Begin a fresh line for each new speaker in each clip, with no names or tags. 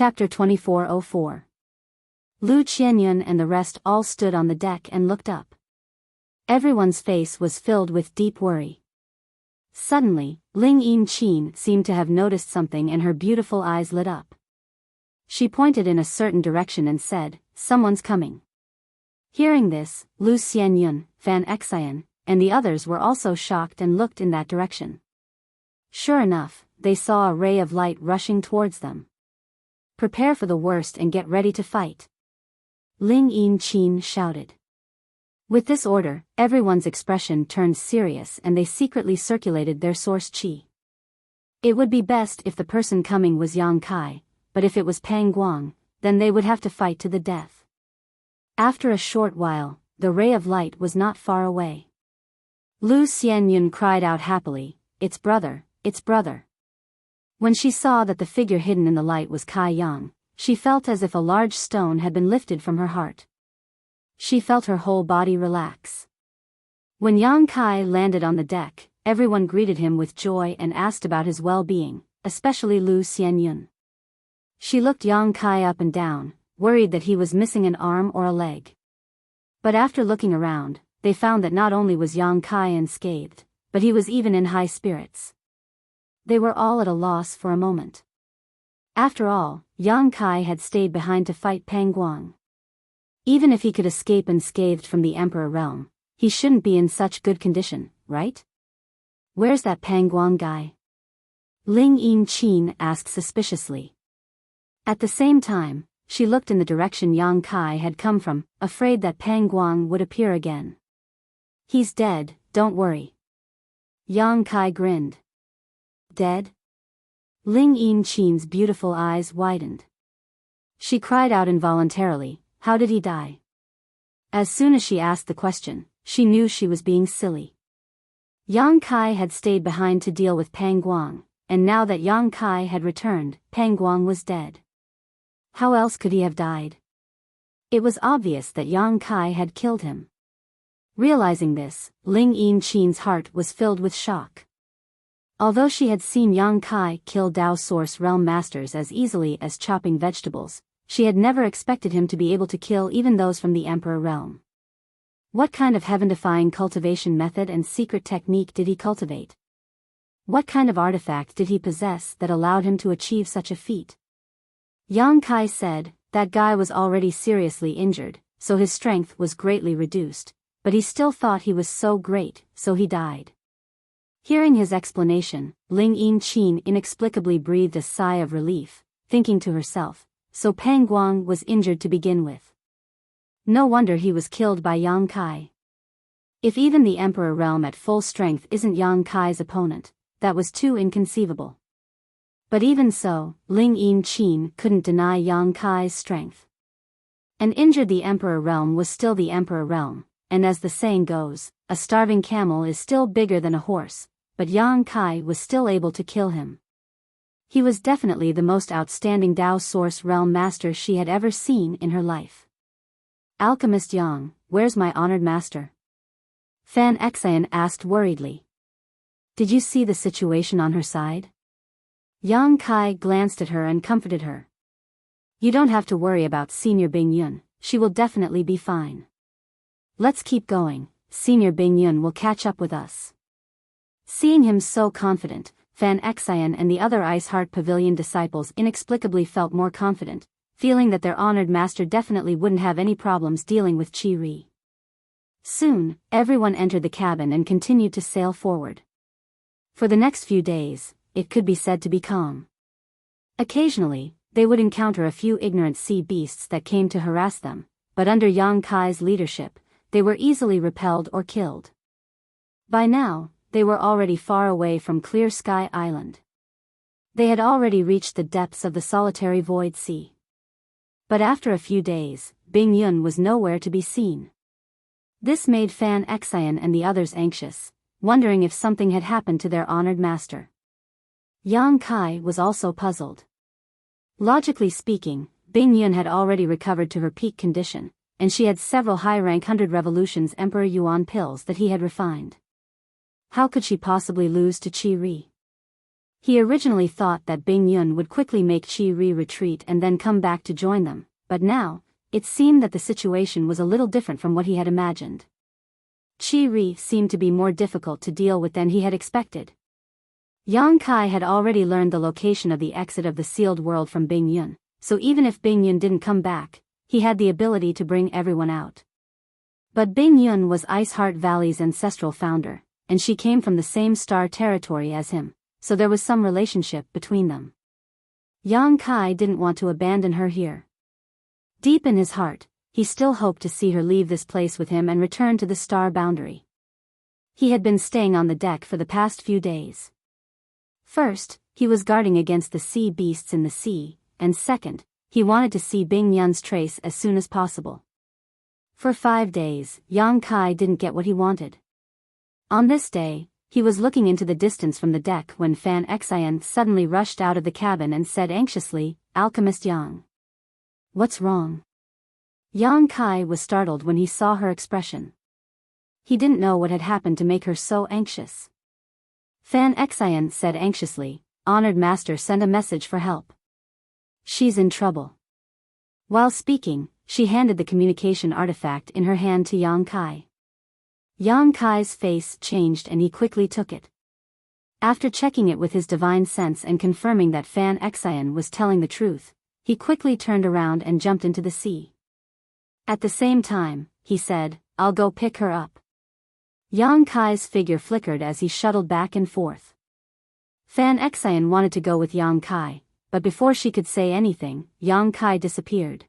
Chapter 2404. Lu Qianyun and the rest all stood on the deck and looked up. Everyone's face was filled with deep worry. Suddenly, Ling Yinqin seemed to have noticed something and her beautiful eyes lit up. She pointed in a certain direction and said, "Someone's coming." Hearing this, Lu Xianyun, Fan Xian, and the others were also shocked and looked in that direction. Sure enough, they saw a ray of light rushing towards them. "Prepare for the worst and get ready to fight," Ling Yinqin shouted. With this order, everyone's expression turned serious and they secretly circulated their source qi. It would be best if the person coming was Yang Kai, but if it was Pang Guang, then they would have to fight to the death. After a short while, the ray of light was not far away. Lu Xianyun cried out happily, "It's brother, it's brother." When she saw that the figure hidden in the light was Kai Yang, she felt as if a large stone had been lifted from her heart. She felt her whole body relax. When Yang Kai landed on the deck, everyone greeted him with joy and asked about his well-being, especially Lu Xianyun. She looked Yang Kai up and down, worried that he was missing an arm or a leg. But after looking around, they found that not only was Yang Kai unscathed, but he was even in high spirits. They were all at a loss for a moment. After all, Yang Kai had stayed behind to fight Pang Guang. Even if he could escape unscathed from the Emperor realm, he shouldn't be in such good condition, right? "Where's that Pang Guang guy?" Ling Yinqin asked suspiciously. At the same time, she looked in the direction Yang Kai had come from, afraid that Pang Guang would appear again. "He's dead, don't worry." Yang Kai grinned. "Dead?" Ling Yinqin's beautiful eyes widened. She cried out involuntarily, "How did he die?" As soon as she asked the question, she knew she was being silly. Yang Kai had stayed behind to deal with Pang Guang, and now that Yang Kai had returned, Pang Guang was dead. How else could he have died? It was obvious that Yang Kai had killed him. Realizing this, Ling Yinqin's heart was filled with shock. Although she had seen Yang Kai kill Dao Source Realm Masters as easily as chopping vegetables, she had never expected him to be able to kill even those from the Emperor realm. What kind of heaven-defying cultivation method and secret technique did he cultivate? What kind of artifact did he possess that allowed him to achieve such a feat? Yang Kai said, that guy was already seriously injured, so his strength was greatly reduced, but he still thought he was so great, so he died. Hearing his explanation, Ling Yinqin inexplicably breathed a sigh of relief, thinking to herself, so Pang Guang was injured to begin with. No wonder he was killed by Yang Kai. If even the Emperor realm at full strength isn't Yang Kai's opponent, that was too inconceivable. But even so, Ling Yinqin couldn't deny Yang Kai's strength. An injured the Emperor realm was still the Emperor realm, and as the saying goes, a starving camel is still bigger than a horse, but Yang Kai was still able to kill him. He was definitely the most outstanding Dao Source Realm Master she had ever seen in her life. "Alchemist Yang, where's my honored master?" Fan Xian asked worriedly. "Did you see the situation on her side?" Yang Kai glanced at her and comforted her. "You don't have to worry about Senior Bingyun, she will definitely be fine. Let's keep going, Senior Bingyun will catch up with us." Seeing him so confident, Fan Xian and the other Ice Heart Pavilion disciples inexplicably felt more confident, feeling that their honored master definitely wouldn't have any problems dealing with Qi Ri. Soon, everyone entered the cabin and continued to sail forward. For the next few days, it could be said to be calm. Occasionally, they would encounter a few ignorant sea beasts that came to harass them, but under Yang Kai's leadership, they were easily repelled or killed. By now, they were already far away from Clear Sky Island. They had already reached the depths of the solitary void sea. But after a few days, Bingyun was nowhere to be seen. This made Fan Xian and the others anxious, wondering if something had happened to their honored master. Yang Kai was also puzzled. Logically speaking, Bingyun had already recovered to her peak condition, and she had several high-rank 100 Revolutions Emperor Yuan pills that he had refined. How could she possibly lose to Qi Ri? He originally thought that Bing Yun would quickly make Chi-Ri retreat and then come back to join them, but now, it seemed that the situation was a little different from what he had imagined. Chi-Ri seemed to be more difficult to deal with than he had expected. Yang Kai had already learned the location of the exit of the sealed world from Bing Yun, so even if Bing Yun didn't come back, he had the ability to bring everyone out. But Bing Yun was Iceheart Valley's ancestral founder, and she came from the same star territory as him, so there was some relationship between them. Yang Kai didn't want to abandon her here. Deep in his heart, he still hoped to see her leave this place with him and return to the star boundary. He had been staying on the deck for the past few days. First, he was guarding against the sea beasts in the sea, and second, he wanted to see Bing Yun's trace as soon as possible. For 5 days, Yang Kai didn't get what he wanted. On this day, he was looking into the distance from the deck when Fan Xian suddenly rushed out of the cabin and said anxiously, "Alchemist Yang. What's wrong?" Yang Kai was startled when he saw her expression. He didn't know what had happened to make her so anxious. Fan Xian said anxiously, "Honored Master sent a message for help. She's in trouble." While speaking, she handed the communication artifact in her hand to Yang Kai. Yang Kai's face changed and he quickly took it. After checking it with his divine sense and confirming that Fan Xian was telling the truth, he quickly turned around and jumped into the sea. At the same time, he said, "I'll go pick her up." Yang Kai's figure flickered as he shuttled back and forth. Fan Xian wanted to go with Yang Kai, but before she could say anything, Yang Kai disappeared.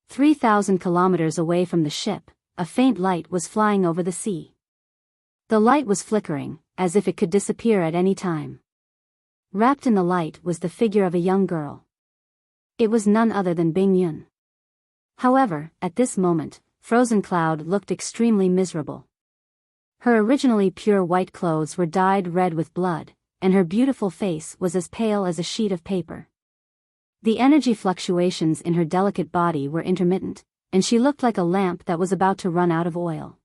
3,000 kilometers away from the ship, a faint light was flying over the sea. The light was flickering, as if it could disappear at any time. Wrapped in the light was the figure of a young girl. It was none other than Bing Yun. However, at this moment, Frozen Cloud looked extremely miserable. Her originally pure white clothes were dyed red with blood, and her beautiful face was as pale as a sheet of paper. The energy fluctuations in her delicate body were intermittent, and she looked like a lamp that was about to run out of oil.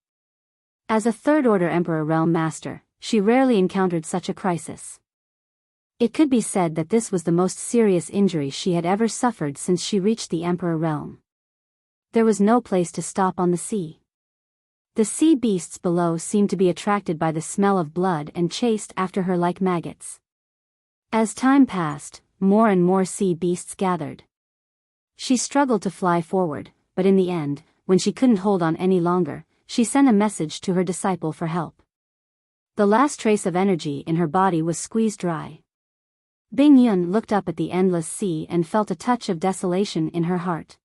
As a third-order Emperor Realm Master, she rarely encountered such a crisis. It could be said that this was the most serious injury she had ever suffered since she reached the Emperor Realm. There was no place to stop on the sea. The sea beasts below seemed to be attracted by the smell of blood and chased after her like maggots. As time passed, more and more sea beasts gathered. She struggled to fly forward, but in the end, when she couldn't hold on any longer, she sent a message to her disciple for help. The last trace of energy in her body was squeezed dry. Bing Yun looked up at the endless sea and felt a touch of desolation in her heart.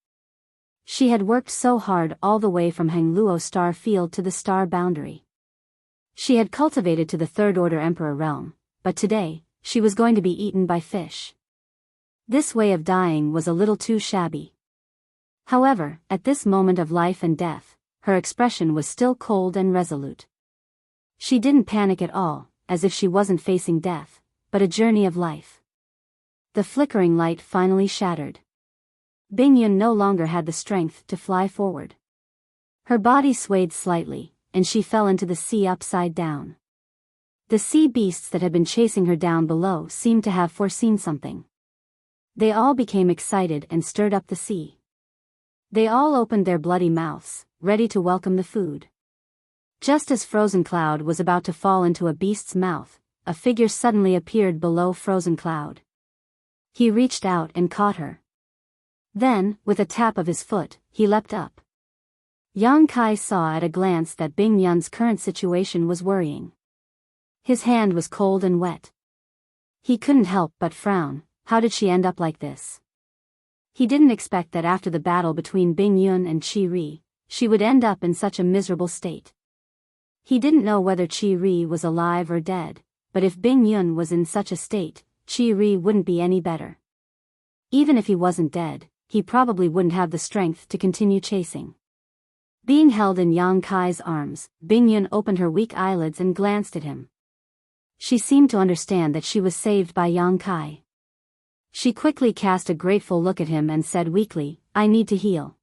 She had worked so hard all the way from Hangluo Star Field to the star boundary. She had cultivated to the third-order Emperor realm, but today, she was going to be eaten by fish. This way of dying was a little too shabby. However, at this moment of life and death, her expression was still cold and resolute. She didn't panic at all, as if she wasn't facing death, but a journey of life. The flickering light finally shattered. Bing Yun no longer had the strength to fly forward. Her body swayed slightly, and she fell into the sea upside down. The sea beasts that had been chasing her down below seemed to have foreseen something. They all became excited and stirred up the sea. They all opened their bloody mouths, ready to welcome the food. Just as Frozen Cloud was about to fall into a beast's mouth, a figure suddenly appeared below Frozen Cloud. He reached out and caught her. Then, with a tap of his foot, he leapt up. Yang Kai saw at a glance that Bing Yun's current situation was worrying. His hand was cold and wet. He couldn't help but frown. How did she end up like this? He didn't expect that after the battle between Bing Yun and Chi-Ri, she would end up in such a miserable state. He didn't know whether Chi-Ri was alive or dead, but if Bing Yun was in such a state, Chi-Ri wouldn't be any better. Even if he wasn't dead, he probably wouldn't have the strength to continue chasing. Being held in Yang Kai's arms, Bing Yun opened her weak eyelids and glanced at him. She seemed to understand that she was saved by Yang Kai. She quickly cast a grateful look at him and said weakly, "I need to heal.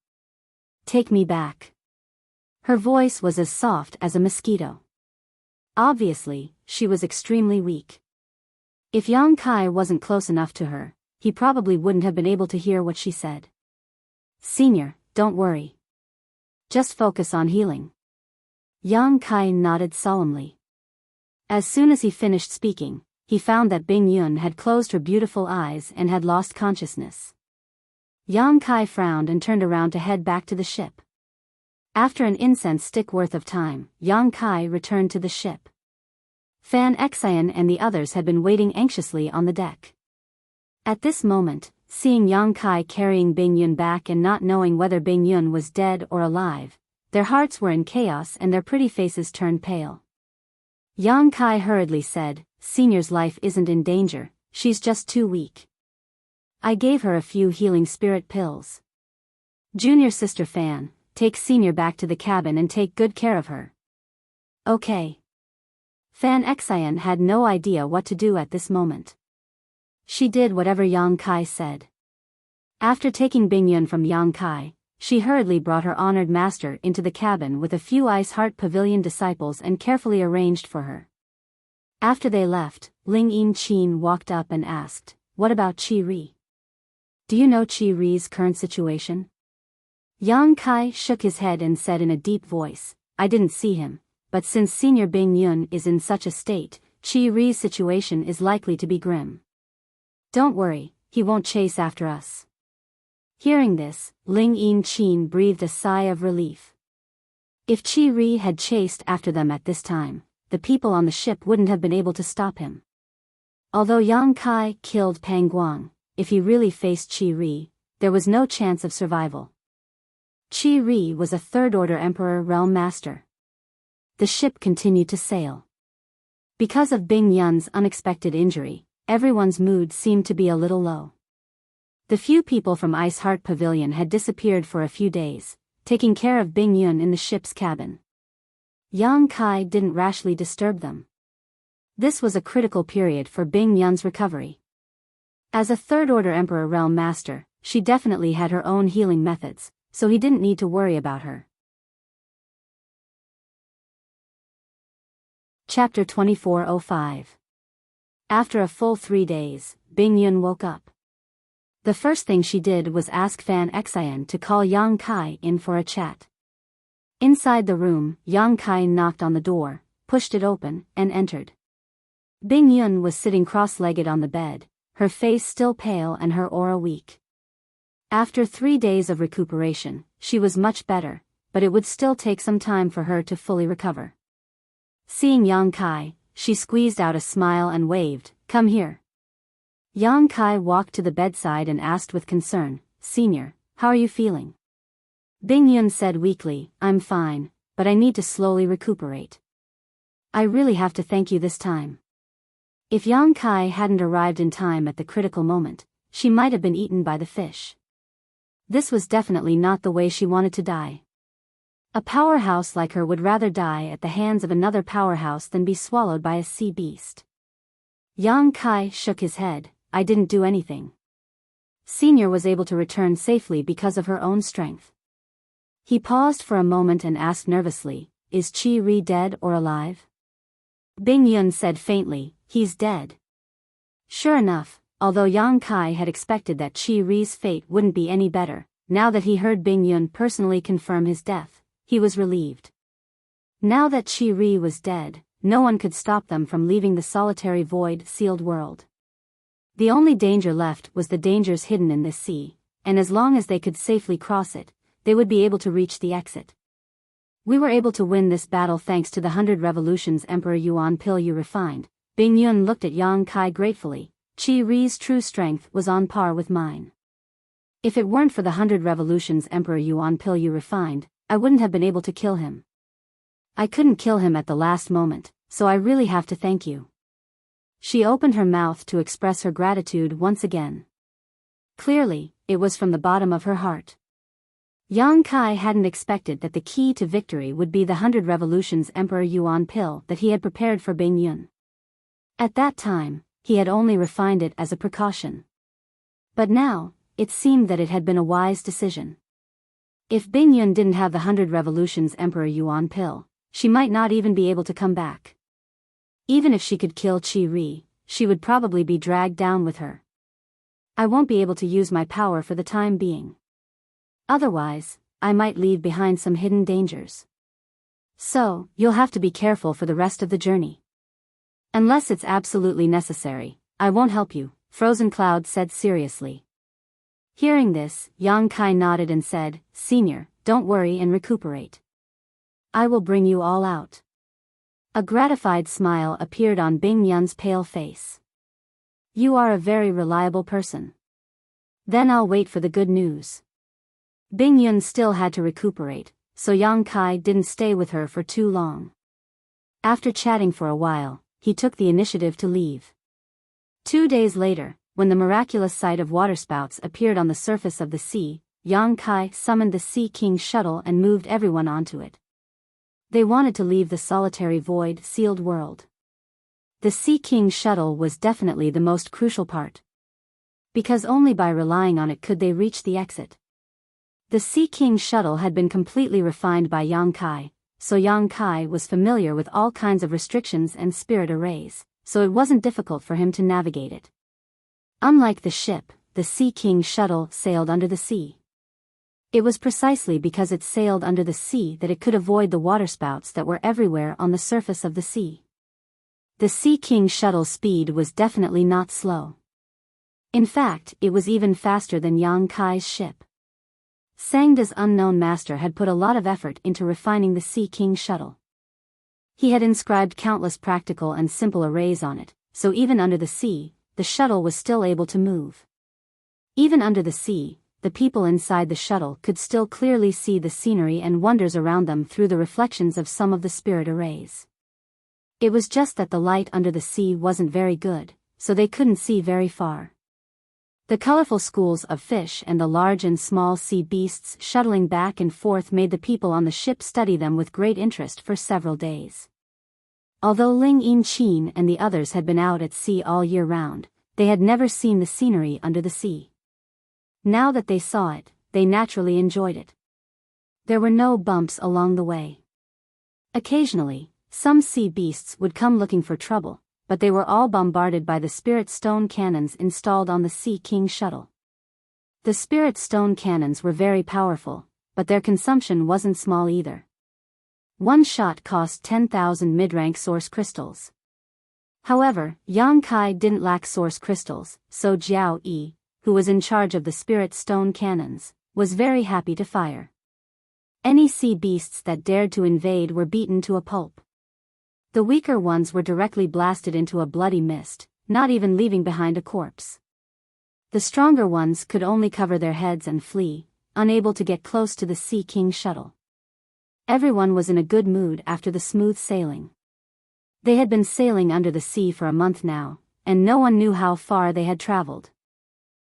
Take me back." Her voice was as soft as a mosquito. Obviously, she was extremely weak. If Yang Kai wasn't close enough to her, he probably wouldn't have been able to hear what she said. Senior, don't worry. Just focus on healing. Yang Kai nodded solemnly. As soon as he finished speaking, he found that Bing Yun had closed her beautiful eyes and had lost consciousness. Yang Kai frowned and turned around to head back to the ship. After an incense stick worth of time, Yang Kai returned to the ship. Fan Xian and the others had been waiting anxiously on the deck. At this moment, seeing Yang Kai carrying Bing Yun back and not knowing whether Bing Yun was dead or alive, their hearts were in chaos and their pretty faces turned pale. Yang Kai hurriedly said, Senior's life isn't in danger, she's just too weak. I gave her a few healing spirit pills. Junior sister Fan, take Senior back to the cabin and take good care of her. Okay. Fan Xian had no idea what to do at this moment. She did whatever Yang Kai said. After taking Bing Yun from Yang Kai, she hurriedly brought her honored master into the cabin with a few Ice Heart Pavilion disciples and carefully arranged for her. After they left, Ling Yin Qin walked up and asked, What about Chi Ri? Do you know Chi Ri's current situation? Yang Kai shook his head and said in a deep voice, I didn't see him, but since Senior Bing Yun is in such a state, Chi Ri's situation is likely to be grim. Don't worry, he won't chase after us. Hearing this, Ling Yin Qin breathed a sigh of relief. If Chi Ri had chased after them at this time, the people on the ship wouldn't have been able to stop him. Although Yang Kai killed Pang Guang, if he really faced Chi Ri, there was no chance of survival. Chi Ri was a third-order Emperor Realm Master. The ship continued to sail. Because of Bing Yun's unexpected injury, everyone's mood seemed to be a little low. The few people from Ice Heart Pavilion had disappeared for a few days, taking care of Bing Yun in the ship's cabin. Yang Kai didn't rashly disturb them. This was a critical period for Bing Yun's recovery. As a third-order Emperor Realm Master, she definitely had her own healing methods, so he didn't need to worry about her. Chapter 2405. After a full 3 days, Bing Yun woke up. The first thing she did was ask Fan Xian to call Yang Kai in for a chat. Inside the room, Yang Kai knocked on the door, pushed it open, and entered. Bing Yun was sitting cross-legged on the bed, her face still pale and her aura weak. After 3 days of recuperation, she was much better, but it would still take some time for her to fully recover. Seeing Yang Kai, she squeezed out a smile and waved, Come here. Yang Kai walked to the bedside and asked with concern, Senior, how are you feeling? Bing Yun said weakly, I'm fine, but I need to slowly recuperate. I really have to thank you this time. If Yang Kai hadn't arrived in time at the critical moment, she might have been eaten by the fish. This was definitely not the way she wanted to die. A powerhouse like her would rather die at the hands of another powerhouse than be swallowed by a sea beast. Yang Kai shook his head, I didn't do anything. Senior was able to return safely because of her own strength. He paused for a moment and asked nervously, Is Chi Ri dead or alive? Bing Yun said faintly, He's dead. Sure enough, although Yang Kai had expected that Chi Ri's fate wouldn't be any better, now that he heard Bing Yun personally confirm his death, he was relieved. Now that Chi Ri was dead, no one could stop them from leaving the solitary void-sealed world. The only danger left was the dangers hidden in this sea, and as long as they could safely cross it, they would be able to reach the exit. We were able to win this battle thanks to the 100 revolutions Emperor Yuan pill you refined. Bing Yun looked at Yang Kai gratefully. Chi Ri's true strength was on par with mine. If it weren't for the 100 revolutions Emperor Yuan pill you refined, I wouldn't have been able to kill him. I couldn't kill him at the last moment, so I really have to thank you. She opened her mouth to express her gratitude once again. Clearly, it was from the bottom of her heart. Yang Kai hadn't expected that the key to victory would be the 100 revolutions Emperor Yuan pill that he had prepared for Bing Yun. At that time, he had only refined it as a precaution. But now, it seemed that it had been a wise decision. If Bing Yun didn't have the 100 revolutions Emperor Yuan pill, she might not even be able to come back. Even if she could kill Chi Ri, she would probably be dragged down with her. I won't be able to use my power for the time being. Otherwise, I might leave behind some hidden dangers. So, you'll have to be careful for the rest of the journey. Unless it's absolutely necessary, I won't help you, Frozen Cloud said seriously. Hearing this, Yang Kai nodded and said, Senior, don't worry and recuperate. I will bring you all out. A gratified smile appeared on Bing Yun's pale face. You are a very reliable person. Then I'll wait for the good news. Bing Yun still had to recuperate, so Yang Kai didn't stay with her for too long. After chatting for a while, he took the initiative to leave. 2 days later, when the miraculous sight of waterspouts appeared on the surface of the sea, Yang Kai summoned the Sea King shuttle and moved everyone onto it. They wanted to leave the solitary void-sealed world. The Sea King shuttle was definitely the most crucial part. Because only by relying on it could they reach the exit. The Sea King shuttle had been completely refined by Yang Kai, so Yang Kai was familiar with all kinds of restrictions and spirit arrays, so it wasn't difficult for him to navigate it. Unlike the ship, the Sea King shuttle sailed under the sea. It was precisely because it sailed under the sea that it could avoid the waterspouts that were everywhere on the surface of the sea. The Sea King shuttle's speed was definitely not slow. In fact, it was even faster than Yang Kai's ship. Sangda's unknown master had put a lot of effort into refining the Sea King shuttle. He had inscribed countless practical and simple arrays on it, so even under the sea, the shuttle was still able to move. Even under the sea, the people inside the shuttle could still clearly see the scenery and wonders around them through the reflections of some of the spirit arrays. It was just that the light under the sea wasn't very good, so they couldn't see very far. The colorful schools of fish and the large and small sea beasts shuttling back and forth made the people on the ship study them with great interest for several days. Although Ling Yin and the others had been out at sea all year round, they had never seen the scenery under the sea. Now that they saw it, they naturally enjoyed it. There were no bumps along the way. Occasionally, some sea beasts would come looking for trouble, but they were all bombarded by the spirit stone cannons installed on the Sea King shuttle. The spirit stone cannons were very powerful, but their consumption wasn't small either. One shot cost 10,000 mid-rank source crystals. However, Yang Kai didn't lack source crystals, so Jiao Yi, who was in charge of the spirit stone cannons, was very happy to fire. Any sea beasts that dared to invade were beaten to a pulp. The weaker ones were directly blasted into a bloody mist, not even leaving behind a corpse. The stronger ones could only cover their heads and flee, unable to get close to the Sea King shuttle. Everyone was in a good mood after the smooth sailing. They had been sailing under the sea for a month now, and no one knew how far they had traveled.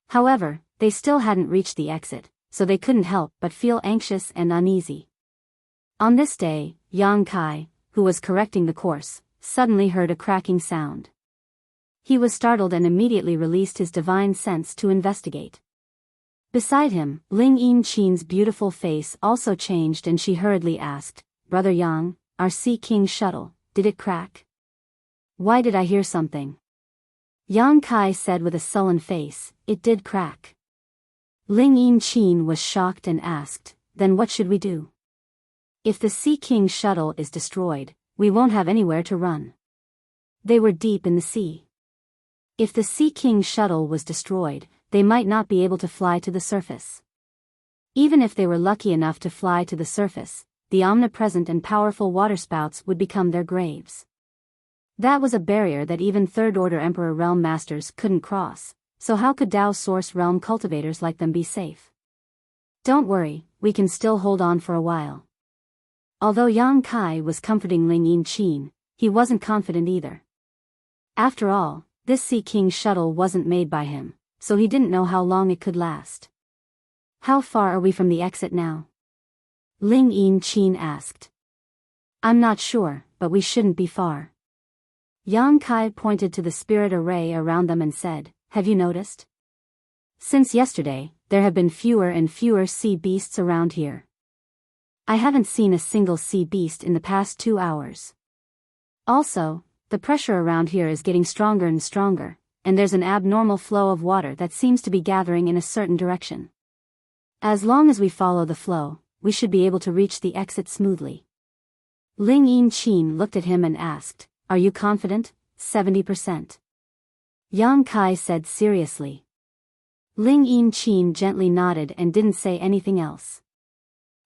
However, they still hadn't reached the exit, so they couldn't help but feel anxious and uneasy. On this day, Yang Kai, who was correcting the course, suddenly heard a cracking sound. He was startled and immediately released his divine sense to investigate. Beside him, Ling Yin-chen's beautiful face also changed and she hurriedly asked, Brother Yang, our Sea King shuttle, did it crack? Why did I hear something? Yang Kai said with a sullen face, it did crack. Ling Yin-chen was shocked and asked, then what should we do? If the Sea King shuttle is destroyed, we won't have anywhere to run. They were deep in the sea. If the Sea King shuttle was destroyed, they might not be able to fly to the surface. Even if they were lucky enough to fly to the surface, the omnipresent and powerful waterspouts would become their graves. That was a barrier that even Third-Order Emperor Realm Masters couldn't cross, so how could Dao Source Realm cultivators like them be safe? Don't worry, we can still hold on for a while. Although Yang Kai was comforting Ling Yin-chen, he wasn't confident either. After all, this Sea King shuttle wasn't made by him, so he didn't know how long it could last. How far are we from the exit now? Ling Yin-chen asked. I'm not sure, but we shouldn't be far. Yang Kai pointed to the spirit array around them and said, have you noticed? Since yesterday, there have been fewer and fewer sea beasts around here. I haven't seen a single sea beast in the past 2 hours. Also, the pressure around here is getting stronger and stronger, and there's an abnormal flow of water that seems to be gathering in a certain direction. As long as we follow the flow, we should be able to reach the exit smoothly. Ling Yin looked at him and asked, "Are you confident?" 70%. Yang Kai said seriously. Ling Yin gently nodded and didn't say anything else.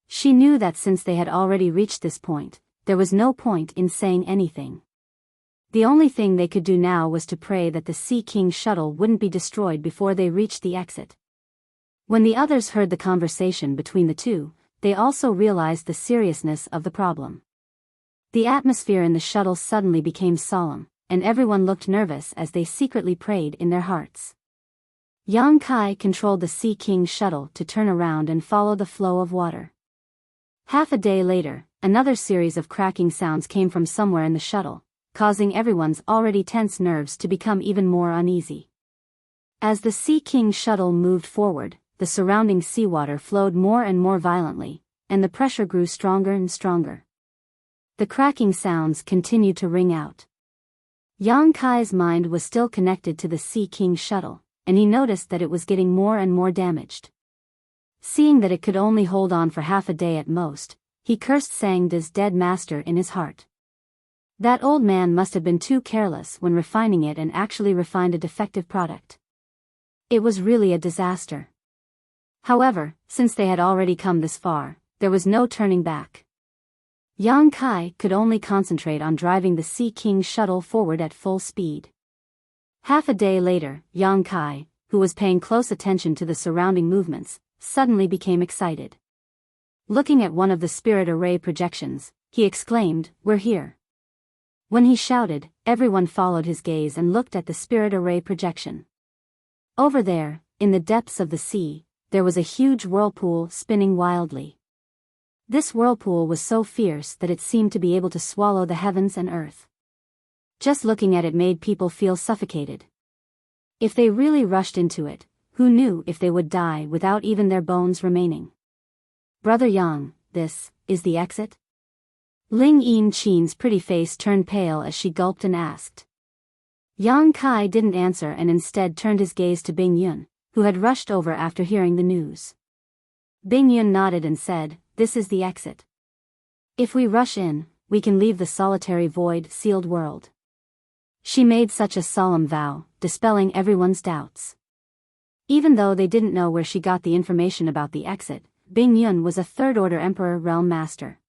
She knew that since they had already reached this point, there was no point in saying anything. The only thing they could do now was to pray that the Sea King shuttle wouldn't be destroyed before they reached the exit. When the others heard the conversation between the two, they also realized the seriousness of the problem. The atmosphere in the shuttle suddenly became solemn, and everyone looked nervous as they secretly prayed in their hearts. Yang Kai controlled the Sea King shuttle to turn around and follow the flow of water. Half a day later, another series of cracking sounds came from somewhere in the shuttle, causing everyone's already tense nerves to become even more uneasy. As the Sea King shuttle moved forward, the surrounding seawater flowed more and more violently, and the pressure grew stronger and stronger. The cracking sounds continued to ring out. Yang Kai's mind was still connected to the Sea King shuttle, and he noticed that it was getting more and more damaged. Seeing that it could only hold on for half a day at most, he cursed Sangda's dead master in his heart. That old man must have been too careless when refining it and actually refined a defective product. It was really a disaster. However, since they had already come this far, there was no turning back. Yang Kai could only concentrate on driving the Sea King shuttle forward at full speed. Half a day later, Yang Kai, who was paying close attention to the surrounding movements, suddenly became excited. Looking at one of the spirit array projections, he exclaimed, "We're here." When he shouted, everyone followed his gaze and looked at the spirit array projection. Over there, in the depths of the sea, there was a huge whirlpool spinning wildly. This whirlpool was so fierce that it seemed to be able to swallow the heavens and earth. Just looking at it made people feel suffocated. If they really rushed into it, who knew if they would die without even their bones remaining? "Brother Yang, this is the exit?" Ling Yin's pretty face turned pale as she gulped and asked. Yang Kai didn't answer and instead turned his gaze to Bing Yun, who had rushed over after hearing the news. Bing Yun nodded and said, "This is the exit. If we rush in, we can leave the solitary void sealed world." She made such a solemn vow, dispelling everyone's doubts. Even though they didn't know where she got the information about the exit, Bing Yun was a third-order Emperor Realm Master.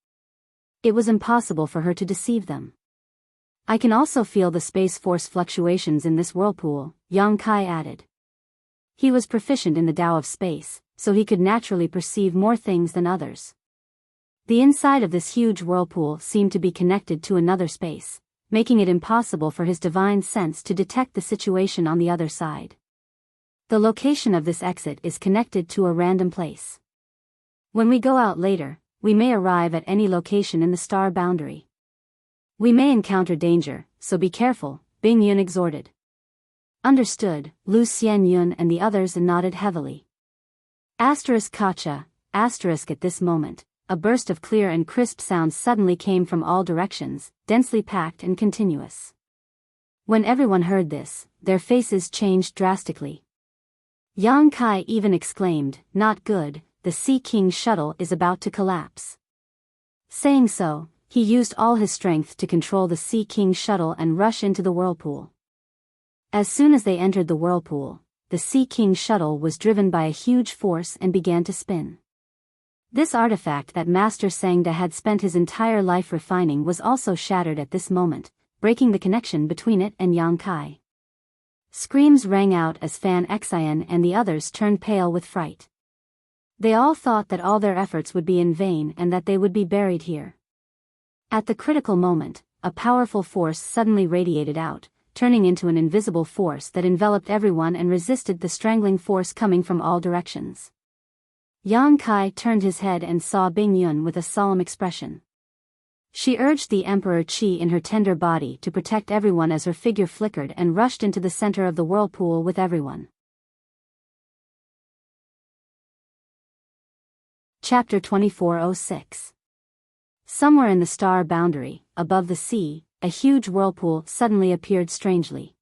It was impossible for her to deceive them. "I can also feel the space force fluctuations in this whirlpool," Yang Kai added. He was proficient in the Tao of space, so he could naturally perceive more things than others. The inside of this huge whirlpool seemed to be connected to another space, making it impossible for his divine sense to detect the situation on the other side. The location of this exit is connected to a random place. When we go out later, we may arrive at any location in the star boundary. We may encounter danger, so be careful, Bing Yun exhorted. Understood, Lu Xianyun and the others nodded heavily. Kacha, at this moment, a burst of clear and crisp sound suddenly came from all directions, densely packed and continuous. When everyone heard this, their faces changed drastically. Yang Kai even exclaimed, "Not good, the Sea King shuttle is about to collapse." Saying so, he used all his strength to control the Sea King shuttle and rush into the whirlpool. As soon as they entered the whirlpool, the Sea King shuttle was driven by a huge force and began to spin. This artifact that Master Sangda had spent his entire life refining was also shattered at this moment, breaking the connection between it and Yang Kai. Screams rang out as Fan Xian and the others turned pale with fright. They all thought that all their efforts would be in vain and that they would be buried here. At the critical moment, a powerful force suddenly radiated out, turning into an invisible force that enveloped everyone and resisted the strangling force coming from all directions. Yang Kai turned his head and saw Bing Yun with a solemn expression. She urged the Emperor Qi in her tender body to protect everyone as her figure flickered and rushed into the center of the whirlpool with everyone. Chapter 2406. Somewhere in the star boundary, above the sea, a huge whirlpool suddenly appeared strangely.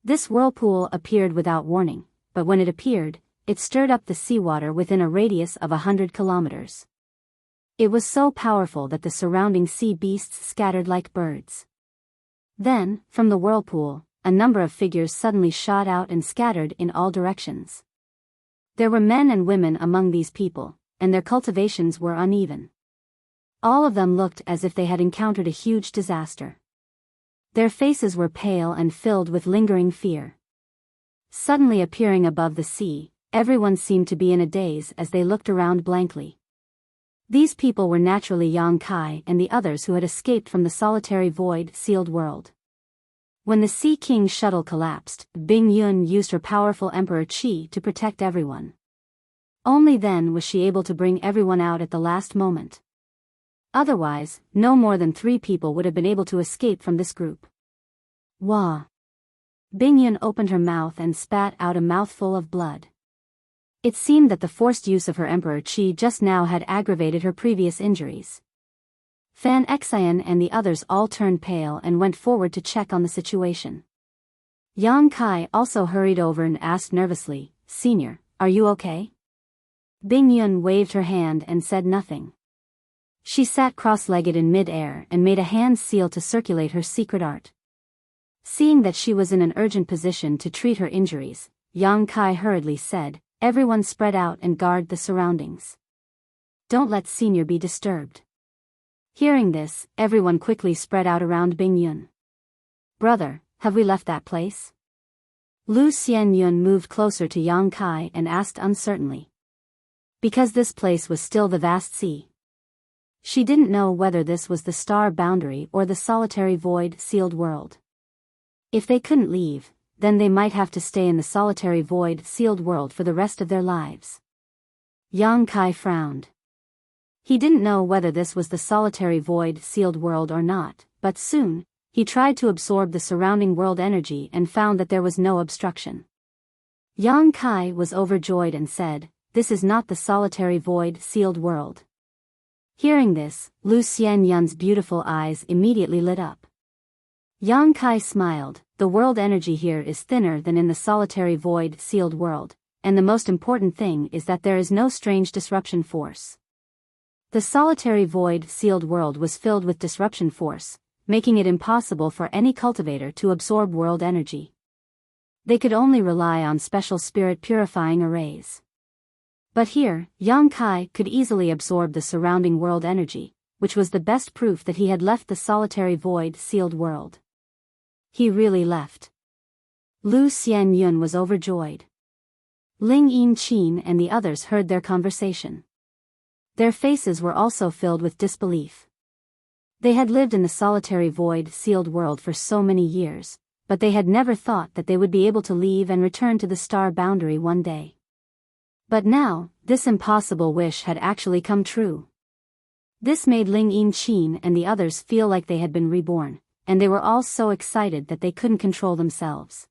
This whirlpool appeared without warning, but when it appeared, it stirred up the seawater within a radius of 100 kilometers. It was so powerful that the surrounding sea beasts scattered like birds. Then, from the whirlpool, a number of figures suddenly shot out and scattered in all directions. There were men and women among these people, and their cultivations were uneven. All of them looked as if they had encountered a huge disaster. Their faces were pale and filled with lingering fear. Suddenly appearing above the sea, everyone seemed to be in a daze as they looked around blankly. These people were naturally Yang Kai and the others who had escaped from the solitary void-sealed world. When the Sea King's shuttle collapsed, Bing Yun used her powerful Emperor Qi to protect everyone. Only then was she able to bring everyone out at the last moment. Otherwise, no more than 3 people would have been able to escape from this group. Wah! Bing Yun opened her mouth and spat out a mouthful of blood. It seemed that the forced use of her Emperor Qi just now had aggravated her previous injuries. Fan Xian and the others all turned pale and went forward to check on the situation. Yang Kai also hurried over and asked nervously, "Senior, are you okay?" Bing Yun waved her hand and said nothing. She sat cross-legged in mid-air and made a hand seal to circulate her secret art. Seeing that she was in an urgent position to treat her injuries, Yang Kai hurriedly said, "Everyone spread out and guard the surroundings. Don't let Senior be disturbed." Hearing this, everyone quickly spread out around Bing Yun. "Brother, have we left that place?" Lu Xianyun moved closer to Yang Kai and asked uncertainly. Because this place was still the vast sea. She didn't know whether this was the star boundary or the solitary void-sealed world. If they couldn't leave, then they might have to stay in the solitary void-sealed world for the rest of their lives. Yang Kai frowned. He didn't know whether this was the solitary void-sealed world or not, but soon, he tried to absorb the surrounding world energy and found that there was no obstruction. Yang Kai was overjoyed and said, "This is not the solitary void-sealed world." Hearing this, Lu Xianyun's beautiful eyes immediately lit up. Yang Kai smiled. "The world energy here is thinner than in the solitary void-sealed world, and the most important thing is that there is no strange disruption force. The solitary void-sealed world was filled with disruption force, making it impossible for any cultivator to absorb world energy. They could only rely on special spirit-purifying arrays. But here, Yang Kai could easily absorb the surrounding world energy, which was the best proof that he had left the solitary void-sealed world. He really left. Lu Xianyun was overjoyed. Ling Yinqin and the others heard their conversation. Their faces were also filled with disbelief. They had lived in the solitary void-sealed world for so many years, but they had never thought that they would be able to leave and return to the star boundary one day. But now, this impossible wish had actually come true. This made Ling Yinqin and the others feel like they had been reborn, and they were all so excited that they couldn't control themselves.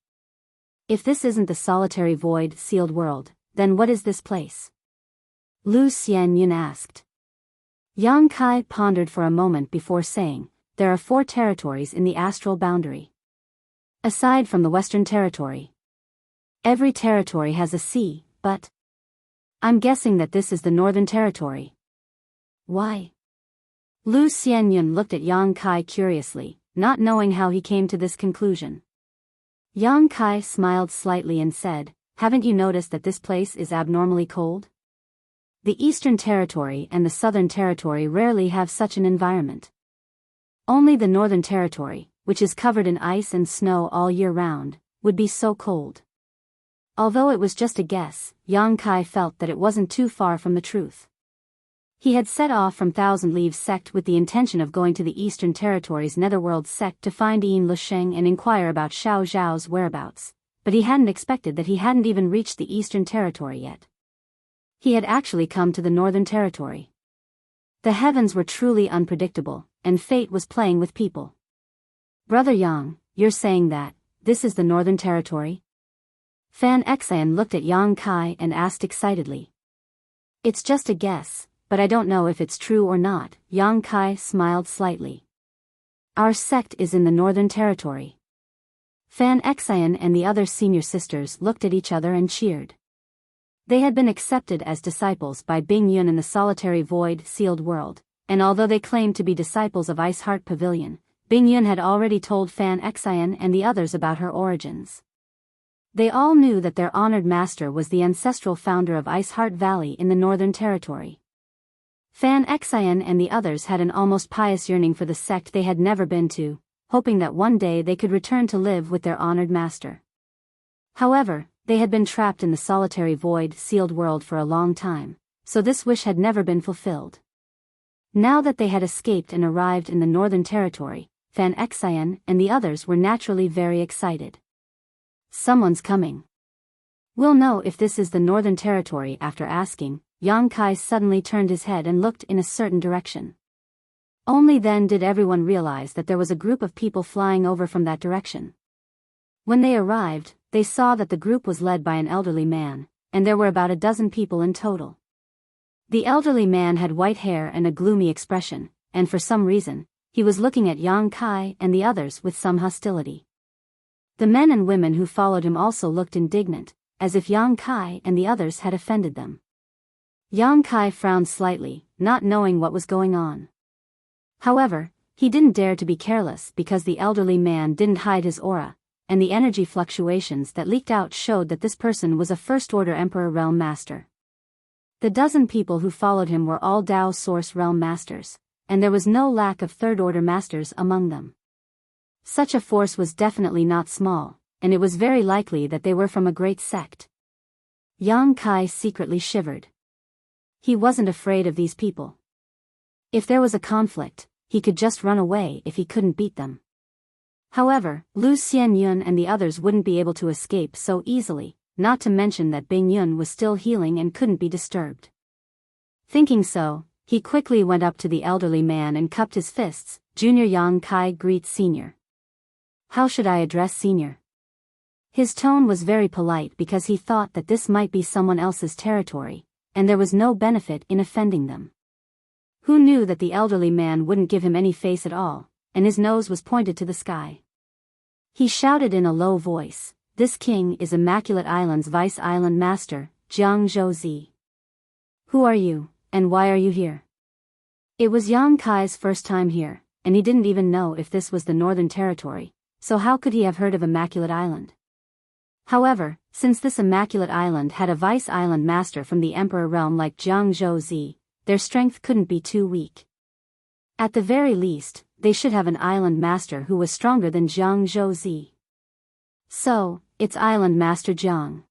If this isn't the solitary void-sealed world, then what is this place? Lu Xianyun asked. Yang Kai pondered for a moment before saying, "There are 4 territories in the astral boundary. Aside from the Western Territory. Every territory has a sea, but I'm guessing that this is the Northern Territory." "Why?" Lu Xianyun looked at Yang Kai curiously, not knowing how he came to this conclusion. Yang Kai smiled slightly and said, "Haven't you noticed that this place is abnormally cold? The Eastern Territory and the Southern Territory rarely have such an environment. Only the Northern Territory, which is covered in ice and snow all year round, would be so cold." Although it was just a guess, Yang Kai felt that it wasn't too far from the truth. He had set off from Thousand Leaves sect with the intention of going to the Eastern Territory's Netherworld sect to find Yin Lusheng and inquire about Xiao Zhao's whereabouts, but he hadn't expected that he hadn't even reached the Eastern Territory yet. He had actually come to the Northern Territory. The heavens were truly unpredictable, and fate was playing with people. "Brother Yang, you're saying that this is the Northern Territory?" Fan Xian looked at Yang Kai and asked excitedly. "It's just a guess, but I don't know if it's true or not." Yang Kai smiled slightly. Our sect is in the Northern Territory. Fan Xian and the other senior sisters looked at each other and cheered. They had been accepted as disciples by Bing Yun in the solitary void sealed world, and although they claimed to be disciples of Ice Heart Pavilion, Bing Yun had already told Fan Xian and the others about her origins. They all knew that their honored master was the ancestral founder of Ice Heart Valley in the Northern Territory. Fan Xian and the others had an almost pious yearning for the sect they had never been to, hoping that one day they could return to live with their honored master. However, they had been trapped in the solitary void sealed world for a long time, so this wish had never been fulfilled. Now that they had escaped and arrived in the Northern Territory, Fan Xian and the others were naturally very excited. Someone's coming. We'll know if this is the Northern Territory after asking. Yang Kai suddenly turned his head and looked in a certain direction. Only then did everyone realize that there was a group of people flying over from that direction. When they arrived, they saw that the group was led by an elderly man, and there were about a dozen people in total. The elderly man had white hair and a gloomy expression, and for some reason, he was looking at Yang Kai and the others with some hostility. The men and women who followed him also looked indignant, as if Yang Kai and the others had offended them. Yang Kai frowned slightly, not knowing what was going on. However, he didn't dare to be careless because the elderly man didn't hide his aura, and the energy fluctuations that leaked out showed that this person was a First-Order Emperor Realm Master. The dozen people who followed him were all Dao Source Realm Masters, and there was no lack of Third-Order Masters among them. Such a force was definitely not small, and it was very likely that they were from a great sect. Yang Kai secretly shivered. He wasn't afraid of these people. If there was a conflict, he could just run away if he couldn't beat them. However, Lu Xianyun and the others wouldn't be able to escape so easily, not to mention that Bing Yun was still healing and couldn't be disturbed. Thinking so, he quickly went up to the elderly man and cupped his fists. Junior Yang Kai greets Senior. How should I address Senior? His tone was very polite because he thought that this might be someone else's territory, and there was no benefit in offending them. Who knew that the elderly man wouldn't give him any face at all, and his nose was pointed to the sky. He shouted in a low voice, "This king is Immaculate Island's Vice Island Master, Jiang Zhouzi. Who are you, and why are you here?" It was Yang Kai's first time here, and he didn't even know if this was the Northern Territory, so how could he have heard of Immaculate Island? However, since this Immaculate Island had a Vice Island Master from the Emperor Realm like Jiang Zhouzi, their strength couldn't be too weak. At the very least, they should have an Island Master who was stronger than Jiang Zhouzi. So, it's Island Master Jiang.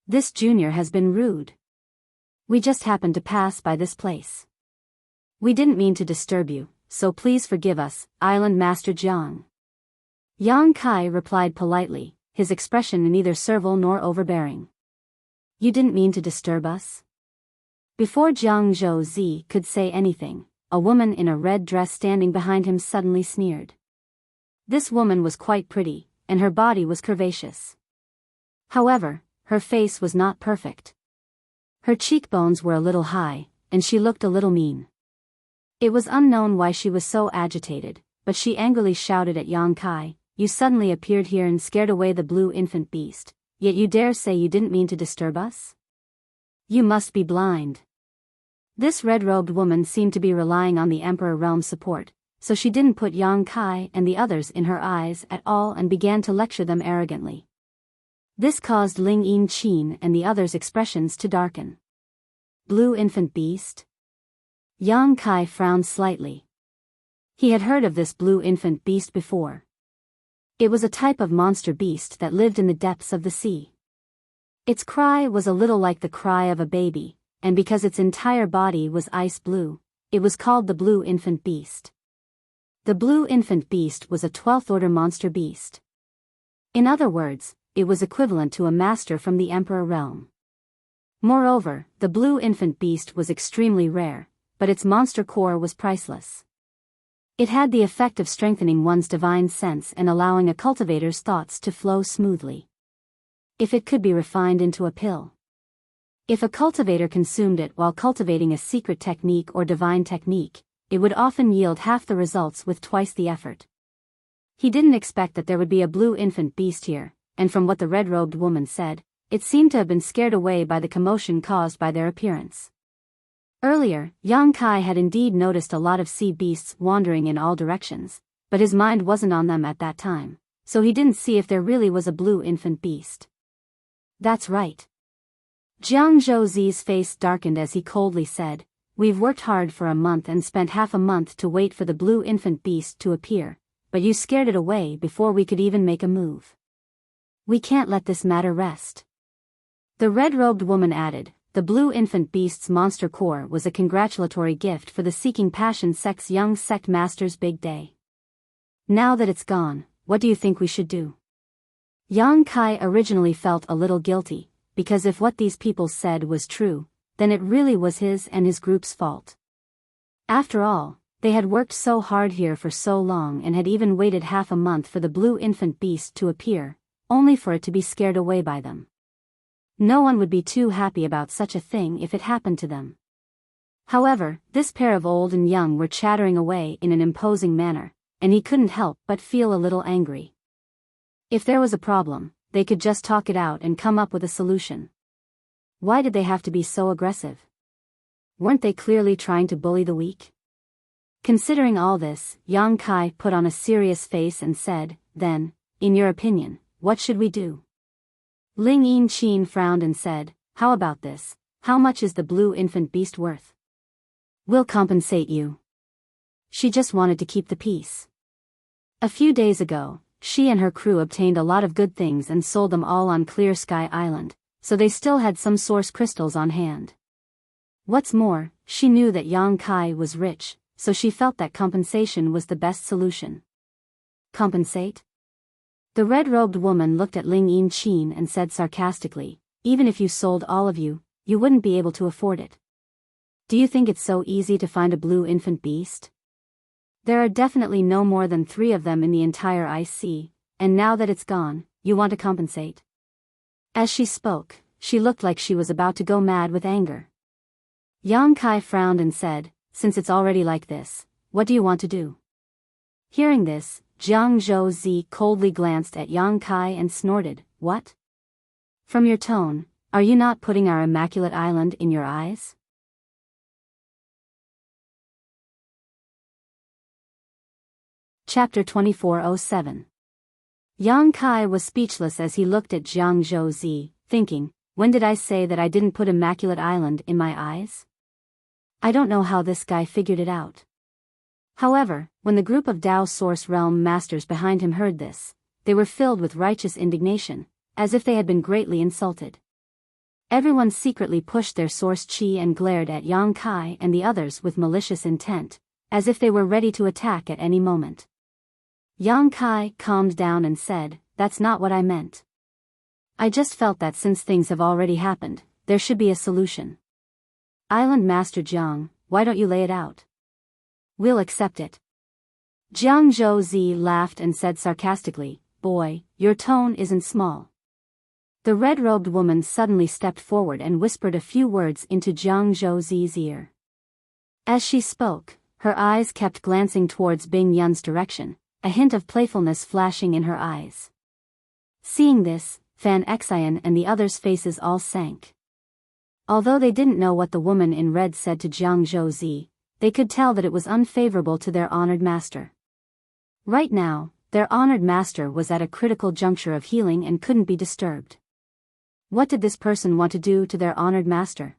This junior has been rude. We just happened to pass by this place. We didn't mean to disturb you, so please forgive us, Island Master Jiang. Yang Kai replied politely, his expression neither servile nor overbearing. You didn't mean to disturb us? Before Jiang Zhouzi could say anything, a woman in a red dress standing behind him suddenly sneered. This woman was quite pretty, and her body was curvaceous. However, her face was not perfect. Her cheekbones were a little high, and she looked a little mean. It was unknown why she was so agitated, but she angrily shouted at Yang Kai, "You suddenly appeared here and scared away the blue infant beast, yet you dare say you didn't mean to disturb us? You must be blind." This red-robed woman seemed to be relying on the Emperor Realm's support, so she didn't put Yang Kai and the others in her eyes at all and began to lecture them arrogantly. This caused Ling Yin and the others' expressions to darken. Blue infant beast? Yang Kai frowned slightly. He had heard of this blue infant beast before. It was a type of monster beast that lived in the depths of the sea. Its cry was a little like the cry of a baby, and because its entire body was ice blue, it was called the blue infant beast. The blue infant beast was a 12th order monster beast. In other words, it was equivalent to a master from the Emperor Realm. Moreover, the blue infant beast was extremely rare, but its monster core was priceless. It had the effect of strengthening one's divine sense and allowing a cultivator's thoughts to flow smoothly. If it could be refined into a pill. If a cultivator consumed it while cultivating a secret technique or divine technique, it would often yield half the results with twice the effort. He didn't expect that there would be a blue infant beast here, and from what the red-robed woman said, it seemed to have been scared away by the commotion caused by their appearance. Earlier, Yang Kai had indeed noticed a lot of sea beasts wandering in all directions, but his mind wasn't on them at that time, so he didn't see if there really was a blue infant beast. That's right. Jiang Zhouzi's face darkened as he coldly said, "We've worked hard for a month and spent half a month to wait for the blue infant beast to appear, but you scared it away before we could even make a move. We can't let this matter rest." The red-robed woman added, "The blue infant beast's monster core was a congratulatory gift for the Seeking Passion sect's young sect master's big day. Now that it's gone, what do you think we should do?" Yang Kai originally felt a little guilty, because if what these people said was true, then it really was his and his group's fault. After all, they had worked so hard here for so long and had even waited half a month for the blue infant beast to appear, only for it to be scared away by them. No one would be too happy about such a thing if it happened to them. However, this pair of old and young were chattering away in an imposing manner, and he couldn't help but feel a little angry. If there was a problem, they could just talk it out and come up with a solution. Why did they have to be so aggressive? Weren't they clearly trying to bully the weak? Considering all this, Yang Kai put on a serious face and said, "Then, in your opinion, what should we do?" Ling Yin frowned and said, "How about this? How much is the blue infant beast worth? We'll compensate you." She just wanted to keep the peace. A few days ago, she and her crew obtained a lot of good things and sold them all on Clear Sky Island, so they still had some source crystals on hand. What's more, she knew that Yang Kai was rich, so she felt that compensation was the best solution. Compensate? The red-robed woman looked at Ling Yin and said sarcastically, "Even if you sold all of you, you wouldn't be able to afford it. Do you think it's so easy to find a blue infant beast? There are definitely no more than 3 of them in the entire ice sea, and now that it's gone, you want to compensate?" As she spoke, she looked like she was about to go mad with anger. Yang Kai frowned and said, "Since it's already like this, what do you want to do?" Hearing this, Jiang Zhouzi coldly glanced at Yang Kai and snorted, "What? From your tone, are you not putting our immaculate island in your eyes?" Chapter 2407. Yang Kai was speechless as he looked at Jiang Zhouzi, thinking, "When did I say that I didn't put immaculate island in my eyes? I don't know how this guy figured it out." However, when the group of Dao Source Realm masters behind him heard this, they were filled with righteous indignation, as if they had been greatly insulted. Everyone secretly pushed their source chi and glared at Yang Kai and the others with malicious intent, as if they were ready to attack at any moment. Yang Kai calmed down and said, "That's not what I meant. I just felt that since things have already happened, there should be a solution. Island Master Jiang, why don't you lay it out? We'll accept it." Jiang Zhouzi laughed and said sarcastically, "Boy, your tone isn't small." The red-robed woman suddenly stepped forward and whispered a few words into Jiang Zhouzi's ear. As she spoke, her eyes kept glancing towards Bing Yun's direction, a hint of playfulness flashing in her eyes. Seeing this, Fan Xian and the others' faces all sank. Although they didn't know what the woman in red said to Jiang Zhouzi, they could tell that it was unfavorable to their honored master. Right now, their honored master was at a critical juncture of healing and couldn't be disturbed. What did this person want to do to their honored master?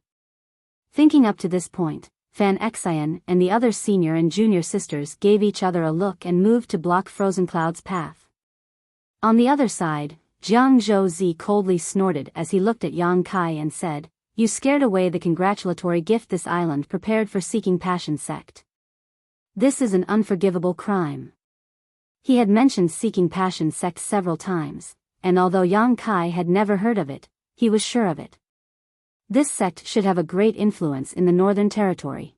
Thinking up to this point, Fan Xian and the other senior and junior sisters gave each other a look and moved to block Frozen Cloud's path. On the other side, Jiang Zhouzi coldly snorted as he looked at Yang Kai and said, "You scared away the congratulatory gift this island prepared for Seeking Passion sect. This is an unforgivable crime." He had mentioned Seeking Passion sect several times, and although Yang Kai had never heard of it, he was sure of it. This sect should have a great influence in the Northern Territory.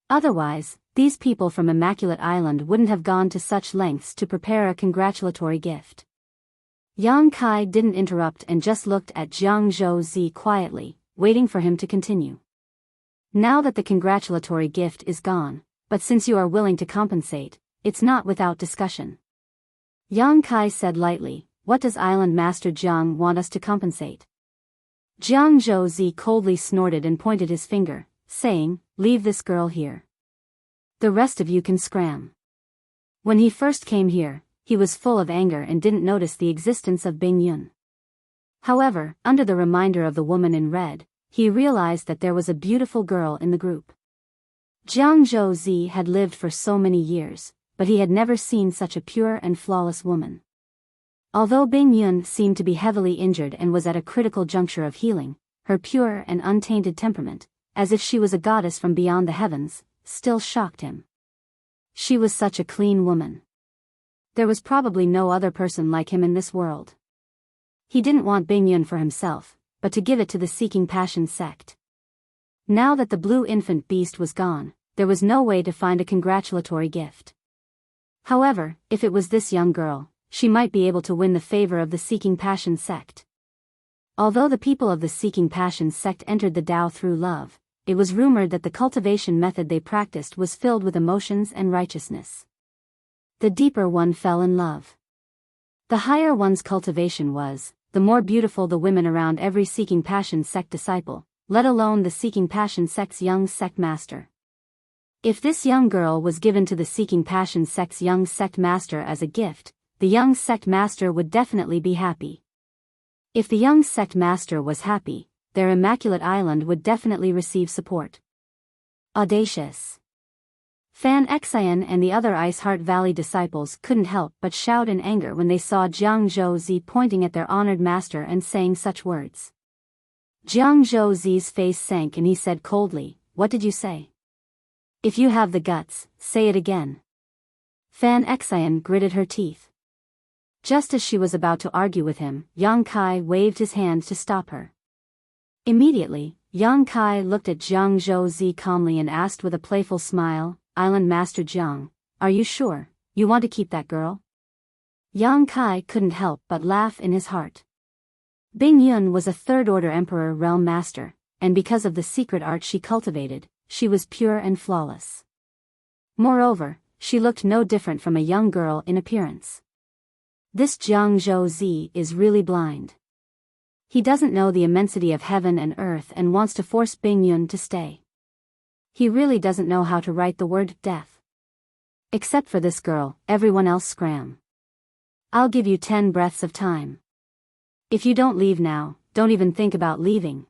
Otherwise, these people from Immaculate Island wouldn't have gone to such lengths to prepare a congratulatory gift. Yang Kai didn't interrupt and just looked at Jiang Zhouzi quietly, waiting for him to continue. Now that the congratulatory gift is gone, but since you are willing to compensate, it's not without discussion. Yang Kai said lightly, what does Island Master Jiang want us to compensate? Jiang Zhouzi coldly snorted and pointed his finger, saying, leave this girl here. The rest of you can scram. When he first came here, he was full of anger and didn't notice the existence of Bing Yun. However, under the reminder of the woman in red, he realized that there was a beautiful girl in the group. Jiang Zhouzi had lived for so many years, but he had never seen such a pure and flawless woman. Although Bing Yun seemed to be heavily injured and was at a critical juncture of healing, her pure and untainted temperament, as if she was a goddess from beyond the heavens, still shocked him. She was such a clean woman. There was probably no other person like him in this world. He didn't want Bing Yun for himself, but to give it to the Seeking Passion sect. Now that the blue infant beast was gone, there was no way to find a congratulatory gift. However, if it was this young girl, she might be able to win the favor of the Seeking Passion sect. Although the people of the Seeking Passion sect entered the Tao through love, it was rumored that the cultivation method they practiced was filled with emotions and righteousness. The deeper one fell in love. The higher one's cultivation was, the more beautiful the women around every Seeking Passion sect disciple, let alone the Seeking Passion sect's young sect master. If this young girl was given to the Seeking Passion sect's young sect master as a gift, the young sect master would definitely be happy. If the young sect master was happy, their immaculate island would definitely receive support. Audacious. Fan Xian and the other Ice Heart Valley disciples couldn't help but shout in anger when they saw Jiang Zhouzi pointing at their honored master and saying such words. Jiang Zhouzi's face sank and he said coldly, what did you say? If you have the guts, say it again. Fan Xian gritted her teeth. Just as she was about to argue with him, Yang Kai waved his hand to stop her. Immediately, Yang Kai looked at Jiang Zhouzi calmly and asked with a playful smile, Island Master Jiang, are you sure you want to keep that girl? Yang Kai couldn't help but laugh in his heart. Bing Yun was a third-order Emperor Realm Master, and because of the secret art she cultivated, she was pure and flawless. Moreover, she looked no different from a young girl in appearance. This Jiang Zhouzi is really blind. He doesn't know the immensity of heaven and earth and wants to force Bing Yun to stay. He really doesn't know how to write the word death. Except for this girl, everyone else scram. I'll give you 10 breaths of time. If you don't leave now, don't even think about leaving.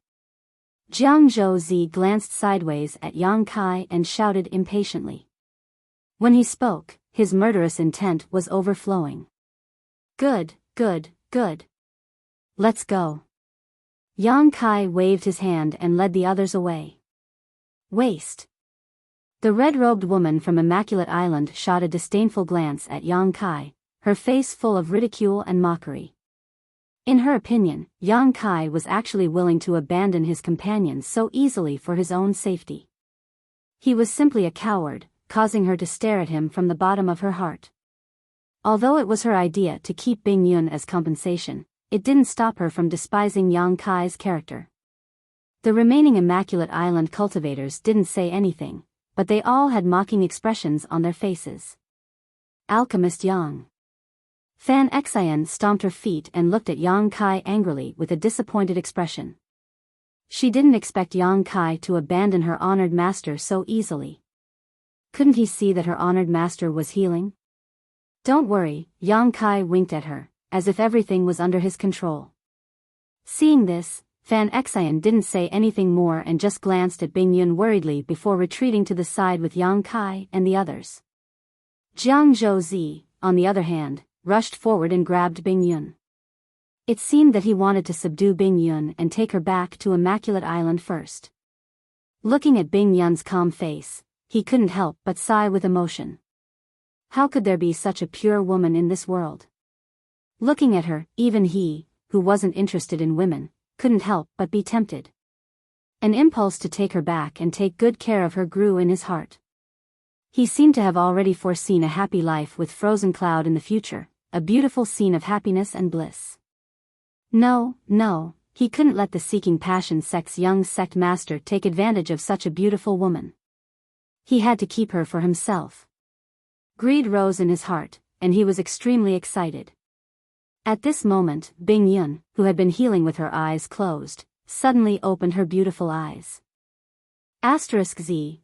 Jiang Zhouzi glanced sideways at Yang Kai and shouted impatiently. When he spoke, his murderous intent was overflowing. Good, good, good. Let's go. Yang Kai waved his hand and led the others away. Waste. The red-robed woman from Immaculate Island shot a disdainful glance at Yang Kai, her face full of ridicule and mockery. In her opinion, Yang Kai was actually willing to abandon his companions so easily for his own safety. He was simply a coward, causing her to stare at him from the bottom of her heart. Although it was her idea to keep Bing Yun as compensation, it didn't stop her from despising Yang Kai's character. The remaining Immaculate Island cultivators didn't say anything, but they all had mocking expressions on their faces. Alchemist Yang. Fan Xian stomped her feet and looked at Yang Kai angrily with a disappointed expression. She didn't expect Yang Kai to abandon her honored master so easily. Couldn't he see that her honored master was healing? Don't worry, Yang Kai winked at her, as if everything was under his control. Seeing this, Fan Xian didn't say anything more and just glanced at Bing Yun worriedly before retreating to the side with Yang Kai and the others. Jiang Zhouzi, on the other hand, rushed forward and grabbed Bing Yun. It seemed that he wanted to subdue Bing Yun and take her back to Immaculate Island first. Looking at Bing Yun's calm face, he couldn't help but sigh with emotion. How could there be such a pure woman in this world? Looking at her, even he, who wasn't interested in women, couldn't help but be tempted. An impulse to take her back and take good care of her grew in his heart. He seemed to have already foreseen a happy life with Frozen Cloud in the future, a beautiful scene of happiness and bliss. No, he couldn't let the Seeking Passion sect's young sect master take advantage of such a beautiful woman. He had to keep her for himself. Greed rose in his heart, and he was extremely excited. At this moment, Bing Yun, who had been healing with her eyes closed, suddenly opened her beautiful eyes. *Z*,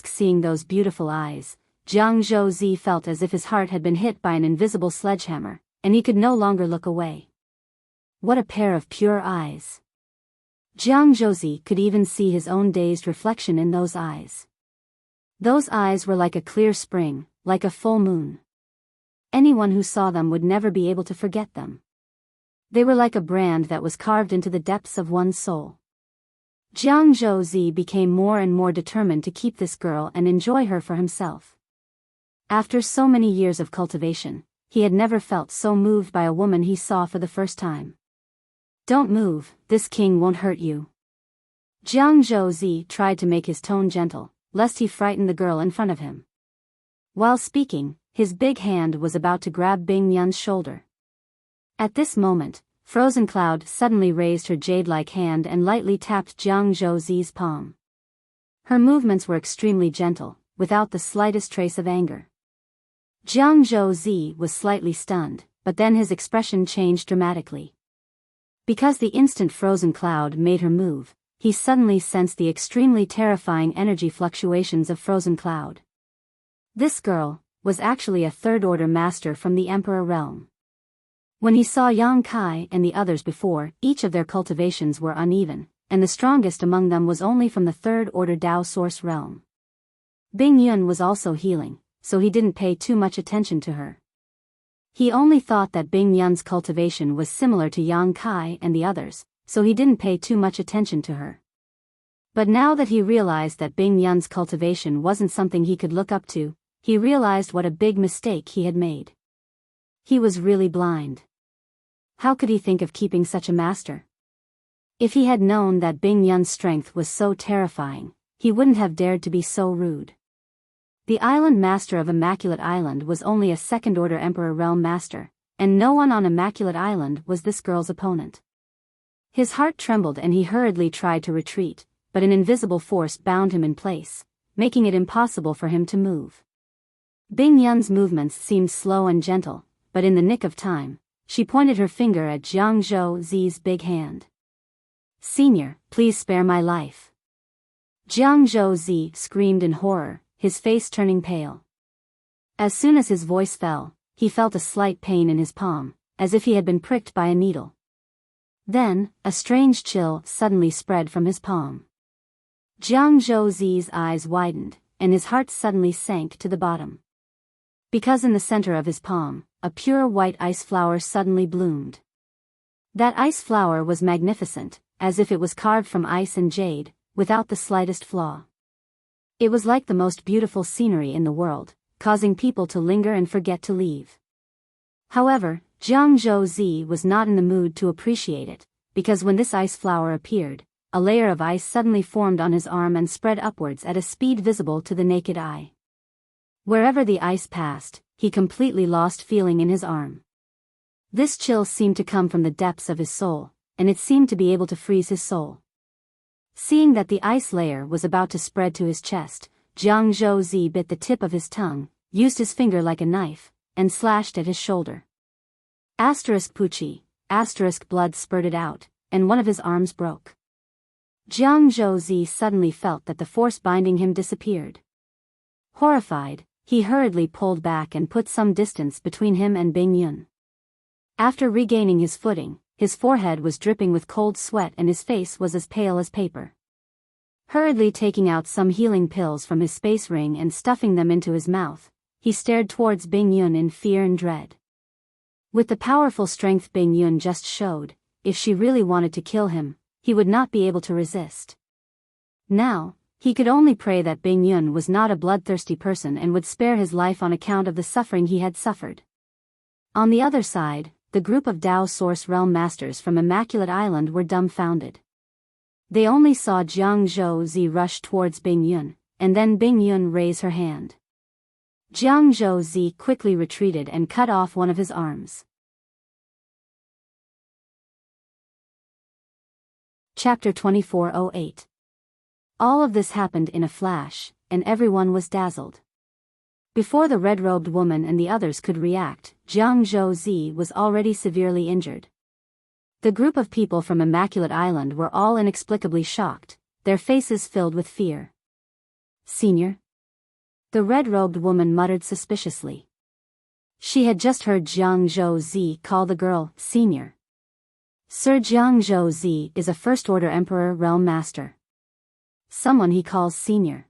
seeing those beautiful eyes, Jiang Zhouzi felt as if his heart had been hit by an invisible sledgehammer, and he could no longer look away. What a pair of pure eyes! Jiang Zhouzi could even see his own dazed reflection in those eyes. Those eyes were like a clear spring, like a full moon. Anyone who saw them would never be able to forget them. They were like a brand that was carved into the depths of one's soul. Jiang Zhouzi became more and more determined to keep this girl and enjoy her for himself. After so many years of cultivation, he had never felt so moved by a woman he saw for the first time. "Don't move, this king won't hurt you." Jiang Zhouzi tried to make his tone gentle, lest he frighten the girl in front of him. While speaking, his big hand was about to grab Bing Yun's shoulder. At this moment, Frozen Cloud suddenly raised her jade-like hand and lightly tapped Jiang Zhouzi's palm. Her movements were extremely gentle, without the slightest trace of anger. Jiang Zhouzi was slightly stunned, but then his expression changed dramatically. Because the instant Frozen Cloud made her move, he suddenly sensed the extremely terrifying energy fluctuations of Frozen Cloud. This girl was actually a third-order master from the Emperor realm. When he saw Yang Kai and the others before, each of their cultivations were uneven, and the strongest among them was only from the third-order Dao Source realm. Bing Yun was also healing, so he didn't pay too much attention to her. He only thought that Bing Yun's cultivation was similar to Yang Kai and the others, so he didn't pay too much attention to her. But now that he realized that Bing Yun's cultivation wasn't something he could look up to, he realized what a big mistake he had made. He was really blind. How could he think of keeping such a master? If he had known that Bing Yun's strength was so terrifying, he wouldn't have dared to be so rude. The island master of Immaculate Island was only a second-order Emperor realm master, and no one on Immaculate Island was this girl's opponent. His heart trembled and he hurriedly tried to retreat, but an invisible force bound him in place, making it impossible for him to move. Bing Yun's movements seemed slow and gentle, but in the nick of time, she pointed her finger at Jiang Zhouzi's big hand. "Senior, please spare my life." Jiang Zhouzi screamed in horror, his face turning pale. As soon as his voice fell, he felt a slight pain in his palm, as if he had been pricked by a needle. Then, a strange chill suddenly spread from his palm. Jiang Zhouzi's eyes widened, and his heart suddenly sank to the bottom. Because in the center of his palm, a pure white ice flower suddenly bloomed. That ice flower was magnificent, as if it was carved from ice and jade, without the slightest flaw. It was like the most beautiful scenery in the world, causing people to linger and forget to leave. However, Jiang Zhouzi was not in the mood to appreciate it, because when this ice flower appeared, a layer of ice suddenly formed on his arm and spread upwards at a speed visible to the naked eye. Wherever the ice passed, he completely lost feeling in his arm. This chill seemed to come from the depths of his soul, and it seemed to be able to freeze his soul. Seeing that the ice layer was about to spread to his chest, Jiang Zhouzi bit the tip of his tongue, used his finger like a knife, and slashed at his shoulder. Puchi, blood spurted out, and one of his arms broke. Jiang Zhouzi suddenly felt that the force binding him disappeared. Horrified, he hurriedly pulled back and put some distance between him and Bing Yun. After regaining his footing, his forehead was dripping with cold sweat and his face was as pale as paper. Hurriedly taking out some healing pills from his space ring and stuffing them into his mouth, he stared towards Bing Yun in fear and dread. With the powerful strength Bing Yun just showed, if she really wanted to kill him, he would not be able to resist. Now, he could only pray that Bing Yun was not a bloodthirsty person and would spare his life on account of the suffering he had suffered. On the other side, the group of Dao Source Realm Masters from Immaculate Island were dumbfounded. They only saw Jiang Zhouzi rush towards Bing Yun, and then Bing Yun raise her hand. Jiang Zhouzi quickly retreated and cut off one of his arms. Chapter 2408. All of this happened in a flash, and everyone was dazzled. Before the red-robed woman and the others could react, Jiang Zhouzi was already severely injured. The group of people from Immaculate Island were all inexplicably shocked, their faces filled with fear. "Senior?" the red-robed woman muttered suspiciously. She had just heard Jiang Zhouzi call the girl senior. Sir Jiang Zhouzi is a first-order Emperor Realm Master. Someone he calls senior.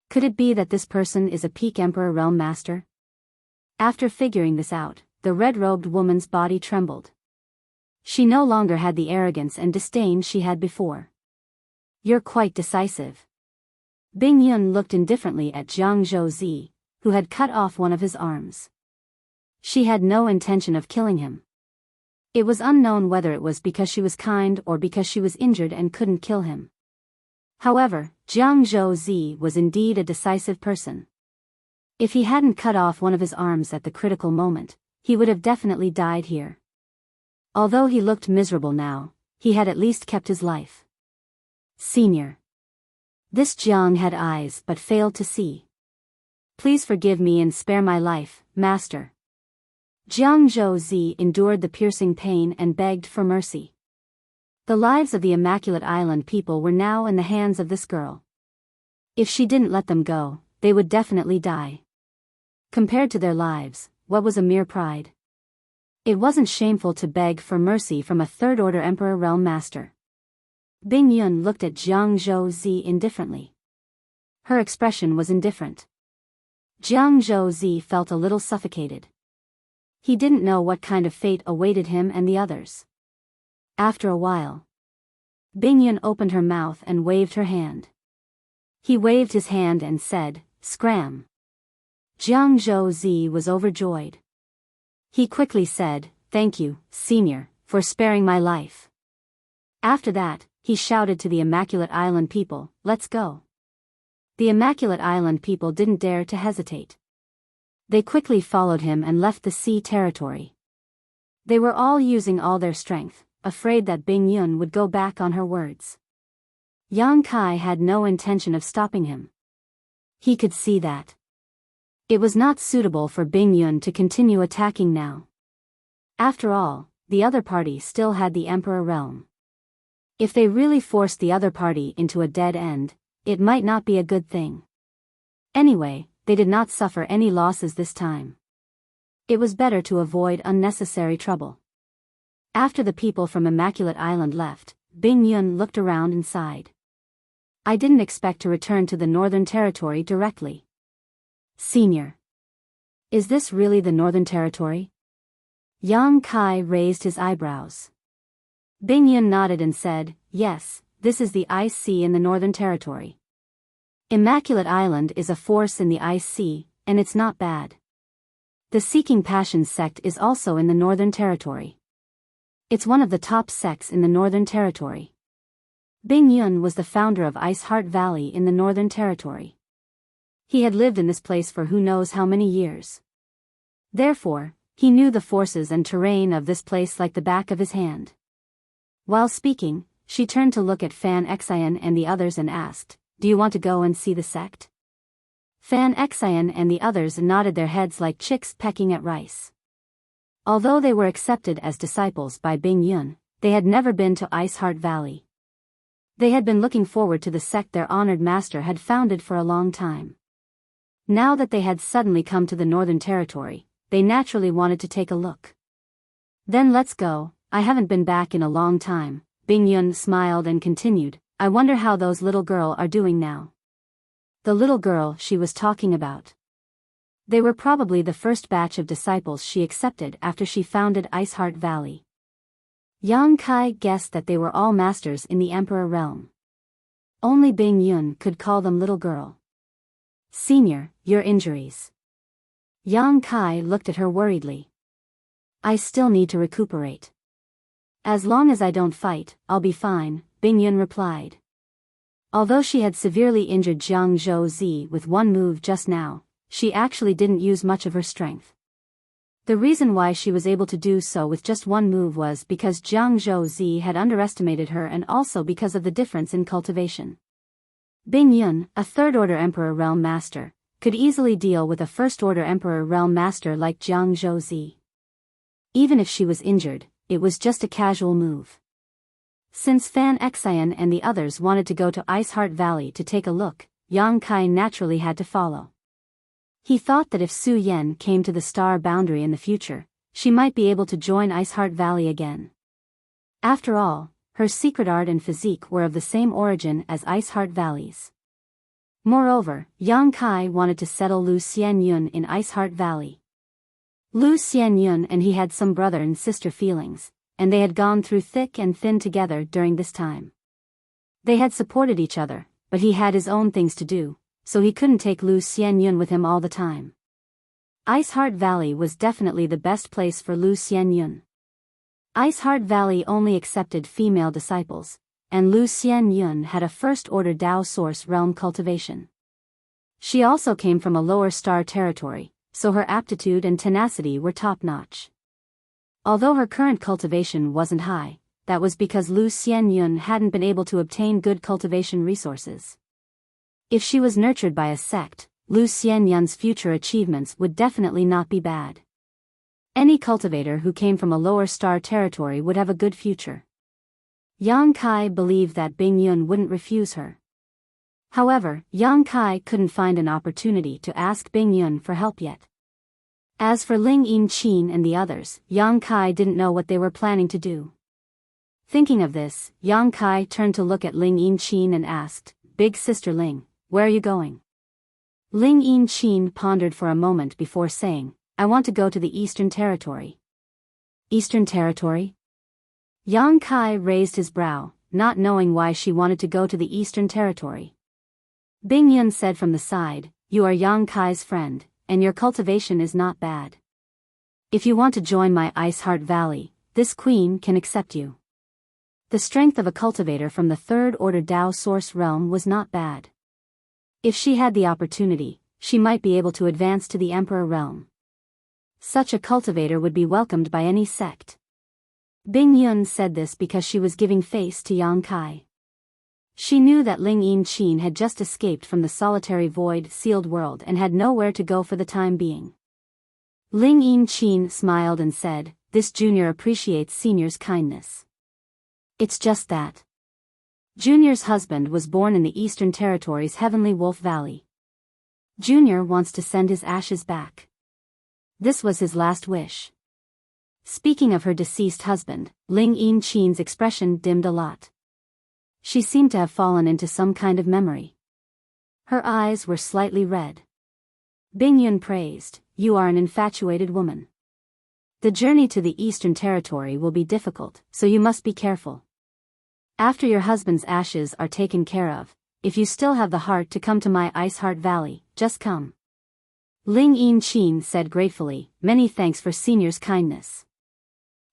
Could it be that this person is a peak Emperor Realm Master? After figuring this out, the red-robed woman's body trembled. She no longer had the arrogance and disdain she had before. "You're quite decisive." Bing Yun looked indifferently at Jiang Zhouzi, who had cut off one of his arms. She had no intention of killing him. It was unknown whether it was because she was kind or because she was injured and couldn't kill him. However, Jiang Zhouzi was indeed a decisive person. If he hadn't cut off one of his arms at the critical moment, he would have definitely died here. Although he looked miserable now, he had at least kept his life. "Senior." This Jiang had eyes but failed to see. "Please forgive me and spare my life, Master." Jiang Zhouzi endured the piercing pain and begged for mercy. The lives of the Immaculate Island people were now in the hands of this girl. If she didn't let them go, they would definitely die. Compared to their lives, what was a mere pride? It wasn't shameful to beg for mercy from a third-order Emperor Realm Master. Bing Yun looked at Jiang Zhouzi indifferently. Her expression was indifferent. Jiang Zhouzi felt a little suffocated. He didn't know what kind of fate awaited him and the others. After a while, Bing Yun opened her mouth and waved her hand. He waved his hand and said, "Scram." Jiang Zhouzi was overjoyed. He quickly said, "Thank you, Senior, for sparing my life." After that, he shouted to the Immaculate Island people, "Let's go." The Immaculate Island people didn't dare to hesitate. They quickly followed him and left the sea territory. They were all using all their strength, afraid that Bing Yun would go back on her words. Yang Kai had no intention of stopping him. He could see that it was not suitable for Bing Yun to continue attacking now. After all, the other party still had the Emperor realm. If they really forced the other party into a dead end, it might not be a good thing. Anyway, they did not suffer any losses this time. It was better to avoid unnecessary trouble. After the people from Immaculate Island left, Bing Yun looked around and sighed. "I didn't expect to return to the Northern Territory directly." "Senior. Is this really the Northern Territory?" Yang Kai raised his eyebrows. Bing Yun nodded and said, "Yes, this is the Ice Sea in the Northern Territory. Immaculate Island is a force in the Ice Sea, and it's not bad. The Seeking Passions sect is also in the Northern Territory. It's one of the top sects in the Northern Territory." Bing Yun was the founder of Ice Heart Valley in the Northern Territory. He had lived in this place for who knows how many years. Therefore, he knew the forces and terrain of this place like the back of his hand. While speaking, she turned to look at Fan Xian and the others and asked, "Do you want to go and see the sect?" Fan Xian and the others nodded their heads like chicks pecking at rice. Although they were accepted as disciples by Bing Yun, they had never been to Ice Heart Valley. They had been looking forward to the sect their honored master had founded for a long time. Now that they had suddenly come to the Northern Territory, they naturally wanted to take a look. "Then let's go, I haven't been back in a long time." Bing Yun smiled and continued, "I wonder how those little girl are doing now." The little girl she was talking about. They were probably the first batch of disciples she accepted after she founded Ice Heart Valley. Yang Kai guessed that they were all masters in the Emperor realm. Only Bing Yun could call them little girl. "Senior, your injuries." Yang Kai looked at her worriedly. "I still need to recuperate." "As long as I don't fight, I'll be fine," Bing Yun replied. Although she had severely injured Jiang Zhouzi with one move just now, she actually didn't use much of her strength. The reason why she was able to do so with just one move was because Jiang Zhouzi had underestimated her and also because of the difference in cultivation. Bing Yun, a third-order Emperor Realm Master, could easily deal with a first-order Emperor Realm Master like Jiang Zhouzi. Even if she was injured, it was just a casual move. Since Fan Xian and the others wanted to go to Ice Heart Valley to take a look, Yang Kai naturally had to follow. He thought that if Su Yan came to the star boundary in the future, she might be able to join Ice Heart Valley again. After all, her secret art and physique were of the same origin as Ice Heart Valley's. Moreover, Yang Kai wanted to settle Lu Xianyun in Ice Heart Valley. Lu Xianyun and he had some brother and sister feelings, and they had gone through thick and thin together during this time. They had supported each other, but he had his own things to do, so he couldn't take Lu Xianyun with him all the time. Ice Heart Valley was definitely the best place for Lu Xianyun. Ice Heart Valley only accepted female disciples, and Lu Xianyun had a first-order Dao Source realm cultivation. She also came from a lower star territory, so her aptitude and tenacity were top-notch. Although her current cultivation wasn't high, that was because Lu Xianyun hadn't been able to obtain good cultivation resources. If she was nurtured by a sect, Lu Xianyun's future achievements would definitely not be bad. Any cultivator who came from a lower star territory would have a good future. Yang Kai believed that Bing Yun wouldn't refuse her. However, Yang Kai couldn't find an opportunity to ask Bing Yun for help yet. As for Ling Yinqin and the others, Yang Kai didn't know what they were planning to do. Thinking of this, Yang Kai turned to look at Ling Yinqin and asked, "Big sister Ling, where are you going?" Ling Yinqin pondered for a moment before saying, "I want to go to the Eastern Territory." Eastern Territory? Yang Kai raised his brow, not knowing why she wanted to go to the Eastern Territory. Bing Yun said from the side, "You are Yang Kai's friend, and your cultivation is not bad. If you want to join my Ice Heart Valley, this queen can accept you." The strength of a cultivator from the third-order Dao Source realm was not bad. If she had the opportunity, she might be able to advance to the Emperor realm. Such a cultivator would be welcomed by any sect. Bing Yun said this because she was giving face to Yang Kai. She knew that Ling Yinqin had just escaped from the solitary void-sealed world and had nowhere to go for the time being. Ling Yinqin smiled and said, "This junior appreciates senior's kindness." It's just that. Junior's husband was born in the Eastern Territory's Heavenly Wolf Valley. Junior wants to send his ashes back. This was his last wish. Speaking of her deceased husband, Ling Yinqin's expression dimmed a lot. She seemed to have fallen into some kind of memory. Her eyes were slightly red. Bing Yun praised, "You are an infatuated woman. The journey to the Eastern Territory will be difficult, so you must be careful. After your husband's ashes are taken care of, if you still have the heart to come to my Ice Heart Valley, just come." Ling Yinqin said gratefully, "Many thanks for senior's kindness."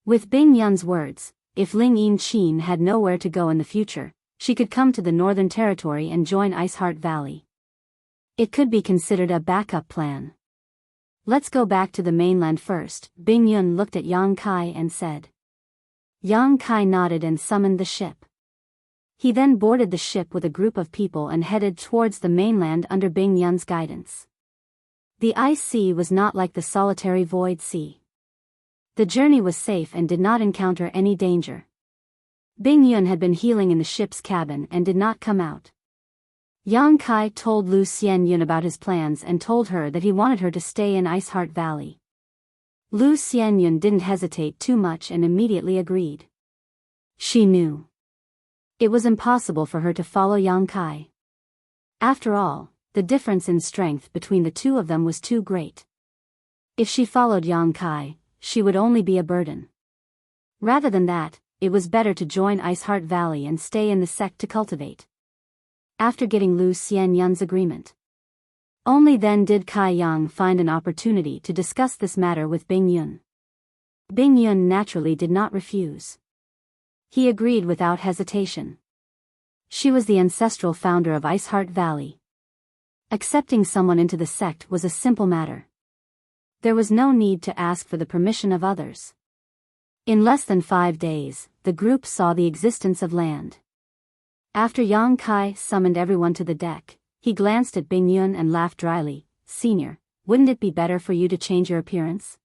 With Bing Yun's words, if Ling Yinqin had nowhere to go in the future, she could come to the Northern Territory and join Ice Heart Valley. It could be considered a backup plan. "Let's go back to the mainland first," Bing Yun looked at Yang Kai and said. Yang Kai nodded and summoned the ship. He then boarded the ship with a group of people and headed towards the mainland under Bing Yun's guidance. The ice sea was not like the solitary void sea. The journey was safe and did not encounter any danger. Bing Yun had been healing in the ship's cabin and did not come out. Yang Kai told Lu Xianyun about his plans and told her that he wanted her to stay in Ice Heart Valley. Lu Xianyun didn't hesitate too much and immediately agreed. She knew it was impossible for her to follow Yang Kai. After all, the difference in strength between the two of them was too great. If she followed Yang Kai, she would only be a burden. Rather than that, it was better to join Ice Heart Valley and stay in the sect to cultivate. After getting Lu Xianyun's agreement, only then did Kai Yang find an opportunity to discuss this matter with Bing Yun. Bing Yun naturally did not refuse. He agreed without hesitation. She was the ancestral founder of Ice Heart Valley. Accepting someone into the sect was a simple matter. There was no need to ask for the permission of others. In less than 5 days, the group saw the existence of land. After Yang Kai summoned everyone to the deck, he glanced at Bing Yun and laughed dryly. Senior, wouldn't it be better for you to change your appearance?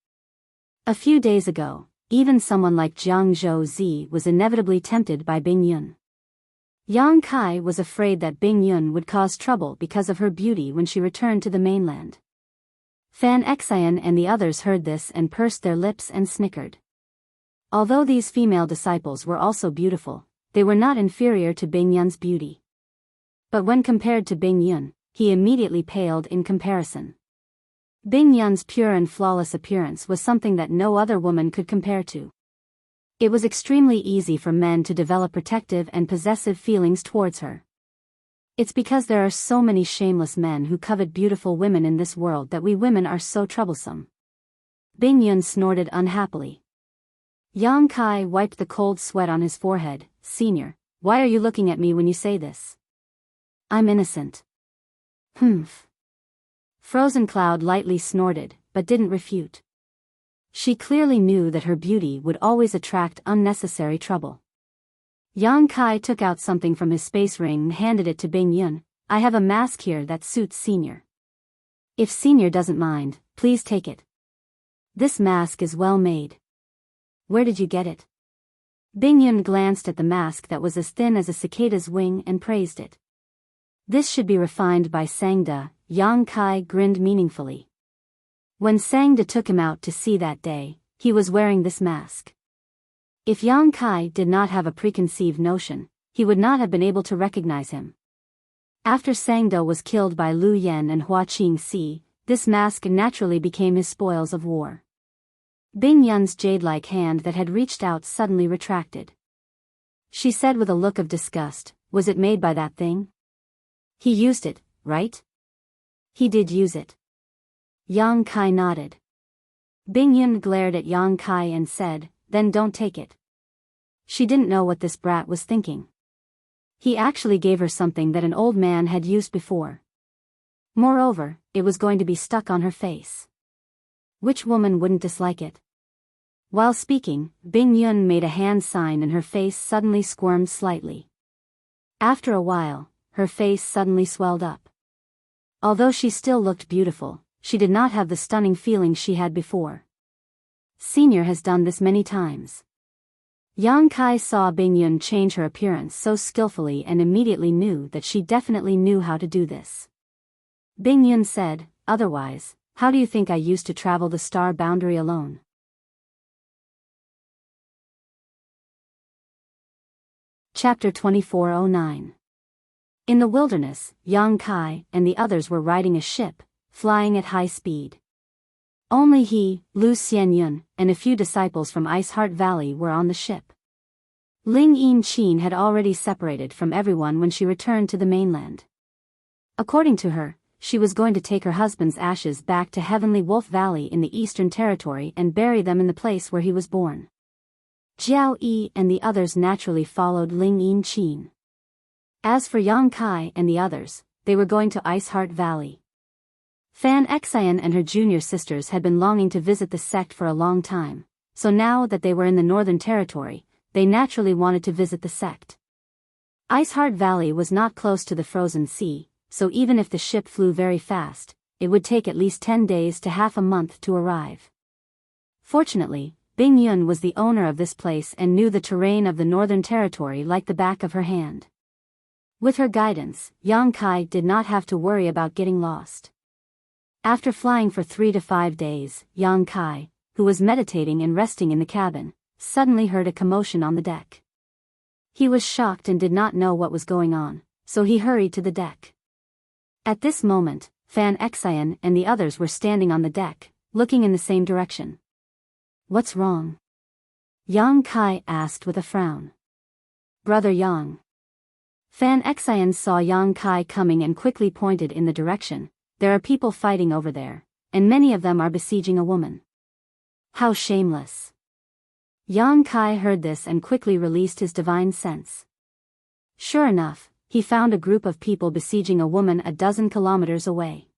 A few days ago, even someone like Jiang Zhou was inevitably tempted by Bing Yun. Yang Kai was afraid that Bing Yun would cause trouble because of her beauty when she returned to the mainland. Fan Xian and the others heard this and pursed their lips and snickered. Although these female disciples were also beautiful, they were not inferior to Bing Yun's beauty. But when compared to Bing Yun, he immediately paled in comparison. Bing Yun's pure and flawless appearance was something that no other woman could compare to. It was extremely easy for men to develop protective and possessive feelings towards her. It's because there are so many shameless men who covet beautiful women in this world that we women are so troublesome. Bing Yun snorted unhappily. Yang Kai wiped the cold sweat on his forehead. Senior, why are you looking at me when you say this? I'm innocent. Humph. Frozen Cloud lightly snorted, but didn't refute. She clearly knew that her beauty would always attract unnecessary trouble. Yang Kai took out something from his space ring and handed it to Bing Yun. I have a mask here that suits Senior. If Senior doesn't mind, please take it. This mask is well made. Where did you get it? Bing Yun glanced at the mask that was as thin as a cicada's wing and praised it. This should be refined by Sangda. Yang Kai grinned meaningfully. When Sangda took him out to sea that day, he was wearing this mask. If Yang Kai did not have a preconceived notion, he would not have been able to recognize him. After Sangda was killed by Lu Yen and Hua Qingxi, this mask naturally became his spoils of war. Bing Yun's jade-like hand that had reached out suddenly retracted. She said with a look of disgust, was it made by that thing? He used it, right? He did use it. Yang Kai nodded. Bing Yun glared at Yang Kai and said, then don't take it. She didn't know what this brat was thinking. He actually gave her something that an old man had used before. Moreover, it was going to be stuck on her face. Which woman wouldn't dislike it? While speaking, Bing Yun made a hand sign and her face suddenly squirmed slightly. After a while, her face suddenly swelled up. Although she still looked beautiful, she did not have the stunning feeling she had before. Senior has done this many times. Yang Kai saw Bing Yun change her appearance so skillfully and immediately knew that she definitely knew how to do this. Bing Yun said, otherwise, how do you think I used to travel the star boundary alone? Chapter 2409. In the wilderness, Yang Kai and the others were riding a ship, flying at high speed. Only he, Lu Xianyun, and a few disciples from Ice Heart Valley were on the ship. Ling Yinqin had already separated from everyone when she returned to the mainland. According to her, she was going to take her husband's ashes back to Heavenly Wolf Valley in the Eastern Territory and bury them in the place where he was born. Jiao Yi and the others naturally followed Ling Yinqin. As for Yang Kai and the others, they were going to Ice Heart Valley. Fan Xian and her junior sisters had been longing to visit the sect for a long time, so now that they were in the Northern Territory, they naturally wanted to visit the sect. Ice Heart Valley was not close to the frozen sea, so even if the ship flew very fast, it would take at least 10 days to half a month to arrive. Fortunately, Bing Yun was the owner of this place and knew the terrain of the Northern Territory like the back of her hand. With her guidance, Yang Kai did not have to worry about getting lost. After flying for 3 to 5 days, Yang Kai, who was meditating and resting in the cabin, suddenly heard a commotion on the deck. He was shocked and did not know what was going on, so he hurried to the deck. At this moment, Fan Xian and the others were standing on the deck, looking in the same direction. What's wrong? Yang Kai asked with a frown. Brother Yang. Fan Xian saw Yang Kai coming and quickly pointed in the direction. There are people fighting over there, and many of them are besieging a woman. How shameless. Yang Kai heard this and quickly released his divine sense. Sure enough, he found a group of people besieging a woman a dozen kilometers away.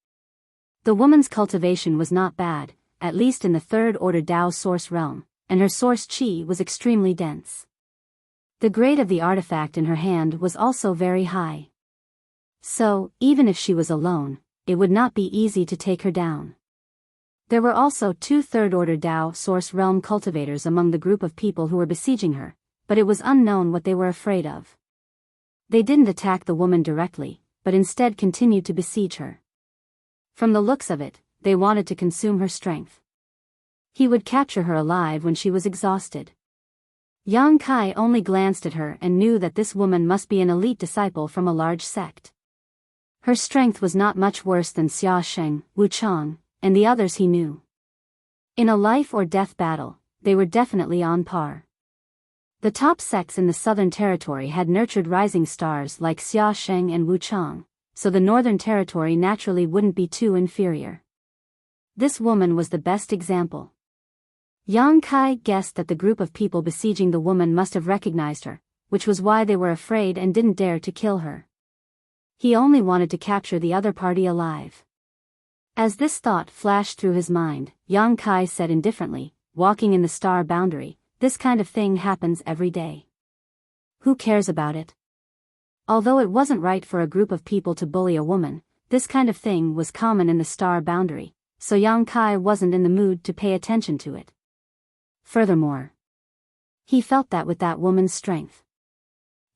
The woman's cultivation was not bad, at least in the third order Dao source realm, and her source qi was extremely dense. The grade of the artifact in her hand was also very high. So, even if she was alone, it would not be easy to take her down. There were also 2 third-order Dao Source Realm cultivators among the group of people who were besieging her, but it was unknown what they were afraid of. They didn't attack the woman directly, but instead continued to besiege her. From the looks of it, they wanted to consume her strength. He would capture her alive when she was exhausted. Yang Kai only glanced at her and knew that this woman must be an elite disciple from a large sect. Her strength was not much worse than Xia Sheng, Wu Chang, and the others he knew. In a life-or-death battle, they were definitely on par. The top sects in the Southern Territory had nurtured rising stars like Xia Sheng and Wu Chang, so the Northern Territory naturally wouldn't be too inferior. This woman was the best example. Yang Kai guessed that the group of people besieging the woman must have recognized her, which was why they were afraid and didn't dare to kill her. He only wanted to capture the other party alive. As this thought flashed through his mind, Yang Kai said indifferently, walking in the star boundary, "This kind of thing happens every day. Who cares about it?" Although it wasn't right for a group of people to bully a woman, this kind of thing was common in the star boundary, so Yang Kai wasn't in the mood to pay attention to it. Furthermore, he felt that with that woman's strength,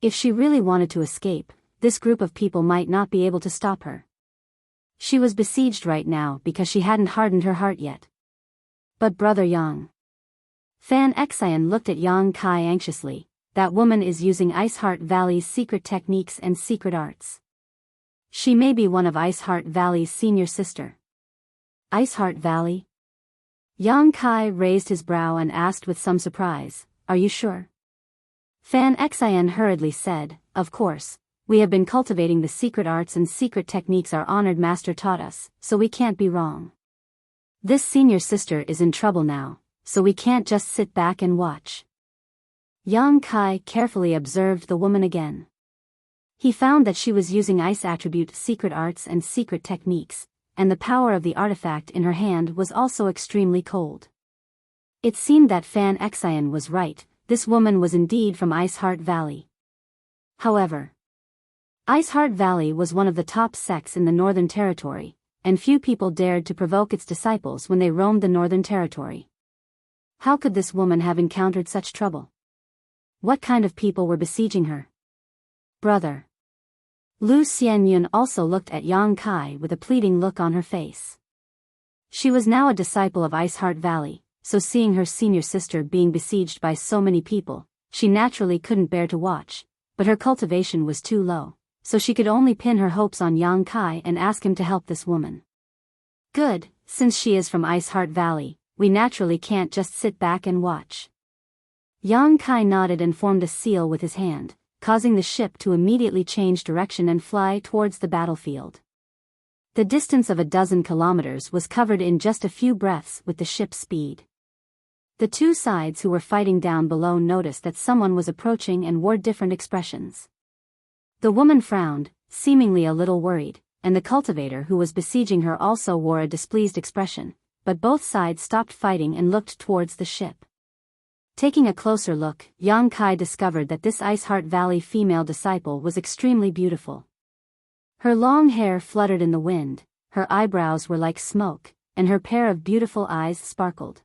if she really wanted to escape, this group of people might not be able to stop her. She was besieged right now because she hadn't hardened her heart yet. But Brother Yang. Fan Xian looked at Yang Kai anxiously. That woman is using Ice Heart Valley's secret techniques and secret arts. She may be one of Ice Heart Valley's senior sister. Ice Heart Valley? Yang Kai raised his brow and asked with some surprise, "Are you sure?" Fan Xian hurriedly said, "Of course. We have been cultivating the secret arts and secret techniques our honored master taught us, so we can't be wrong. This senior sister is in trouble now, so we can't just sit back and watch." Yang Kai carefully observed the woman again. He found that she was using ice attribute secret arts and secret techniques, and the power of the artifact in her hand was also extremely cold. It seemed that Fan Xian was right, this woman was indeed from Ice Heart Valley. However, Ice Heart Valley was one of the top sects in the Northern Territory, and few people dared to provoke its disciples when they roamed the Northern Territory. How could this woman have encountered such trouble? What kind of people were besieging her? Brother. Lu Xianyun also looked at Yang Kai with a pleading look on her face. She was now a disciple of Ice Heart Valley, so seeing her senior sister being besieged by so many people, she naturally couldn't bear to watch, but her cultivation was too low, so she could only pin her hopes on Yang Kai and ask him to help this woman. Good, since she is from Ice Heart Valley, we naturally can't just sit back and watch. Yang Kai nodded and formed a seal with his hand, causing the ship to immediately change direction and fly towards the battlefield. The distance of 12 kilometers was covered in just a few breaths with the ship's speed. The two sides who were fighting down below noticed that someone was approaching and wore different expressions. The woman frowned, seemingly a little worried, and the cultivator who was besieging her also wore a displeased expression, but both sides stopped fighting and looked towards the ship. Taking a closer look, Yang Kai discovered that this Ice Heart Valley female disciple was extremely beautiful. Her long hair fluttered in the wind, her eyebrows were like smoke, and her pair of beautiful eyes sparkled.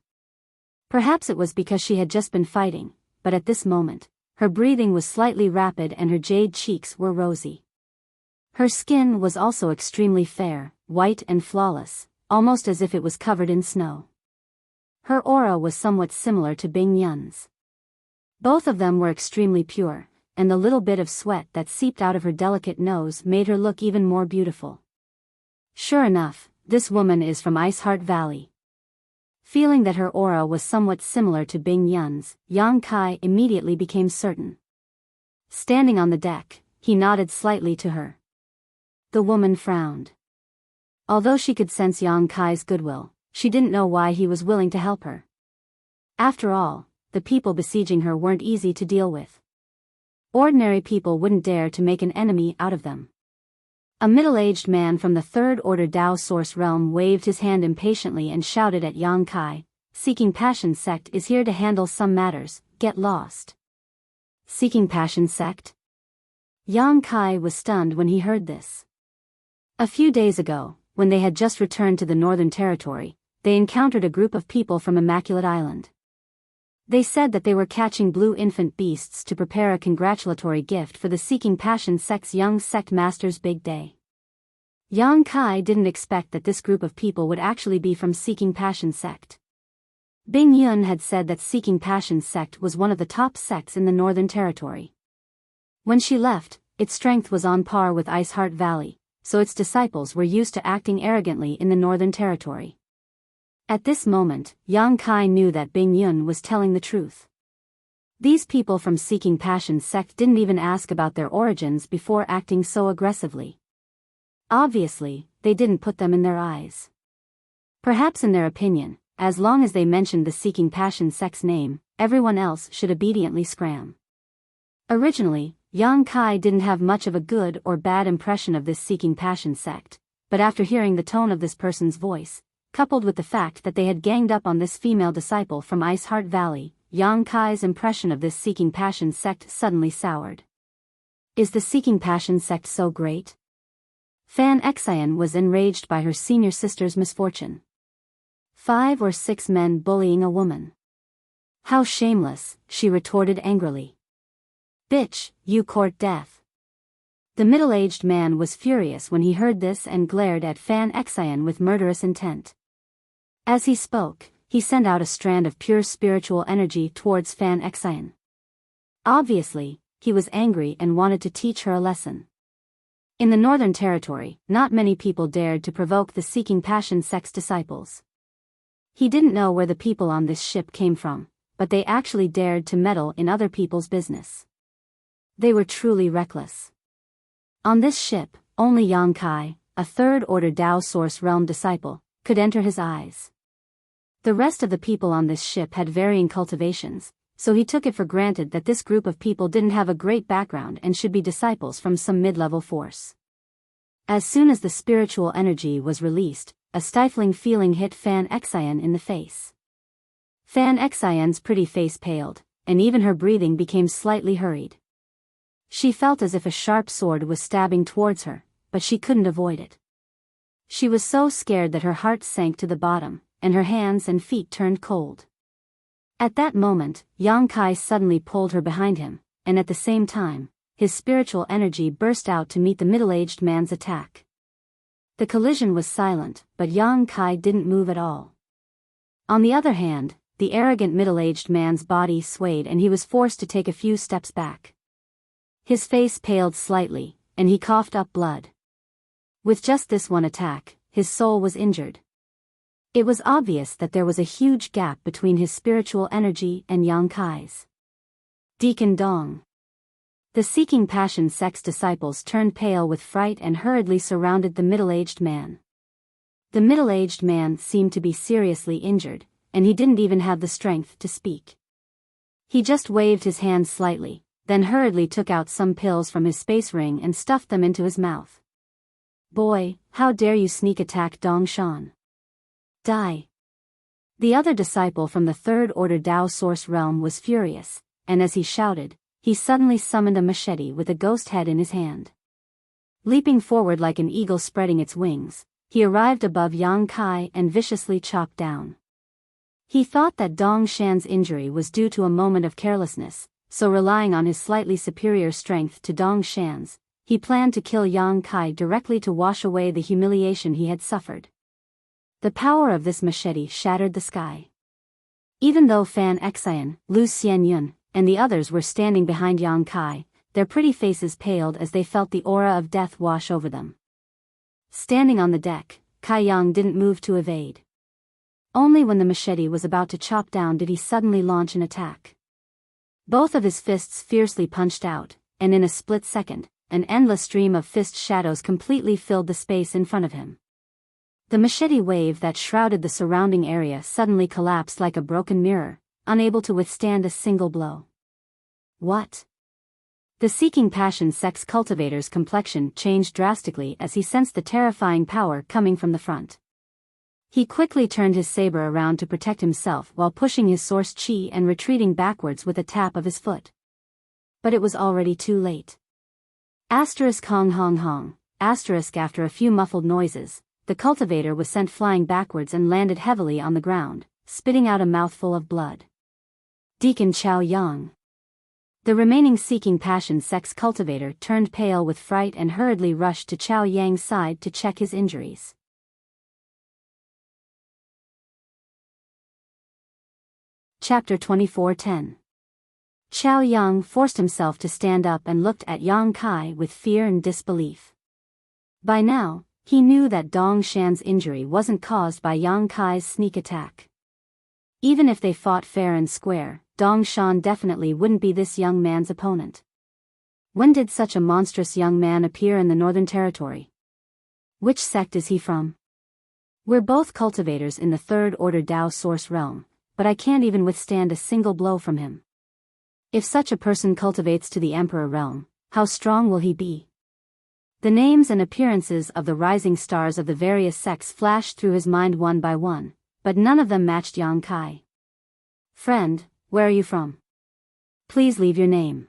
Perhaps it was because she had just been fighting, but at this moment, her breathing was slightly rapid and her jade cheeks were rosy. Her skin was also extremely fair, white and flawless, almost as if it was covered in snow. Her aura was somewhat similar to Bing Yun's. Both of them were extremely pure, and the little bit of sweat that seeped out of her delicate nose made her look even more beautiful. Sure enough, this woman is from Ice Heart Valley. Feeling that her aura was somewhat similar to Bing Yun's, Yang Kai immediately became certain. Standing on the deck, he nodded slightly to her. The woman frowned. Although she could sense Yang Kai's goodwill, she didn't know why he was willing to help her. After all, the people besieging her weren't easy to deal with. Ordinary people wouldn't dare to make an enemy out of them. A middle-aged man from the Third Order Dao Source Realm waved his hand impatiently and shouted at Yang Kai, "Seeking Passion Sect is here to handle some matters, get lost." Seeking Passion Sect? Yang Kai was stunned when he heard this. A few days ago, when they had just returned to the Northern Territory, they encountered a group of people from Immaculate Island. They said that they were catching blue infant beasts to prepare a congratulatory gift for the Seeking Passion Sect's young sect master's big day. Yang Kai didn't expect that this group of people would actually be from Seeking Passion Sect. Bing Yun had said that Seeking Passion Sect was one of the top sects in the Northern Territory. When she left, its strength was on par with Ice Heart Valley, so its disciples were used to acting arrogantly in the Northern Territory. At this moment, Yang Kai knew that Bing Yun was telling the truth. These people from Seeking Passion Sect didn't even ask about their origins before acting so aggressively. Obviously, they didn't put them in their eyes. Perhaps in their opinion, as long as they mentioned the Seeking Passion Sect's name, everyone else should obediently scram. Originally, Yang Kai didn't have much of a good or bad impression of this Seeking Passion Sect, but after hearing the tone of this person's voice, coupled with the fact that they had ganged up on this female disciple from Ice Heart Valley, Yang Kai's impression of this Seeking Passion Sect suddenly soured. Is the Seeking Passion Sect so great? Fan Xian was enraged by her senior sister's misfortune. 5 or 6 men bullying a woman. How shameless, she retorted angrily. Bitch, you court death. The middle-aged man was furious when he heard this and glared at Fan Xian with murderous intent. As he spoke, he sent out a strand of pure spiritual energy towards Fan Xian. Obviously, he was angry and wanted to teach her a lesson. In the Northern Territory, not many people dared to provoke the Seeking Passion Sect's disciples. He didn't know where the people on this ship came from, but they actually dared to meddle in other people's business. They were truly reckless. On this ship, only Yang Kai, a third-order Tao Source Realm disciple, could enter his eyes. The rest of the people on this ship had varying cultivations, so he took it for granted that this group of people didn't have a great background and should be disciples from some mid-level force. As soon as the spiritual energy was released, a stifling feeling hit Fan Xian in the face. Fan Xian's pretty face paled, and even her breathing became slightly hurried. She felt as if a sharp sword was stabbing towards her, but she couldn't avoid it. She was so scared that her heart sank to the bottom, and her hands and feet turned cold. At that moment, Yang Kai suddenly pulled her behind him, and at the same time, his spiritual energy burst out to meet the middle-aged man's attack. The collision was silent, but Yang Kai didn't move at all. On the other hand, the arrogant middle-aged man's body swayed and he was forced to take a few steps back. His face paled slightly, and he coughed up blood. With just this one attack, his soul was injured. It was obvious that there was a huge gap between his spiritual energy and Yang Kai's. Deacon Dong. The Seeking Passion Sect's disciples turned pale with fright and hurriedly surrounded the middle-aged man. The middle-aged man seemed to be seriously injured, and he didn't even have the strength to speak. He just waved his hand slightly, then hurriedly took out some pills from his space ring and stuffed them into his mouth. Boy, how dare you sneak attack Dong Shan? Die. The other disciple from the third-order Tao Source Realm was furious, and as he shouted, he suddenly summoned a machete with a ghost head in his hand. Leaping forward like an eagle spreading its wings, he arrived above Yang Kai and viciously chopped down. He thought that Dong Shan's injury was due to a moment of carelessness, so relying on his slightly superior strength to Dong Shan's, he planned to kill Yang Kai directly to wash away the humiliation he had suffered. The power of this machete shattered the sky. Even though Fan Xian, Lu Xianyun, and the others were standing behind Yang Kai, their pretty faces paled as they felt the aura of death wash over them. Standing on the deck, Kai Yang didn't move to evade. Only when the machete was about to chop down did he suddenly launch an attack. Both of his fists fiercely punched out, and in a split second, an endless stream of fist shadows completely filled the space in front of him. The machete wave that shrouded the surrounding area suddenly collapsed like a broken mirror, unable to withstand a single blow. What? The Seeking Passion Sect's cultivator's complexion changed drastically as he sensed the terrifying power coming from the front. He quickly turned his saber around to protect himself while pushing his source chi and retreating backwards with a tap of his foot. But it was already too late. Asterisk hong hong hong. Asterisk after a few muffled noises, the cultivator was sent flying backwards and landed heavily on the ground, spitting out a mouthful of blood. Deacon Chao Yang. The remaining seeking passion sex cultivator turned pale with fright and hurriedly rushed to Chao Yang's side to check his injuries. Chapter 24:10. Chao Yang forced himself to stand up and looked at Yang Kai with fear and disbelief. By now, he knew that Dong Shan's injury wasn't caused by Yang Kai's sneak attack. Even if they fought fair and square, Dong Shan definitely wouldn't be this young man's opponent. When did such a monstrous young man appear in the Northern Territory? Which sect is he from? We're both cultivators in the Third Order Dao Source realm, but I can't even withstand a single blow from him. If such a person cultivates to the Emperor realm, how strong will he be? The names and appearances of the rising stars of the various sects flashed through his mind one by one, but none of them matched Yang Kai. Friend, where are you from? Please leave your name.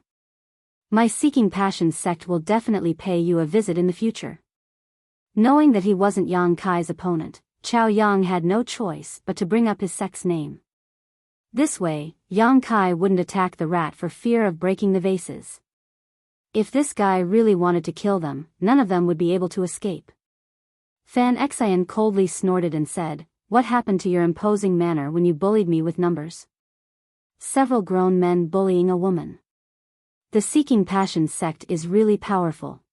My Seeking Passion sect will definitely pay you a visit in the future. Knowing that he wasn't Yang Kai's opponent, Chao Yang had no choice but to bring up his sect's name. This way, Yang Kai wouldn't attack the rat for fear of breaking the vases. If this guy really wanted to kill them, none of them would be able to escape. Fan Xian coldly snorted and said, "What happened to your imposing manner when you bullied me with numbers?" Several grown men bullying a woman. The Seeking Passion sect is really powerful.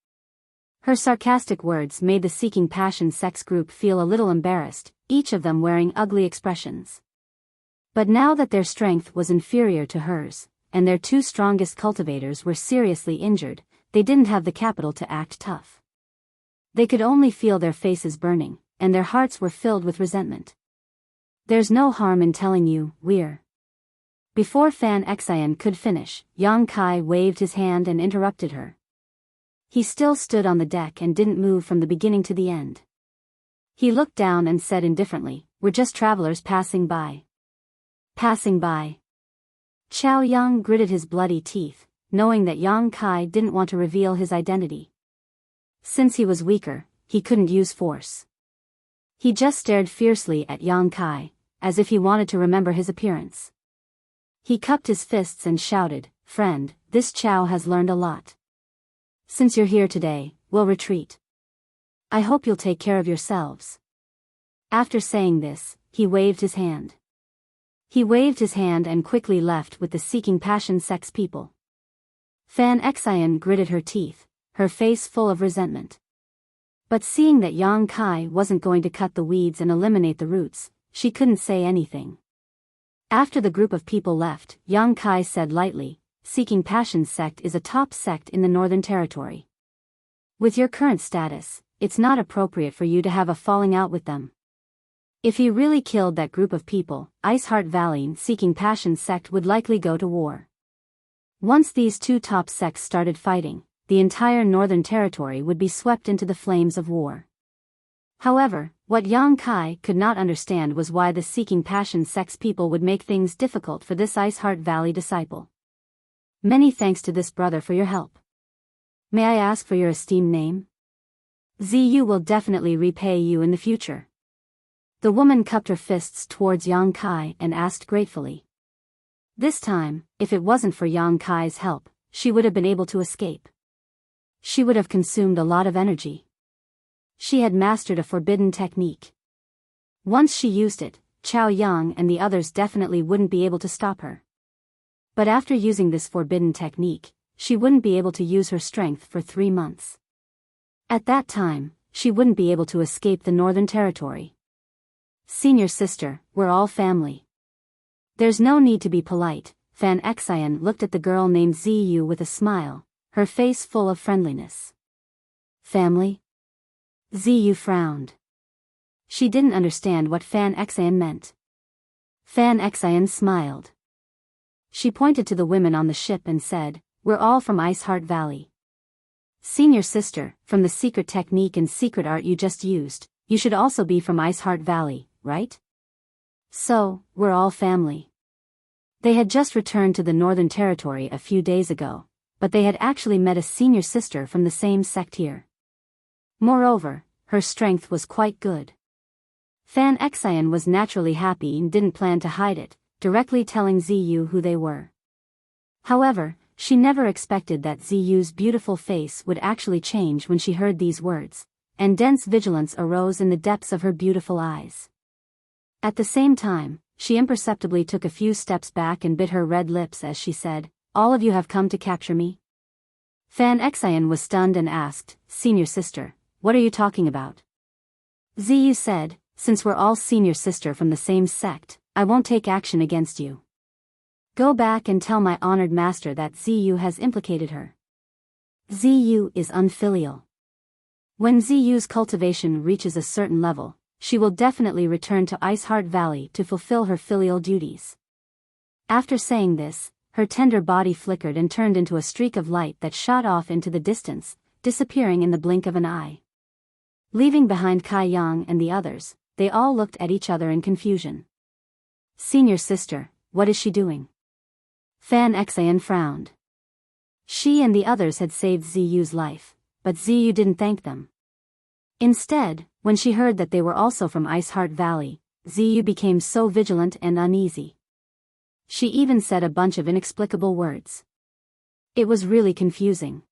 Her sarcastic words made the Seeking Passion sex group feel a little embarrassed, each of them wearing ugly expressions. But now that their strength was inferior to hers, and their two strongest cultivators were seriously injured, they didn't have the capital to act tough. They could only feel their faces burning, and their hearts were filled with resentment. There's no harm in telling you, we're. Before Fan Xian could finish, Yang Kai waved his hand and interrupted her. He still stood on the deck and didn't move from the beginning to the end. He looked down and said indifferently, "We're just travelers passing by." Passing by. Chao Yang gritted his bloody teeth, knowing that Yang Kai didn't want to reveal his identity. Since he was weaker, he couldn't use force. He just stared fiercely at Yang Kai, as if he wanted to remember his appearance. He cupped his fists and shouted, "Friend, this Chao has learned a lot. Since you're here today, we'll retreat. I hope you'll take care of yourselves." After saying this, he waved his hand. He waved his hand and quickly left with the Seeking Passion sex people. Fan Xian gritted her teeth, her face full of resentment. But seeing that Yang Kai wasn't going to cut the weeds and eliminate the roots, she couldn't say anything. After the group of people left, Yang Kai said lightly, "Seeking Passion sect is a top sect in the Northern Territory. With your current status, it's not appropriate for you to have a falling out with them. If he really killed that group of people, Ice Heart Valley Seeking Passion sect would likely go to war. Once these two top sects started fighting, the entire Northern Territory would be swept into the flames of war." However, what Yang Kai could not understand was why the Seeking Passion sex people would make things difficult for this Ice Heart Valley disciple. "Many thanks to this brother for your help. May I ask for your esteemed name? Ziyu will definitely repay you in the future." The woman cupped her fists towards Yang Kai and asked gratefully. This time, if it wasn't for Yang Kai's help, she would have been able to escape. She would have consumed a lot of energy. She had mastered a forbidden technique. Once she used it, Chao Yang and the others definitely wouldn't be able to stop her. But after using this forbidden technique, she wouldn't be able to use her strength for 3 months. At that time, she wouldn't be able to escape the Northern Territory. "Senior sister, we're all family. There's no need to be polite." Fan Xian looked at the girl named Ziyu with a smile, her face full of friendliness. "Family?" Ziyu frowned. She didn't understand what Fan Xian meant. Fan Xian smiled. She pointed to the women on the ship and said, "We're all from Ice Heart Valley. Senior sister, from the secret technique and secret art you just used, you should also be from Ice Heart Valley, right? So, we're all family." They had just returned to the Northern Territory a few days ago, but they had actually met a senior sister from the same sect here. Moreover, her strength was quite good. Fan Xian was naturally happy and didn't plan to hide it, directly telling Ziyu who they were. However, she never expected that Ziyu's beautiful face would actually change when she heard these words, and dense vigilance arose in the depths of her beautiful eyes. At the same time, she imperceptibly took a few steps back and bit her red lips as she said, "All of you have come to capture me?" Fan Xian was stunned and asked, "Senior sister, what are you talking about?" Ziyu said, "Since we're all senior sister from the same sect, I won't take action against you. Go back and tell my honored master that Ziyu has implicated her. Ziyu is unfilial. When Ziyu's cultivation reaches a certain level, she will definitely return to Iceheart Valley to fulfill her filial duties." After saying this, her tender body flickered and turned into a streak of light that shot off into the distance, disappearing in the blink of an eye. Leaving behind Kai Yang and the others, they all looked at each other in confusion. "Senior sister, what is she doing?" Fan Xian frowned. She and the others had saved Ziyu's life, but Ziyu didn't thank them. Instead, when she heard that they were also from Iceheart Valley, Ziyu became so vigilant and uneasy. She even said a bunch of inexplicable words. It was really confusing.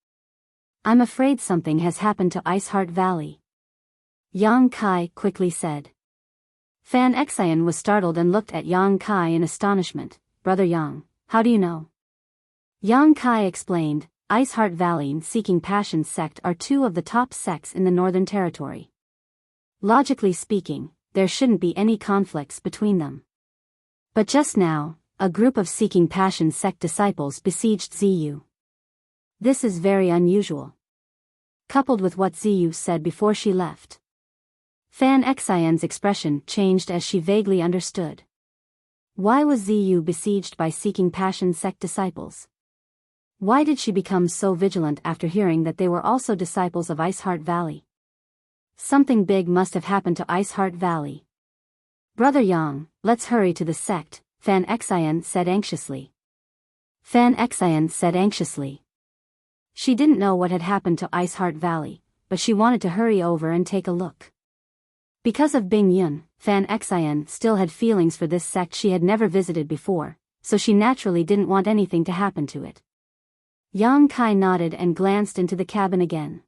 "I'm afraid something has happened to Iceheart Valley," Yang Kai quickly said. Fan Xian was startled and looked at Yang Kai in astonishment. "Brother Yang, how do you know?" Yang Kai explained, "Iceheart Valley and Seeking Passion sect are two of the top sects in the Northern Territory. Logically speaking, there shouldn't be any conflicts between them. But just now, a group of Seeking Passion sect disciples besieged Ziyu. This is very unusual." Coupled with what Ziyu said before she left, Fan Xian's expression changed as she vaguely understood. Why was Ziyu besieged by Seeking Passion sect disciples? Why did she become so vigilant after hearing that they were also disciples of Iceheart Valley? Something big must have happened to Iceheart Valley. "Brother Yang, let's hurry to the sect," Fan Xian said anxiously. Fan Xian said anxiously. She didn't know what had happened to Iceheart Valley, but she wanted to hurry over and take a look. Because of Bing Yun, Fan Xian still had feelings for this sect she had never visited before, so she naturally didn't want anything to happen to it. Yang Kai nodded and glanced into the cabin again.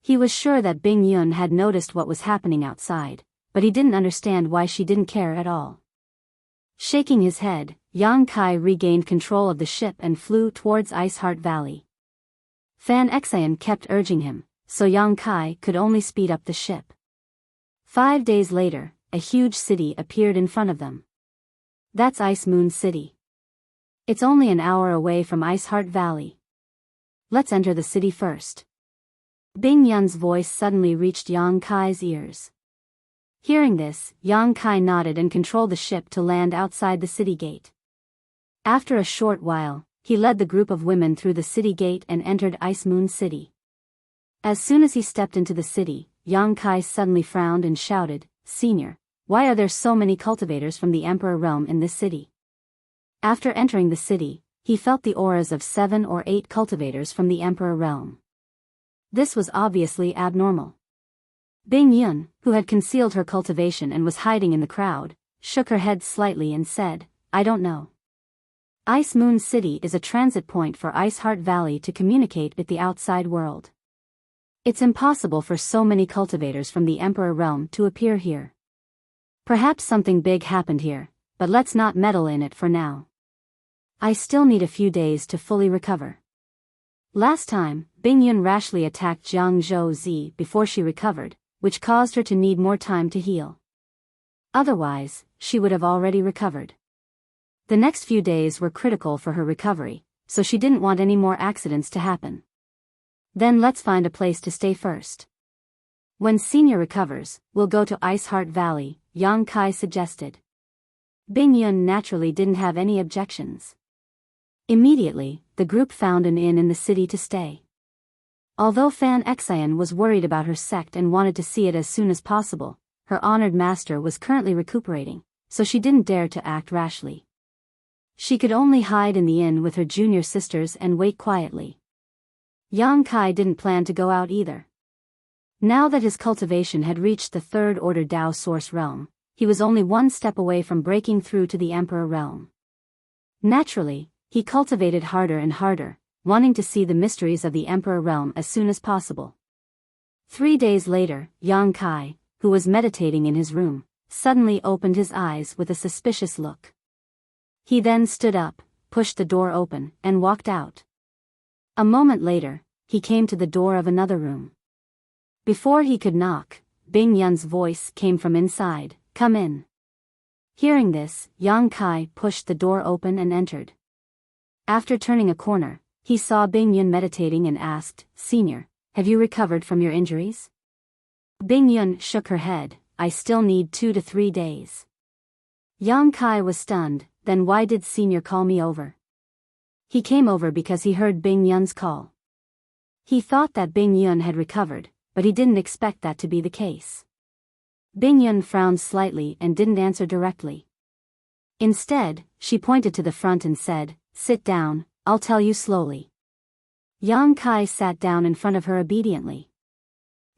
He was sure that Bing Yun had noticed what was happening outside, but he didn't understand why she didn't care at all. Shaking his head, Yang Kai regained control of the ship and flew towards Iceheart Valley. Fan Xian kept urging him, so Yang Kai could only speed up the ship. 5 days later, a huge city appeared in front of them. That's Ice Moon City. It's only an hour away from Iceheart Valley. Let's enter the city first. Bing Yun's voice suddenly reached Yang Kai's ears. Hearing this, Yang Kai nodded and controlled the ship to land outside the city gate. After a short while, he led the group of women through the city gate and entered Ice Moon City. As soon as he stepped into the city, Yang Kai suddenly frowned and shouted, "Senior, why are there so many cultivators from the Emperor realm in this city?" After entering the city, he felt the auras of 7 or 8 cultivators from the Emperor realm. This was obviously abnormal. Bing Yun, who had concealed her cultivation and was hiding in the crowd, shook her head slightly and said, "I don't know. Ice Moon City is a transit point for Iceheart Valley to communicate with the outside world. It's impossible for so many cultivators from the Emperor realm to appear here. Perhaps something big happened here, but let's not meddle in it for now. I still need a few days to fully recover." Last time, Bing Yun rashly attacked Jiang Zhou before she recovered, which caused her to need more time to heal. Otherwise, she would have already recovered. The next few days were critical for her recovery, so she didn't want any more accidents to happen. Then let's find a place to stay first. When Senior recovers, we'll go to Iceheart Valley, Yang Kai suggested. Bing Yun naturally didn't have any objections. Immediately, the group found an inn in the city to stay. Although Fan Xian was worried about her sect and wanted to see it as soon as possible, her honored master was currently recuperating, so she didn't dare to act rashly. She could only hide in the inn with her junior sisters and wait quietly. Yang Kai didn't plan to go out either. Now that his cultivation had reached the third-order Dao source realm, he was only one step away from breaking through to the Emperor realm. Naturally, he cultivated harder and harder, wanting to see the mysteries of the Emperor realm as soon as possible. 3 days later, Yang Kai, who was meditating in his room, suddenly opened his eyes with a suspicious look. He then stood up, pushed the door open, and walked out. A moment later, he came to the door of another room. Before he could knock, Bing Yun's voice came from inside, "Come in." Hearing this, Yang Kai pushed the door open and entered. After turning a corner, he saw Bing Yun meditating and asked, "Senior, have you recovered from your injuries?" Bing Yun shook her head, "I still need 2 to 3 days." Yang Kai was stunned, "Then why did Senior call me over?" He came over because he heard Bing Yun's call. He thought that Bing Yun had recovered, but he didn't expect that to be the case. Bing Yun frowned slightly and didn't answer directly. Instead, she pointed to the front and said, "Sit down, I'll tell you slowly." Yang Kai sat down in front of her obediently.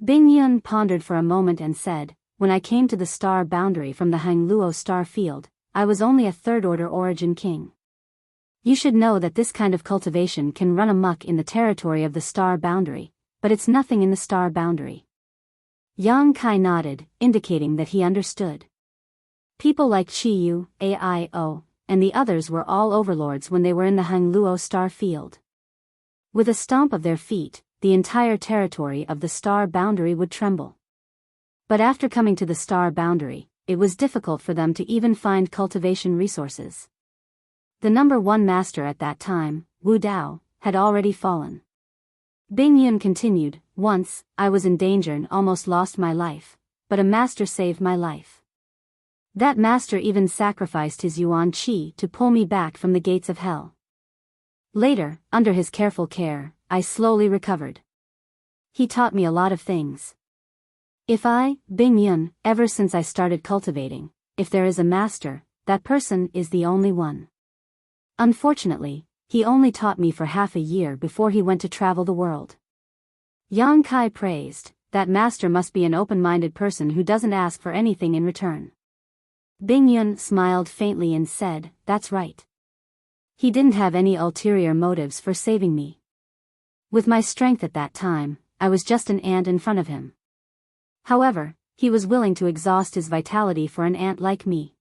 Bing Yun pondered for a moment and said, "When I came to the star boundary from the Hangluo star field, I was only a third-order origin king. You should know that this kind of cultivation can run amok in the territory of the star boundary, but it's nothing in the star boundary." Yang Kai nodded, indicating that he understood. People like Chiyu, Aio, and the others were all overlords when they were in the Hangluo star field. With a stomp of their feet, the entire territory of the star boundary would tremble. But after coming to the star boundary, it was difficult for them to even find cultivation resources. The number 1 master at that time, Wu Dao, had already fallen. Bing Yun continued, "Once, I was in danger and almost lost my life, but a master saved my life. That master even sacrificed his Yuan Qi to pull me back from the gates of hell. Later, under his careful care, I slowly recovered. He taught me a lot of things. If I, Bing Yun, ever since I started cultivating, if there is a master, that person is the only one. Unfortunately, he only taught me for half a year before he went to travel the world." Yang Kai praised, "That master must be an open-minded person who doesn't ask for anything in return." Bing Yun smiled faintly and said, "That's right. He didn't have any ulterior motives for saving me. With my strength at that time, I was just an ant in front of him. However, he was willing to exhaust his vitality for an ant like me.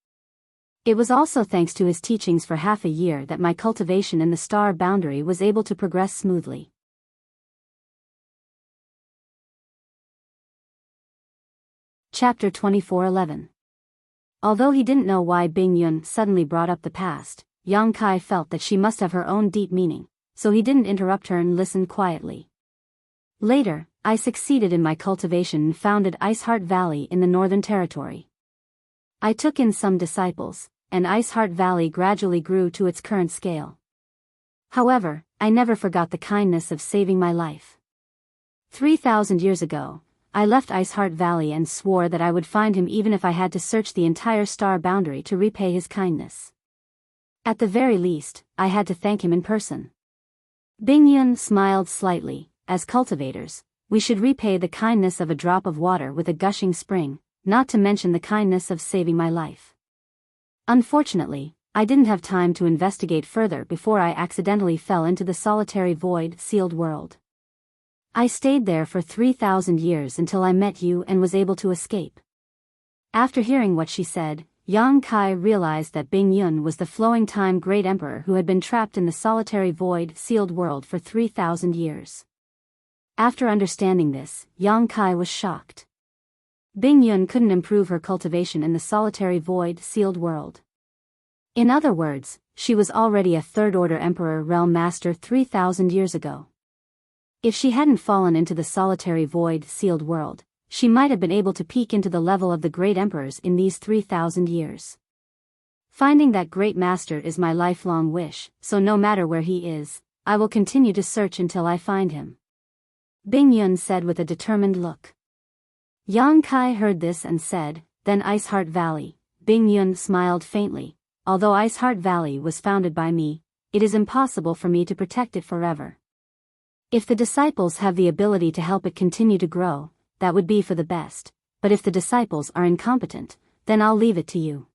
It was also thanks to his teachings for half a year that my cultivation in the star boundary was able to progress smoothly." Chapter 24:11. Although he didn't know why Bing Yun suddenly brought up the past, Yang Kai felt that she must have her own deep meaning, so he didn't interrupt her and listened quietly. "Later, I succeeded in my cultivation and founded Iceheart Valley in the Northern Territory. I took in some disciples, and Iceheart Valley gradually grew to its current scale. However, I never forgot the kindness of saving my life. 3,000 years ago, I left Iceheart Valley and swore that I would find him even if I had to search the entire star boundary to repay his kindness. At the very least, I had to thank him in person." Bing Yun smiled slightly. "As cultivators, we should repay the kindness of a drop of water with a gushing spring, not to mention the kindness of saving my life. Unfortunately, I didn't have time to investigate further before I accidentally fell into the solitary void sealed world. I stayed there for 3,000 years until I met you and was able to escape." After hearing what she said, Yang Kai realized that Bing Yun was the flowing time great emperor who had been trapped in the solitary void sealed world for 3,000 years. After understanding this, Yang Kai was shocked. Bing Yun couldn't improve her cultivation in the solitary void sealed world. In other words, she was already a third-order emperor realm master 3,000 years ago. If she hadn't fallen into the solitary void sealed world, she might have been able to peek into the level of the great emperors in these 3,000 years. Finding that great master is my lifelong wish, so no matter where he is, I will continue to search until I find him," Bing Yun said with a determined look. Yang Kai heard this and said, "Then Iceheart Valley." Bing Yun smiled faintly, although Ice Heart Valley was founded by me, it is impossible for me to protect it forever. If the disciples have the ability to help it continue to grow, that would be for the best, but if the disciples are incompetent, then I'll leave it to you.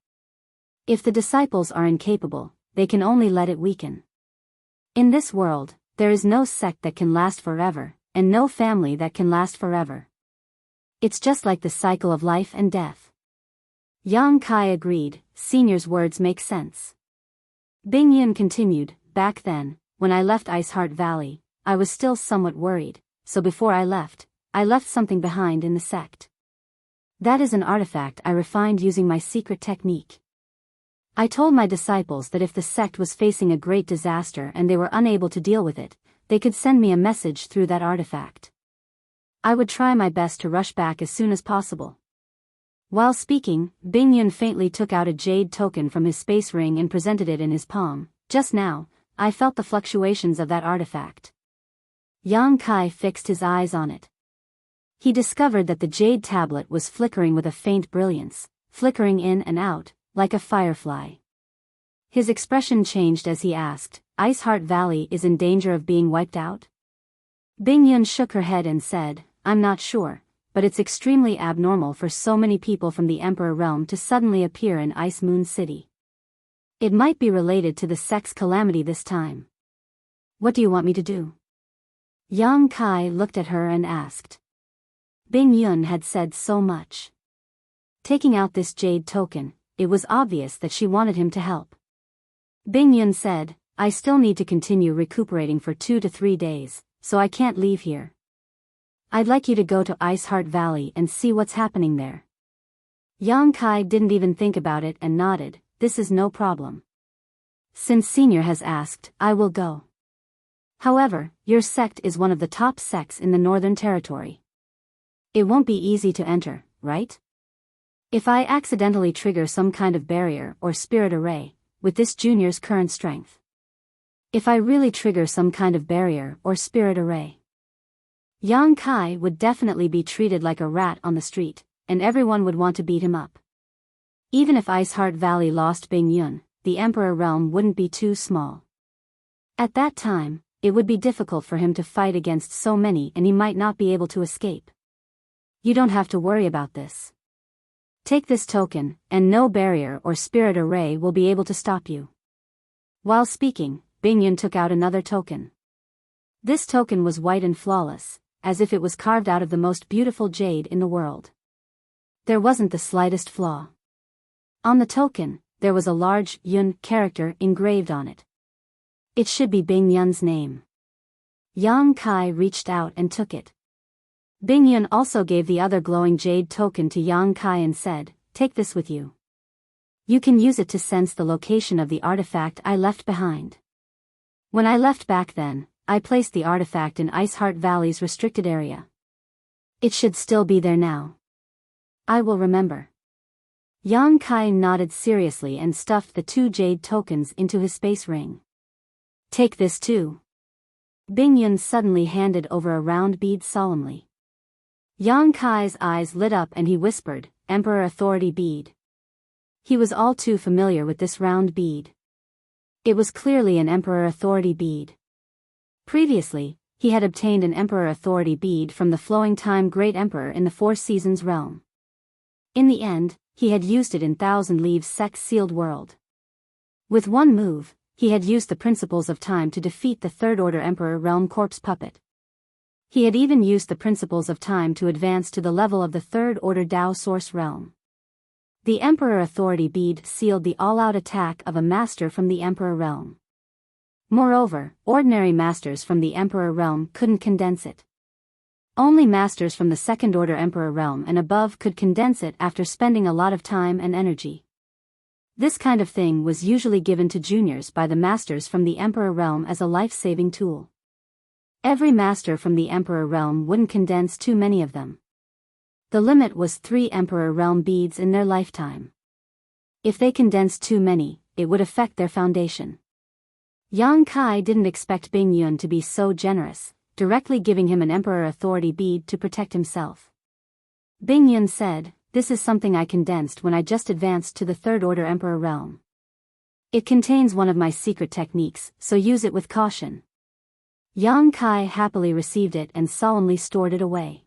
If the disciples are incapable, they can only let it weaken. In this world, there is no sect that can last forever, and no family that can last forever. It's just like the cycle of life and death. Yang Kai agreed, Senior's words make sense. Bing Yun continued, back then, when I left Ice Heart Valley, I was still somewhat worried, so before I left something behind in the sect. That is an artifact I refined using my secret technique. I told my disciples that if the sect was facing a great disaster and they were unable to deal with it, they could send me a message through that artifact. I would try my best to rush back as soon as possible. While speaking, Bing Yun faintly took out a jade token from his space ring and presented it in his palm. Just now, I felt the fluctuations of that artifact. Yang Kai fixed his eyes on it. He discovered that the jade tablet was flickering with a faint brilliance, flickering in and out, like a firefly. His expression changed as he asked, Ice Heart Valley is in danger of being wiped out? Bing Yun shook her head and said, I'm not sure, but it's extremely abnormal for so many people from the Emperor Realm to suddenly appear in Ice Moon City. It might be related to the sect's calamity this time. What do you want me to do? Yang Kai looked at her and asked. Bing Yun had said so much. Taking out this jade token, it was obvious that she wanted him to help. Bing Yun said, I still need to continue recuperating for 2 to 3 days, so I can't leave here. I'd like you to go to Ice Heart Valley and see what's happening there. Yang Kai didn't even think about it and nodded, this is no problem. Since Senior has asked, I will go. However, your sect is one of the top sects in the Northern Territory. It won't be easy to enter, right? If I accidentally trigger some kind of barrier or spirit array, with this junior's current strength. If I really trigger some kind of barrier or spirit array, Yang Kai would definitely be treated like a rat on the street, and everyone would want to beat him up. Even if Ice Heart Valley lost Bing Yun, the Emperor Realm wouldn't be too small. At that time, it would be difficult for him to fight against so many and he might not be able to escape. You don't have to worry about this. Take this token, and no barrier or spirit array will be able to stop you. While speaking, Bing Yun took out another token. This token was white and flawless, as if it was carved out of the most beautiful jade in the world. There wasn't the slightest flaw. On the token, there was a large Yun character engraved on it. It should be Bing Yun's name. Yang Kai reached out and took it. Bing Yun also gave the other glowing jade token to Yang Kai and said, take this with you. You can use it to sense the location of the artifact I left behind. When I left back then, I placed the artifact in Ice Heart Valley's restricted area. It should still be there now. I will remember. Yang Kai nodded seriously and stuffed the 2 jade tokens into his space ring. Take this too. Bing Yun suddenly handed over a round bead solemnly. Yang Kai's eyes lit up and he whispered, Emperor Authority Bead. He was all too familiar with this round bead. It was clearly an Emperor Authority bead. Previously, he had obtained an Emperor Authority bead from the Flowing Time Great Emperor in the Four Seasons realm. In the end, he had used it in Thousand Leaves Sect's sealed world. With one move, he had used the principles of time to defeat the Third Order Emperor Realm Corpse Puppet. He had even used the principles of time to advance to the level of the Third Order Tao Source Realm. The Emperor Authority bead sealed the all-out attack of a master from the Emperor Realm. Moreover, ordinary masters from the Emperor Realm couldn't condense it. Only masters from the Second Order Emperor Realm and above could condense it after spending a lot of time and energy. This kind of thing was usually given to juniors by the masters from the Emperor Realm as a life-saving tool. Every master from the Emperor Realm wouldn't condense too many of them. The limit was 3 Emperor Realm beads in their lifetime. If they condensed too many, it would affect their foundation. Yang Kai didn't expect Bing Yun to be so generous, directly giving him an Emperor Authority bead to protect himself. Bing Yun said, this is something I condensed when I just advanced to the Third Order Emperor Realm. It contains one of my secret techniques, so use it with caution. Yang Kai happily received it and solemnly stored it away.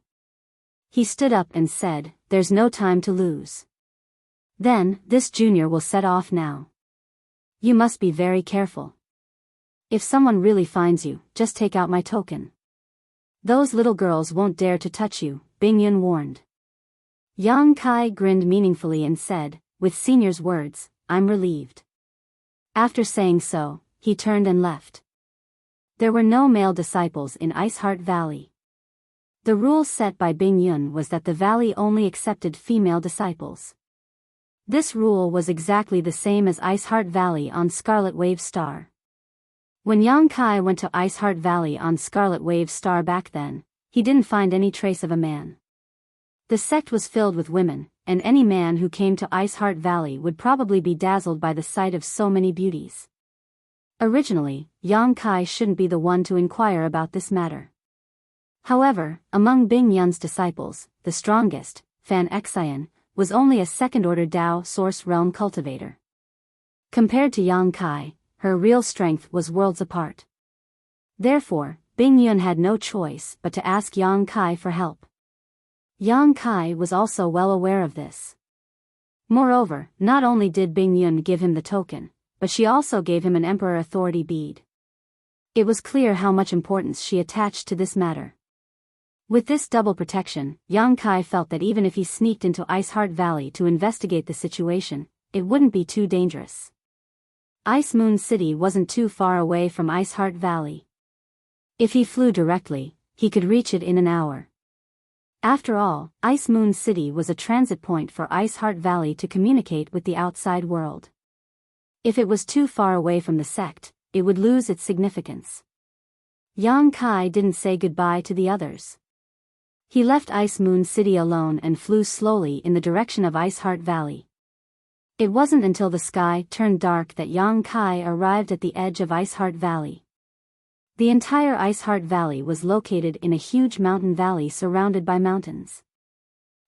He stood up and said, "There's no time to lose. Then, this junior will set off now. You must be very careful. If someone really finds you, just take out my token. Those little girls won't dare to touch you," Bingyun warned. Yang Kai grinned meaningfully and said, "With senior's words, I'm relieved." After saying so, he turned and left. There were no male disciples in Iceheart Valley. The rule set by Bingyun was that the valley only accepted female disciples. This rule was exactly the same as Iceheart Valley on Scarlet Wave Star. When Yang Kai went to Iceheart Valley on Scarlet Wave Star back then, he didn't find any trace of a man. The sect was filled with women, and any man who came to Iceheart Valley would probably be dazzled by the sight of so many beauties. Originally, Yang Kai shouldn't be the one to inquire about this matter. However, among Bing Yun's disciples, the strongest, Fan Xian, was only a second-order Dao Source Realm cultivator. Compared to Yang Kai, her real strength was worlds apart. Therefore, Bing Yun had no choice but to ask Yang Kai for help. Yang Kai was also well aware of this. Moreover, not only did Bing Yun give him the token, but she also gave him an Emperor Authority bead. It was clear how much importance she attached to this matter. With this double protection, Yang Kai felt that even if he sneaked into Iceheart Valley to investigate the situation, it wouldn't be too dangerous. Ice Moon City wasn't too far away from Iceheart Valley. If he flew directly, he could reach it in an hour. After all, Ice Moon City was a transit point for Iceheart Valley to communicate with the outside world. If it was too far away from the sect, it would lose its significance. Yang Kai didn't say goodbye to the others. He left Ice Moon City alone and flew slowly in the direction of Iceheart Valley. It wasn't until the sky turned dark that Yang Kai arrived at the edge of Iceheart Valley. The entire Iceheart Valley was located in a huge mountain valley surrounded by mountains.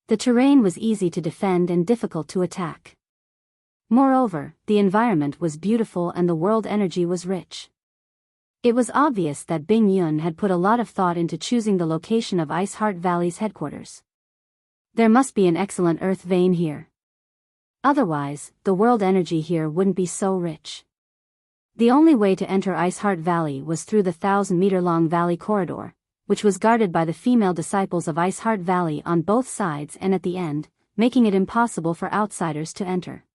The terrain was easy to defend and difficult to attack. Moreover, the environment was beautiful and the world energy was rich. It was obvious that Bing Yun had put a lot of thought into choosing the location of Iceheart Valley's headquarters. There must be an excellent earth vein here. Otherwise, the world energy here wouldn't be so rich. The only way to enter Iceheart Valley was through the 1,000-meter-long valley corridor, which was guarded by the female disciples of Iceheart Valley on both sides and at the end, making it impossible for outsiders to enter.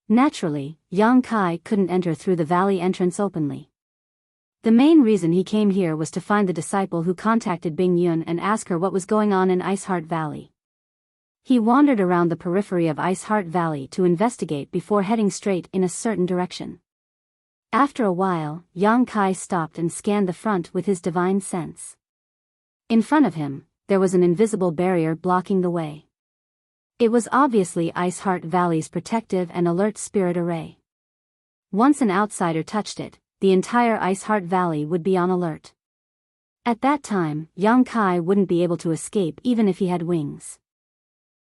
Naturally, Yang Kai couldn't enter through the valley entrance openly. The main reason he came here was to find the disciple who contacted Bing Yun and ask her what was going on in Iceheart Valley. He wandered around the periphery of Iceheart Valley to investigate before heading straight in a certain direction. After a while, Yang Kai stopped and scanned the front with his divine sense. In front of him, there was an invisible barrier blocking the way. It was obviously Iceheart Valley's protective and alert spirit array. Once an outsider touched it, the entire Iceheart Valley would be on alert. At that time, Yang Kai wouldn't be able to escape even if he had wings.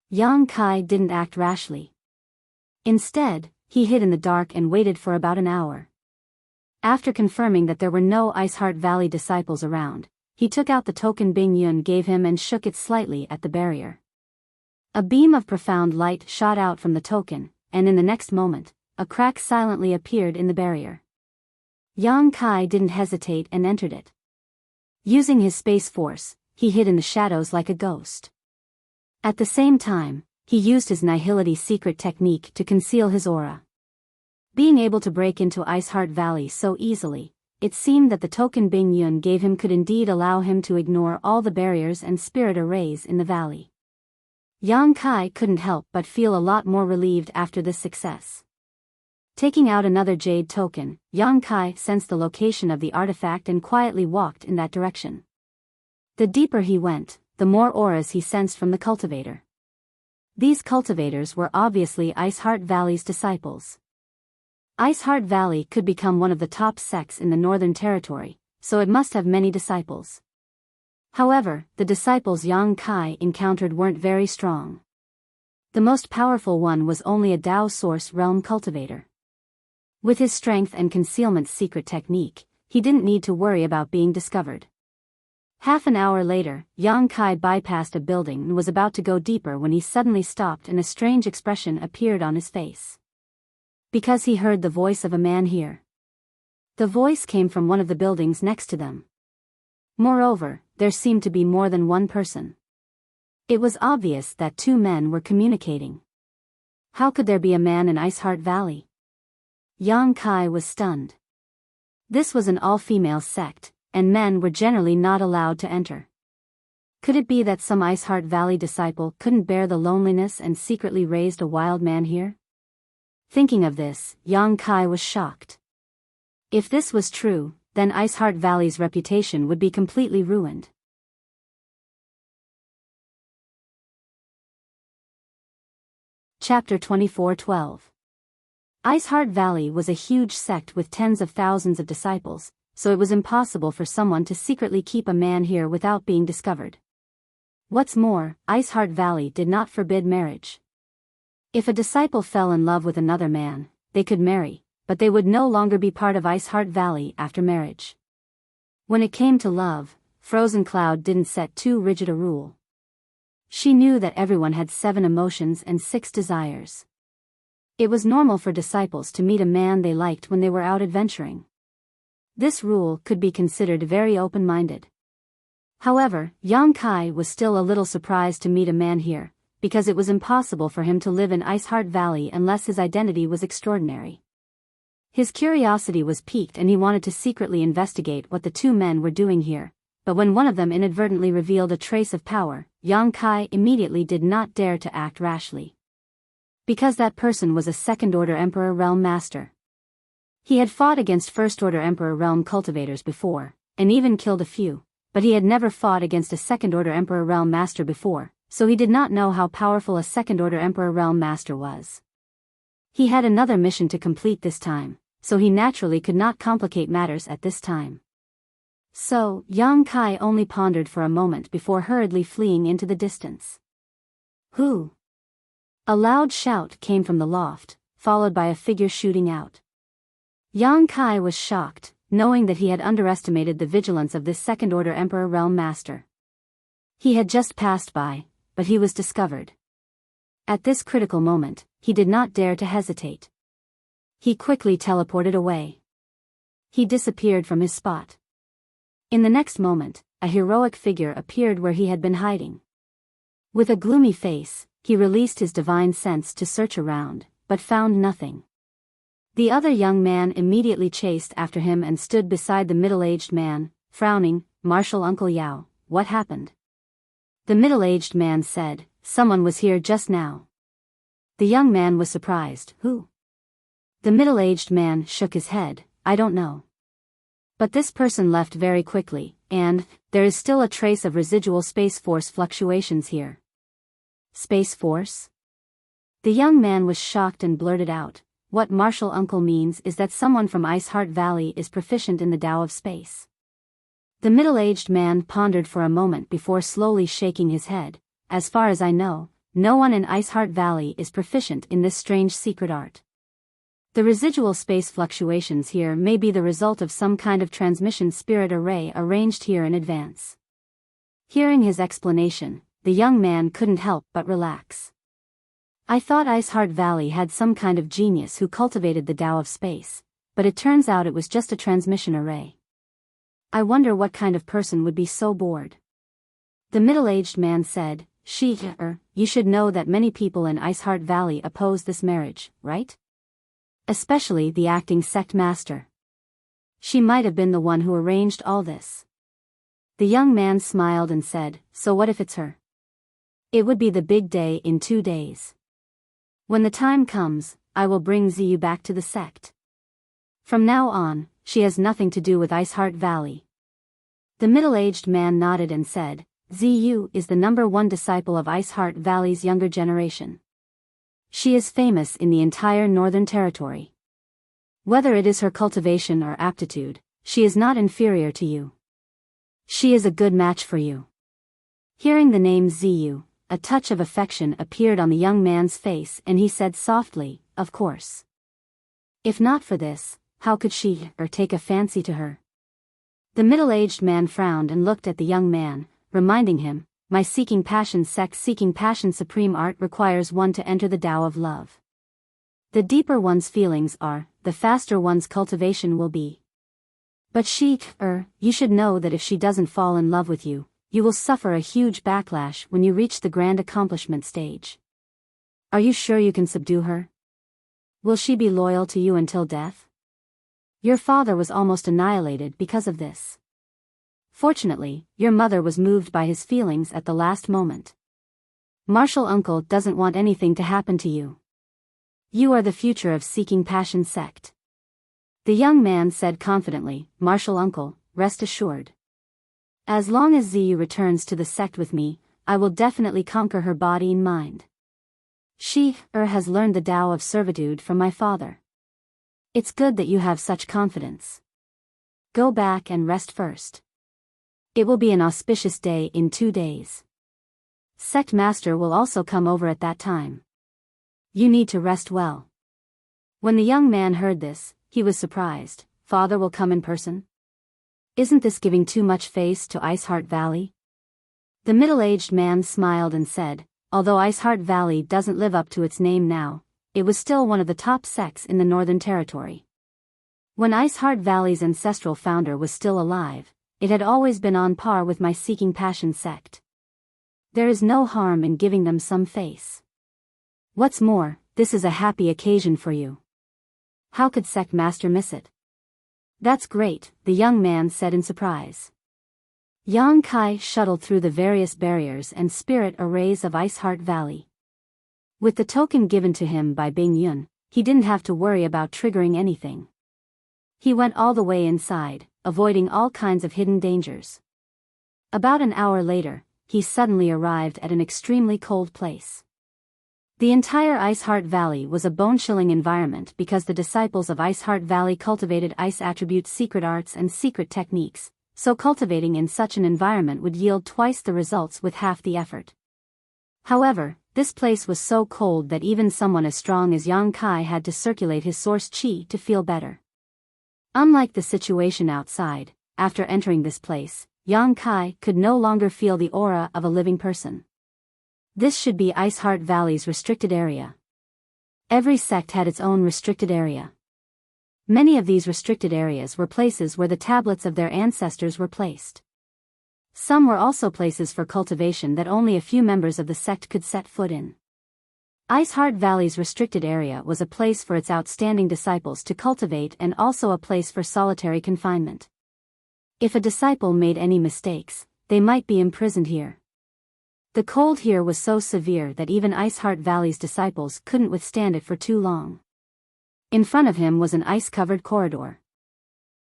Yang Kai didn't act rashly. Instead, he hid in the dark and waited for about an hour. After confirming that there were no Iceheart Valley disciples around, he took out the token Bing Yun gave him and shook it slightly at the barrier. A beam of profound light shot out from the token, and in the next moment, a crack silently appeared in the barrier. Yang Kai didn't hesitate and entered it. Using his space force, he hid in the shadows like a ghost. At the same time, he used his Nihility secret technique to conceal his aura. Being able to break into Iceheart Valley so easily, it seemed that the token Bing Yun gave him could indeed allow him to ignore all the barriers and spirit arrays in the valley. Yang Kai couldn't help but feel a lot more relieved after this success. Taking out another jade token, Yang Kai sensed the location of the artifact and quietly walked in that direction. The deeper he went, the more auras he sensed from the cultivator. These cultivators were obviously Iceheart Valley's disciples. Iceheart Valley could become one of the top sects in the Northern Territory, so it must have many disciples. However, the disciples Yang Kai encountered weren't very strong. The most powerful one was only a Dao Source Realm cultivator. With his strength and concealment's secret technique, he didn't need to worry about being discovered. Half an hour later, Yang Kai bypassed a building and was about to go deeper when he suddenly stopped and a strange expression appeared on his face. Because he heard the voice of a man here. The voice came from one of the buildings next to them. Moreover, there seemed to be more than one person. It was obvious that two men were communicating. How could there be a man in Iceheart Valley? Yang Kai was stunned. This was an all-female sect, and men were generally not allowed to enter. Could it be that some Iceheart Valley disciple couldn't bear the loneliness and secretly raised a wild man here? Thinking of this, Yang Kai was shocked. If this was true, then Iceheart Valley's reputation would be completely ruined. Chapter 24:12. Iceheart Valley was a huge sect with tens of thousands of disciples, so it was impossible for someone to secretly keep a man here without being discovered. What's more, Iceheart Valley did not forbid marriage. If a disciple fell in love with another man, they could marry, but they would no longer be part of Iceheart Valley after marriage. When it came to love, Frozen Cloud didn't set too rigid a rule. She knew that everyone had 7 emotions and 6 desires. It was normal for disciples to meet a man they liked when they were out adventuring. This rule could be considered very open-minded. However, Yang Kai was still a little surprised to meet a man here, because it was impossible for him to live in Iceheart Valley unless his identity was extraordinary. His curiosity was piqued and he wanted to secretly investigate what the two men were doing here, but when one of them inadvertently revealed a trace of power, Yang Kai immediately did not dare to act rashly. Because that person was a second-order Emperor Realm Master. He had fought against first-order Emperor Realm cultivators before, and even killed a few, but he had never fought against a second-order Emperor Realm Master before, so he did not know how powerful a second-order Emperor Realm Master was. He had another mission to complete this time, so he naturally could not complicate matters at this time. So, Yang Kai only pondered for a moment before hurriedly fleeing into the distance. Who? A loud shout came from the loft, followed by a figure shooting out. Yang Kai was shocked, knowing that he had underestimated the vigilance of this second-order Emperor Realm Master. He had just passed by, but he was discovered. At this critical moment, he did not dare to hesitate. He quickly teleported away. He disappeared from his spot. In the next moment, a heroic figure appeared where he had been hiding. With a gloomy face, he released his divine sense to search around, but found nothing. The other young man immediately chased after him and stood beside the middle-aged man, frowning. Martial Uncle Yao, what happened? The middle-aged man said, someone was here just now. The young man was surprised, who? The middle-aged man shook his head, I don't know. But this person left very quickly, and there is still a trace of residual Space Force fluctuations here. Space Force? The young man was shocked and blurted out, what Martial Uncle means is that someone from Iceheart Valley is proficient in the Tao of Space. The middle-aged man pondered for a moment before slowly shaking his head. As far as I know, no one in Iceheart Valley is proficient in this strange secret art. The residual space fluctuations here may be the result of some kind of transmission spirit array arranged here in advance. Hearing his explanation, the young man couldn't help but relax. I thought Iceheart Valley had some kind of genius who cultivated the Tao of Space, but it turns out it was just a transmission array. I wonder what kind of person would be so bored. The middle-aged man said, you should know that many people in Iceheart Valley oppose this marriage, right? Especially the acting sect master. She might have been the one who arranged all this. The young man smiled and said, so what if it's her? It would be the big day in 2 days. When the time comes, I will bring Ziyu back to the sect. From now on, she has nothing to do with Iceheart Valley. The middle-aged man nodded and said, Ziyu is the #1 disciple of Iceheart Valley's younger generation. She is famous in the entire Northern Territory. Whether it is her cultivation or aptitude, she is not inferior to you. She is a good match for you. Hearing the name Ziyu, a touch of affection appeared on the young man's face and he said softly, of course. If not for this, how could she or take a fancy to her? The middle-aged man frowned and looked at the young man, reminding him, my seeking passion sect seeking passion supreme art requires one to enter the Tao of love. The deeper one's feelings are, the faster one's cultivation will be. But you should know that if she doesn't fall in love with you, you will suffer a huge backlash when you reach the grand accomplishment stage. Are you sure you can subdue her? Will she be loyal to you until death? Your father was almost annihilated because of this. Fortunately, your mother was moved by his feelings at the last moment. Martial uncle doesn't want anything to happen to you. You are the future of Seeking Passion sect. The young man said confidently, Martial uncle, rest assured. As long as Ziyu returns to the sect with me, I will definitely conquer her body and mind. She has learned the Tao of servitude from my father. It's good that you have such confidence. Go back and rest first. It will be an auspicious day in 2 days. Sect master will also come over at that time. You need to rest well. When the young man heard this, he was surprised. Father will come in person? Isn't this giving too much face to Ice Heart Valley? The middle-aged man smiled and said, although Ice Heart Valley doesn't live up to its name now, it was still one of the top sects in the Northern Territory. When Ice Heart Valley's ancestral founder was still alive, it had always been on par with my Seeking Passion sect. There is no harm in giving them some face. What's more, this is a happy occasion for you. How could sect master miss it? That's great, the young man said in surprise. Yang Kai shuttled through the various barriers and spirit arrays of Ice Heart Valley. With the token given to him by Bing Yun, he didn't have to worry about triggering anything. He went all the way inside, avoiding all kinds of hidden dangers. About an hour later, he suddenly arrived at an extremely cold place. The entire Ice Heart Valley was a bone-chilling environment because the disciples of Ice Heart Valley cultivated ice attributes, secret arts and secret techniques, so cultivating in such an environment would yield twice the results with half the effort. However, this place was so cold that even someone as strong as Yang Kai had to circulate his source qi to feel better. Unlike the situation outside, after entering this place, Yang Kai could no longer feel the aura of a living person. This should be Ice Heart Valley's restricted area. Every sect had its own restricted area. Many of these restricted areas were places where the tablets of their ancestors were placed. Some were also places for cultivation that only a few members of the sect could set foot in. Ice Heart Valley's restricted area was a place for its outstanding disciples to cultivate and also a place for solitary confinement. If a disciple made any mistakes, they might be imprisoned here. The cold here was so severe that even Ice Heart Valley's disciples couldn't withstand it for too long. In front of him was an ice-covered corridor.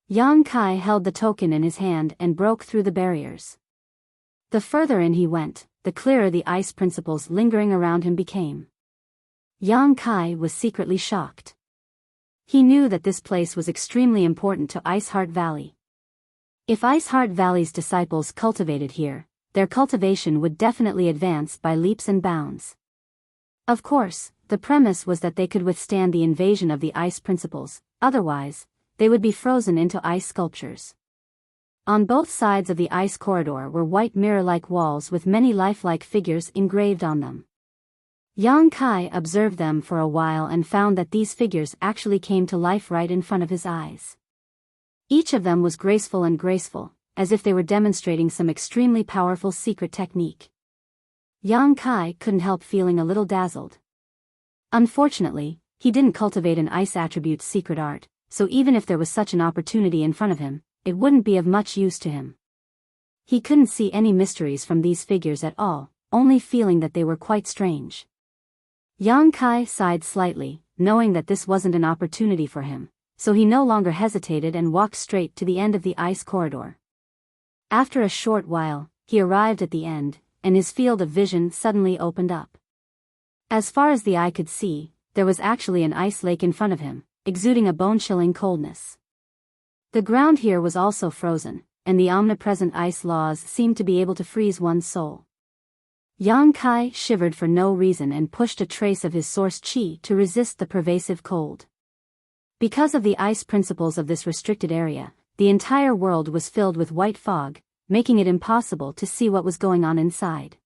Yang Kai held the token in his hand and broke through the barriers. The further in he went, the clearer the ice principles lingering around him became. Yang Kai was secretly shocked. He knew that this place was extremely important to Ice Heart Valley. If Ice Heart Valley's disciples cultivated here, their cultivation would definitely advance by leaps and bounds. Of course, the premise was that they could withstand the invasion of the ice principles, otherwise, they would be frozen into ice sculptures. On both sides of the ice corridor were white mirror-like walls with many lifelike figures engraved on them. Yang Kai observed them for a while and found that these figures actually came to life right in front of his eyes. Each of them was graceful, as if they were demonstrating some extremely powerful secret technique. Yang Kai couldn't help feeling a little dazzled. Unfortunately, he didn't cultivate an ice attribute's secret art, so even if there was such an opportunity in front of him, it wouldn't be of much use to him. He couldn't see any mysteries from these figures at all, only feeling that they were quite strange. Yang Kai sighed slightly, knowing that this wasn't an opportunity for him, so he no longer hesitated and walked straight to the end of the ice corridor. After a short while, he arrived at the end, and his field of vision suddenly opened up. As far as the eye could see, there was actually an ice lake in front of him, exuding a bone-chilling coldness. The ground here was also frozen, and the omnipresent ice laws seemed to be able to freeze one's soul. Yang Kai shivered for no reason and pushed a trace of his source qi to resist the pervasive cold. Because of the ice principles of this restricted area, the entire world was filled with white fog, making it impossible to see what was going on inside.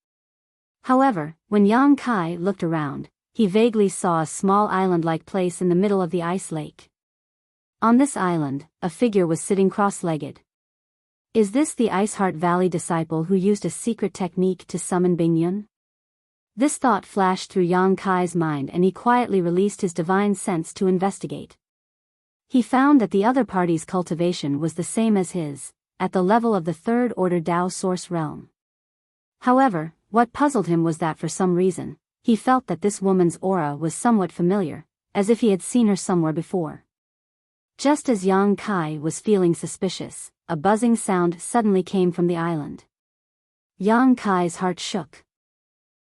However, when Yang Kai looked around, he vaguely saw a small island-like place in the middle of the ice lake. On this island, a figure was sitting cross-legged. Is this the Ice Heart Valley disciple who used a secret technique to summon Bingyun? This thought flashed through Yang Kai's mind and he quietly released his divine sense to investigate. He found that the other party's cultivation was the same as his, at the level of the third-order Tao Source realm. However, what puzzled him was that for some reason, he felt that this woman's aura was somewhat familiar, as if he had seen her somewhere before. Just as Yang Kai was feeling suspicious, a buzzing sound suddenly came from the island. Yang Kai's heart shook.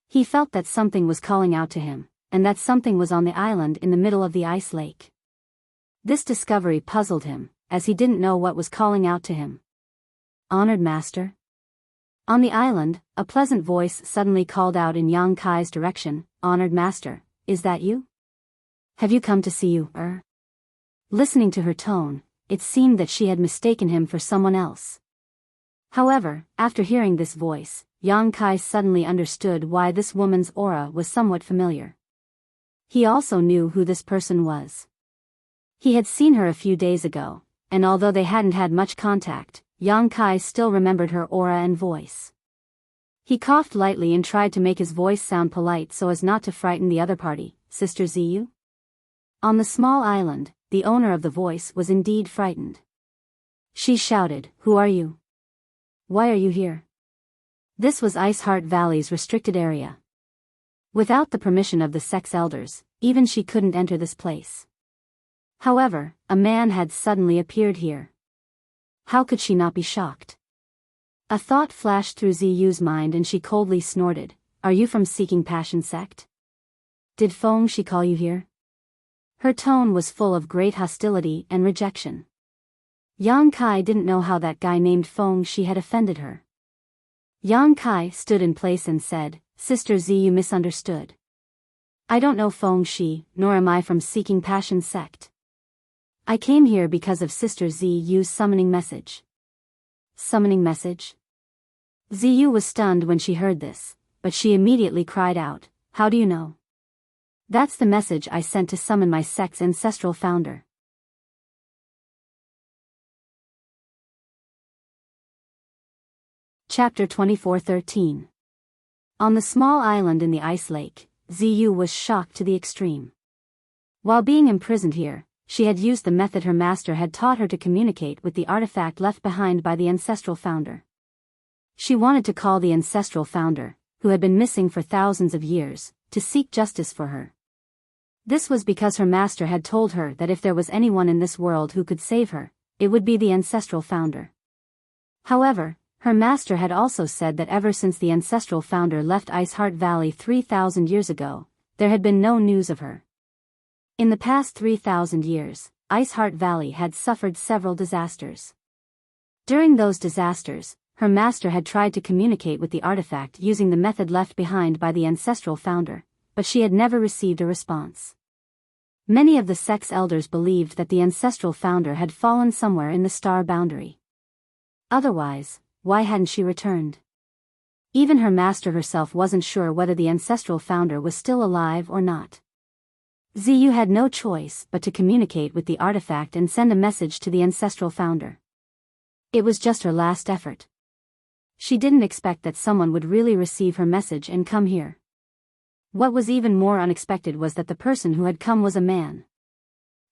He felt that something was calling out to him, and that something was on the island in the middle of the ice lake. This discovery puzzled him, as he didn't know what was calling out to him. Honored Master? On the island, a pleasant voice suddenly called out in Yang Kai's direction, Honored Master, is that you? Have you come to see you, Listening to her tone, it seemed that she had mistaken him for someone else. However, after hearing this voice, Yang Kai suddenly understood why this woman's aura was somewhat familiar. He also knew who this person was. He had seen her a few days ago, and although they hadn't had much contact, Yang Kai still remembered her aura and voice. He coughed lightly and tried to make his voice sound polite so as not to frighten the other party. Sister Ziyu? On the small island, the owner of the voice was indeed frightened. She shouted, Who are you? Why are you here? This was Ice Heart Valley's restricted area. Without the permission of the sex elders, even she couldn't enter this place. However, a man had suddenly appeared here. How could she not be shocked? A thought flashed through Ziyu's mind and she coldly snorted, Are you from Seeking Passion sect? Did Feng Shi call you here? Her tone was full of great hostility and rejection. Yang Kai didn't know how that guy named Feng Shi had offended her. Yang Kai stood in place and said, Sister Ziyu misunderstood. I don't know Feng Shi, nor am I from Seeking Passion sect. I came here because of Sister Ziyu's summoning message. Summoning message? Ziyu was stunned when she heard this, but she immediately cried out, How do you know? That's the message I sent to summon my sect's ancestral founder. Chapter 24:13. On the small island in the ice lake, Ziyu was shocked to the extreme. While being imprisoned here, she had used the method her master had taught her to communicate with the artifact left behind by the ancestral founder. She wanted to call the ancestral founder, who had been missing for thousands of years, to seek justice for her. This was because her master had told her that if there was anyone in this world who could save her, it would be the ancestral founder. However, her master had also said that ever since the ancestral founder left Ice Heart Valley 3,000 years ago, there had been no news of her. In the past 3,000 years, Ice Heart Valley had suffered several disasters. During those disasters, her master had tried to communicate with the artifact using the method left behind by the ancestral founder, but she had never received a response. Many of the sect's elders believed that the ancestral founder had fallen somewhere in the star boundary. Otherwise, why hadn't she returned? Even her master herself wasn't sure whether the ancestral founder was still alive or not. Ziyu had no choice but to communicate with the artifact and send a message to the ancestral founder. It was just her last effort. She didn't expect that someone would really receive her message and come here. What was even more unexpected was that the person who had come was a man.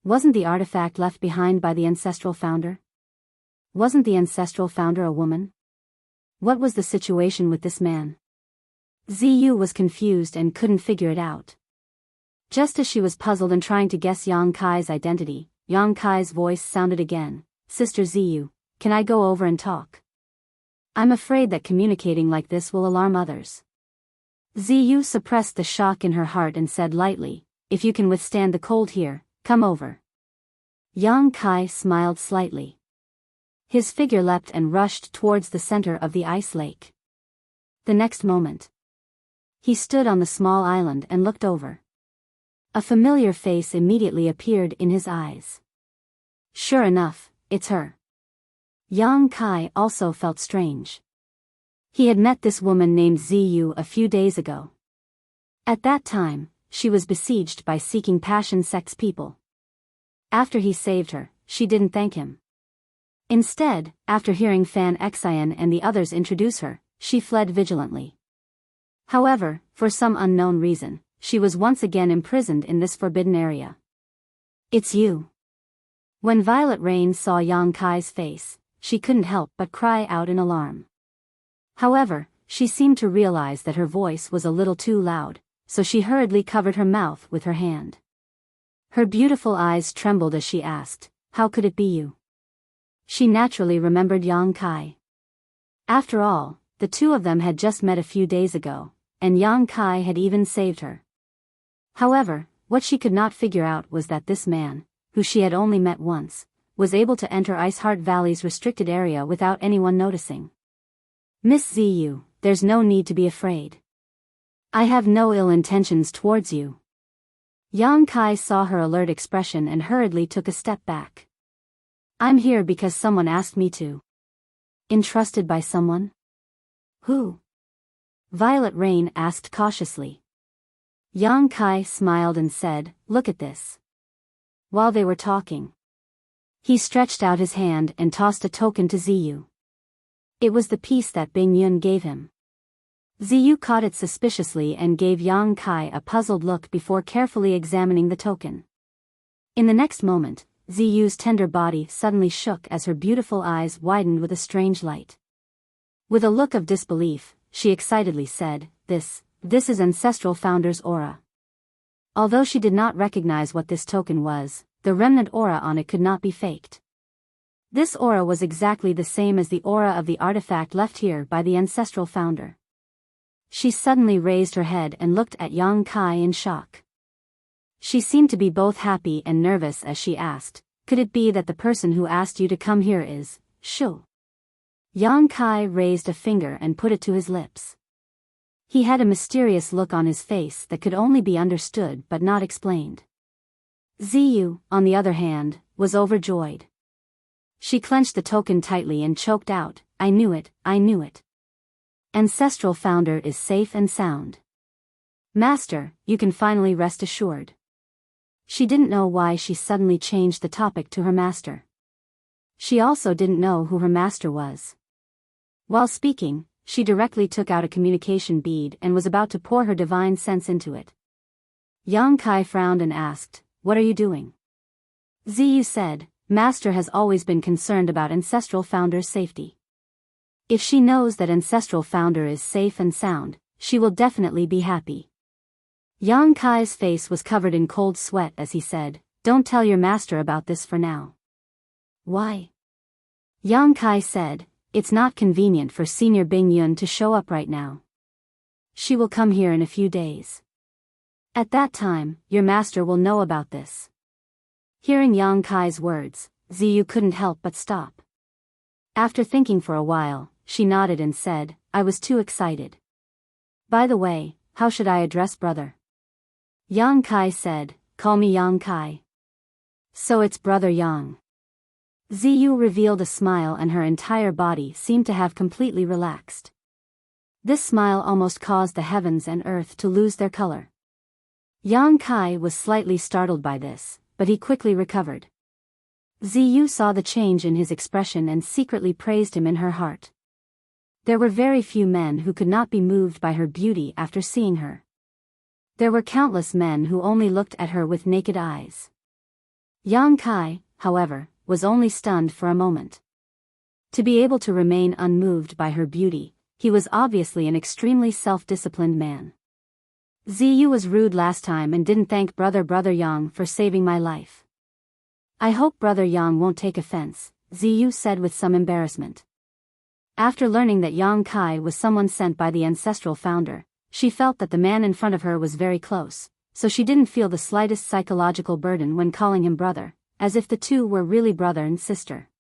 Wasn't the artifact left behind by the ancestral founder? Wasn't the ancestral founder a woman? What was the situation with this man? Ziyu was confused and couldn't figure it out. Just as she was puzzled and trying to guess Yang Kai's identity, Yang Kai's voice sounded again, Sister Ziyu, can I go over and talk? I'm afraid that communicating like this will alarm others. Ziyu suppressed the shock in her heart and said lightly, If you can withstand the cold here, come over. Yang Kai smiled slightly. His figure leapt and rushed towards the center of the ice lake. The next moment, he stood on the small island and looked over. A familiar face immediately appeared in his eyes. Sure enough, it's her. Yang Kai also felt strange. He had met this woman named Ziyu a few days ago. At that time, she was besieged by seeking passion sex people. After he saved her, she didn't thank him. Instead, after hearing Fan Xian and the others introduce her, she fled vigilantly. However, for some unknown reason, she was once again imprisoned in this forbidden area. It's you. When Violet Rain saw Yang Kai's face, she couldn't help but cry out in alarm. However, she seemed to realize that her voice was a little too loud, so she hurriedly covered her mouth with her hand. Her beautiful eyes trembled as she asked, "How could it be you?" She naturally remembered Yang Kai. After all, the two of them had just met a few days ago, and Yang Kai had even saved her. However, what she could not figure out was that this man, who she had only met once, was able to enter Iceheart Valley's restricted area without anyone noticing. "Miss Ziyu, there's no need to be afraid. I have no ill intentions towards you." Yang Kai saw her alert expression and hurriedly took a step back. "I'm here because someone asked me to." "Entrusted by someone? Who?" Violet Rain asked cautiously. Yang Kai smiled and said, "Look at this." While they were talking, he stretched out his hand and tossed a token to Ziyu. It was the piece that Bing Yun gave him. Ziyu caught it suspiciously and gave Yang Kai a puzzled look before carefully examining the token. In the next moment, Ziyu's tender body suddenly shook as her beautiful eyes widened with a strange light. With a look of disbelief, she excitedly said, This is Ancestral Founder's aura." Although she did not recognize what this token was, the remnant aura on it could not be faked. This aura was exactly the same as the aura of the artifact left here by the Ancestral Founder. She suddenly raised her head and looked at Yang Kai in shock. She seemed to be both happy and nervous as she asked, "Could it be that the person who asked you to come here is Shu?" Yang Kai raised a finger and put it to his lips. He had a mysterious look on his face that could only be understood but not explained. Ziyu, on the other hand, was overjoyed. She clenched the token tightly and choked out, I knew it. Ancestral Founder is safe and sound. Master, you can finally rest assured." She didn't know why she suddenly changed the topic to her master. She also didn't know who her master was. While speaking, she directly took out a communication bead and was about to pour her divine sense into it. Yang Kai frowned and asked, "What are you doing?" Ziyu said, "Master has always been concerned about Ancestral Founder's safety. If she knows that Ancestral Founder is safe and sound, she will definitely be happy." Yang Kai's face was covered in cold sweat as he said, "Don't tell your master about this for now." "Why?" Yang Kai said, "It's not convenient for Senior Bing Yun to show up right now. She will come here in a few days. At that time, your master will know about this." Hearing Yang Kai's words, Ziyu couldn't help but stop. After thinking for a while, she nodded and said, "I was too excited. By the way, how should I address brother?" Yang Kai said, "Call me Yang Kai." "So it's Brother Yang." Ziyu revealed a smile and her entire body seemed to have completely relaxed. This smile almost caused the heavens and earth to lose their color. Yang Kai was slightly startled by this, but he quickly recovered. Ziyu saw the change in his expression and secretly praised him in her heart. There were very few men who could not be moved by her beauty after seeing her. There were countless men who only looked at her with naked eyes. Yang Kai, however, was only stunned for a moment. To be able to remain unmoved by her beauty, he was obviously an extremely self-disciplined man. "Ziyu was rude last time and didn't thank Brother Yang for saving my life. I hope Brother Yang won't take offense," Ziyu said with some embarrassment. After learning that Yang Kai was someone sent by the Ancestral Founder, she felt that the man in front of her was very close, so she didn't feel the slightest psychological burden when calling him brother, as if the two were really brother and sister.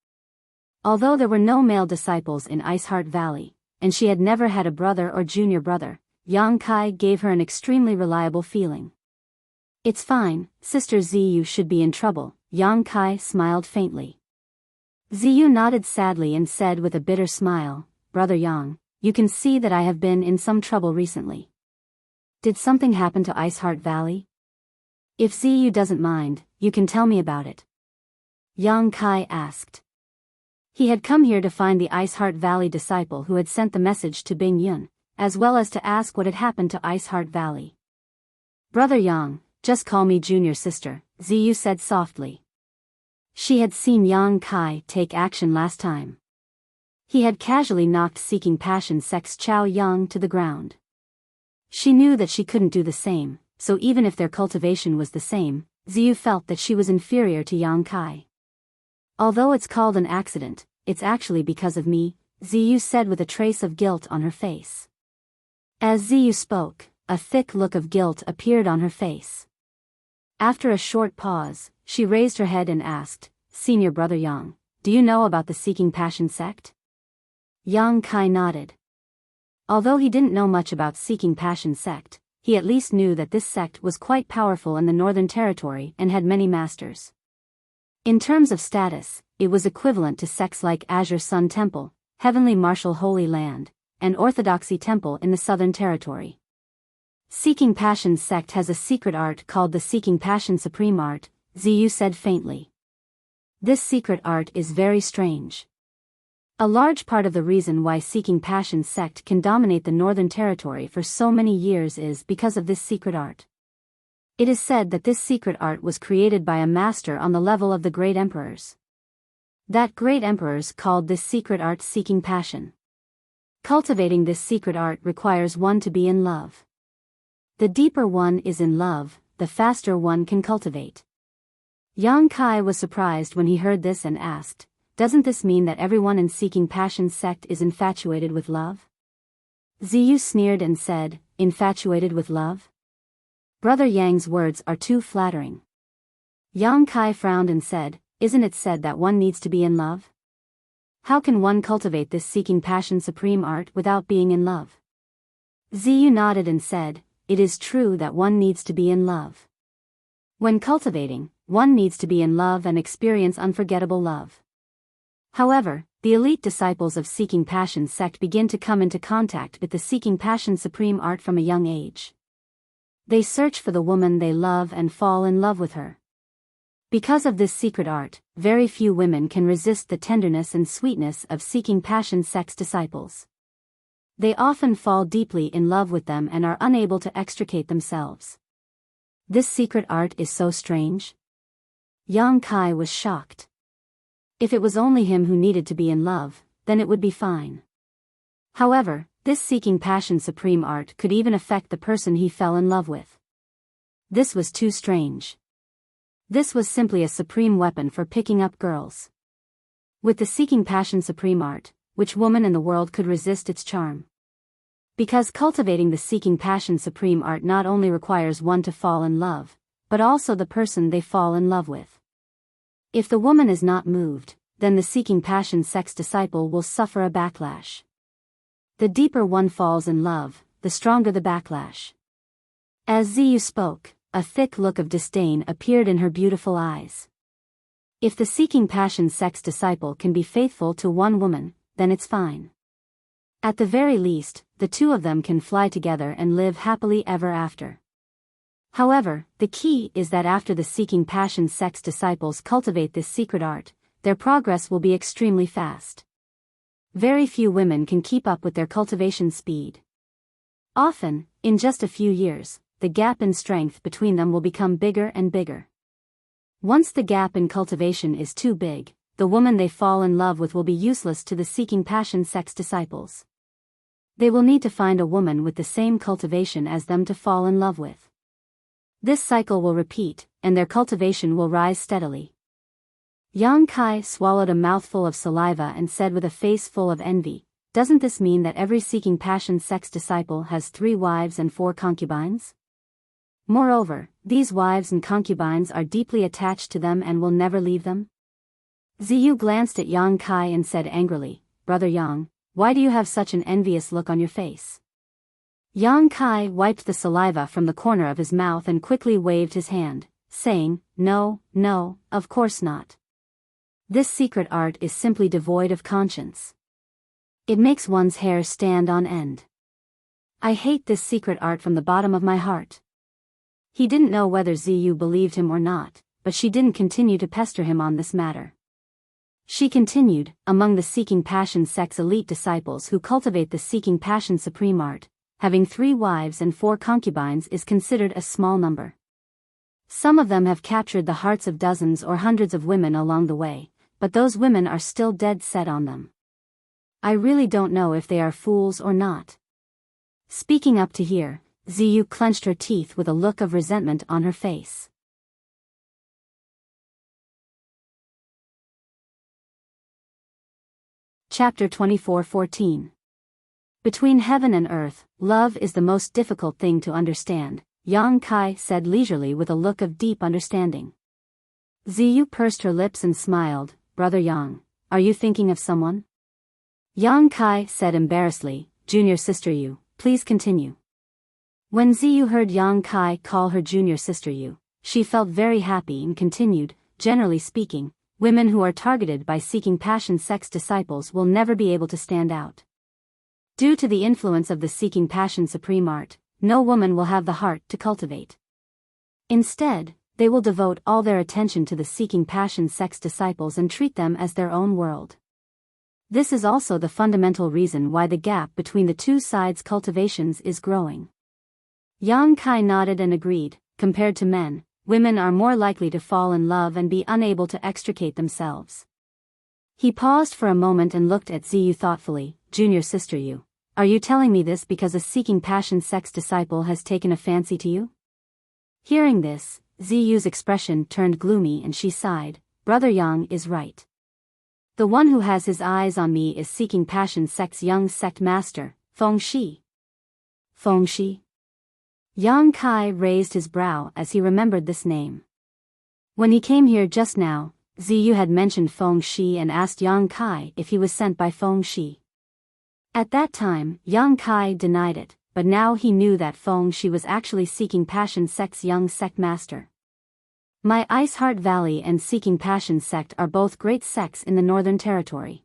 Although there were no male disciples in Iceheart Valley, and she had never had a brother or junior brother, Yang Kai gave her an extremely reliable feeling. "It's fine, Sister Ziyu should be in trouble," Yang Kai smiled faintly. Ziyu nodded sadly and said with a bitter smile, Brother Yang, you can see that I have been in some trouble recently. Did something happen to Ice Heart Valley? If Ziyu doesn't mind, you can tell me about it. Yang Kai asked. He had come here to find the Ice Heart Valley disciple who had sent the message to Bing Yun, as well as to ask what had happened to Ice Heart Valley. Brother Yang, just call me junior sister, Ziyu said softly. She had seen Yang Kai take action last time. He had casually knocked Seeking Passion Sect's Chao Yang to the ground. She knew that she couldn't do the same, so even if their cultivation was the same, Ziyu felt that she was inferior to Yang Kai. Although it's called an accident, it's actually because of me, Ziyu said with a trace of guilt on her face. As Ziyu spoke, a thick look of guilt appeared on her face. After a short pause, she raised her head and asked, Senior Brother Yang, do you know about the Seeking Passion sect? Yang Kai nodded. Although he didn't know much about Seeking Passion sect, he at least knew that this sect was quite powerful in the Northern Territory and had many masters. In terms of status, it was equivalent to sects like Azure Sun Temple, Heavenly Martial Holy Land, and Orthodoxy Temple in the Southern Territory. Seeking Passion sect has a secret art called the Seeking Passion Supreme Art, Ziyu said faintly. This secret art is very strange. A large part of the reason why Seeking Passion sect can dominate the Northern Territory for so many years is because of this secret art. It is said that this secret art was created by a master on the level of the Great Emperors. That Great Emperors called this secret art Seeking Passion. Cultivating this secret art requires one to be in love. The deeper one is in love, the faster one can cultivate. Yang Kai was surprised when he heard this and asked, doesn't this mean that everyone in Seeking Passion sect is infatuated with love? Ziyu sneered and said, infatuated with love? Brother Yang's words are too flattering. Yang Kai frowned and said, isn't it said that one needs to be in love? How can one cultivate this Seeking Passion Supreme art without being in love? Ziyu nodded and said, it is true that one needs to be in love. When cultivating, one needs to be in love and experience unforgettable love. However, the elite disciples of Seeking Passion sect begin to come into contact with the Seeking Passion Supreme art from a young age. They search for the woman they love and fall in love with her. Because of this secret art, very few women can resist the tenderness and sweetness of Seeking Passion sect's disciples. They often fall deeply in love with them and are unable to extricate themselves. This secret art is so strange. Yang Kai was shocked. If it was only him who needed to be in love, then it would be fine. However, this Seeking Passion Supreme art could even affect the person he fell in love with. This was too strange. This was simply a supreme weapon for picking up girls. With the Seeking Passion Supreme art, which woman in the world could resist its charm? Because cultivating the Seeking Passion Supreme art not only requires one to fall in love, but also the person they fall in love with. If the woman is not moved, then the Seeking Passion sect's disciple will suffer a backlash. The deeper one falls in love, the stronger the backlash. As Ziyu spoke, a thick look of disdain appeared in her beautiful eyes. If the Seeking Passion sect's disciple can be faithful to one woman, then it's fine. At the very least, the two of them can fly together and live happily ever after. However, the key is that after the Seeking Passion sect's disciples cultivate this secret art, their progress will be extremely fast. Very few women can keep up with their cultivation speed. Often, in just a few years, the gap in strength between them will become bigger and bigger. Once the gap in cultivation is too big, the woman they fall in love with will be useless to the Seeking Passion sect's disciples. They will need to find a woman with the same cultivation as them to fall in love with. This cycle will repeat, and their cultivation will rise steadily. Yang Kai swallowed a mouthful of saliva and said with a face full of envy, doesn't this mean that every Seeking Passion sect's disciple has 3 wives and 4 concubines? Moreover, these wives and concubines are deeply attached to them and will never leave them? Ziyu glanced at Yang Kai and said angrily, Brother Yang, why do you have such an envious look on your face? Yang Kai wiped the saliva from the corner of his mouth and quickly waved his hand, saying, "No, no, of course not. This secret art is simply devoid of conscience. It makes one's hair stand on end. I hate this secret art from the bottom of my heart." He didn't know whether Ziyu believed him or not, but she didn't continue to pester him on this matter. She continued, "Among the Seeking Passion sect's elite disciples who cultivate the Seeking Passion supreme art, having 3 wives and 4 concubines is considered a small number. Some of them have captured the hearts of dozens or hundreds of women along the way, but those women are still dead set on them. I really don't know if they are fools or not." Speaking up to here, Ziyu clenched her teeth with a look of resentment on her face. Chapter 24:14. Between heaven and earth, love is the most difficult thing to understand, Yang Kai said leisurely with a look of deep understanding. Ziyu pursed her lips and smiled. "Brother Yang, are you thinking of someone?" Yang Kai said embarrassedly, "Junior sister Yu, please continue." When Ziyu heard Yang Kai call her junior sister Yu, she felt very happy and continued, "Generally speaking, women who are targeted by Seeking Passion sect's disciples will never be able to stand out. Due to the influence of the Seeking Passion supreme art, no woman will have the heart to cultivate. Instead, they will devote all their attention to the Seeking Passion sect's disciples and treat them as their own world. This is also the fundamental reason why the gap between the two sides' cultivations is growing." Yang Kai nodded and agreed. Compared to men, women are more likely to fall in love and be unable to extricate themselves. He paused for a moment and looked at Ziyu thoughtfully. "Junior sister Yu, are you telling me this because a Seeking Passion sect's disciple has taken a fancy to you?" Hearing this, Ziyu's expression turned gloomy and she sighed. "Brother Yang is right. The one who has his eyes on me is Seeking Passion sect's young sect master, Feng Shi." Feng Shi? Yang Kai raised his brow as he remembered this name. When he came here just now, Ziyu had mentioned Feng Shi and asked Yang Kai if he was sent by Feng Shi. At that time, Yang Kai denied it, but now he knew that Feng Shi was actually Seeking Passion sect's young sect master. My Ice Heart Valley and Seeking Passion sect are both great sects in the Northern Territory.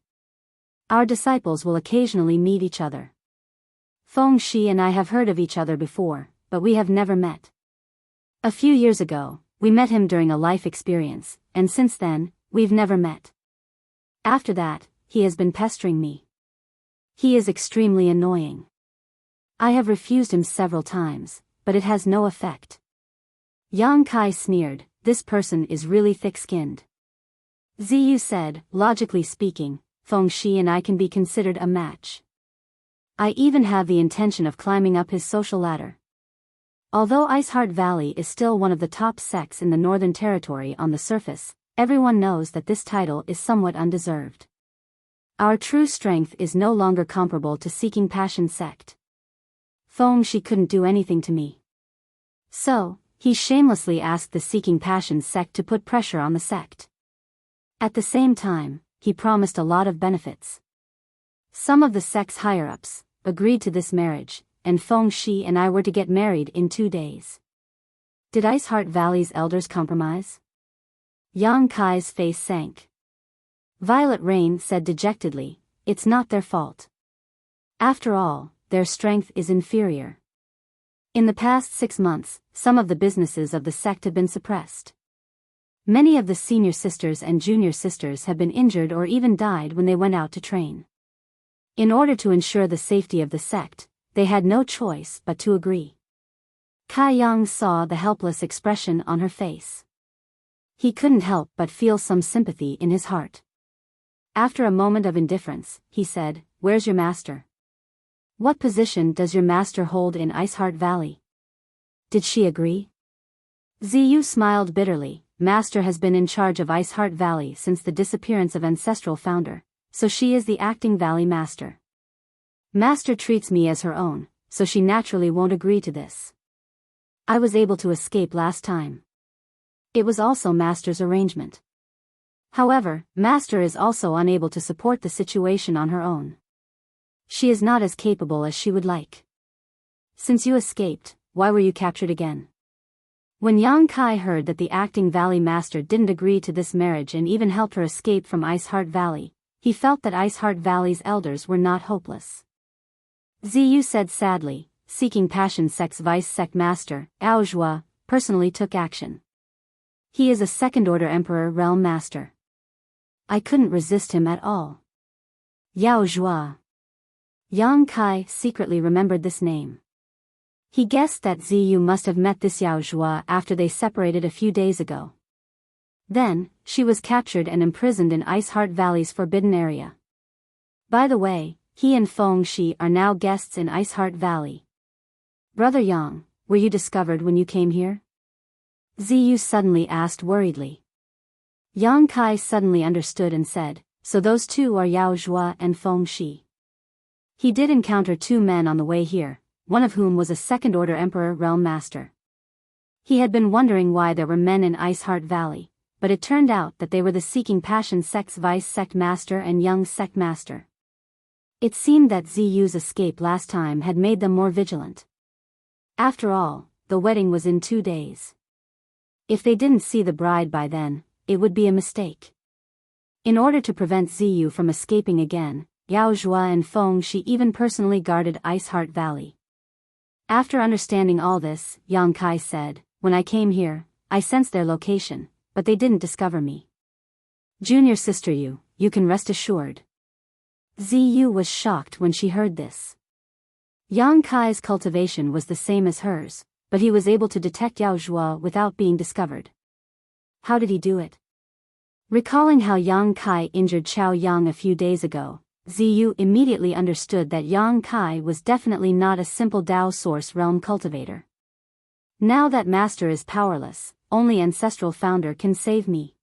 Our disciples will occasionally meet each other. Feng Shi and I have heard of each other before, but we have never met. A few years ago, we met him during a life experience, and since then, we've never met. After that, he has been pestering me. He is extremely annoying. I have refused him several times, but it has no effect." Yang Kai sneered, "This person is really thick-skinned." Ziyu said, "Logically speaking, Feng Shi and I can be considered a match. I even have the intention of climbing up his social ladder." Although Iceheart Valley is still one of the top sects in the Northern Territory on the surface, everyone knows that this title is somewhat undeserved. Our true strength is no longer comparable to Seeking Passion sect. Feng Shi couldn't do anything to me. So, he shamelessly asked the Seeking Passion sect to put pressure on the sect. At the same time, he promised a lot of benefits. Some of the sect's higher-ups agreed to this marriage, and Feng Shi and I were to get married in 2 days. Did Iceheart Valley's elders compromise? Yang Kai's face sank. Violet Rain said dejectedly, "It's not their fault. After all, their strength is inferior. In the past 6 months, some of the businesses of the sect have been suppressed. Many of the senior sisters and junior sisters have been injured or even died when they went out to train. In order to ensure the safety of the sect, they had no choice but to agree." Kai Yang saw the helpless expression on her face. He couldn't help but feel some sympathy in his heart. After a moment of indifference, he said, "Where's your master? What position does your master hold in Iceheart Valley? Did she agree?" Ziyu smiled bitterly. "Master has been in charge of Iceheart Valley since the disappearance of ancestral founder, so she is the acting valley master. Master treats me as her own, so she naturally won't agree to this. I was able to escape last time. It was also Master's arrangement. However, Master is also unable to support the situation on her own. She is not as capable as she would like. Since you escaped, why were you captured again?" When Yang Kai heard that the acting valley master didn't agree to this marriage and even helped her escape from Ice Heart Valley, he felt that Ice Heart Valley's elders were not hopeless. Ziyu said sadly, seeking Passion Sect's vice sect master, Ao Zhua, personally took action. He is a second-order emperor realm master. I couldn't resist him at all. Yao Zhua. Yang Kai secretly remembered this name. He guessed that Ziyu must have met this Yao Zhua after they separated a few days ago. Then, she was captured and imprisoned in Ice Heart Valley's forbidden area. By the way, he and Feng Shi are now guests in Ice Heart Valley. Brother Yang, were you discovered when you came here? Ziyu suddenly asked worriedly. Yang Kai suddenly understood and said, so those two are Yao Zhua and Feng Shi. He did encounter two men on the way here, one of whom was a second-order emperor realm master. He had been wondering why there were men in Ice Heart Valley, but it turned out that they were the Seeking Passion Sect's vice sect master and young sect master. It seemed that Ziyu's escape last time had made them more vigilant. After all, the wedding was in 2 days. If they didn't see the bride by then, it would be a mistake. In order to prevent Ziyu from escaping again, Yao Zhua and Feng Shi even personally guarded Ice Heart Valley. After understanding all this, Yang Kai said, when I came here, I sensed their location, but they didn't discover me. Junior sister you can rest assured. Ziyu was shocked when she heard this. Yang Kai's cultivation was the same as hers, but he was able to detect Yao Zhua without being discovered. How did he do it? Recalling how Yang Kai injured Chao Yang a few days ago, Ziyu immediately understood that Yang Kai was definitely not a simple Dao Source Realm cultivator. Now that Master is powerless, only Ancestral Founder can save me.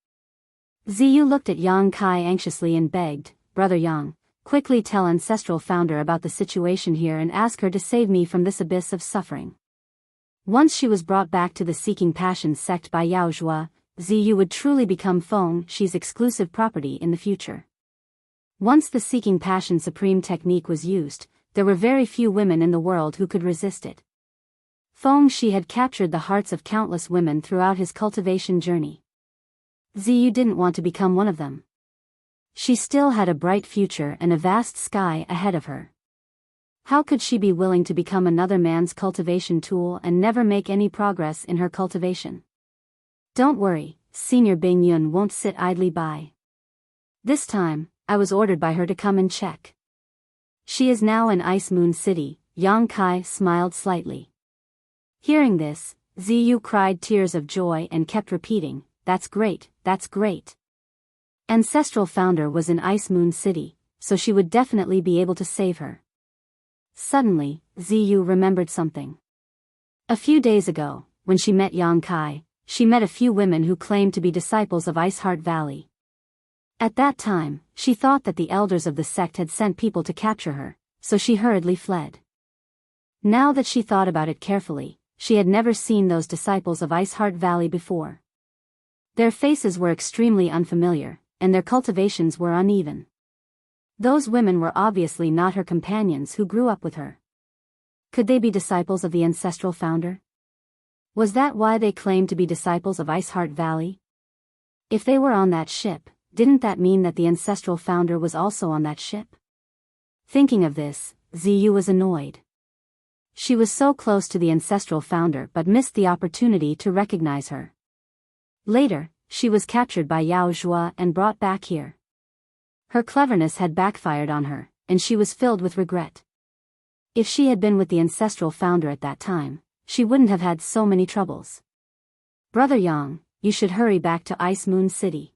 Ziyu looked at Yang Kai anxiously and begged, Brother Yang, quickly tell Ancestral Founder about the situation here and ask her to save me from this abyss of suffering. Once she was brought back to the Seeking Passion sect by Yao Zhua, Ziyu would truly become Feng Shi's exclusive property in the future. Once the Seeking Passion Supreme technique was used, there were very few women in the world who could resist it. Feng Shi had captured the hearts of countless women throughout his cultivation journey. Ziyu didn't want to become one of them. She still had a bright future and a vast sky ahead of her. How could she be willing to become another man's cultivation tool and never make any progress in her cultivation? Don't worry, Senior Bing Yun won't sit idly by. This time, I was ordered by her to come and check. She is now in Ice Moon City. Yang Kai smiled slightly. Hearing this, Ziyu cried tears of joy and kept repeating, that's great, that's great. Ancestral Founder was in Ice Moon City, so she would definitely be able to save her. Suddenly, Ziyu remembered something. A few days ago, when she met Yang Kai, she met a few women who claimed to be disciples of Ice Heart Valley. At that time, she thought that the elders of the sect had sent people to capture her, so she hurriedly fled. Now that she thought about it carefully, she had never seen those disciples of Ice Heart Valley before. Their faces were extremely unfamiliar, and their cultivations were uneven. Those women were obviously not her companions who grew up with her. Could they be disciples of the Ancestral Founder? Was that why they claimed to be disciples of Ice Heart Valley? If they were on that ship, didn't that mean that the Ancestral Founder was also on that ship? Thinking of this, Ziyu was annoyed. She was so close to the Ancestral Founder but missed the opportunity to recognize her. Later, she was captured by Yao Zhua and brought back here. Her cleverness had backfired on her, and she was filled with regret. If she had been with the Ancestral Founder at that time, she wouldn't have had so many troubles. Brother Yang, you should hurry back to Ice Moon City.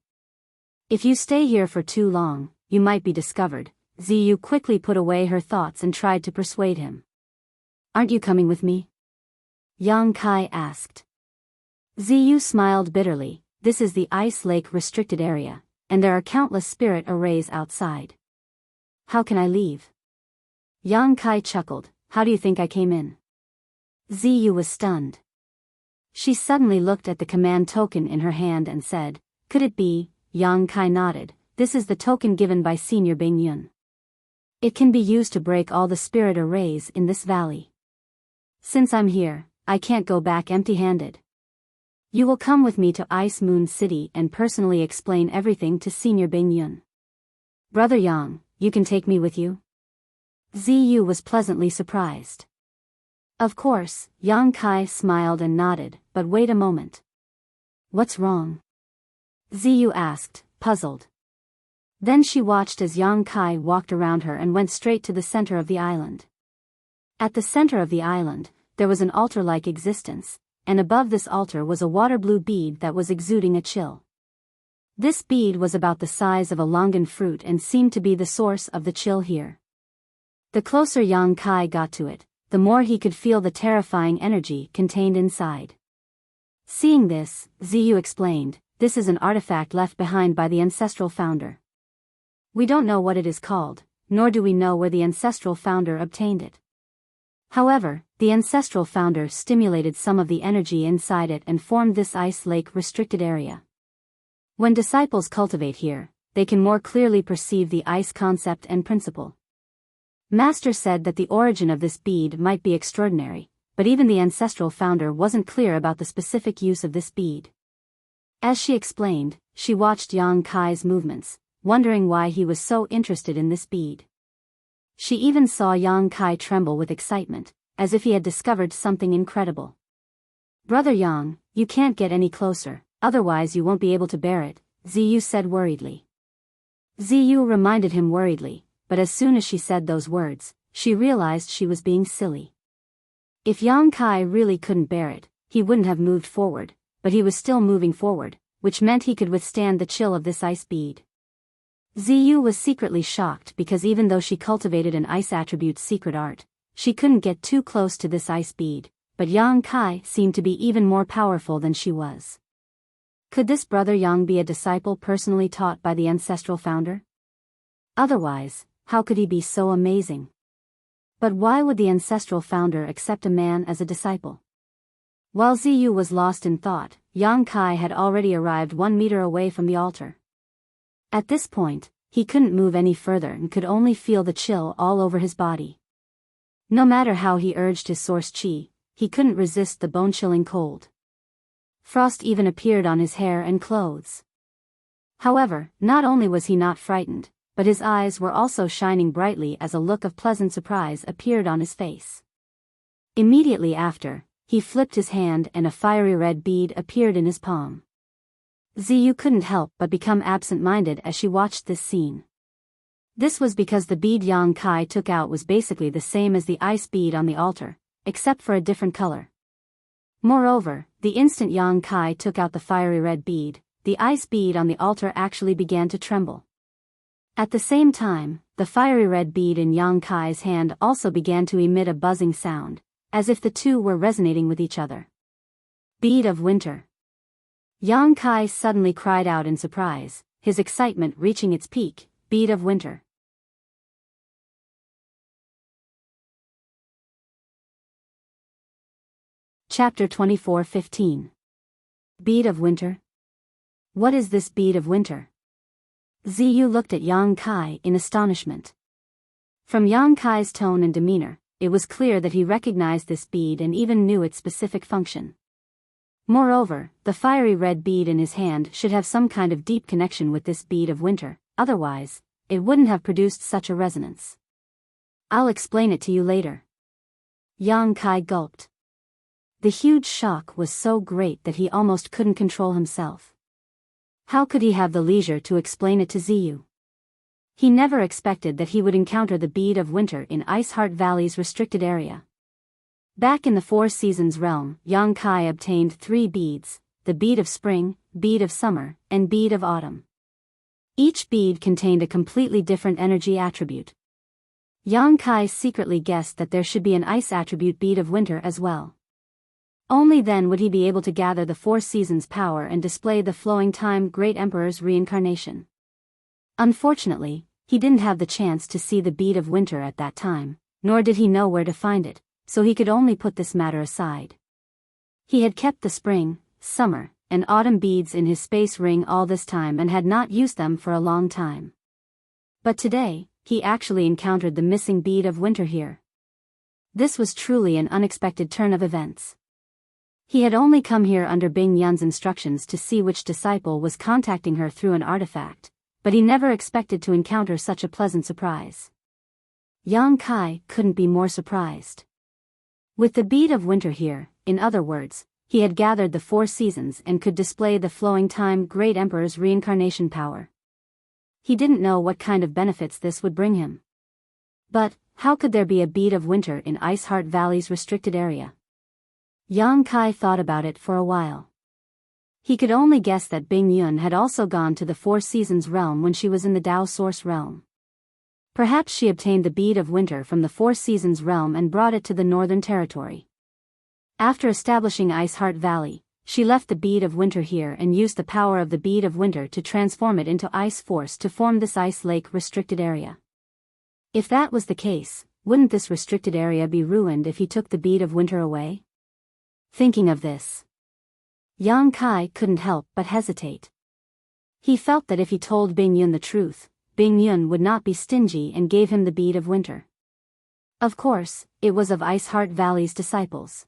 If you stay here for too long, you might be discovered. Ziyu quickly put away her thoughts and tried to persuade him. Aren't you coming with me? Yang Kai asked. Ziyu smiled bitterly. This is the Ice Lake restricted area, and there are countless spirit arrays outside. How can I leave? Yang Kai chuckled. How do you think I came in? Ziyu was stunned. She suddenly looked at the command token in her hand and said, could it be? Yang Kai nodded. This is the token given by Senior Bing Yun. It can be used to break all the spirit arrays in this valley. Since I'm here, I can't go back empty-handed. You will come with me to Ice Moon City and personally explain everything to Senior Bing Yun. Brother Yang, you can take me with you? Ziyu was pleasantly surprised. Of course, Yang Kai smiled and nodded, but wait a moment. What's wrong? Ziyu asked, puzzled. Then she watched as Yang Kai walked around her and went straight to the center of the island. At the center of the island, there was an altar-like existence, and above this altar was a water-blue bead that was exuding a chill. This bead was about the size of a longan fruit and seemed to be the source of the chill here. The closer Yang Kai got to it, the more he could feel the terrifying energy contained inside. Seeing this, Ziyu explained, this is an artifact left behind by the ancestral founder. We don't know what it is called, nor do we know where the ancestral founder obtained it. However, the ancestral founder stimulated some of the energy inside it and formed this ice lake restricted area. When disciples cultivate here, they can more clearly perceive the ice concept and principle. Master said that the origin of this bead might be extraordinary, but even the ancestral founder wasn't clear about the specific use of this bead. As she explained, she watched Yang Kai's movements, wondering why he was so interested in this bead. She even saw Yang Kai tremble with excitement, as if he had discovered something incredible. Brother Yang, you can't get any closer, otherwise you won't be able to bear it, Ziyu said worriedly. Ziyu reminded him worriedly, but as soon as she said those words, she realized she was being silly. If Yang Kai really couldn't bear it, he wouldn't have moved forward, but he was still moving forward, which meant he could withstand the chill of this ice bead. Ziyu was secretly shocked because even though she cultivated an ice attribute's secret art, she couldn't get too close to this ice bead, but Yang Kai seemed to be even more powerful than she was. Could this brother Yang be a disciple personally taught by the ancestral founder? Otherwise, how could he be so amazing? But why would the ancestral founder accept a man as a disciple? While Ziyu was lost in thought, Yang Kai had already arrived 1 meter away from the altar. At this point, he couldn't move any further and could only feel the chill all over his body. No matter how he urged his source chi, he couldn't resist the bone-chilling cold. Frost even appeared on his hair and clothes. However, not only was he not frightened, but his eyes were also shining brightly as a look of pleasant surprise appeared on his face. Immediately after, he flipped his hand and a fiery red bead appeared in his palm. Ziyu couldn't help but become absent-minded as she watched this scene. This was because the bead Yang Kai took out was basically the same as the ice bead on the altar, except for a different color. Moreover, the instant Yang Kai took out the fiery red bead, the ice bead on the altar actually began to tremble. At the same time, the fiery red bead in Yang Kai's hand also began to emit a buzzing sound, as if the two were resonating with each other. Bead of Winter. Yang Kai suddenly cried out in surprise, his excitement reaching its peak. Bead of Winter. Chapter 24:15. Bead of Winter? What is this Bead of Winter? Ziyu looked at Yang Kai in astonishment. From Yang Kai's tone and demeanor, it was clear that he recognized this bead and even knew its specific function. Moreover, the fiery red bead in his hand should have some kind of deep connection with this Bead of Winter, otherwise, it wouldn't have produced such a resonance. I'll explain it to you later. Yang Kai gulped. The huge shock was so great that he almost couldn't control himself. How could he have the leisure to explain it to Ziyu? He never expected that he would encounter the Bead of Winter in Iceheart Valley's restricted area. Back in the Four Seasons realm, Yang Kai obtained 3 beads, the Bead of Spring, Bead of Summer, and Bead of Autumn. Each bead contained a completely different energy attribute. Yang Kai secretly guessed that there should be an ice attribute Bead of Winter as well. Only then would he be able to gather the Four Seasons power and display the flowing time Great Emperor's reincarnation. Unfortunately, he didn't have the chance to see the Bead of Winter at that time, nor did he know where to find it, so he could only put this matter aside. He had kept the spring, summer, and autumn beads in his space ring all this time and had not used them for a long time. But today, he actually encountered the missing Bead of Winter here. This was truly an unexpected turn of events. He had only come here under Bing Yun's instructions to see which disciple was contacting her through an artifact, but he never expected to encounter such a pleasant surprise. Yang Kai couldn't be more surprised. With the bead of winter here, in other words, he had gathered the 4 seasons and could display the flowing time Great Emperor's reincarnation power. He didn't know what kind of benefits this would bring him. But, how could there be a bead of winter in Ice Heart Valley's restricted area? Yang Kai thought about it for a while. He could only guess that Bing Yun had also gone to the 4 seasons realm when she was in the Dao Source realm. Perhaps she obtained the bead of winter from the 4 seasons realm and brought it to the Northern Territory. After establishing Ice Heart Valley, she left the bead of winter here and used the power of the bead of winter to transform it into ice force to form this ice lake restricted area. If that was the case, wouldn't this restricted area be ruined if he took the bead of winter away? Thinking of this, Yang Kai couldn't help but hesitate. He felt that if he told Bing Yun the truth, Bing Yun would not be stingy and gave him the bead of winter. Of course, it was of Ice Heart Valley's disciples.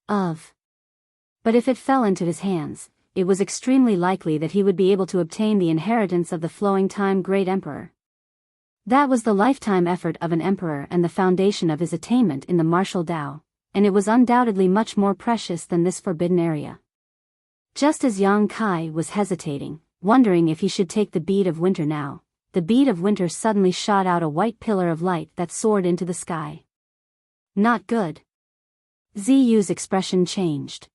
But if it fell into his hands, it was extremely likely that he would be able to obtain the inheritance of the flowing time Great Emperor. That was the lifetime effort of an emperor and the foundation of his attainment in the martial Dao, and it was undoubtedly much more precious than this forbidden area. Just as Yang Kai was hesitating, wondering if he should take the bead of winter now, the bead of winter suddenly shot out a white pillar of light that soared into the sky. Not good. Ziyu's expression changed.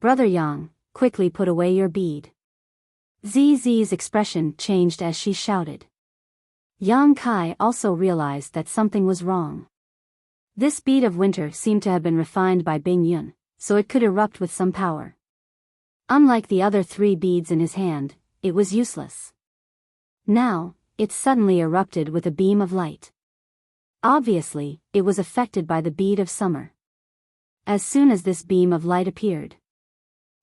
Brother Yang, quickly put away your bead. Zi's expression changed as she shouted. Yang Kai also realized that something was wrong. This bead of winter seemed to have been refined by Bing Yun, so it could erupt with some power. Unlike the other 3 beads in his hand, it was useless. Now, it suddenly erupted with a beam of light. Obviously, it was affected by the bead of summer. As soon as this beam of light appeared,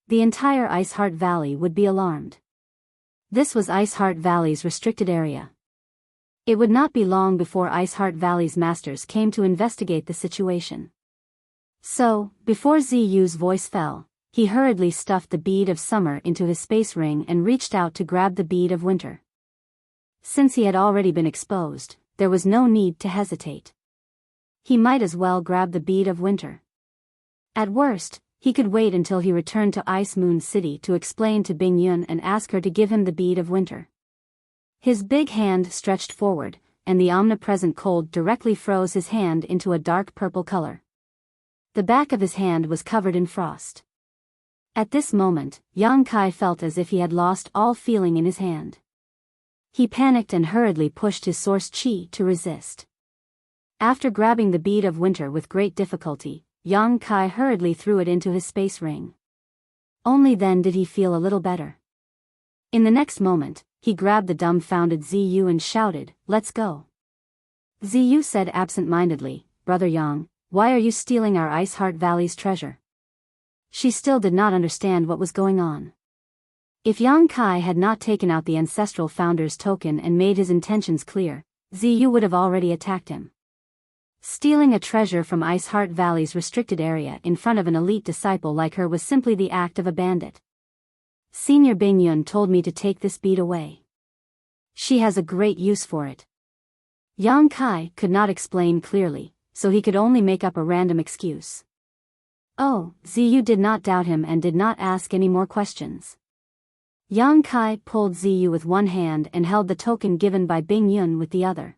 the entire Ice Heart Valley would be alarmed. This was Ice Heart Valley's restricted area. It would not be long before Ice Heart Valley's masters came to investigate the situation. So, before Ziyu's voice fell, he hurriedly stuffed the bead of summer into his space ring and reached out to grab the bead of winter. Since he had already been exposed, there was no need to hesitate. He might as well grab the bead of winter. At worst, he could wait until he returned to Ice Moon City to explain to Bing Yun and ask her to give him the bead of winter. His big hand stretched forward, and the omnipresent cold directly froze his hand into a dark purple color. The back of his hand was covered in frost. At this moment, Yang Kai felt as if he had lost all feeling in his hand. He panicked and hurriedly pushed his source chi to resist. After grabbing the bead of winter with great difficulty, Yang Kai hurriedly threw it into his space ring. Only then did he feel a little better. In the next moment, he grabbed the dumbfounded Ziyu and shouted, "Let's go." Ziyu said absent-mindedly, "Brother Yang, why are you stealing our Ice Heart Valley's treasure?" She still did not understand what was going on. If Yang Kai had not taken out the ancestral founder's token and made his intentions clear, Ziyu would have already attacked him. Stealing a treasure from Ice Heart Valley's restricted area in front of an elite disciple like her was simply the act of a bandit. Senior Bing Yun told me to take this bead away. She has a great use for it. Yang Kai could not explain clearly, so he could only make up a random excuse. Oh, Ziyu did not doubt him and did not ask any more questions. Yang Kai pulled Ziyu with one hand and held the token given by Bing Yun with the other.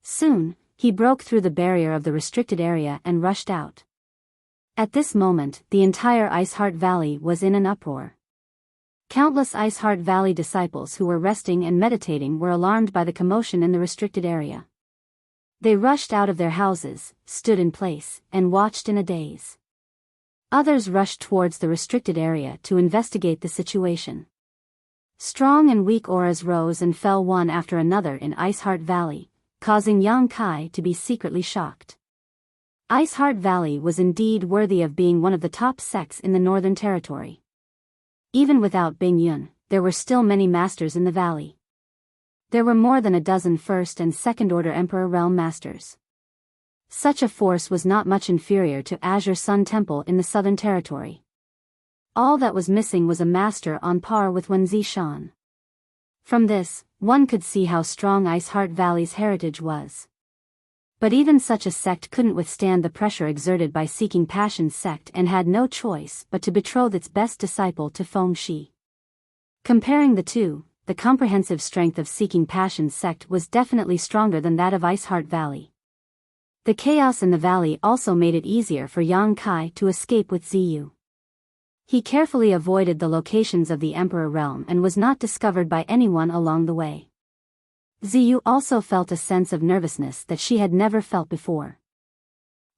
Soon, he broke through the barrier of the restricted area and rushed out. At this moment, the entire Ice Heart Valley was in an uproar. Countless Ice Heart Valley disciples who were resting and meditating were alarmed by the commotion in the restricted area. They rushed out of their houses, stood in place, and watched in a daze. Others rushed towards the restricted area to investigate the situation. Strong and weak auras rose and fell one after another in Ice Heart Valley, causing Yang Kai to be secretly shocked. Ice Heart Valley was indeed worthy of being one of the top sects in the Northern Territory. Even without Bing Yun, there were still many masters in the valley. There were more than a dozen first and second order Emperor Realm masters. Such a force was not much inferior to Azure Sun Temple in the Southern Territory. All that was missing was a master on par with Wen Zishan. From this, one could see how strong Ice Heart Valley's heritage was. But even such a sect couldn't withstand the pressure exerted by Seeking Passion's sect and had no choice but to betroth its best disciple to Feng Shi. Comparing the two, the comprehensive strength of Seeking Passion's sect was definitely stronger than that of Ice Heart Valley. The chaos in the valley also made it easier for Yang Kai to escape with Ziyu. He carefully avoided the locations of the Emperor Realm and was not discovered by anyone along the way. Ziyu also felt a sense of nervousness that she had never felt before.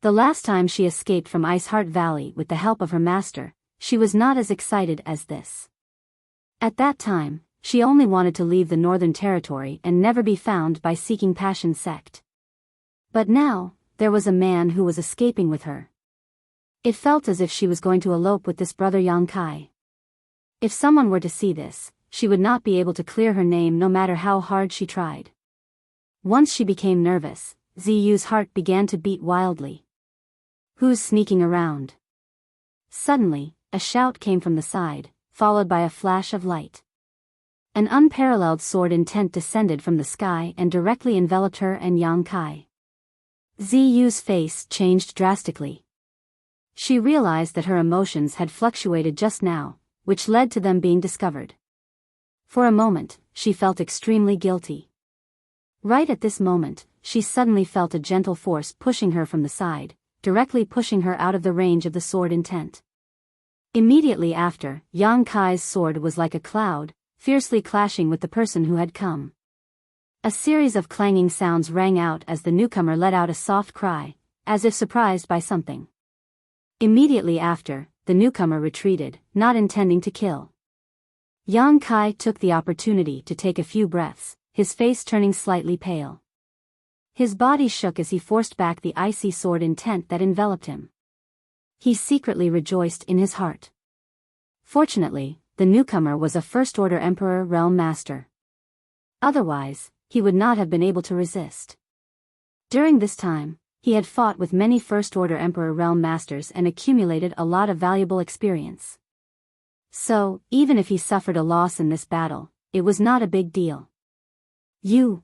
The last time she escaped from Ice Heart Valley with the help of her master, she was not as excited as this. At that time, she only wanted to leave the Northern Territory and never be found by Seeking Passion sect. But now, there was a man who was escaping with her. It felt as if she was going to elope with this brother Yang Kai. If someone were to see this, she would not be able to clear her name no matter how hard she tried. Once she became nervous, Ziyu's heart began to beat wildly. Who's sneaking around? Suddenly, a shout came from the side, followed by a flash of light. An unparalleled sword intent descended from the sky and directly enveloped her and Yang Kai. Ziyu's face changed drastically. She realized that her emotions had fluctuated just now, which led to them being discovered. For a moment, she felt extremely guilty. Right at this moment, she suddenly felt a gentle force pushing her from the side, directly pushing her out of the range of the sword intent. Immediately after, Yang Kai's sword was like a cloud, fiercely clashing with the person who had come. A series of clanging sounds rang out as the newcomer let out a soft cry, as if surprised by something. Immediately after, the newcomer retreated, not intending to kill. Yang Kai took the opportunity to take a few breaths, his face turning slightly pale. His body shook as he forced back the icy sword intent that enveloped him. He secretly rejoiced in his heart. Fortunately, the newcomer was a First-Order Emperor Realm Master. Otherwise, he would not have been able to resist. During this time, he had fought with many First-Order Emperor Realm Masters and accumulated a lot of valuable experience. So, even if he suffered a loss in this battle, it was not a big deal. The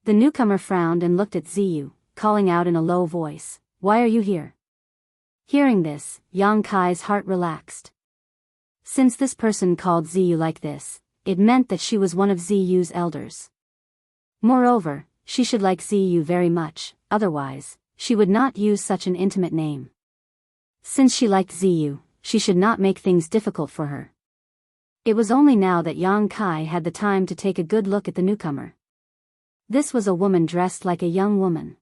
newcomer frowned and looked at Ziyu, calling out in a low voice, "Why are you here?" Hearing this, Yang Kai's heart relaxed. Since this person called Ziyu like this, it meant that she was one of Ziyu's elders. Moreover, she should like Ziyu very much, otherwise, she would not use such an intimate name. Since she liked Ziyu, she should not make things difficult for her. It was only now that Yang Kai had the time to take a good look at the newcomer. This was a woman dressed like a young woman.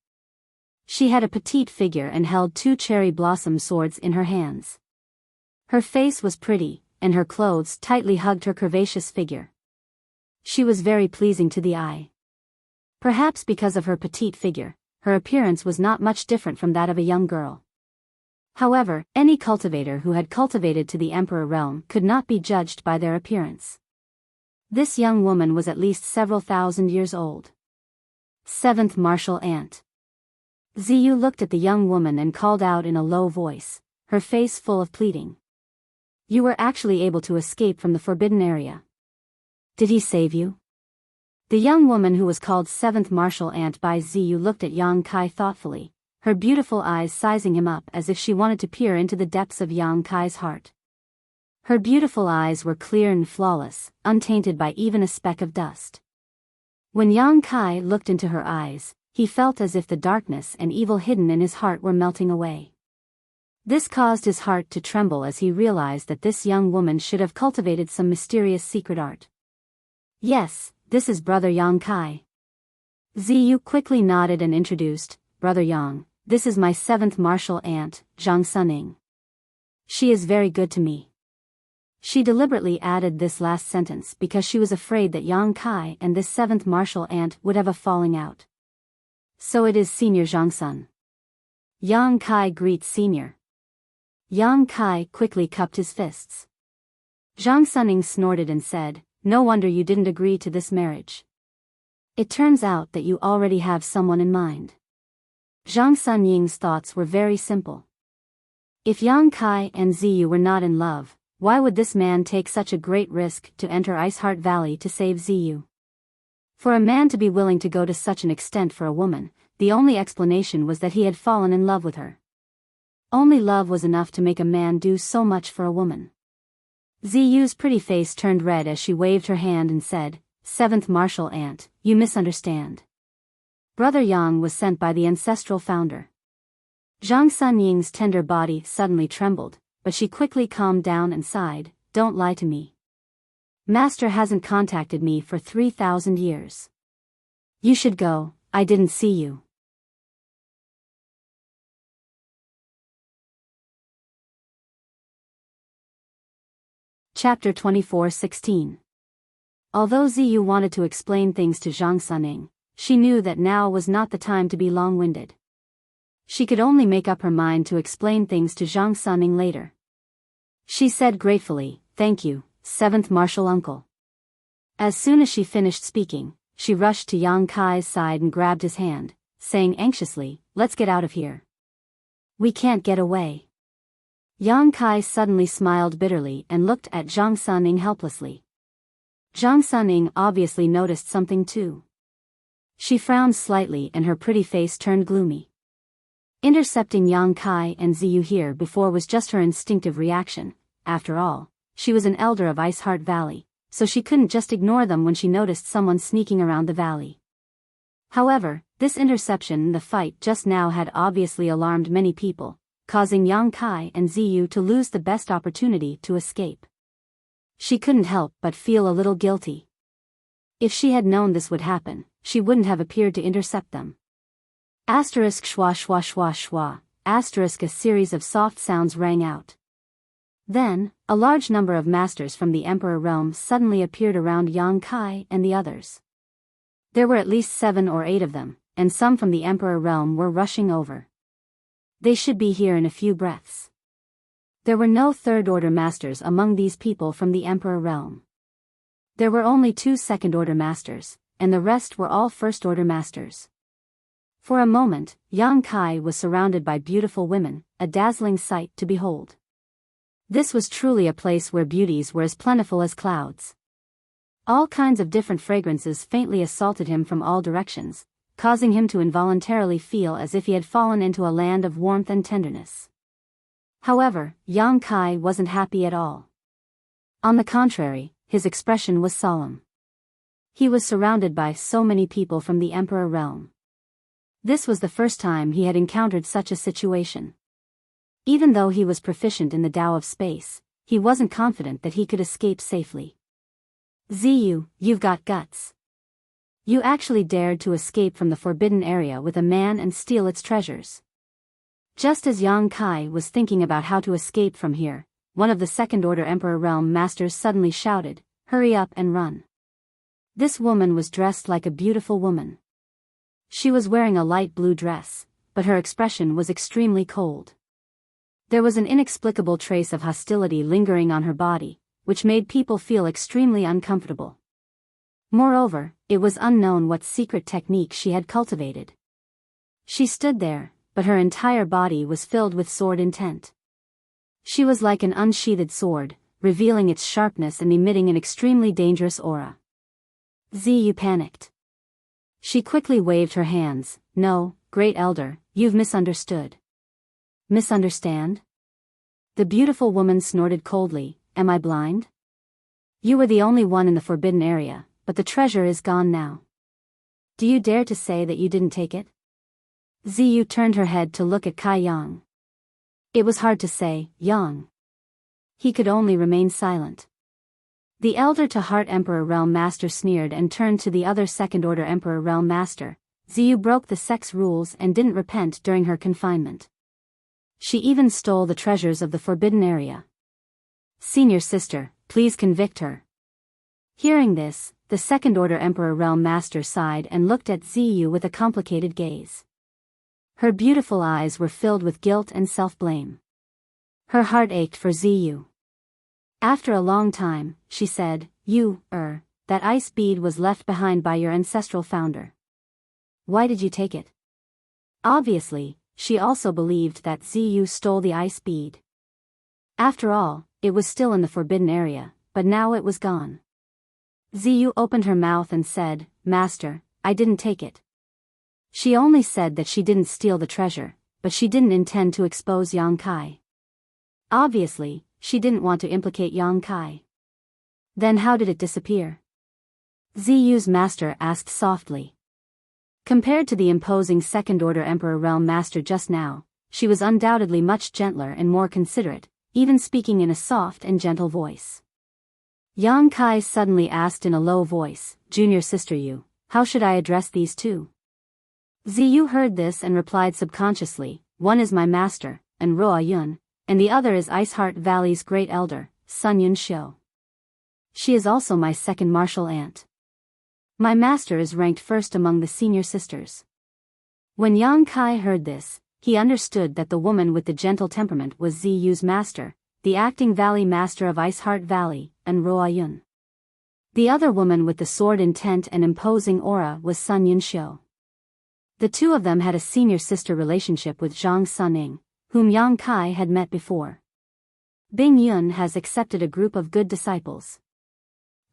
She had a petite figure and held 2 cherry blossom swords in her hands. Her face was pretty, and her clothes tightly hugged her curvaceous figure. She was very pleasing to the eye. Perhaps because of her petite figure, her appearance was not much different from that of a young girl. However, any cultivator who had cultivated to the Emperor Realm could not be judged by their appearance. This young woman was at least several thousand years old. 7th Martial Ant. Ziyu looked at the young woman and called out in a low voice, her face full of pleading. "You were actually able to escape from the forbidden area. Did he save you?" The young woman who was called 7th Martial Ant by Ziyu looked at Yang Kai thoughtfully, her beautiful eyes sizing him up as if she wanted to peer into the depths of Yang Kai's heart. Her beautiful eyes were clear and flawless, untainted by even a speck of dust. When Yang Kai looked into her eyes, he felt as if the darkness and evil hidden in his heart were melting away. This caused his heart to tremble as he realized that this young woman should have cultivated some mysterious secret art. "Yes, this is Brother Yang Kai." Ziyu quickly nodded and introduced, "Brother Yang, this is my 7th Martial Ant, Zhang Suning. She is very good to me." She deliberately added this last sentence because she was afraid that Yang Kai and this 7th Martial Ant would have a falling out. "So it is Senior Zhang Sun." Yang Kai greets Senior. Yang Kai quickly cupped his fists. Zhang Suning snorted and said, "No wonder you didn't agree to this marriage. It turns out that you already have someone in mind." Zhang Sunying's thoughts were very simple. If Yang Kai and Ziyu were not in love, why would this man take such a great risk to enter Iceheart Valley to save Ziyu? For a man to be willing to go to such an extent for a woman, the only explanation was that he had fallen in love with her. Only love was enough to make a man do so much for a woman. Ziyu's pretty face turned red as she waved her hand and said, "Seventh Martial Aunt, you misunderstand. Brother Yang was sent by the ancestral founder." Zhang Sunying's tender body suddenly trembled, but she quickly calmed down and sighed, "Don't lie to me. Master hasn't contacted me for 3,000 years. You should go, I didn't see you." Chapter 24:16. Although Ziyu wanted to explain things to Zhang Suning, she knew that now was not the time to be long-winded. She could only make up her mind to explain things to Zhang Suning later. She said gratefully, "Thank you, seventh martial uncle." As soon as she finished speaking, she rushed to Yang Kai's side and grabbed his hand, saying anxiously, "Let's get out of here. We can't get away." Yang Kai suddenly smiled bitterly and looked at Zhang Suning helplessly. Zhang Suning obviously noticed something too. She frowned slightly and her pretty face turned gloomy. Intercepting Yang Kai and Ziyu here before was just her instinctive reaction. After all, she was an elder of Iceheart Valley, so she couldn't just ignore them when she noticed someone sneaking around the valley. However, this interception in the fight just now had obviously alarmed many people, causing Yang Kai and Ziyu to lose the best opportunity to escape. She couldn't help but feel a little guilty. If she had known this would happen, she wouldn't have appeared to intercept them. Asterisk schwa schwa schwa schwa, asterisk. A series of soft sounds rang out. Then, a large number of masters from the Emperor realm suddenly appeared around Yang Kai and the others. There were at least 7 or 8 of them, and some from the Emperor realm were rushing over. They should be here in a few breaths. There were no third-order masters among these people from the Emperor realm. There were only 2 second-order masters, and the rest were all first-order masters. For a moment, Yang Kai was surrounded by beautiful women, a dazzling sight to behold. This was truly a place where beauties were as plentiful as clouds. All kinds of different fragrances faintly assaulted him from all directions, causing him to involuntarily feel as if he had fallen into a land of warmth and tenderness. However, Yang Kai wasn't happy at all. On the contrary, his expression was solemn. He was surrounded by so many people from the Emperor realm. This was the first time he had encountered such a situation. Even though he was proficient in the Tao of space, he wasn't confident that he could escape safely. "Ziyu, you've got guts. You actually dared to escape from the forbidden area with a man and steal its treasures." Just as Yang Kai was thinking about how to escape from here, one of the second-order Emperor Realm masters suddenly shouted, "Hurry up and run." This woman was dressed like a beautiful woman. She was wearing a light blue dress, but her expression was extremely cold. There was an inexplicable trace of hostility lingering on her body, which made people feel extremely uncomfortable. Moreover, it was unknown what secret technique she had cultivated. She stood there, but her entire body was filled with sword intent. She was like an unsheathed sword, revealing its sharpness and emitting an extremely dangerous aura. Ziyu panicked. She quickly waved her hands. "No, great elder, you've misunderstood." "Misunderstand?" The beautiful woman snorted coldly. "Am I blind? You were the only one in the forbidden area, but the treasure is gone now. Do you dare to say that you didn't take it?" Ziyu turned her head to look at Kai Yang. It was hard to say, "Yang." He could only remain silent. The elder to Heart Emperor Realm Master sneered and turned to the other second-order Emperor Realm Master. Ziyu broke the sex rules and didn't repent during her confinement. She even stole the treasures of the forbidden area. "Senior sister, please convict her." Hearing this, the second-order Emperor Realm Master sighed and looked at Ziyu with a complicated gaze. Her beautiful eyes were filled with guilt and self-blame. Her heart ached for Ziyu. After a long time, she said, That ice bead was left behind by your ancestral founder. Why did you take it?" Obviously, she also believed that Ziyu stole the ice bead. After all, it was still in the forbidden area, but now it was gone. Ziyu opened her mouth and said, "Master, I didn't take it." She only said that she didn't steal the treasure, but she didn't intend to expose Yang Kai. Obviously, she didn't want to implicate Yang Kai. Then how did it disappear? Ziyu's master asked softly. Compared to the imposing second-order Emperor Realm Master just now, she was undoubtedly much gentler and more considerate, even speaking in a soft and gentle voice. Yang Kai suddenly asked in a low voice, "Junior sister Yu, how should I address these two?" Ziyu heard this and replied subconsciously, "One is my master, and Roa Yun, and the other is Iceheart Valley's great elder, Sun Yun Shou. She is also my second martial aunt. My master is ranked first among the senior sisters." When Yang Kai heard this, he understood that the woman with the gentle temperament was Ziyu's master, the acting valley master of Iceheart Valley, and Roa Yun. The other woman with the sword intent and imposing aura was Sun Yun Shou. The two of them had a senior sister relationship with Zhang Suning, whom Yang Kai had met before. Bing Yun has accepted a group of good disciples.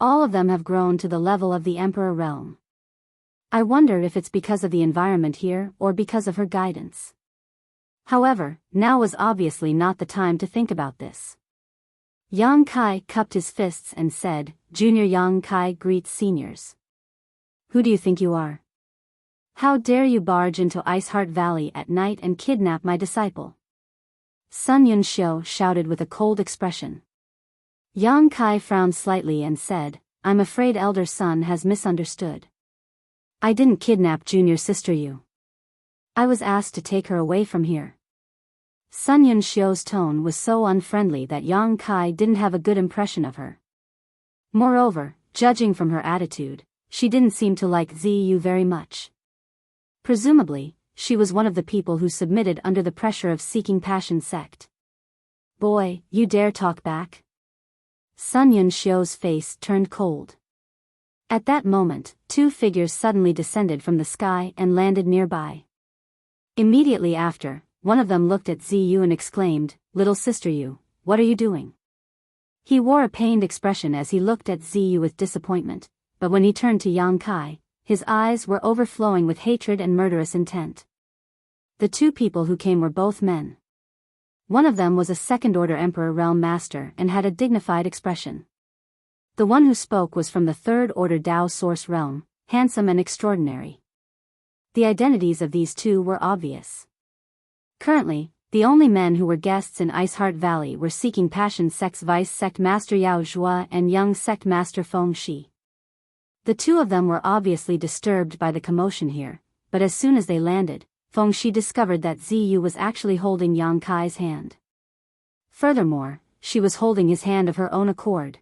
All of them have grown to the level of the Emperor Realm. I wonder if it's because of the environment here or because of her guidance. However, now was obviously not the time to think about this. Yang Kai cupped his fists and said, "Junior Yang Kai greets seniors. Who do you think you are? How dare you barge into Iceheart Valley at night and kidnap my disciple?" Sun Yun Shou shouted with a cold expression. Yang Kai frowned slightly and said, "I'm afraid Elder Sun has misunderstood. I didn't kidnap junior sister Yu. I was asked to take her away from here." Sun Yun Shou's tone was so unfriendly that Yang Kai didn't have a good impression of her. Moreover, judging from her attitude, she didn't seem to like Ziyu very much. Presumably, she was one of the people who submitted under the pressure of Seeking Passion sect. "Boy, you dare talk back?" Sun Yun Shou's face turned cold. At that moment, two figures suddenly descended from the sky and landed nearby. Immediately after, one of them looked at Ziyu and exclaimed, "Little sister Yu, what are you doing?" He wore a pained expression as he looked at Ziyu with disappointment, but when he turned to Yang Kai, his eyes were overflowing with hatred and murderous intent. The two people who came were both men. One of them was a second-order Emperor Realm Master and had a dignified expression. The one who spoke was from the third-order Dao Source Realm, handsome and extraordinary. The identities of these two were obvious. Currently, the only men who were guests in Iceheart Valley were Seeking Passion Sect's Vice Sect Master Yao Zhua and Young Sect Master Feng Shi. The two of them were obviously disturbed by the commotion here, but as soon as they landed, Feng Shi discovered that Ziyu was actually holding Yang Kai's hand. Furthermore, she was holding his hand of her own accord.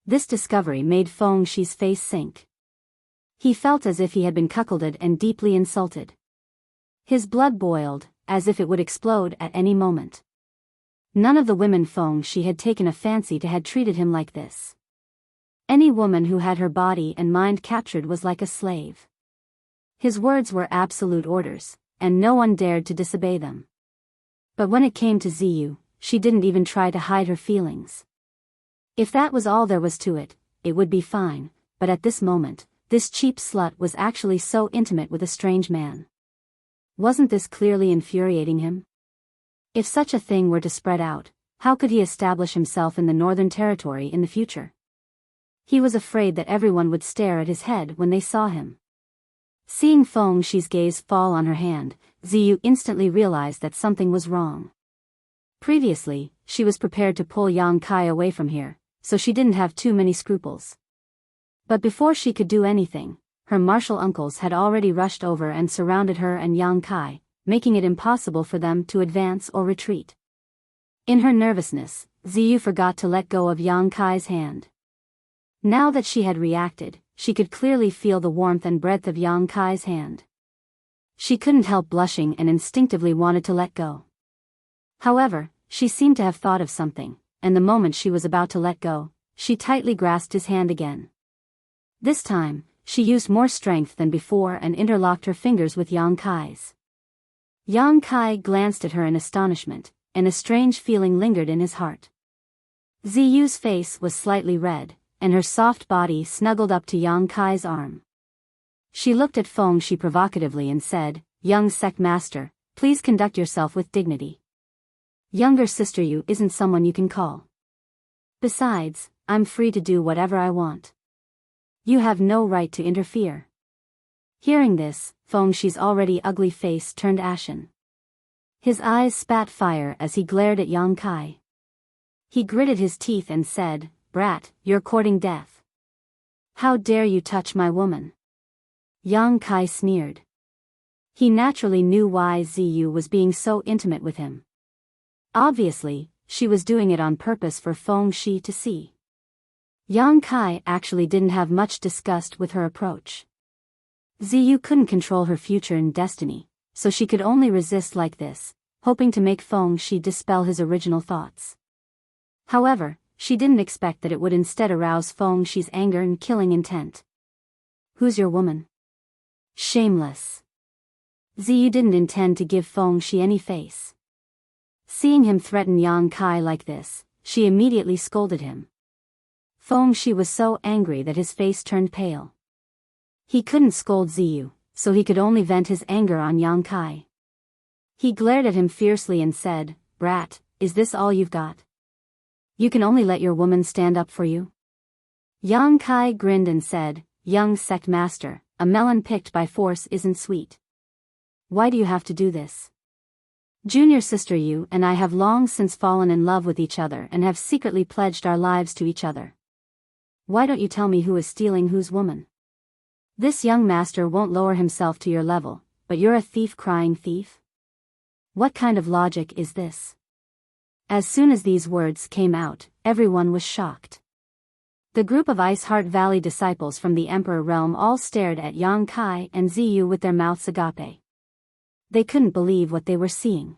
This discovery made Feng Shi's face sink. He felt as if he had been cuckolded and deeply insulted. His blood boiled, as if it would explode at any moment. None of the women Feng Shi had taken a fancy to had treated him like this. Any woman who had her body and mind captured was like a slave. His words were absolute orders, and no one dared to disobey them. But when it came to Ziyu, she didn't even try to hide her feelings. If that was all there was to it, it would be fine, but at this moment, this cheap slut was actually so intimate with a strange man. Wasn't this clearly infuriating him? If such a thing were to spread out, how could he establish himself in the Northern Territory in the future? He was afraid that everyone would stare at his head when they saw him. Seeing Feng Shi's gaze fall on her hand, Ziyu instantly realized that something was wrong. Previously, she was prepared to pull Yang Kai away from here, so she didn't have too many scruples. But before she could do anything, her martial uncles had already rushed over and surrounded her and Yang Kai, making it impossible for them to advance or retreat. In her nervousness, Ziyu forgot to let go of Yang Kai's hand. Now that she had reacted, she could clearly feel the warmth and breadth of Yang Kai's hand. She couldn't help blushing and instinctively wanted to let go. However, she seemed to have thought of something, and the moment she was about to let go, she tightly grasped his hand again. This time, she used more strength than before and interlocked her fingers with Yang Kai's. Yang Kai glanced at her in astonishment, and a strange feeling lingered in his heart. Ziyu's face was slightly red, and her soft body snuggled up to Yang Kai's arm. She looked at Feng Shi provocatively and said, "Young sect master, please conduct yourself with dignity. Younger sister Yu isn't someone you can call. Besides, I'm free to do whatever I want. You have no right to interfere." Hearing this, Feng Shi's already ugly face turned ashen. His eyes spat fire as he glared at Yang Kai. He gritted his teeth and said, "Brat, you're courting death. How dare you touch my woman?" Yang Kai sneered. He naturally knew why Ziyu was being so intimate with him. Obviously, she was doing it on purpose for Feng Shi to see. Yang Kai actually didn't have much disgust with her approach. Ziyu couldn't control her future and destiny, so she could only resist like this, hoping to make Feng Shi dispel his original thoughts. However, she didn't expect that it would instead arouse Feng Shi's anger and killing intent. "Who's your woman?" Shameless. Ziyu didn't intend to give Feng Shi any face. Seeing him threaten Yang Kai like this, she immediately scolded him. Feng Shi was so angry that his face turned pale. He couldn't scold Ziyu, so he could only vent his anger on Yang Kai. He glared at him fiercely and said, "Brat, is this all you've got? You can only let your woman stand up for you?" Yang Kai grinned and said, "Young sect master, a melon picked by force isn't sweet. Why do you have to do this? Junior sister Yu and I have long since fallen in love with each other and have secretly pledged our lives to each other. Why don't you tell me who is stealing whose woman? This young master won't lower himself to your level, but you're a thief crying thief? What kind of logic is this?" As soon as these words came out, everyone was shocked. The group of Ice Heart Valley disciples from the Emperor realm all stared at Yang Kai and Ziyu with their mouths agape. They couldn't believe what they were seeing.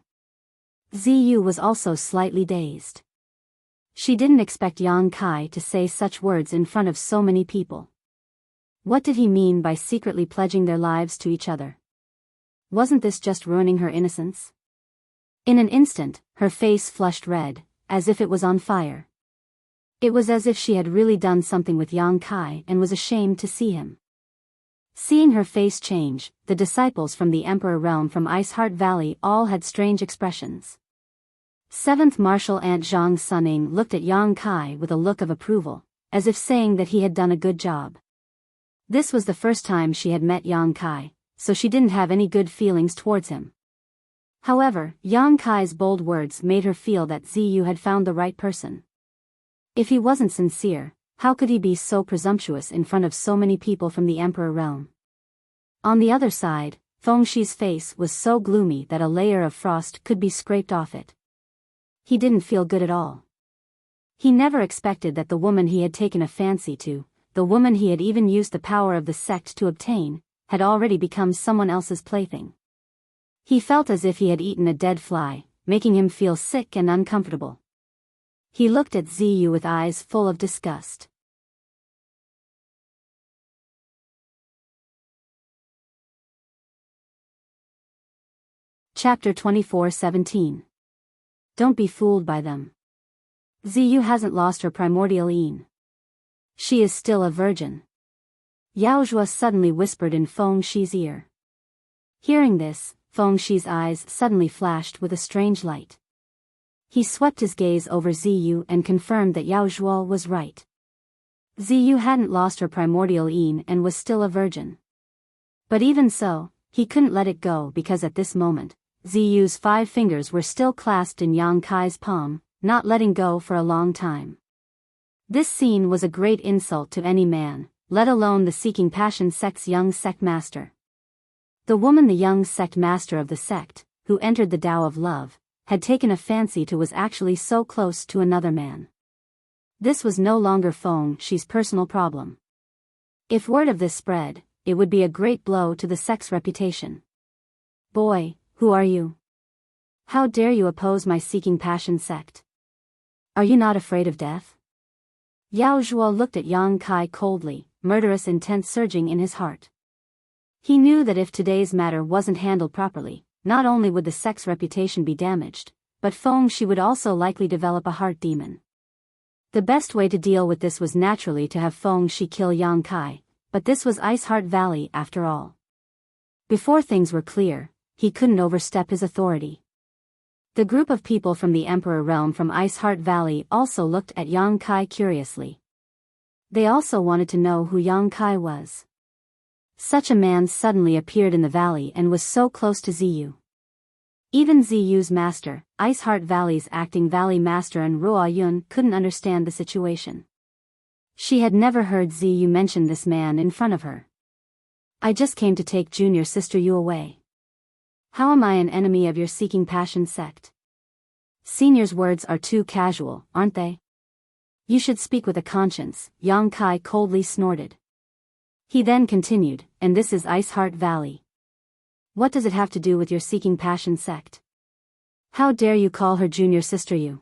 Ziyu was also slightly dazed. She didn't expect Yang Kai to say such words in front of so many people. What did he mean by secretly pledging their lives to each other? Wasn't this just ruining her innocence? In an instant, her face flushed red, as if it was on fire. It was as if she had really done something with Yang Kai and was ashamed to see him. Seeing her face change, the disciples from the Emperor realm from Ice Heart Valley all had strange expressions. 7th Martial Ant Zhang Suning looked at Yang Kai with a look of approval, as if saying that he had done a good job. This was the first time she had met Yang Kai, so she didn't have any good feelings towards him. However, Yang Kai's bold words made her feel that Ziyu had found the right person. If he wasn't sincere, how could he be so presumptuous in front of so many people from the Emperor realm? On the other side, Feng Shi's face was so gloomy that a layer of frost could be scraped off it. He didn't feel good at all. He never expected that the woman he had taken a fancy to, the woman he had even used the power of the sect to obtain, had already become someone else's plaything. He felt as if he had eaten a dead fly, making him feel sick and uncomfortable. He looked at Ziyu with eyes full of disgust. Chapter 24:17. Don't be fooled by them. Ziyu hasn't lost her primordial yin. She is still a virgin. Yao Zhuo suddenly whispered in Feng Shi's ear. Hearing this, Feng Shi's eyes suddenly flashed with a strange light. He swept his gaze over Ziyu and confirmed that Yao Zhuo was right. Ziyu hadn't lost her primordial yin and was still a virgin. But even so, he couldn't let it go because at this moment, Ziyu's 5 fingers were still clasped in Yang Kai's palm, not letting go for a long time. This scene was a great insult to any man, let alone the Seeking Passion sect's young sect master. The woman the young sect master of the sect, who entered the Tao of Love, had taken a fancy to was actually so close to another man. This was no longer Feng Shi's personal problem. If word of this spread, it would be a great blow to the sect's reputation. Boy, who are you? How dare you oppose my Seeking Passion sect? Are you not afraid of death? Yao Zhuo looked at Yang Kai coldly, murderous intent surging in his heart. He knew that if today's matter wasn't handled properly, not only would the sect's reputation be damaged, but Feng Shi would also likely develop a heart demon. The best way to deal with this was naturally to have Feng Shi kill Yang Kai, but this was Ice Heart Valley after all. Before things were clear, he couldn't overstep his authority. The group of people from the Emperor Realm from Ice Heart Valley also looked at Yang Kai curiously. They also wanted to know who Yang Kai was. Such a man suddenly appeared in the valley and was so close to Ziyu. Even Ziyu's master, Ice Heart Valley's acting valley master and Ruo Yun couldn't understand the situation. She had never heard Ziyu mention this man in front of her. I just came to take junior sister Yu away. How am I an enemy of your seeking passion sect? Senior's words are too casual, aren't they? You should speak with a conscience, Yang Kai coldly snorted. He then continued, and this is Ice Heart Valley. What does it have to do with your seeking passion sect? How dare you call her junior sister Yu?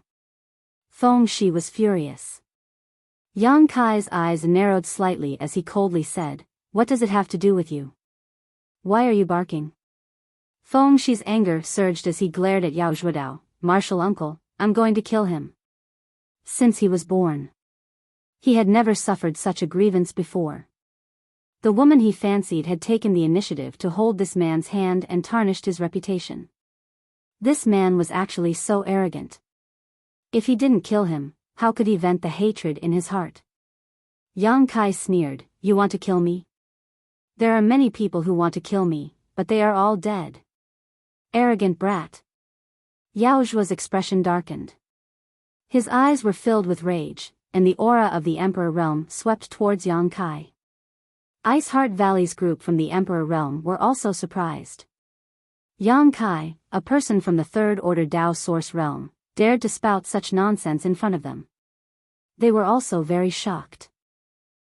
Feng Shi was furious. Yang Kai's eyes narrowed slightly as he coldly said, what does it have to do with you? Why are you barking? Feng Shi's anger surged as he glared at Yao Zhuodao. Martial uncle, I'm going to kill him. Since he was born, he had never suffered such a grievance before. The woman he fancied had taken the initiative to hold this man's hand and tarnished his reputation. This man was actually so arrogant. If he didn't kill him, how could he vent the hatred in his heart? Yang Kai sneered, you want to kill me? There are many people who want to kill me, but they are all dead. Arrogant brat. Yao Zhuo's expression darkened. His eyes were filled with rage, and the aura of the Emperor Realm swept towards Yang Kai. Ice Heart Valley's group from the Emperor Realm were also surprised. Yang Kai, a person from the Third Order Dao Source Realm, dared to spout such nonsense in front of them. They were also very shocked.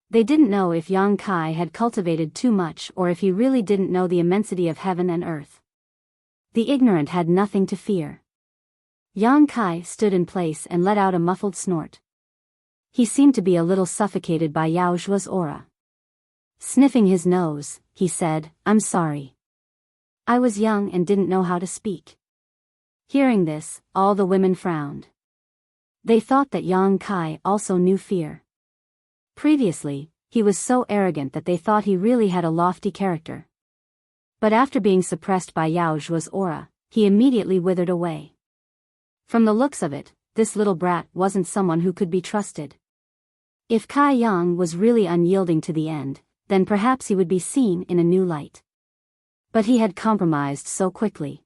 They didn't know if Yang Kai had cultivated too much or if he really didn't know the immensity of heaven and earth. The ignorant had nothing to fear. Yang Kai stood in place and let out a muffled snort. He seemed to be a little suffocated by Yao Zhuo's aura. Sniffing his nose, he said, I'm sorry. I was young and didn't know how to speak. Hearing this, all the women frowned. They thought that Yang Kai also knew fear. Previously, he was so arrogant that they thought he really had a lofty character. But after being suppressed by Yao Zhuo's aura, he immediately withered away. From the looks of it, this little brat wasn't someone who could be trusted. If Kai Yang was really unyielding to the end, then perhaps he would be seen in a new light. But he had compromised so quickly.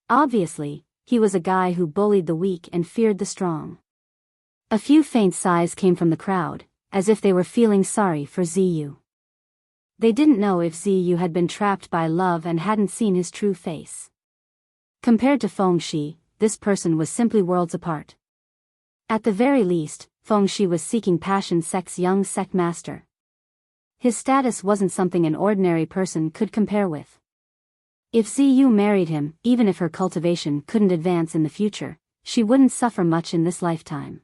Obviously, he was a guy who bullied the weak and feared the strong. A few faint sighs came from the crowd, as if they were feeling sorry for Ziyu. They didn't know if Ziyu had been trapped by love and hadn't seen his true face. Compared to Feng Shi, this person was simply worlds apart. At the very least, Feng Shi was seeking passion sect's young sect master. His status wasn't something an ordinary person could compare with. If Ziyu married him, even if her cultivation couldn't advance in the future, she wouldn't suffer much in this lifetime.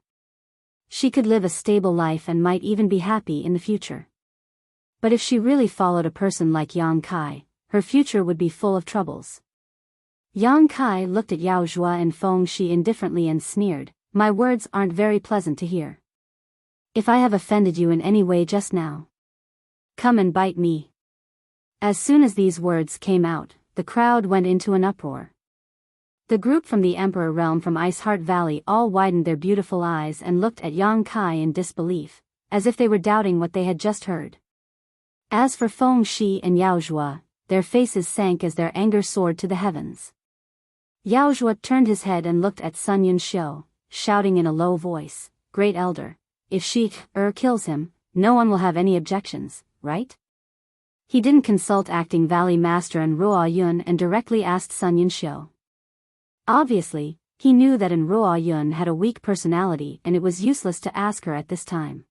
She could live a stable life and might even be happy in the future. But if she really followed a person like Yang Kai, her future would be full of troubles. Yang Kai looked at Yao Zhuo and Feng Shi indifferently and sneered, my words aren't very pleasant to hear. If I have offended you in any way just now, come and bite me. As soon as these words came out, the crowd went into an uproar. The group from the Emperor Realm from Ice Heart Valley all widened their beautiful eyes and looked at Yang Kai in disbelief, as if they were doubting what they had just heard. As for Feng Shi and Yao Zhuo, their faces sank as their anger soared to the heavens. Yao Zhuo turned his head and looked at Sun Yunxiu, shouting in a low voice, Great Elder, if she kills him, no one will have any objections, right? He didn't consult acting Valley Master and Ruo Yun and directly asked Sun Yunxiu. Obviously, he knew that Ruo Yun had a weak personality and it was useless to ask her at this time.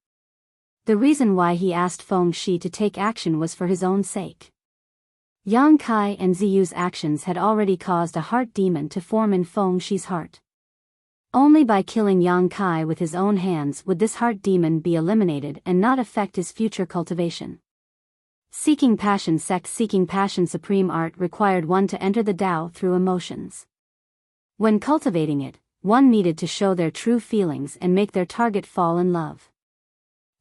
The reason why he asked Feng Shi to take action was for his own sake. Yang Kai and Ziyu's actions had already caused a heart demon to form in Feng Shi's heart. Only by killing Yang Kai with his own hands would this heart demon be eliminated and not affect his future cultivation. Seeking passion sect. Seeking passion supreme art required one to enter the Tao through emotions. When cultivating it, one needed to show their true feelings and make their target fall in love.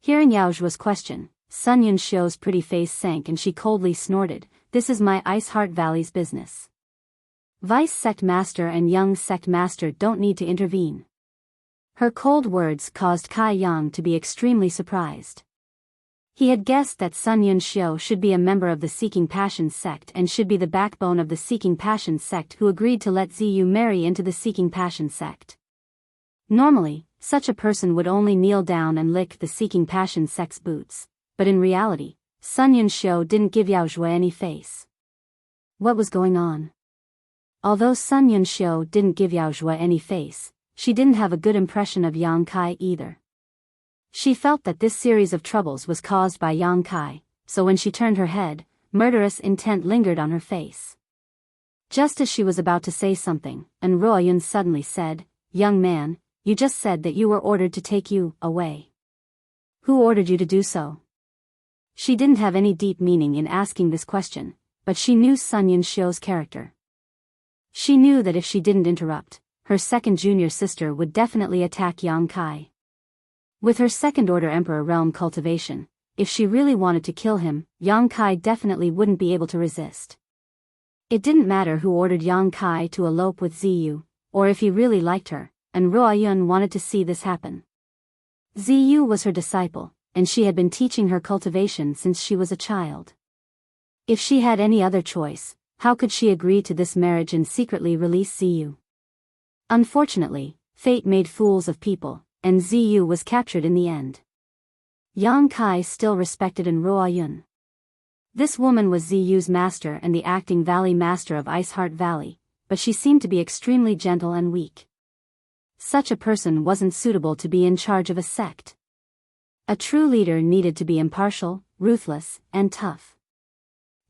Hearing Yao Zhuo's question, Sun Yunxiu's pretty face sank and she coldly snorted, "This is my Ice Heart Valley's business. Vice Sect Master and Young Sect Master don't need to intervene." Her cold words caused Kai Yang to be extremely surprised. He had guessed that Sun Yunxiu should be a member of the Seeking Passion sect and should be the backbone of the Seeking Passion sect who agreed to let Ziyu marry into the Seeking Passion sect. Normally, such a person would only kneel down and lick the Seeking Passion sect's boots, but in reality, Sun Yunxiu didn't give Yao Zhuo any face. What was going on? Although Sun Yunxiu didn't give Yao Zhuo any face, she didn't have a good impression of Yang Kai either. She felt that this series of troubles was caused by Yang Kai, so when she turned her head, murderous intent lingered on her face. Just as she was about to say something, and Ruoyun suddenly said, "Young man, you just said that you were ordered to take you away. Who ordered you to do so?" She didn't have any deep meaning in asking this question, but she knew Sun Yunxiu's character. She knew that if she didn't interrupt, her second junior sister would definitely attack Yang Kai. With her second-order Emperor realm cultivation, if she really wanted to kill him, Yang Kai definitely wouldn't be able to resist. It didn't matter who ordered Yang Kai to elope with Ziyu, or if he really liked her, and Ruoyun wanted to see this happen. Ziyu was her disciple, and she had been teaching her cultivation since she was a child. If she had any other choice, how could she agree to this marriage and secretly release Ziyu? Unfortunately, fate made fools of people, and Ziyu was captured in the end. Yang Kai still respected in Ruoyun. This woman was Ziyu's master and the acting valley master of Ice Heart Valley, but she seemed to be extremely gentle and weak. Such a person wasn't suitable to be in charge of a sect. A true leader needed to be impartial, ruthless, and tough.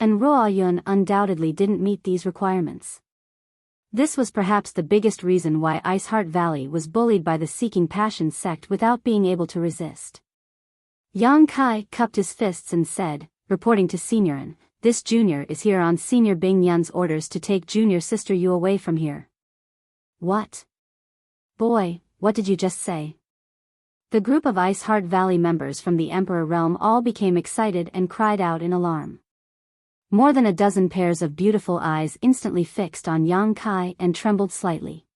And Ruoyun undoubtedly didn't meet these requirements. This was perhaps the biggest reason why Ice Heart Valley was bullied by the Seeking Passion sect without being able to resist. Yang Kai cupped his fists and said, reporting to Seniorin, "This junior is here on Senior Bing Yun's orders to take junior sister Yu away from here." "What? Boy, what did you just say?" The group of Ice Heart Valley members from the Emperor realm all became excited and cried out in alarm. More than a dozen pairs of beautiful eyes instantly fixed on Yang Kai and trembled slightly.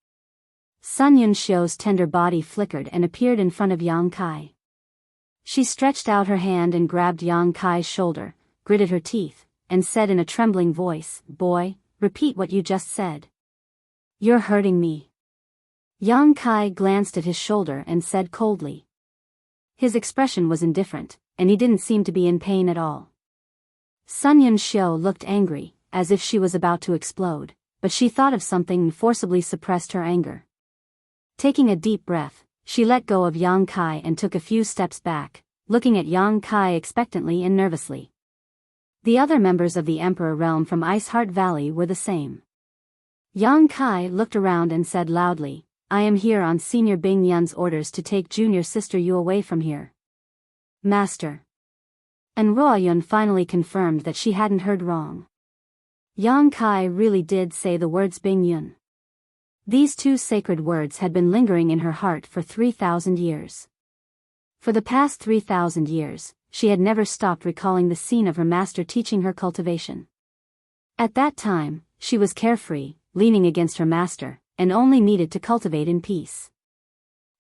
Sun Yunxiu's tender body flickered and appeared in front of Yang Kai. She stretched out her hand and grabbed Yang Kai's shoulder, gritted her teeth, and said in a trembling voice, "Boy, repeat what you just said. You're hurting me." Yang Kai glanced at his shoulder and said coldly. His expression was indifferent, and he didn't seem to be in pain at all. Sun Yunxiu looked angry, as if she was about to explode, but she thought of something and forcibly suppressed her anger. Taking a deep breath, she let go of Yang Kai and took a few steps back, looking at Yang Kai expectantly and nervously. The other members of the Emperor realm from Ice Heart Valley were the same. Yang Kai looked around and said loudly, "I am here on Senior Bing Yun's orders to take junior sister Yu away from here." "Master." And Ruoyun finally confirmed that she hadn't heard wrong. Yang Kai really did say the words Bing Yun. These two sacred words had been lingering in her heart for 3,000 years. For the past 3,000 years, she had never stopped recalling the scene of her master teaching her cultivation. At that time, she was carefree, leaning against her master, and only needed to cultivate in peace.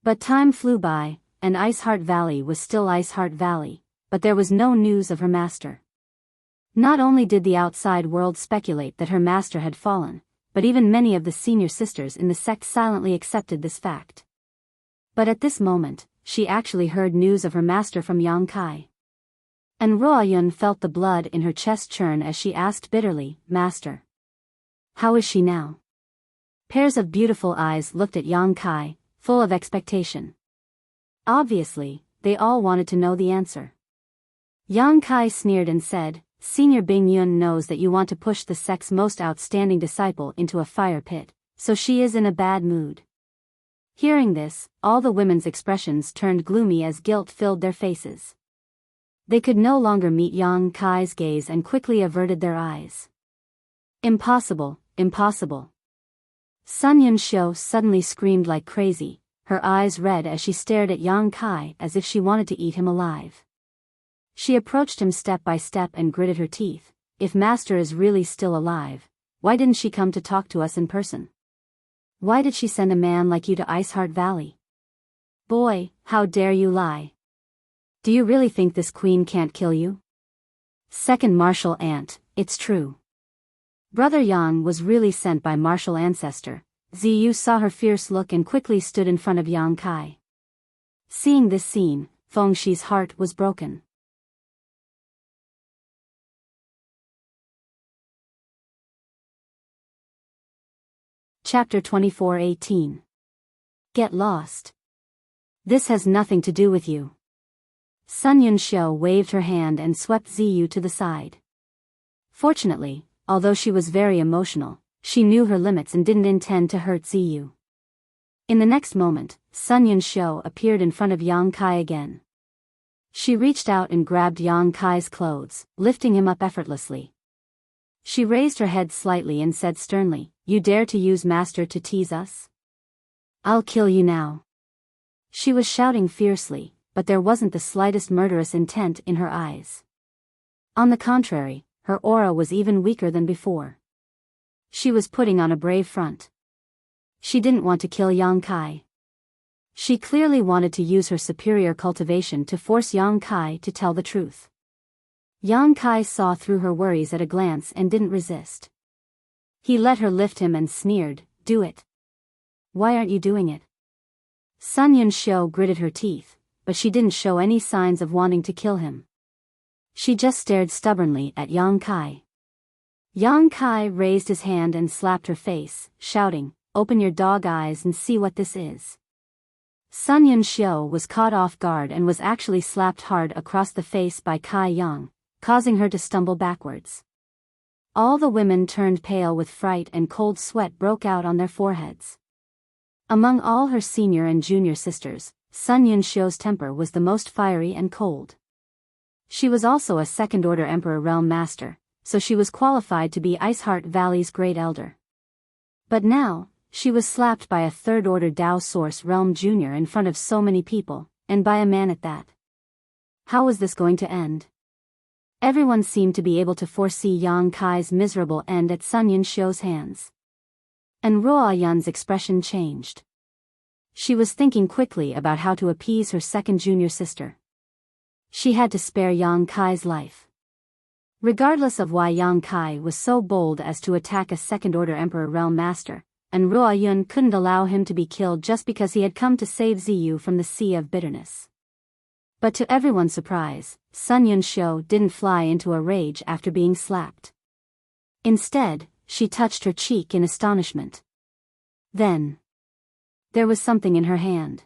But time flew by, and Ice Heart Valley was still Ice Heart Valley, but there was no news of her master. Not only did the outside world speculate that her master had fallen, but even many of the senior sisters in the sect silently accepted this fact. But at this moment, she actually heard news of her master from Yang Kai. And Ruoyun felt the blood in her chest churn as she asked bitterly, "Master, how is she now?" Pairs of beautiful eyes looked at Yang Kai, full of expectation. Obviously, they all wanted to know the answer. Yang Kai sneered and said, "Senior Bing Yun knows that you want to push the sect's most outstanding disciple into a fire pit, so she is in a bad mood." Hearing this, all the women's expressions turned gloomy as guilt filled their faces. They could no longer meet Yang Kai's gaze and quickly averted their eyes. Impossible, impossible. Sun Yunxiu suddenly screamed like crazy, her eyes red as she stared at Yang Kai as if she wanted to eat him alive. She approached him step by step and gritted her teeth. If Master is really still alive, why didn't she come to talk to us in person? Why did she send a man like you to Iceheart Valley? Boy, how dare you lie? Do you really think this queen can't kill you? Second martial aunt, it's true. Brother Yang was really sent by martial ancestor. Ziyu saw her fierce look and quickly stood in front of Yang Kai. Seeing this scene, Feng Shi's heart was broken. Chapter 24:18. Get lost. This has nothing to do with you. Sun Yunxiu waved her hand and swept Ziyu to the side. Fortunately, although she was very emotional, she knew her limits and didn't intend to hurt Ziyu. In the next moment, Sun Yunxiu appeared in front of Yang Kai again. She reached out and grabbed Yang Kai's clothes, lifting him up effortlessly. She raised her head slightly and said sternly, "You dare to use Master to tease us? I'll kill you now." She was shouting fiercely, but there wasn't the slightest murderous intent in her eyes. On the contrary, her aura was even weaker than before. She was putting on a brave front. She didn't want to kill Yang Kai. She clearly wanted to use her superior cultivation to force Yang Kai to tell the truth. Yang Kai saw through her worries at a glance and didn't resist. He let her lift him and sneered, "Do it. Why aren't you doing it?" Sun Yunxiu gritted her teeth, but she didn't show any signs of wanting to kill him. She just stared stubbornly at Yang Kai. Yang Kai raised his hand and slapped her face, shouting, "Open your dog eyes and see what this is." Sun Yunxiu was caught off guard and was actually slapped hard across the face by Kai Yang, causing her to stumble backwards. All the women turned pale with fright and cold sweat broke out on their foreheads. Among all her senior and junior sisters, Sun Yunxiu's temper was the most fiery and cold. She was also a second-order Emperor Realm Master, so she was qualified to be Iceheart Valley's Great Elder. But now, she was slapped by a third-order Dao Source Realm Junior in front of so many people, and by a man at that. How was this going to end? Everyone seemed to be able to foresee Yang Kai's miserable end at Sun Yunxiu's hands. And Ruo Yun's expression changed. She was thinking quickly about how to appease her second junior sister. She had to spare Yang Kai's life. Regardless of why Yang Kai was so bold as to attack a second-order Emperor Realm Master, and Ruo Yun couldn't allow him to be killed just because he had come to save Ziyu from the sea of bitterness. But to everyone's surprise, Sun Yunxiu didn't fly into a rage after being slapped. Instead, she touched her cheek in astonishment. Then, there was something in her hand.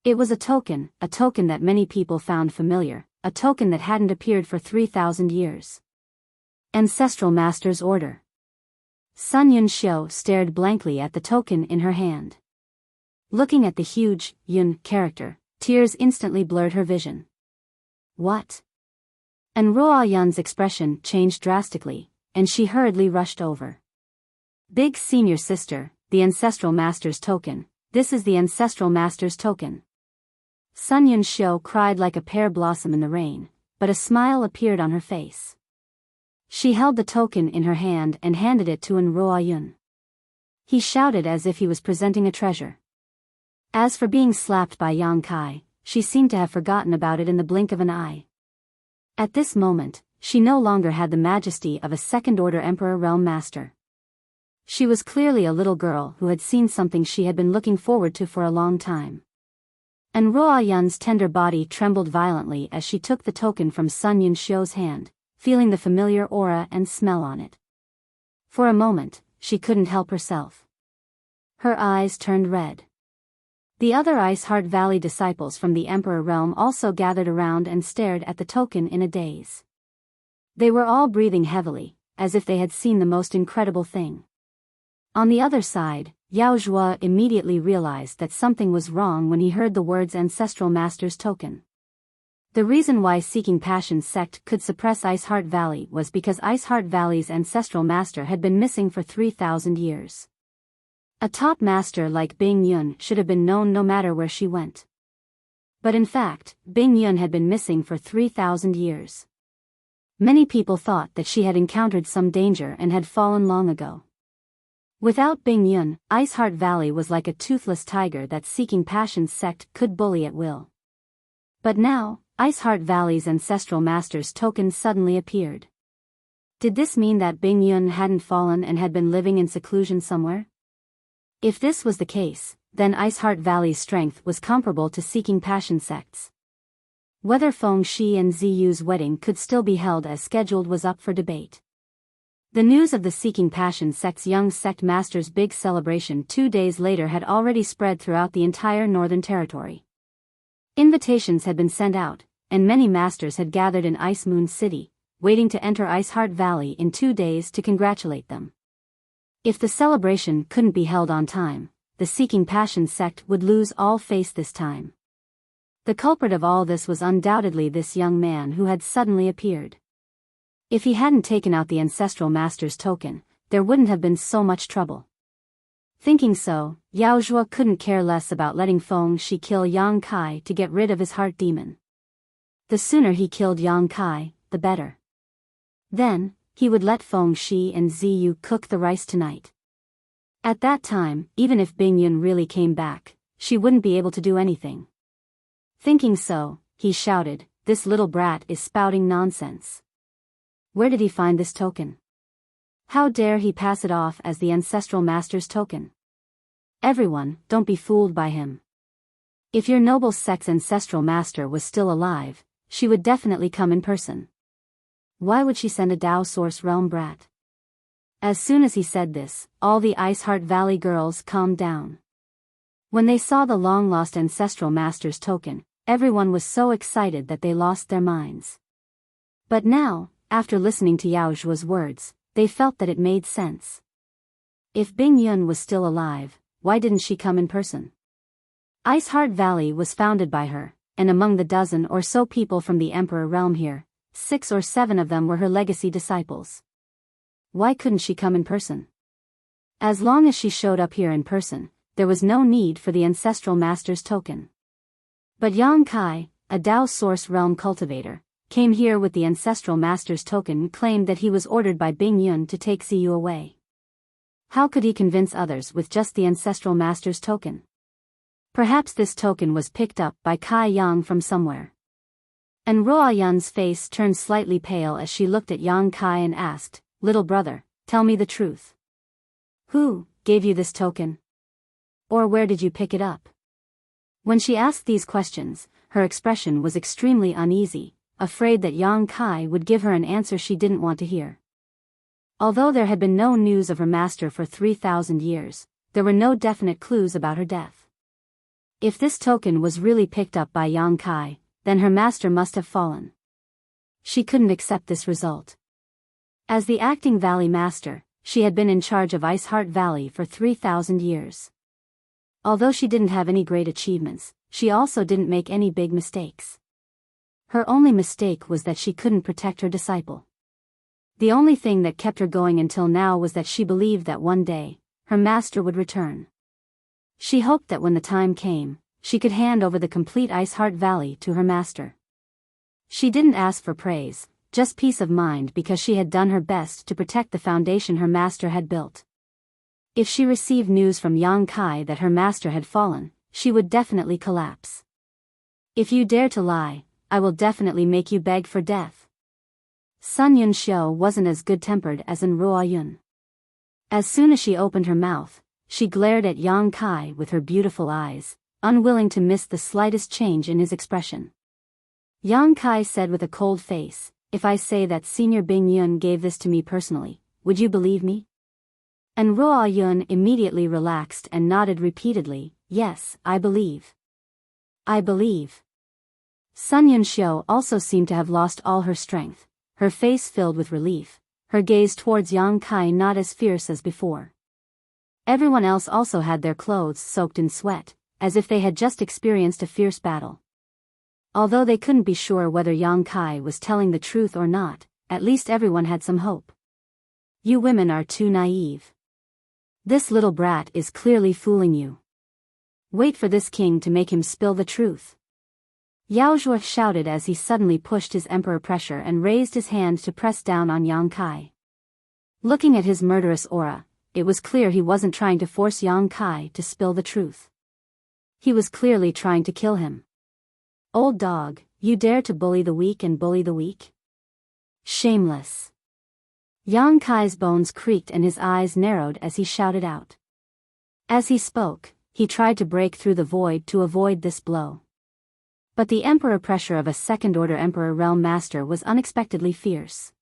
It was a token that many people found familiar, a token that hadn't appeared for 3,000 years. Ancestral Master's Order. Sun Yunxiu stared blankly at the token in her hand. Looking at the huge Yun character, tears instantly blurred her vision. What? And Ruo Yun's expression changed drastically, and she hurriedly rushed over. Big senior sister, the Ancestral Master's token. This is the Ancestral Master's token. Sun Yunxiu cried like a pear blossom in the rain, but a smile appeared on her face. She held the token in her hand and handed it to Ruo Yun. He shouted as if he was presenting a treasure. As for being slapped by Yang Kai, she seemed to have forgotten about it in the blink of an eye. At this moment, she no longer had the majesty of a second-order Emperor Realm Master. She was clearly a little girl who had seen something she had been looking forward to for a long time. And Ruo Yun's tender body trembled violently as she took the token from Sun Yunxiu's hand, feeling the familiar aura and smell on it. For a moment, she couldn't help herself. Her eyes turned red. The other Iceheart Valley disciples from the Emperor Realm also gathered around and stared at the token in a daze. They were all breathing heavily, as if they had seen the most incredible thing. On the other side, Yao Zhuo immediately realized that something was wrong when he heard the words Ancestral Master's token. The reason why Seeking Passion sect could suppress Ice Heart Valley was because Ice Heart Valley's ancestral master had been missing for 3,000 years. A top master like Bing Yun should have been known no matter where she went. But in fact, Bing Yun had been missing for 3,000 years. Many people thought that she had encountered some danger and had fallen long ago. Without Bing Yun, Ice Heart Valley was like a toothless tiger that Seeking Passion sect could bully at will. But now, Ice Heart Valley's ancestral master's token suddenly appeared. Did this mean that Bing Yun hadn't fallen and had been living in seclusion somewhere? If this was the case, then Ice Heart Valley's strength was comparable to Seeking Passion sect's. Whether Feng Shi and Ziyu's wedding could still be held as scheduled was up for debate. The news of the Seeking Passion sect's young sect master's big celebration 2 days later had already spread throughout the entire Northern Territory. Invitations had been sent out, and many masters had gathered in Ice Moon City, waiting to enter Ice Heart Valley in 2 days to congratulate them. If the celebration couldn't be held on time, the Seeking Passion sect would lose all face this time. The culprit of all this was undoubtedly this young man who had suddenly appeared. If he hadn't taken out the ancestral master's token, there wouldn't have been so much trouble. Thinking so, Yao Zhuo couldn't care less about letting Feng Shi kill Yang Kai to get rid of his heart demon. The sooner he killed Yang Kai, the better. Then, he would let Feng Shi and Ziyu cook the rice tonight. At that time, even if Bing Yun really came back, she wouldn't be able to do anything. Thinking so, he shouted, "This little brat is spouting nonsense. Where did he find this token? How dare he pass it off as the ancestral master's token? Everyone, don't be fooled by him. If your noble sect's ancestral master was still alive, she would definitely come in person. Why would she send a Dao Source Realm brat?" As soon as he said this, all the Ice Heart Valley girls calmed down. When they saw the long-lost ancestral master's token, everyone was so excited that they lost their minds. But now, after listening to Yao Zhuo's words, they felt that it made sense. If Bing Yun was still alive, why didn't she come in person? Ice Heart Valley was founded by her, and among the dozen or so people from the Emperor realm here, 6 or 7 of them were her legacy disciples. Why couldn't she come in person? As long as she showed up here in person, there was no need for the ancestral master's token. But Yang Kai, a Dao Source Realm cultivator, came here with the ancestral master's token and claimed that he was ordered by Bing Yun to take Ziyu away. How could he convince others with just the ancestral master's token? Perhaps this token was picked up by Kai Yang from somewhere. And Ruo Yun's face turned slightly pale as she looked at Yang Kai and asked, "Little brother, tell me the truth. Who gave you this token? Or where did you pick it up?" When she asked these questions, her expression was extremely uneasy, afraid that Yang Kai would give her an answer she didn't want to hear. Although there had been no news of her master for 3,000 years, there were no definite clues about her death. If this token was really picked up by Yang Kai, then her master must have fallen. She couldn't accept this result. As the acting Valley Master, she had been in charge of Ice Heart Valley for 3,000 years. Although she didn't have any great achievements, she also didn't make any big mistakes. Her only mistake was that she couldn't protect her disciple. The only thing that kept her going until now was that she believed that one day, her master would return. She hoped that when the time came, she could hand over the complete Ice Heart Valley to her master. She didn't ask for praise, just peace of mind because she had done her best to protect the foundation her master had built. If she received news from Yang Kai that her master had fallen, she would definitely collapse. "If you dare to lie, I will definitely make you beg for death." Sun Yunxiu wasn't as good-tempered as in Ruo Yun. As soon as she opened her mouth, she glared at Yang Kai with her beautiful eyes, unwilling to miss the slightest change in his expression. Yang Kai said with a cold face, "If I say that Senior Bing Yun gave this to me personally, would you believe me?" And Ruo Yun immediately relaxed and nodded repeatedly, "Yes, I believe. I believe." Sun Yunxiu also seemed to have lost all her strength, her face filled with relief, her gaze towards Yang Kai not as fierce as before. Everyone else also had their clothes soaked in sweat, as if they had just experienced a fierce battle. Although they couldn't be sure whether Yang Kai was telling the truth or not, at least everyone had some hope. You women are too naive. This little brat is clearly fooling you. Wait for this king to make him spill the truth. Yao Zhuo shouted as he suddenly pushed his emperor pressure and raised his hand to press down on Yang Kai. Looking at his murderous aura, it was clear he wasn't trying to force Yang Kai to spill the truth. He was clearly trying to kill him. Old dog, you dare to bully the weak and bully the weak? Shameless. Yang Kai's bones creaked and his eyes narrowed as he shouted out. As he spoke, he tried to break through the void to avoid this blow. But the emperor pressure of a second-order emperor realm master was unexpectedly fierce.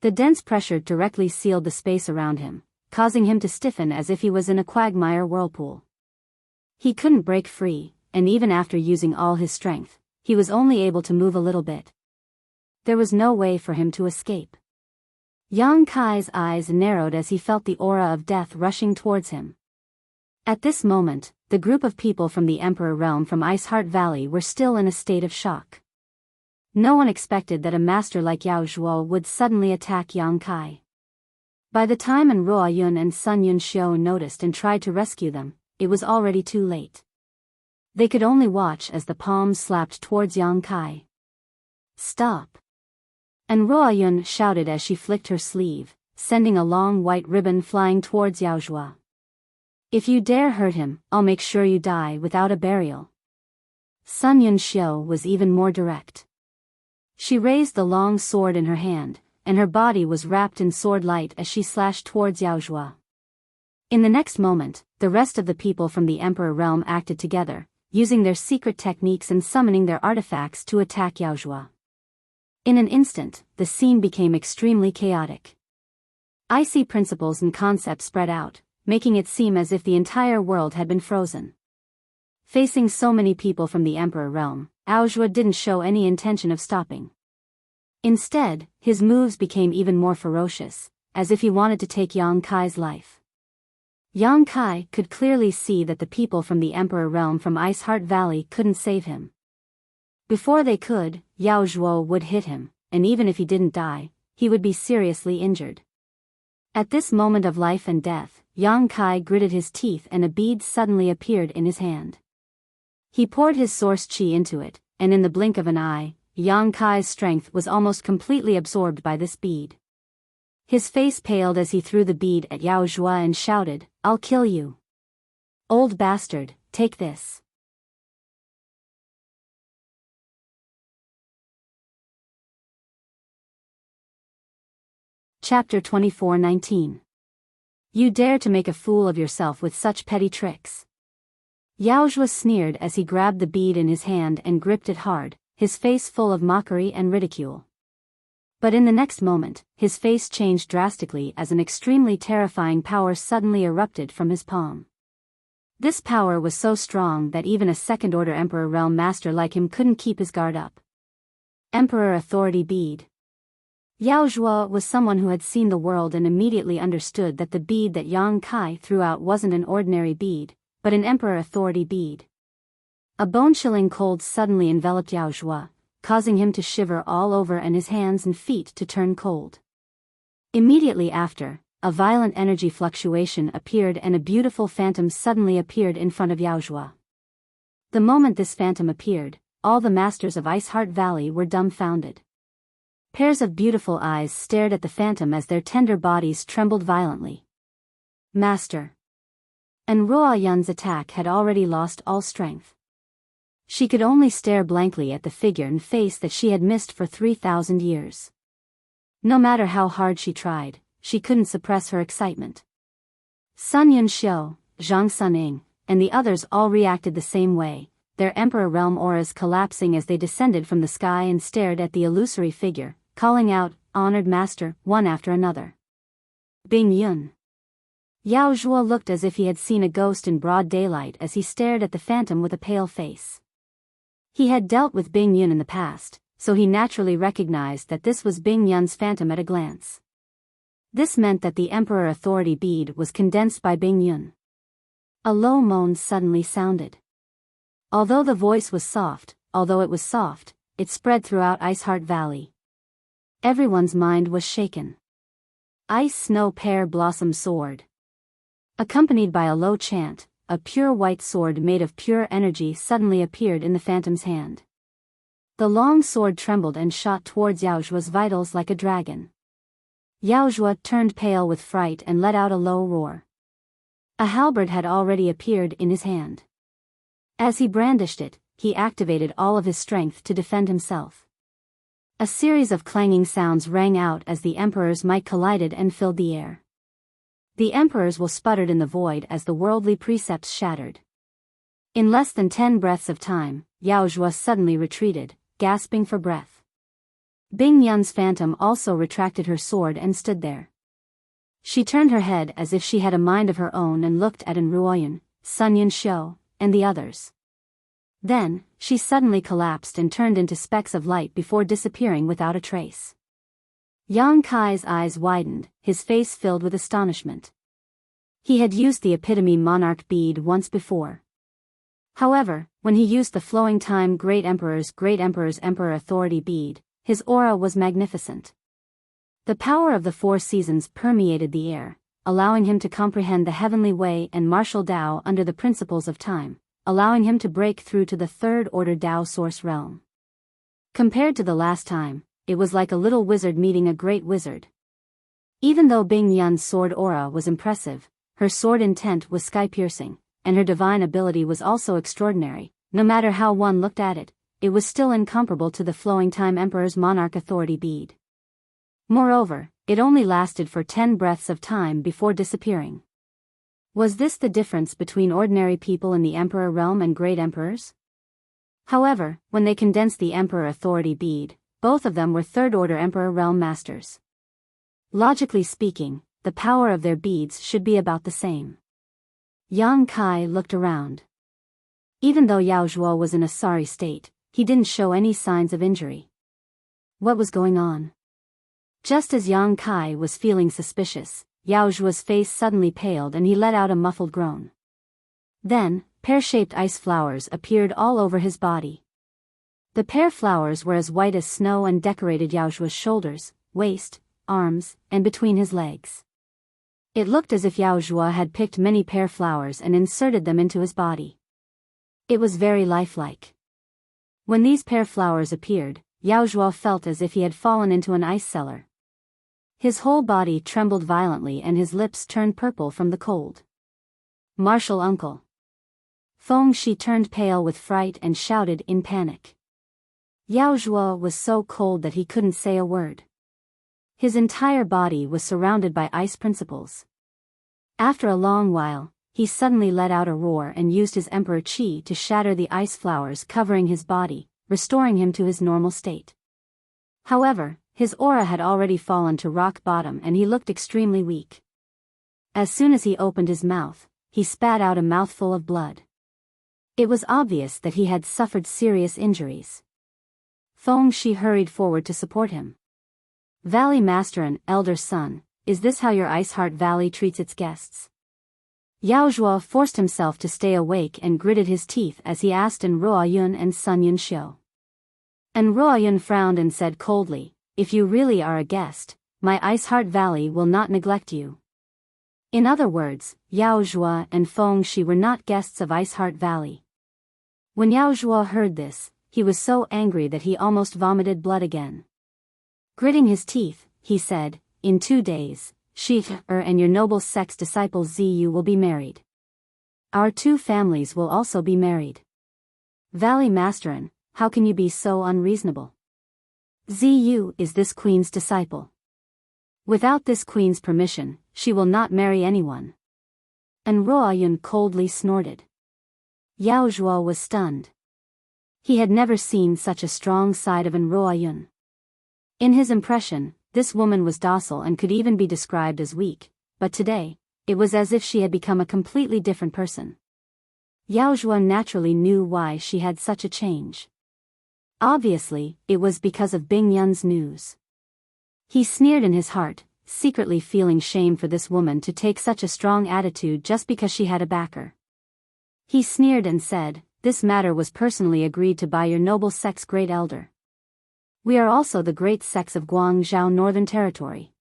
The dense pressure directly sealed the space around him, causing him to stiffen as if he was in a quagmire whirlpool. He couldn't break free, and even after using all his strength, he was only able to move a little bit. There was no way for him to escape. Yang Kai's eyes narrowed as he felt the aura of death rushing towards him. At this moment, the group of people from the Emperor realm from Iceheart Valley were still in a state of shock. No one expected that a master like Yao Zhuo would suddenly attack Yang Kai. By the time Ruo Yun and Sun Yunxiu noticed and tried to rescue them, it was already too late. They could only watch as the palms slapped towards Yang Kai. Stop! And Ruo Yun shouted as she flicked her sleeve, sending a long white ribbon flying towards Yao Zhuo. If you dare hurt him, I'll make sure you die without a burial. Sun Yunxiu was even more direct. She raised the long sword in her hand, and her body was wrapped in sword light as she slashed towards Yao Zhuo. In the next moment, the rest of the people from the Emperor realm acted together, using their secret techniques and summoning their artifacts to attack Yao Zhuo. In an instant, the scene became extremely chaotic. Icy principles and concepts spread out, making it seem as if the entire world had been frozen. Facing so many people from the Emperor realm, Yao Zhuo didn't show any intention of stopping. Instead, his moves became even more ferocious, as if he wanted to take Yang Kai's life. Yang Kai could clearly see that the people from the Emperor realm from Iceheart Valley couldn't save him. Before they could, Yao Zhuo would hit him, and even if he didn't die, he would be seriously injured. At this moment of life and death, Yang Kai gritted his teeth and a bead suddenly appeared in his hand. He poured his source qi into it, and in the blink of an eye, Yang Kai's strength was almost completely absorbed by this bead. His face paled as he threw the bead at Yao Zhuo and shouted, "I'll kill you. Old bastard, take this." Chapter 24:19. You dare to make a fool of yourself with such petty tricks. Yao Zhuo sneered as he grabbed the bead in his hand and gripped it hard, his face full of mockery and ridicule. But in the next moment, his face changed drastically as an extremely terrifying power suddenly erupted from his palm. This power was so strong that even a second-order Emperor realm master like him couldn't keep his guard up. Emperor Authority Bead. Yao Zhuo was someone who had seen the world and immediately understood that the bead that Yang Kai threw out wasn't an ordinary bead, but an Emperor Authority bead. A bone-chilling cold suddenly enveloped Yao Zhuo, causing him to shiver all over and his hands and feet to turn cold. Immediately after, a violent energy fluctuation appeared and a beautiful phantom suddenly appeared in front of Yao Zhuo. The moment this phantom appeared, all the masters of Iceheart Valley were dumbfounded. Pairs of beautiful eyes stared at the phantom as their tender bodies trembled violently. Master. And Ruo Yun's attack had already lost all strength. She could only stare blankly at the figure and face that she had missed for 3,000 years. No matter how hard she tried, she couldn't suppress her excitement. Sun Yunxiu, Zhang Suning, and the others all reacted the same way, their Emperor Realm auras collapsing as they descended from the sky and stared at the illusory figure, calling out, "Honored Master," one after another. Bing Yun. Yao Zhuo looked as if he had seen a ghost in broad daylight as he stared at the phantom with a pale face. He had dealt with Bing Yun in the past, so he naturally recognized that this was Bing Yun's phantom at a glance. This meant that the Emperor Authority bead was condensed by Bing Yun. A low moan suddenly sounded. Although the voice was soft, although it was soft, it spread throughout Iceheart Valley. Everyone's mind was shaken. Ice Snow Pear Blossom Sword. Accompanied by a low chant, a pure white sword made of pure energy suddenly appeared in the phantom's hand. The long sword trembled and shot towards Yaojua's vitals like a dragon. Yaojua turned pale with fright and let out a low roar. A halberd had already appeared in his hand. As he brandished it, he activated all of his strength to defend himself. A series of clanging sounds rang out as the Emperor's might collided and filled the air. The Emperor's will sputtered in the void as the worldly precepts shattered. In less than 10 breaths of time, Yaojua suddenly retreated, gasping for breath. Bing Yun's phantom also retracted her sword and stood there. She turned her head as if she had a mind of her own and looked at Ruoyun, Sun Yunxiu, and the others. Then, she suddenly collapsed and turned into specks of light before disappearing without a trace. Yang Kai's eyes widened, his face filled with astonishment. He had used the epitome monarch bead once before. However, when he used the flowing time Great Emperor's Emperor Authority bead, his aura was magnificent. The power of the 4 seasons permeated the air, allowing him to comprehend the heavenly way and martial Tao under the principles of time, allowing him to break through to the third-order Tao source realm. Compared to the last time, it was like a little wizard meeting a great wizard. Even though Bing Yun's sword aura was impressive, her sword intent was sky-piercing, and her divine ability was also extraordinary. No matter how one looked at it, it was still incomparable to the flowing time Emperor's monarch authority bead. Moreover, it only lasted for 10 breaths of time before disappearing. Was this the difference between ordinary people in the Emperor realm and great emperors? However, when they condensed the Emperor authority bead, both of them were third-order Emperor realm masters. Logically speaking, the power of their beads should be about the same. Yang Kai looked around. Even though Yaojua was in a sorry state, he didn't show any signs of injury. What was going on? Just as Yang Kai was feeling suspicious, Yaojua's face suddenly paled and he let out a muffled groan. Then, pear-shaped ice flowers appeared all over his body. The pear flowers were as white as snow and decorated Yaojua's shoulders, waist, arms, and between his legs. It looked as if Yaojua had picked many pear flowers and inserted them into his body. It was very lifelike. When these pear flowers appeared, Yaojua felt as if he had fallen into an ice cellar. His whole body trembled violently and his lips turned purple from the cold. Martial uncle. Feng Shi turned pale with fright and shouted in panic. Yaojua was so cold that he couldn't say a word. His entire body was surrounded by ice principles. After a long while, he suddenly let out a roar and used his Emperor Qi to shatter the ice flowers covering his body, restoring him to his normal state. However, his aura had already fallen to rock bottom and he looked extremely weak. As soon as he opened his mouth, he spat out a mouthful of blood. It was obvious that he had suffered serious injuries. Feng Shi hurried forward to support him. Valley Master and Elder Son, is this how your Iceheart Valley treats its guests? Yaojua forced himself to stay awake and gritted his teeth as he asked Ruoyun and Sun Yunxiu. Ruoyun frowned and said coldly, if you really are a guest, my Iceheart Valley will not neglect you. In other words, Yaojua and Feng Shi were not guests of Iceheart Valley. When Yaojua heard this, he was so angry that he almost vomited blood again. Gritting his teeth, he said, in 2 days, Shi and your noble sex disciple Ziyu will be married. Our 2 families will also be married. Valley Masterin, how can you be so unreasonable? Ziyu is this queen's disciple. Without this queen's permission, she will not marry anyone. Ruoyun coldly snorted. Yaojua was stunned. He had never seen such a strong side of Ruoyun. In his impression, this woman was docile and could even be described as weak, but today, it was as if she had become a completely different person. Yaojua naturally knew why she had such a change. Obviously, it was because of Bing Yun's news. He sneered in his heart, secretly feeling shame for this woman to take such a strong attitude just because she had a backer. He sneered and said, this matter was personally agreed to by your noble sect's great elder. We are also the great sects of Guangzhou Northern Territory.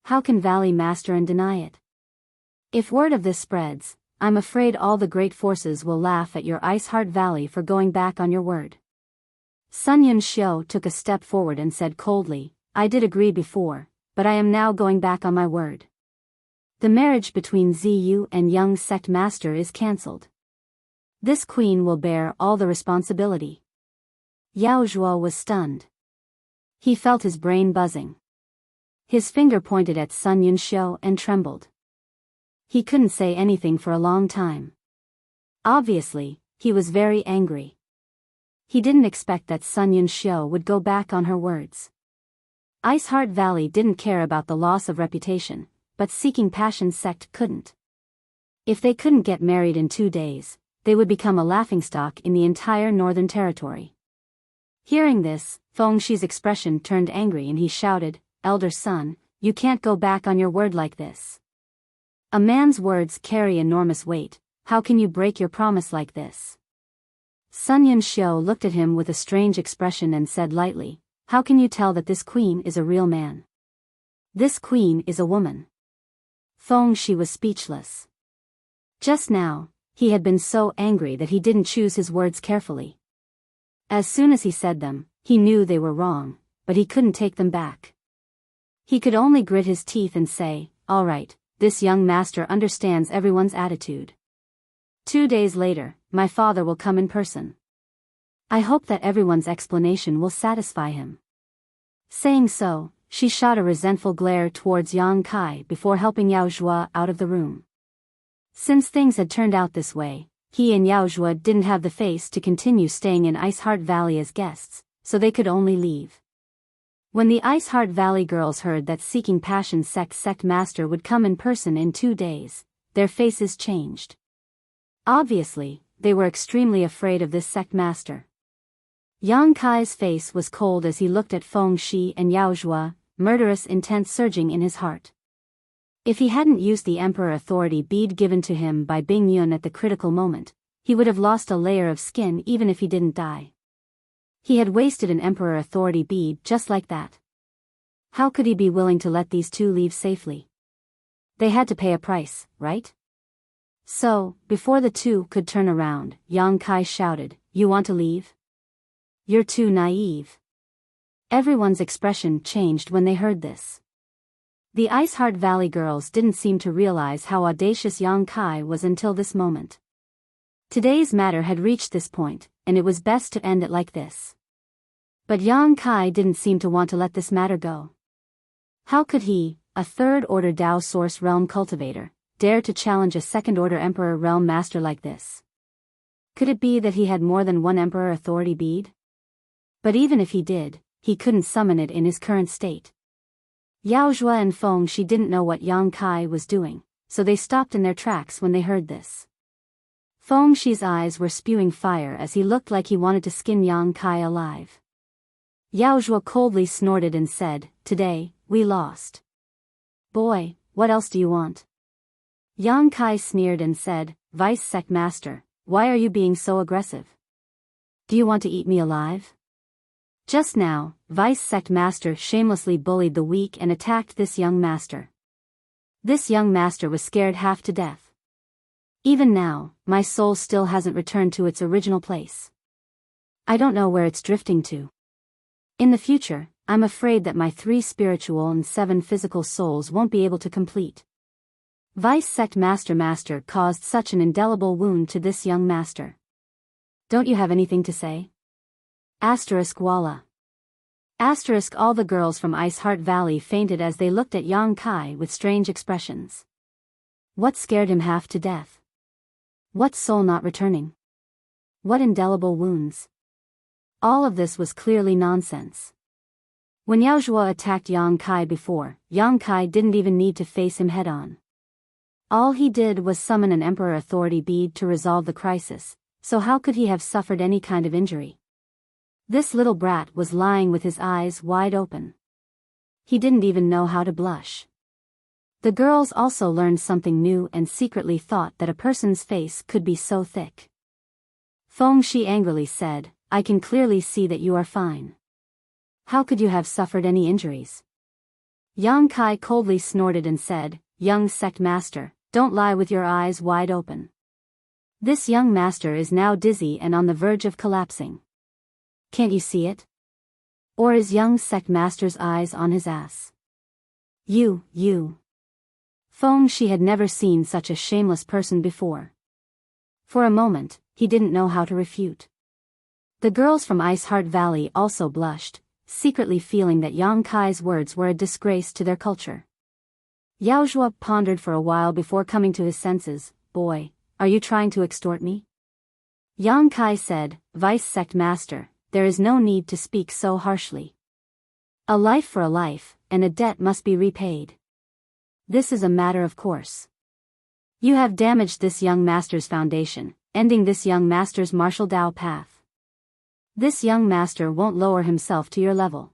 How can Valley Master and deny it? If word of this spreads, I'm afraid all the great forces will laugh at your Ice Heart Valley for going back on your word. Sun Yunxiu took a step forward and said coldly, I did agree before, but I am now going back on my word. The marriage between Ziyu and young sect master is cancelled. This queen will bear all the responsibility. Yao Zhuo was stunned. He felt his brain buzzing. His finger pointed at Sun Yunxiu and trembled. He couldn't say anything for a long time. Obviously, he was very angry. He didn't expect that Sun Yunxiu would go back on her words. Ice Heart Valley didn't care about the loss of reputation, but Seeking Passion sect couldn't. If they couldn't get married in 2 days, they would become a laughingstock in the entire Northern Territory. Hearing this, Feng Shi's expression turned angry and he shouted, Elder son, you can't go back on your word like this. A man's words carry enormous weight, how can you break your promise like this? Sun Yunxiu looked at him with a strange expression and said lightly, how can you tell that this queen is a real man? This queen is a woman. Feng Shi was speechless. Just now, he had been so angry that he didn't choose his words carefully. As soon as he said them, he knew they were wrong, but he couldn't take them back. He could only grit his teeth and say, all right, this young master understands everyone's attitude. 2 days later, my father will come in person. I hope that everyone's explanation will satisfy him. Saying so, she shot a resentful glare towards Yang Kai before helping Yao Zhuo out of the room. Since things had turned out this way, he and Yao Zhuo didn't have the face to continue staying in Ice Heart Valley as guests, so they could only leave. When the Ice Heart Valley girls heard that Seeking Passion sect master would come in person in 2 days, their faces changed. Obviously, they were extremely afraid of this sect master. Yang Kai's face was cold as he looked at Feng Shi and Yao Zhuo, murderous intent surging in his heart. If he hadn't used the Emperor Authority bead given to him by Bing Yun at the critical moment, he would have lost a layer of skin even if he didn't die. He had wasted an Emperor Authority bead just like that. How could he be willing to let these two leave safely? They had to pay a price, right? So, before the two could turn around, Yang Kai shouted, you want to leave? You're too naive. Everyone's expression changed when they heard this. The Ice Heart Valley girls didn't seem to realize how audacious Yang Kai was until this moment. Today's matter had reached this point, and it was best to end it like this. But Yang Kai didn't seem to want to let this matter go. How could he, a third-order Dao Source Realm cultivator, dare to challenge a second-order Emperor Realm Master like this? Could it be that he had more than one Emperor Authority bead? But even if he did, he couldn't summon it in his current state. Yao Zhuo and Feng Shi didn't know what Yang Kai was doing, so they stopped in their tracks when they heard this. Feng Shi's eyes were spewing fire as he looked like he wanted to skin Yang Kai alive. Yao Zhuo coldly snorted and said, today, we lost. Boy, what else do you want? Yang Kai sneered and said, Vice Sect Master, why are you being so aggressive? Do you want to eat me alive? Just now, Vice Sect Master shamelessly bullied the weak and attacked this young master. This young master was scared half to death. Even now, my soul still hasn't returned to its original place. I don't know where it's drifting to. In the future, I'm afraid that my 3 spiritual and 7 physical souls won't be able to complete. Vice Sect Master caused such an indelible wound to this young master. Don't you have anything to say? Walla. All the girls from Ice Heart Valley fainted as they looked at Yang Kai with strange expressions. What scared him half to death? What soul not returning? What indelible wounds? All of this was clearly nonsense. When Yao Zhuo attacked Yang Kai before, Yang Kai didn't even need to face him head-on. All he did was summon an Emperor Authority bead to resolve the crisis, so how could he have suffered any kind of injury? This little brat was lying with his eyes wide open. He didn't even know how to blush. The girls also learned something new and secretly thought that a person's face could be so thick. Feng Shi angrily said, I can clearly see that you are fine. How could you have suffered any injuries? Yang Kai coldly snorted and said, young sect master, don't lie with your eyes wide open. This young master is now dizzy and on the verge of collapsing. Can't you see it? Or is young sect master's eyes on his ass? You. Feng Shi had never seen such a shameless person before. For a moment, he didn't know how to refute. The girls from Ice Heart Valley also blushed, secretly feeling that Yang Kai's words were a disgrace to their culture. Yao Zhuo pondered for a while before coming to his senses. Boy, are you trying to extort me? Yang Kai said, Vice Sect Master, there is no need to speak so harshly. A life for a life, and a debt must be repaid. This is a matter of course. You have damaged this young master's foundation, ending this young master's martial Dao path. This young master won't lower himself to your level.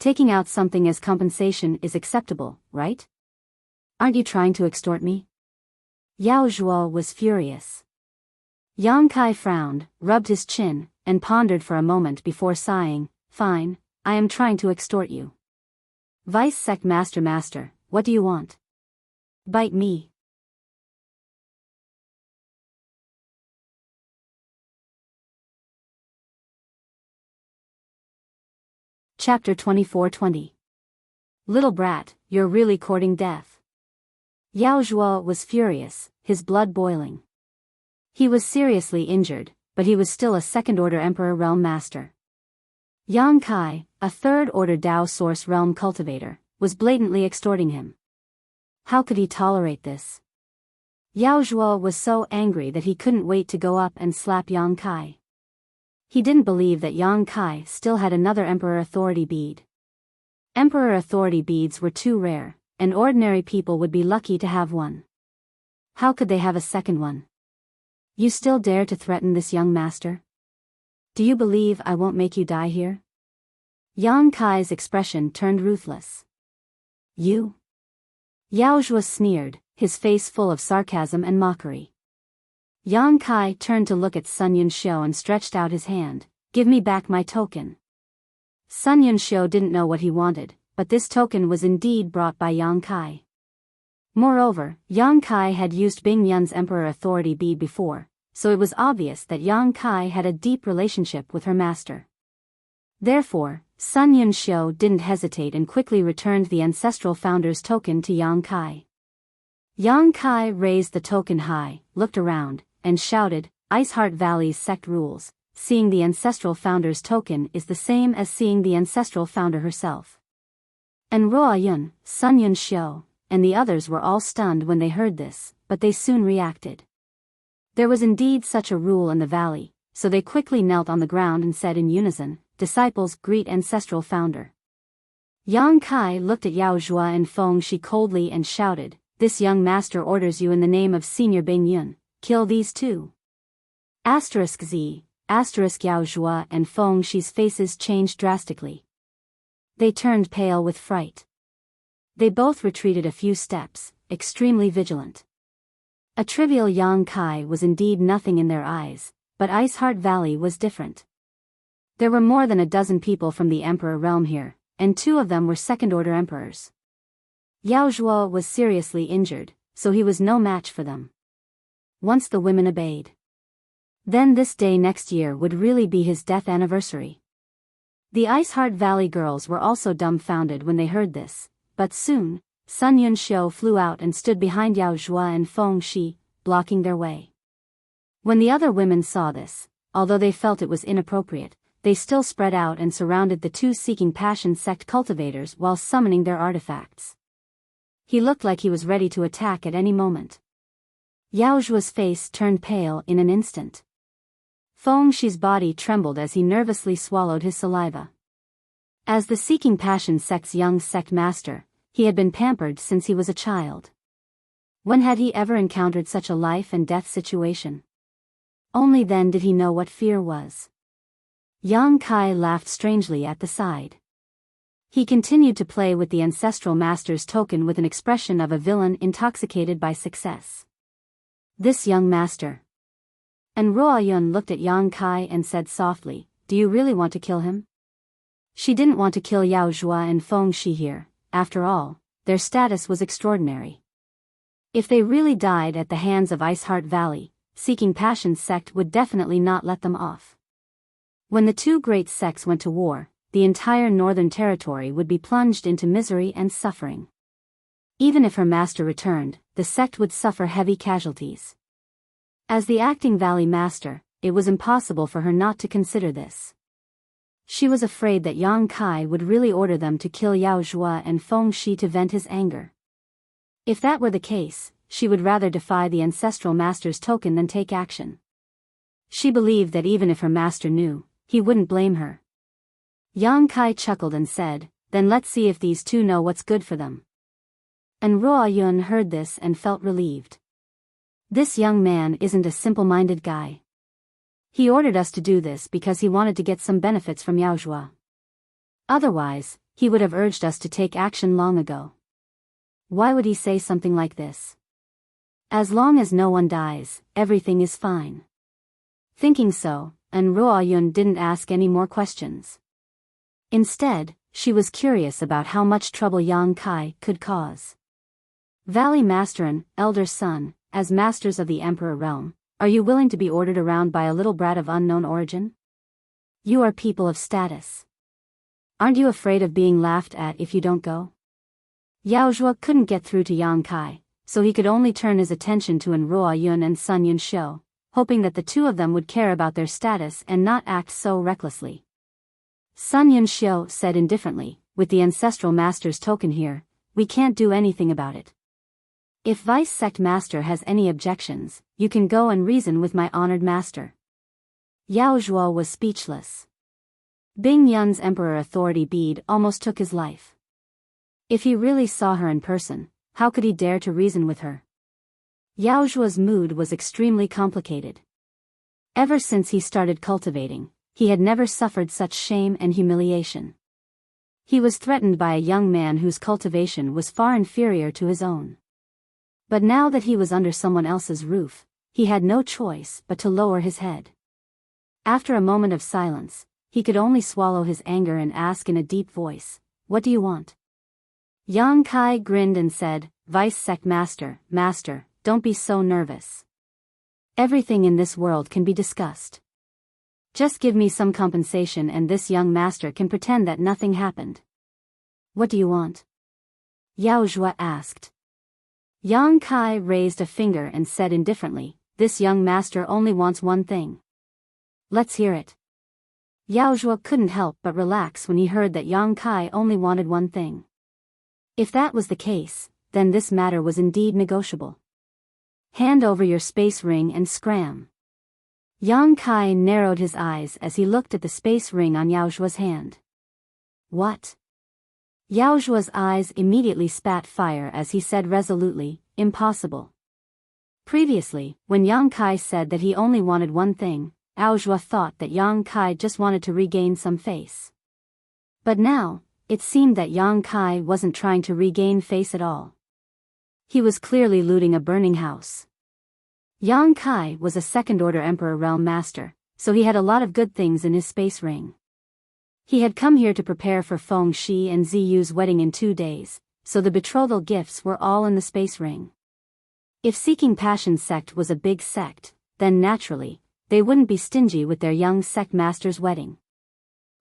Taking out something as compensation is acceptable, right? Aren't you trying to extort me? Yao Zhuo was furious. Yang Kai frowned, rubbed his chin, and pondered for a moment before sighing, Fine, I am trying to extort you. Vice Sect Master, what do you want? Bite me. Chapter 24-20. Little brat, you're really courting death. Yao Zhuo was furious, his blood boiling. He was seriously injured, but he was still a second-order Emperor Realm Master. Yang Kai, a third-order Dao Source Realm Cultivator, was blatantly extorting him. How could he tolerate this? Yao Zhuo was so angry that he couldn't wait to go up and slap Yang Kai. He didn't believe that Yang Kai still had another Emperor Authority bead. Emperor Authority beads were too rare, and ordinary people would be lucky to have one. How could they have a second one? You still dare to threaten this young master? Do you believe I won't make you die here? Yang Kai's expression turned ruthless. You? Yao Zhuo sneered, his face full of sarcasm and mockery. Yang Kai turned to look at Sun Yunxiu and stretched out his hand. Give me back my token. Sun Yunxiu didn't know what he wanted, but this token was indeed brought by Yang Kai. Moreover, Yang Kai had used Bing Yun's Emperor Authority bead before, so it was obvious that Yang Kai had a deep relationship with her master. Therefore, Sun Yunxiu didn't hesitate and quickly returned the Ancestral Founder's token to Yang Kai. Yang Kai raised the token high, looked around, and shouted, Ice Heart Valley's sect rules, seeing the Ancestral Founder's token is the same as seeing the Ancestral Founder herself. And Ruo Yun, Sun Yunxiu, and the others were all stunned when they heard this, but they soon reacted. There was indeed such a rule in the valley, so they quickly knelt on the ground and said in unison, Disciples greet Ancestral Founder. Yang Kai looked at Yao Zhuo and Feng Shi coldly and shouted, This young master orders you in the name of Senior Bing Yun, kill these two. *Z, Yao Zhuo and Feng Shi's faces changed drastically. They turned pale with fright. They both retreated a few steps, extremely vigilant. A trivial Yang Kai was indeed nothing in their eyes, but Ice Heart Valley was different. There were more than a dozen people from the Emperor realm here, and 2 of them were second-order emperors. Yao Zhuo was seriously injured, so he was no match for them. Once the women obeyed, then this day next year would really be his death anniversary. The Ice Heart Valley girls were also dumbfounded when they heard this, but soon, Sun Yunxiu flew out and stood behind Yao Zhuo and Feng Shi, blocking their way. When the other women saw this, although they felt it was inappropriate, they still spread out and surrounded the 2 seeking passion sect cultivators while summoning their artifacts. He looked like he was ready to attack at any moment. Yao Zhuo's face turned pale in an instant. Feng Shi's body trembled as he nervously swallowed his saliva. As the Seeking Passion sect's young sect master, he had been pampered since he was a child. When had he ever encountered such a life and death situation? Only then did he know what fear was. Yang Kai laughed strangely at the side. He continued to play with the Ancestral Master's token with an expression of a villain intoxicated by success. This young master. And Ruoyun looked at Yang Kai and said softly, "Do you really want to kill him?" She didn't want to kill Yao Zhua and Feng Shi here. After all, their status was extraordinary. If they really died at the hands of Iceheart Valley, Seeking Passion's sect would definitely not let them off. When the two great sects went to war, the entire northern territory would be plunged into misery and suffering. Even if her master returned, the sect would suffer heavy casualties. As the acting valley master, it was impossible for her not to consider this. She was afraid that Yang Kai would really order them to kill Yao Zhua and Feng Shi to vent his anger. If that were the case, she would rather defy the ancestral master's token than take action. She believed that even if her master knew, he wouldn't blame her. Yang Kai chuckled and said, "Then let's see if these two know what's good for them." And Ruoyun heard this and felt relieved. This young man isn't a simple-minded guy. He ordered us to do this because he wanted to get some benefits from Yao Zhua. Otherwise, he would have urged us to take action long ago. Why would he say something like this? As long as no one dies, everything is fine. Thinking so, and Ruoyun didn't ask any more questions. Instead, she was curious about how much trouble Yang Kai could cause. Valley Master and elder son, as masters of the Emperor realm, are you willing to be ordered around by a little brat of unknown origin? You are people of status. Aren't you afraid of being laughed at if you don't go? Yao Zhua couldn't get through to Yang Kai, so he could only turn his attention to Ruoyun and Sun Yunxiu, hoping that the two of them would care about their status and not act so recklessly. Sun Yunxiu said indifferently, "With the ancestral master's token here, we can't do anything about it. If Vice Sect Master has any objections, you can go and reason with my honored master." Yao Zhua was speechless. Bing Yun's Emperor Authority bead almost took his life. If he really saw her in person, how could he dare to reason with her? Yao Zhua's mood was extremely complicated. Ever since he started cultivating, he had never suffered such shame and humiliation. He was threatened by a young man whose cultivation was far inferior to his own. But now that he was under someone else's roof, he had no choice but to lower his head. After a moment of silence, he could only swallow his anger and ask in a deep voice, "What do you want?" Yang Kai grinned and said, "Vice Sect Master, don't be so nervous. Everything in this world can be discussed. Just give me some compensation and this young master can pretend that nothing happened." "What do you want?" Yao Zhua asked. Yang Kai raised a finger and said indifferently, "This young master only wants one thing." "Let's hear it." Yao Zhua couldn't help but relax when he heard that Yang Kai only wanted one thing. If that was the case, then this matter was indeed negotiable. "Hand over your space ring and scram." Yang Kai narrowed his eyes as he looked at the space ring on Yao Zhua's hand. "What?" Yao Zhua's eyes immediately spat fire as he said resolutely, "Impossible." Previously, when Yang Kai said that he only wanted one thing, Yao Zhua thought that Yang Kai just wanted to regain some face. But now, it seemed that Yang Kai wasn't trying to regain face at all. He was clearly looting a burning house. Yang Kai was a second-order Emperor Realm Master, so he had a lot of good things in his space ring. He had come here to prepare for Feng Shi and Ziyu's wedding in 2 days, so the betrothal gifts were all in the space ring. If Seeking Passion sect was a big sect, then naturally, they wouldn't be stingy with their young sect master's wedding.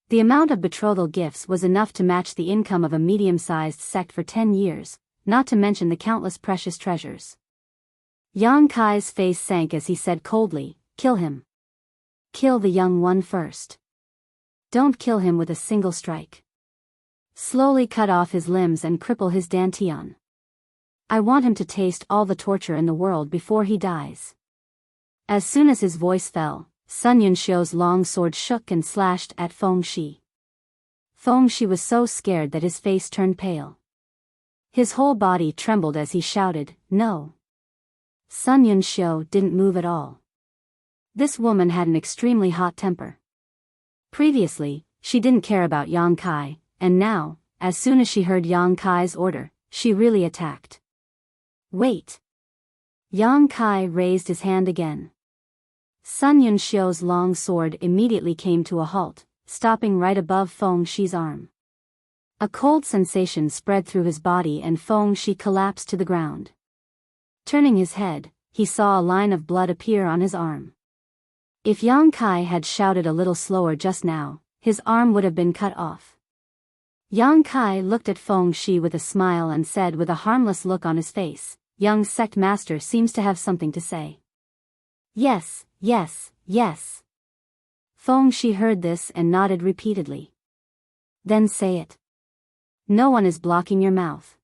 The amount of betrothal gifts was enough to match the income of a medium-sized sect for 10 years, not to mention the countless precious treasures. Yang Kai's face sank as he said coldly, "Kill him. Kill the young one first. Don't kill him with a single strike. Slowly cut off his limbs and cripple his dantian. I want him to taste all the torture in the world before he dies." As soon as his voice fell, Sun Yunxiu's long sword shook and slashed at Feng Shi. Feng Shi was so scared that his face turned pale. His whole body trembled as he shouted, "No." Sun Yunxiu didn't move at all. This woman had an extremely hot temper. Previously, she didn't care about Yang Kai, and now, as soon as she heard Yang Kai's order, she really attacked. "Wait." Yang Kai raised his hand again. Sun Yunxiu's long sword immediately came to a halt, stopping right above Feng Shi's arm. A cold sensation spread through his body and Feng Shi collapsed to the ground. Turning his head, he saw a line of blood appear on his arm. If Yang Kai had shouted a little slower just now, his arm would have been cut off. Yang Kai looked at Feng Shi with a smile and said with a harmless look on his face, "Young sect master seems to have something to say." "Yes, yes, yes." Feng Shi heard this and nodded repeatedly. "Then say it. No one is blocking your mouth."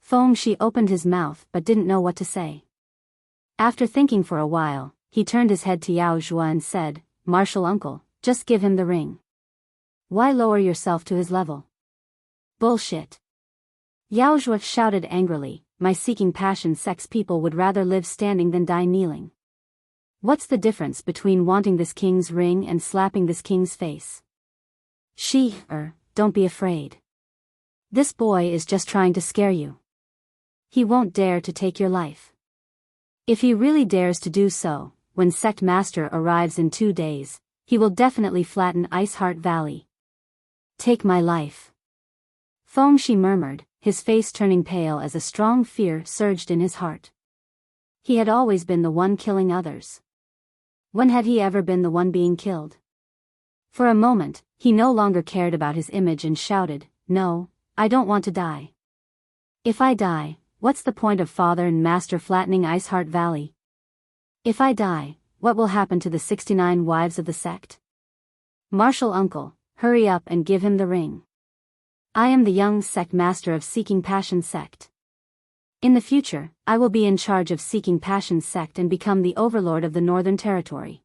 Feng Shi opened his mouth but didn't know what to say. After thinking for a while, he turned his head to Yao Zhua and said, "Martial uncle, just give him the ring. Why lower yourself to his level?" "Bullshit." Yao Zhua shouted angrily, "My seeking passion sex people would rather live standing than die kneeling. What's the difference between wanting this king's ring and slapping this king's face? Don't be afraid. This boy is just trying to scare you. He won't dare to take your life. If he really dares to do so, when sect master arrives in 2 days, he will definitely flatten Ice Heart Valley. Take my life." Feng Shi murmured, his face turning pale as a strong fear surged in his heart. He had always been the one killing others. When had he ever been the one being killed? For a moment, he no longer cared about his image and shouted, "No, I don't want to die. If I die, what's the point of father and master flattening Ice Heart Valley? If I die, what will happen to the 69 wives of the sect? Martial uncle, hurry up and give him the ring. I am the young sect master of Seeking Passion sect. In the future, I will be in charge of Seeking Passion sect and become the overlord of the Northern Territory.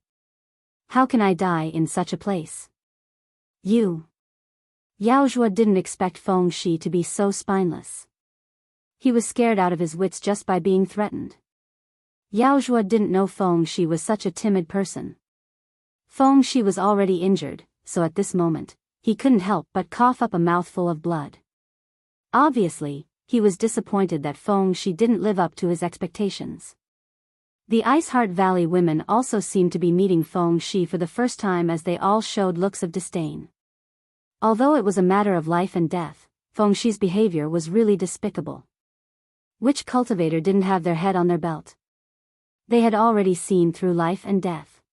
How can I die in such a place? You." Yao Zhua didn't expect Feng Shi to be so spineless. He was scared out of his wits just by being threatened. Yao Zhua didn't know Feng Shi was such a timid person. Feng Shi was already injured, so at this moment, he couldn't help but cough up a mouthful of blood. Obviously, he was disappointed that Feng Shi didn't live up to his expectations. The Ice Heart Valley women also seemed to be meeting Feng Shi for the first time as they all showed looks of disdain. Although it was a matter of life and death, Feng Shi's behavior was really despicable. Which cultivator didn't have their head on their belt? They had already seen through life and death.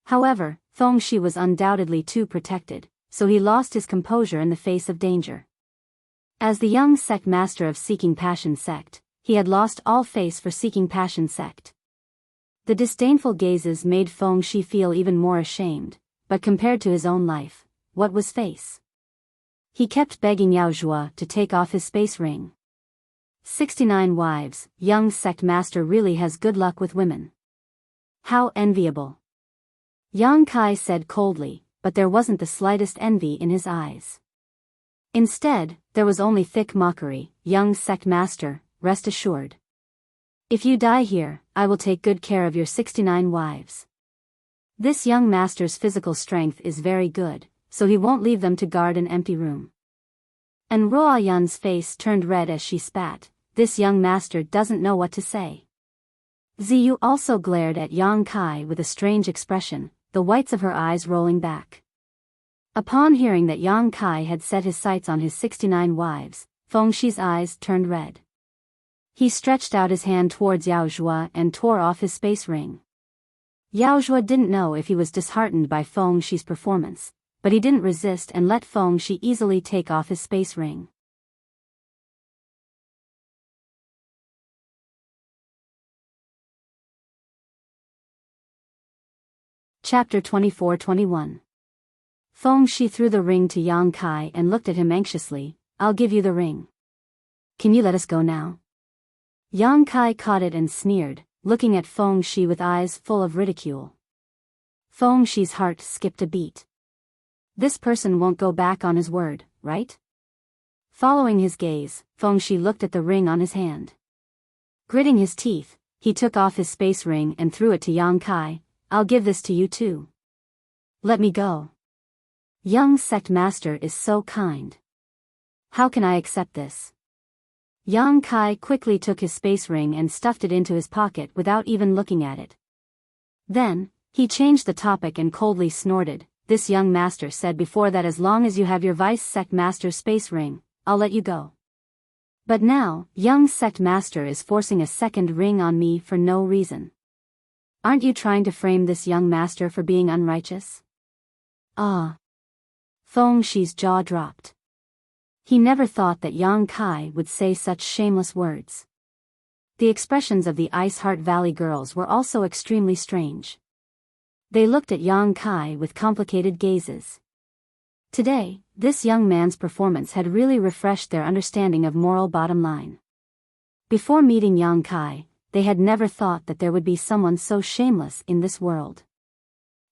However, Feng Shi was undoubtedly too protected, so he lost his composure in the face of danger. As the young sect master of Seeking Passion sect, he had lost all face for Seeking Passion sect. The disdainful gazes made Feng Shi feel even more ashamed, but compared to his own life, what was face? He kept begging Yao Zhua to take off his space ring. 69 wives, young sect master really has good luck with women. How enviable. Yang Kai said coldly, but there wasn't the slightest envy in his eyes. Instead, there was only thick mockery. "Young sect master, rest assured. If you die here, I will take good care of your 69 wives. This young master's physical strength is very good, so he won't leave them to guard an empty room." And Ruoyan's face turned red as she spat. This young master doesn't know what to say. Ziyu also glared at Yang Kai with a strange expression, the whites of her eyes rolling back. Upon hearing that Yang Kai had set his sights on his 69 wives, Feng Shi's eyes turned red. He stretched out his hand towards Yao Zhua and tore off his space ring. Yao Zhua didn't know if he was disheartened by Feng Shi's performance, but he didn't resist and let Feng Shi easily take off his space ring. Chapter 24-21. Feng Shi threw the ring to Yang Kai and looked at him anxiously. "I'll give you the ring. Can you let us go now?" Yang Kai caught it and sneered, looking at Feng Shi with eyes full of ridicule. Feng Shi's heart skipped a beat. This person won't go back on his word, right? Following his gaze, Feng Shi looked at the ring on his hand. Gritting his teeth, he took off his space ring and threw it to Yang Kai. "I'll give this to you too. Let me go. Young sect master is so kind. How can I accept this?" Yang Kai quickly took his space ring and stuffed it into his pocket without even looking at it. Then, He changed the topic and coldly snorted. This young master said before that as long as you have your vice sect master space ring, I'll let you go. But now, young sect master is forcing a second ring on me for no reason. Aren't you trying to frame this young master for being unrighteous? Ah. Feng Shi's jaw dropped. He never thought that Yang Kai would say such shameless words. The expressions of the Ice Heart Valley girls were also extremely strange. They looked at Yang Kai with complicated gazes. Today, this young man's performance had really refreshed their understanding of moral bottom line. Before meeting Yang Kai, they had never thought that there would be someone so shameless in this world.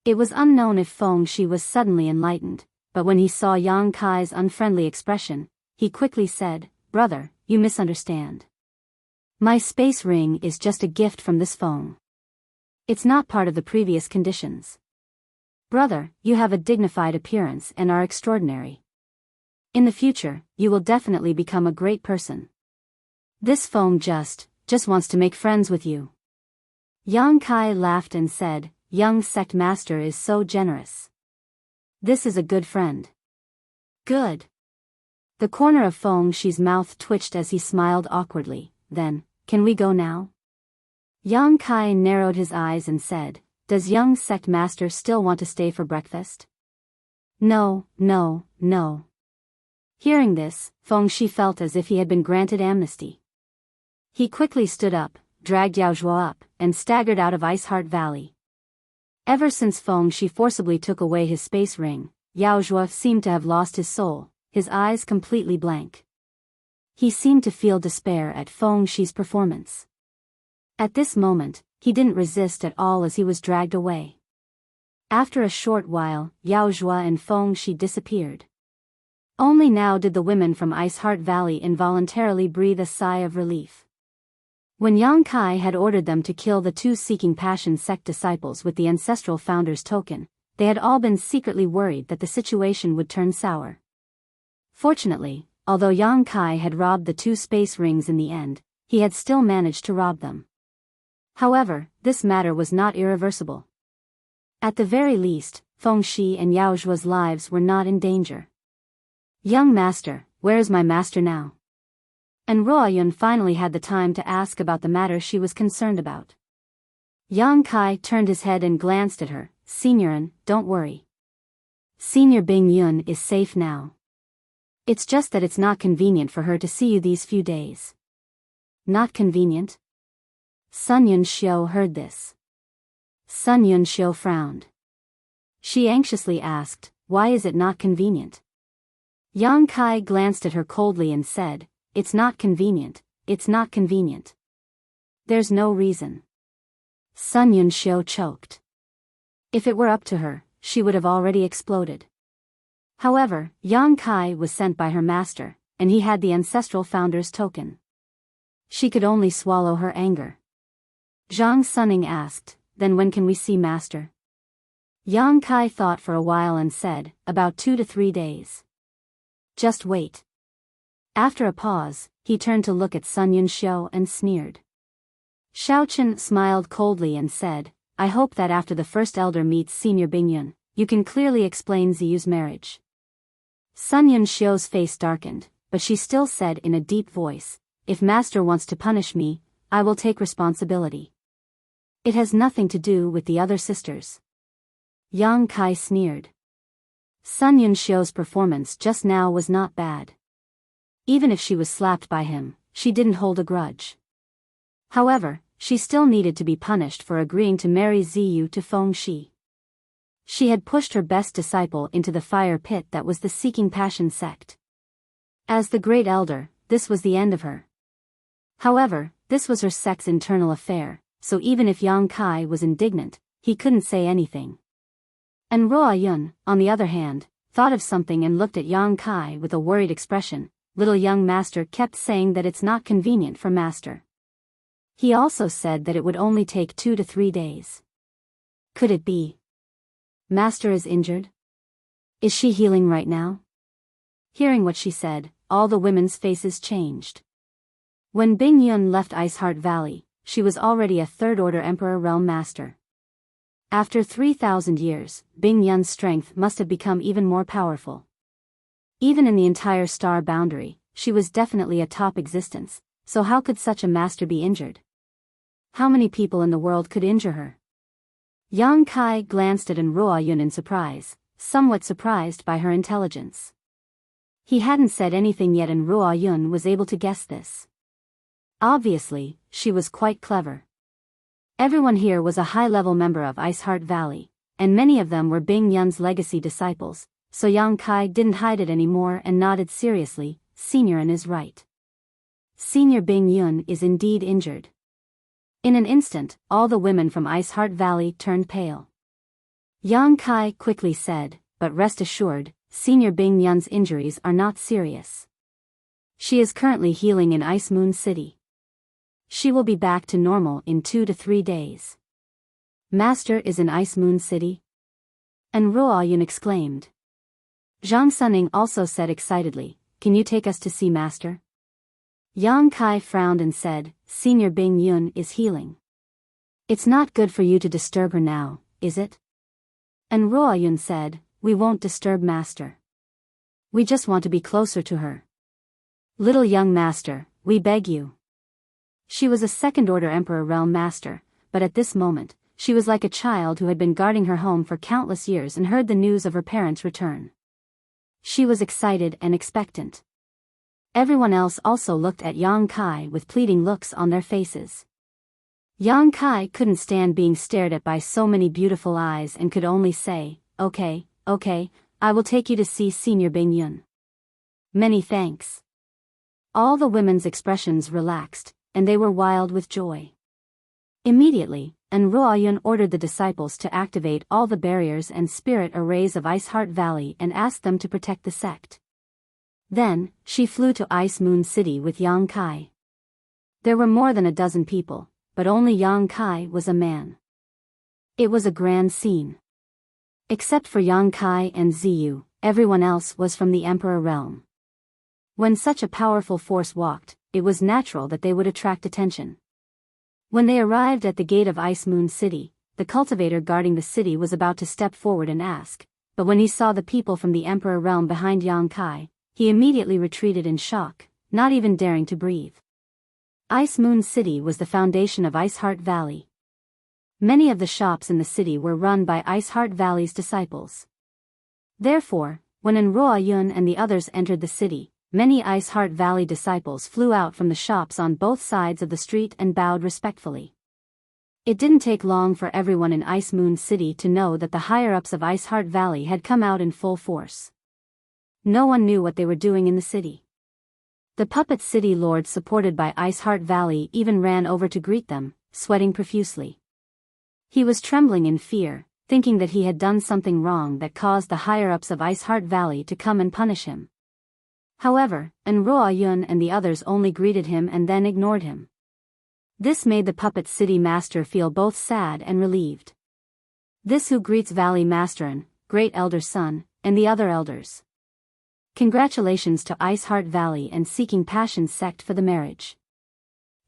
It was unknown if Feng Shi was suddenly enlightened, but when he saw Yang Kai's unfriendly expression, he quickly said, "Brother, you misunderstand. My space ring is just a gift from this Feng. It's not part of the previous conditions. Brother, you have a dignified appearance and are extraordinary. In the future, you will definitely become a great person. This Feng just wants to make friends with you." Yang Kai laughed and said, "Young sect master is so generous. This is a good friend." Good. The corner of Feng Shi's mouth twitched as he smiled awkwardly. Then, "Can we go now?" Yang Kai narrowed his eyes and said, "Does young sect master still want to stay for breakfast?" No. Hearing this, Feng Shi felt as if he had been granted amnesty. He quickly stood up, dragged Yao Zhuo up, and staggered out of Ice Heart Valley. Ever since Feng Shi forcibly took away his space ring, Yao Zhuo seemed to have lost his soul, his eyes completely blank. He seemed to feel despair at Feng Shi's performance. At this moment, he didn't resist at all as he was dragged away. After a short while, Yao Zhuo and Feng Shi disappeared. Only now did the women from Ice Heart Valley involuntarily breathe a sigh of relief. When Yang Kai had ordered them to kill the two Seeking Passion sect disciples with the ancestral founder's token, they had all been secretly worried that the situation would turn sour. Fortunately, although Yang Kai had robbed the two space rings in the end, he had still managed to rob them. However, this matter was not irreversible. At the very least, Feng Shi and Yao Zhuo's lives were not in danger. "Young master, where is my master now?" And Ruoyun finally had the time to ask about the matter she was concerned about. Yang Kai turned his head and glanced at her. "Seniorin, don't worry. Senior Bing Yun is safe now. It's just that it's not convenient for her to see you these few days." "Not convenient?" Sun Yunxiu heard this. Sun Yunxiu frowned. She anxiously asked, "Why is it not convenient?" Yang Kai glanced at her coldly and said, "It's not convenient, it's not convenient. There's no reason." Sun Yunxiu choked. If it were up to her, she would have already exploded. However, Yang Kai was sent by her master, and he had the ancestral founder's token. She could only swallow her anger. Zhang Sunning asked, "Then when can we see master?" Yang Kai thought for a while and said, "About 2 to 3 days. Just wait." After a pause, he turned to look at Sun Yunxiu and sneered. Xiaochen smiled coldly and said, "I hope that after the first elder meets Senior Bingyun, you can clearly explain Ziyu's marriage." Sun Yunxiu's face darkened, but she still said in a deep voice, "If master wants to punish me, I will take responsibility. It has nothing to do with the other sisters." Yang Kai sneered. Sun Yunxiu's performance just now was not bad. Even if she was slapped by him, she didn't hold a grudge. However, she still needed to be punished for agreeing to marry Ziyu to Feng Shi. She had pushed her best disciple into the fire pit that was the Seeking Passion sect. As the great elder, this was the end of her. However, this was her sect's internal affair, so even if Yang Kai was indignant, he couldn't say anything. And Ruoyun, on the other hand, thought of something and looked at Yang Kai with a worried expression. "Little young master kept saying that it's not convenient for master. He also said that it would only take 2 to 3 days. Could it be master is injured? Is she healing right now?" Hearing what she said, all the women's faces changed. When Bing Yun left Ice Heart Valley, she was already a third-order Emperor Realm Master. After 3,000 years, Bing Yun's strength must have become even more powerful. Even in the entire star boundary, she was definitely a top existence, so how could such a master be injured? How many people in the world could injure her? Yang Kai glanced at Ruo Yun in surprise, somewhat surprised by her intelligence. He hadn't said anything yet and Ruo Yun was able to guess this. Obviously, she was quite clever. Everyone here was a high-level member of Ice Heart Valley, and many of them were Bing Yun's legacy disciples, so Yang Kai didn't hide it anymore and nodded seriously. Senior Yun is right. Senior Bing Yun is indeed injured. In an instant, all the women from Ice Heart Valley turned pale. Yang Kai quickly said, but rest assured, Senior Bing Yun's injuries are not serious. She is currently healing in Ice Moon City. She will be back to normal in 2 to 3 days. Master is in Ice Moon City? And Ruo Yun exclaimed. Zhang Suning also said excitedly, can you take us to see Master? Yang Kai frowned and said, Senior Bing Yun is healing. It's not good for you to disturb her now, is it? And Ruo Yun said, we won't disturb Master. We just want to be closer to her. Little young Master, we beg you. She was a second-order Emperor Realm Master, but at this moment, she was like a child who had been guarding her home for countless years and heard the news of her parents' return. She was excited and expectant. Everyone else also looked at Yang Kai with pleading looks on their faces. Yang Kai couldn't stand being stared at by so many beautiful eyes and could only say, okay, I will take you to see Senior Bing Yun. Many thanks. All the women's expressions relaxed, and they were wild with joy. Immediately, Ruo Yun ordered the disciples to activate all the barriers and spirit arrays of Ice Heart Valley and asked them to protect the sect. Then, she flew to Ice Moon City with Yang Kai. There were more than a dozen people, but only Yang Kai was a man. It was a grand scene. Except for Yang Kai and Ziyu, everyone else was from the Emperor Realm. When such a powerful force walked, it was natural that they would attract attention. When they arrived at the gate of Ice Moon City, the cultivator guarding the city was about to step forward and ask, but when he saw the people from the Emperor Realm behind Yang Kai, he immediately retreated in shock, not even daring to breathe. Ice Moon City was the foundation of Ice Heart Valley. Many of the shops in the city were run by Ice Heart Valley's disciples. Therefore, when Ruo Yun and the others entered the city, many Ice Heart Valley disciples flew out from the shops on both sides of the street and bowed respectfully. It didn't take long for everyone in Ice Moon City to know that the higher-ups of Ice Heart Valley had come out in full force. No one knew what they were doing in the city. The puppet city lord supported by Ice Heart Valley even ran over to greet them, sweating profusely. He was trembling in fear, thinking that he had done something wrong that caused the higher-ups of Ice Heart Valley to come and punish him. However, Ruo Yun and the others only greeted him and then ignored him. This made the puppet city master feel both sad and relieved. This who greets Valley Master, Great Elder Son, and the other elders. Congratulations to Ice Heart Valley and Seeking Passion sect for the marriage.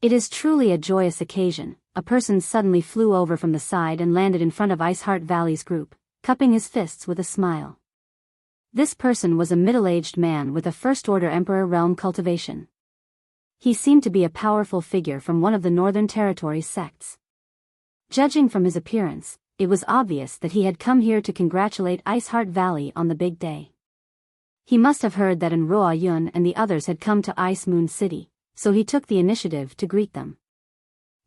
It is truly a joyous occasion. A person suddenly flew over from the side and landed in front of Ice Heart Valley's group, cupping his fists with a smile. This person was a middle-aged man with a first-order Emperor Realm cultivation. He seemed to be a powerful figure from one of the Northern Territories sects. Judging from his appearance, it was obvious that he had come here to congratulate Ice Heart Valley on the big day. He must have heard that Ruo Yun and the others had come to Ice Moon City, so he took the initiative to greet them.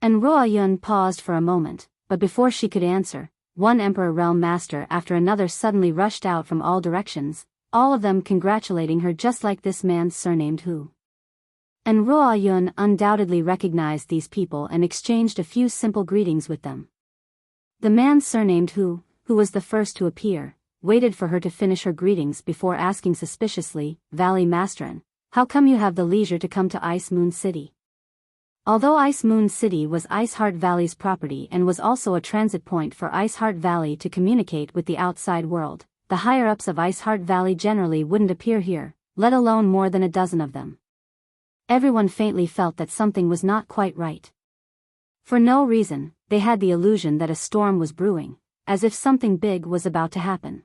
Ruo Yun paused for a moment, but before she could answer, one Emperor Realm Master after another suddenly rushed out from all directions, all of them congratulating her just like this man surnamed Hu. Ruo Yun undoubtedly recognized these people and exchanged a few simple greetings with them. The man surnamed Hu, who was the first to appear, waited for her to finish her greetings before asking suspiciously, Valley Masterin, how come you have the leisure to come to Ice Moon City? Although Ice Moon City was Ice Heart Valley's property and was also a transit point for Ice Heart Valley to communicate with the outside world, the higher-ups of Ice Heart Valley generally wouldn't appear here, let alone more than a dozen of them. Everyone faintly felt that something was not quite right. For no reason, they had the illusion that a storm was brewing, as if something big was about to happen.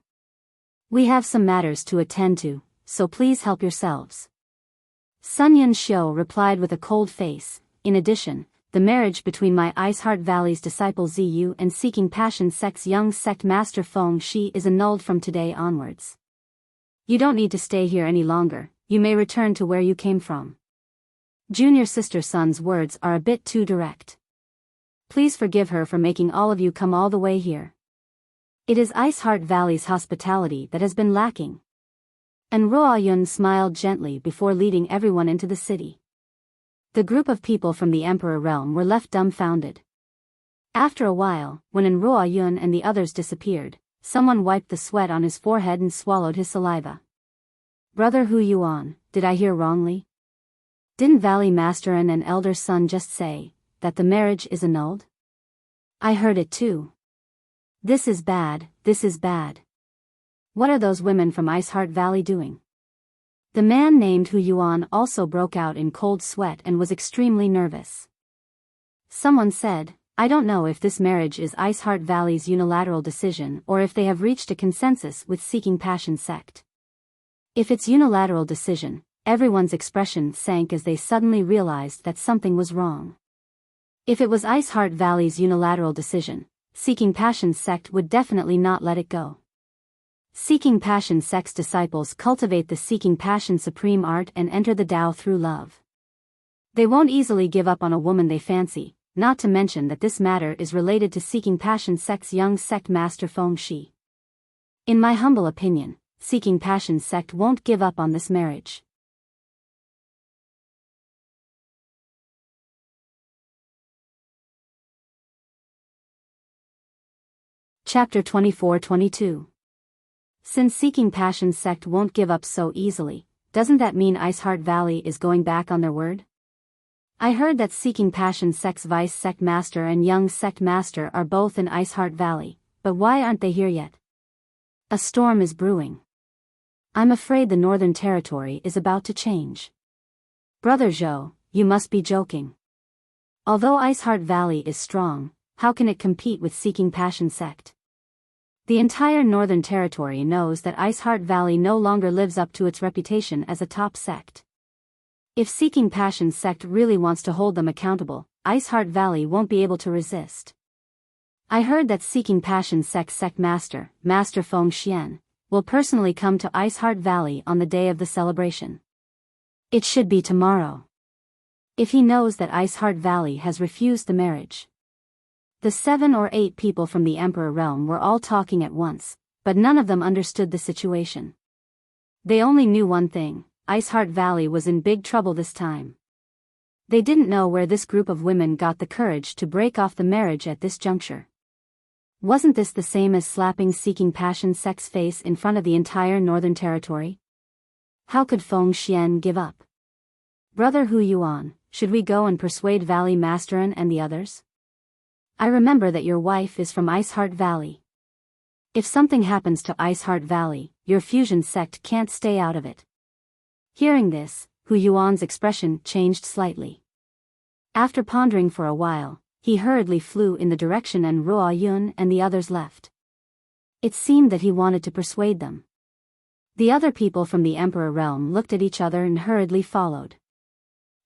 "We have some matters to attend to, so please help yourselves." Sun Yun Xiu replied with a cold face. "In addition, the marriage between my Ice Heart Valley's disciple Ziyu and Seeking Passion Sect's young sect master Feng Shi is annulled from today onwards. You don't need to stay here any longer, you may return to where you came from." Junior Sister Sun's words are a bit too direct. Please forgive her for making all of you come all the way here. It is Ice Heart Valley's hospitality that has been lacking. And Ruoyun smiled gently before leading everyone into the city. The group of people from the Emperor realm were left dumbfounded. After a while, when Ruoyun and the others disappeared, someone wiped the sweat on his forehead and swallowed his saliva. "Brother Hu Yuan, did I hear wrongly? Didn't Valley Master and an elder son just say that the marriage is annulled? I heard it too. This is bad, this is bad. What are those women from Ice Heart Valley doing?" The man named Hu Yuan also broke out in cold sweat and was extremely nervous. Someone said, "I don't know if this marriage is Ice Heart Valley's unilateral decision or if they have reached a consensus with Seeking Passion Sect." If it's unilateral decision, everyone's expression sank as they suddenly realized that something was wrong. If it was Ice Heart Valley's unilateral decision, Seeking Passion Sect would definitely not let it go. Seeking Passion Sect's disciples cultivate the Seeking Passion supreme art and enter the Tao through love. They won't easily give up on a woman they fancy, not to mention that this matter is related to Seeking Passion Sect's young sect master Feng Shi. In my humble opinion, Seeking Passion Sect won't give up on this marriage. Chapter 24-22. Since Seeking Passion Sect won't give up so easily, doesn't that mean Ice Heart Valley is going back on their word? I heard that Seeking Passion Sect's Vice Sect Master and Young Sect Master are both in Ice Heart Valley, but why aren't they here yet? A storm is brewing. I'm afraid the Northern Territory is about to change. Brother Zhou, you must be joking. Although Ice Heart Valley is strong, how can it compete with Seeking Passion Sect? The entire Northern Territory knows that Ice Heart Valley no longer lives up to its reputation as a top sect. If Seeking Passion Sect really wants to hold them accountable, Ice Heart Valley won't be able to resist. I heard that Seeking Passion Sect's Sect Master, Master Feng Xian, will personally come to Ice Heart Valley on the day of the celebration. It should be tomorrow. If he knows that Ice Heart Valley has refused the marriage. The 7 or 8 people from the Emperor realm were all talking at once, but none of them understood the situation. They only knew one thing: Ice Heart Valley was in big trouble this time. They didn't know where this group of women got the courage to break off the marriage at this juncture. Wasn't this the same as slapping Seeking Passion Sect's face in front of the entire Northern Territory? How could Feng Xian give up? Brother Hu Yuan, should we go and persuade Valley Masterin and the others? I remember that your wife is from Ice Heart Valley. If something happens to Ice Heart Valley, your fusion sect can't stay out of it. Hearing this, Hu Yuan's expression changed slightly. After pondering for a while, he hurriedly flew in the direction and Ruo Yun and the others left. It seemed that he wanted to persuade them. The other people from the Emperor realm looked at each other and hurriedly followed.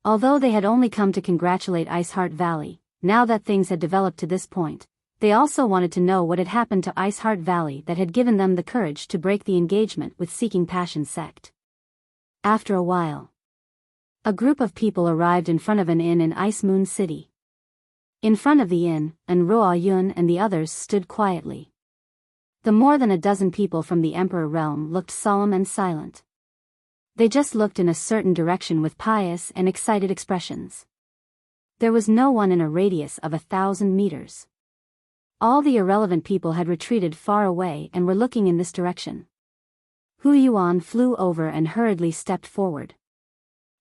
Although they had only come to congratulate Ice Heart Valley, now that things had developed to this point, they also wanted to know what had happened to Ice Heart Valley that had given them the courage to break the engagement with Seeking Passion Sect. After a while, a group of people arrived in front of an inn in Ice Moon City. In front of the inn, Ruo Yun and the others stood quietly. The more than a dozen people from the Emperor realm looked solemn and silent. They just looked in a certain direction with pious and excited expressions. There was no one in a radius of 1,000 meters. All the irrelevant people had retreated far away and were looking in this direction. Hu Yuan flew over and hurriedly stepped forward.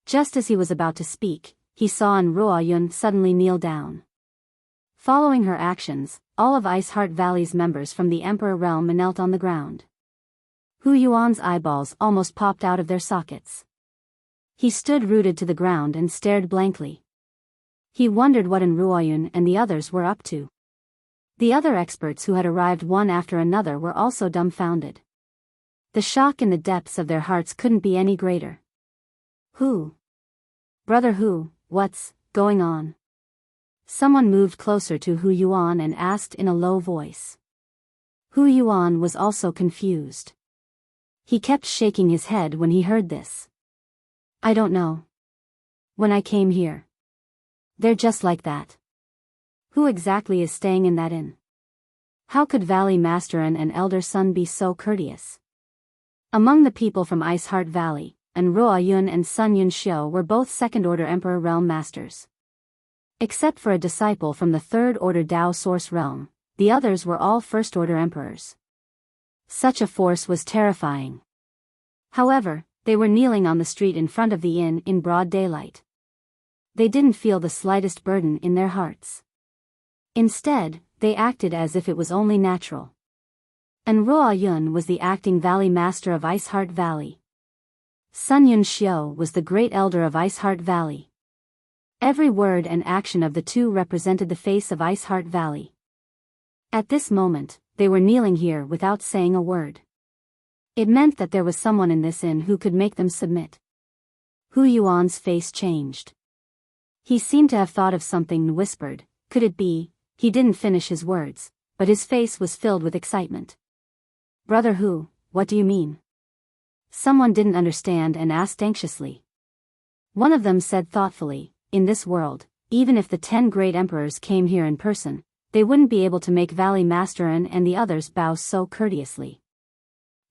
Just as he was about to speak, he saw Ruo Yun suddenly kneel down. Following her actions, all of Ice Heart Valley's members from the Emperor realm knelt on the ground. Hu Yuan's eyeballs almost popped out of their sockets. He stood rooted to the ground and stared blankly. He wondered what Ruo Yun and the others were up to. The other experts who had arrived one after another were also dumbfounded. The shock in the depths of their hearts couldn't be any greater. Who? Brother Hu, what's going on? Someone moved closer to Hu Yuan and asked in a low voice. Hu Yuan was also confused. He kept shaking his head when he heard this. I don't know. When I came here. They're just like that. Who exactly is staying in that inn? How could Valley Master and an elder son be so courteous? Among the people from Ice Heart Valley, and Ruo Yun and Sun Yun Xiu were both second-order Emperor Realm Masters. Except for a disciple from the third-order Dao Source Realm, the others were all first-order emperors. Such a force was terrifying. However, they were kneeling on the street in front of the inn in broad daylight. They didn't feel the slightest burden in their hearts. Instead, they acted as if it was only natural. And Ruo Yun was the acting Valley Master of Ice Heart Valley. Sun Yun Xiu was the Great Elder of Ice Heart Valley. Every word and action of the two represented the face of Ice Heart Valley. At this moment, they were kneeling here without saying a word. It meant that there was someone in this inn who could make them submit. Hu Yuan's face changed. He seemed to have thought of something and whispered, could it be? He didn't finish his words, but his face was filled with excitement. Brother Hu, what do you mean? Someone didn't understand and asked anxiously. One of them said thoughtfully, in this world, even if the 10 great emperors came here in person, they wouldn't be able to make Valley Master and the others bow so courteously.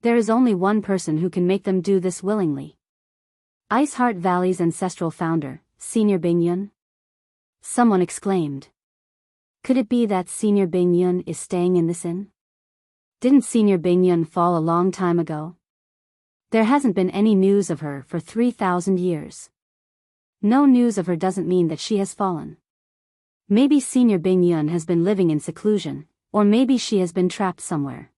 There is only one person who can make them do this willingly. Ice Heart Valley's ancestral founder, Senior Bing Yun? Someone exclaimed. Could it be that Senior Bing Yun is staying in this inn? Didn't Senior Bing Yun fall a long time ago? There hasn't been any news of her for 3,000 years. No news of her doesn't mean that she has fallen. Maybe Senior Bing Yun has been living in seclusion, or maybe she has been trapped somewhere.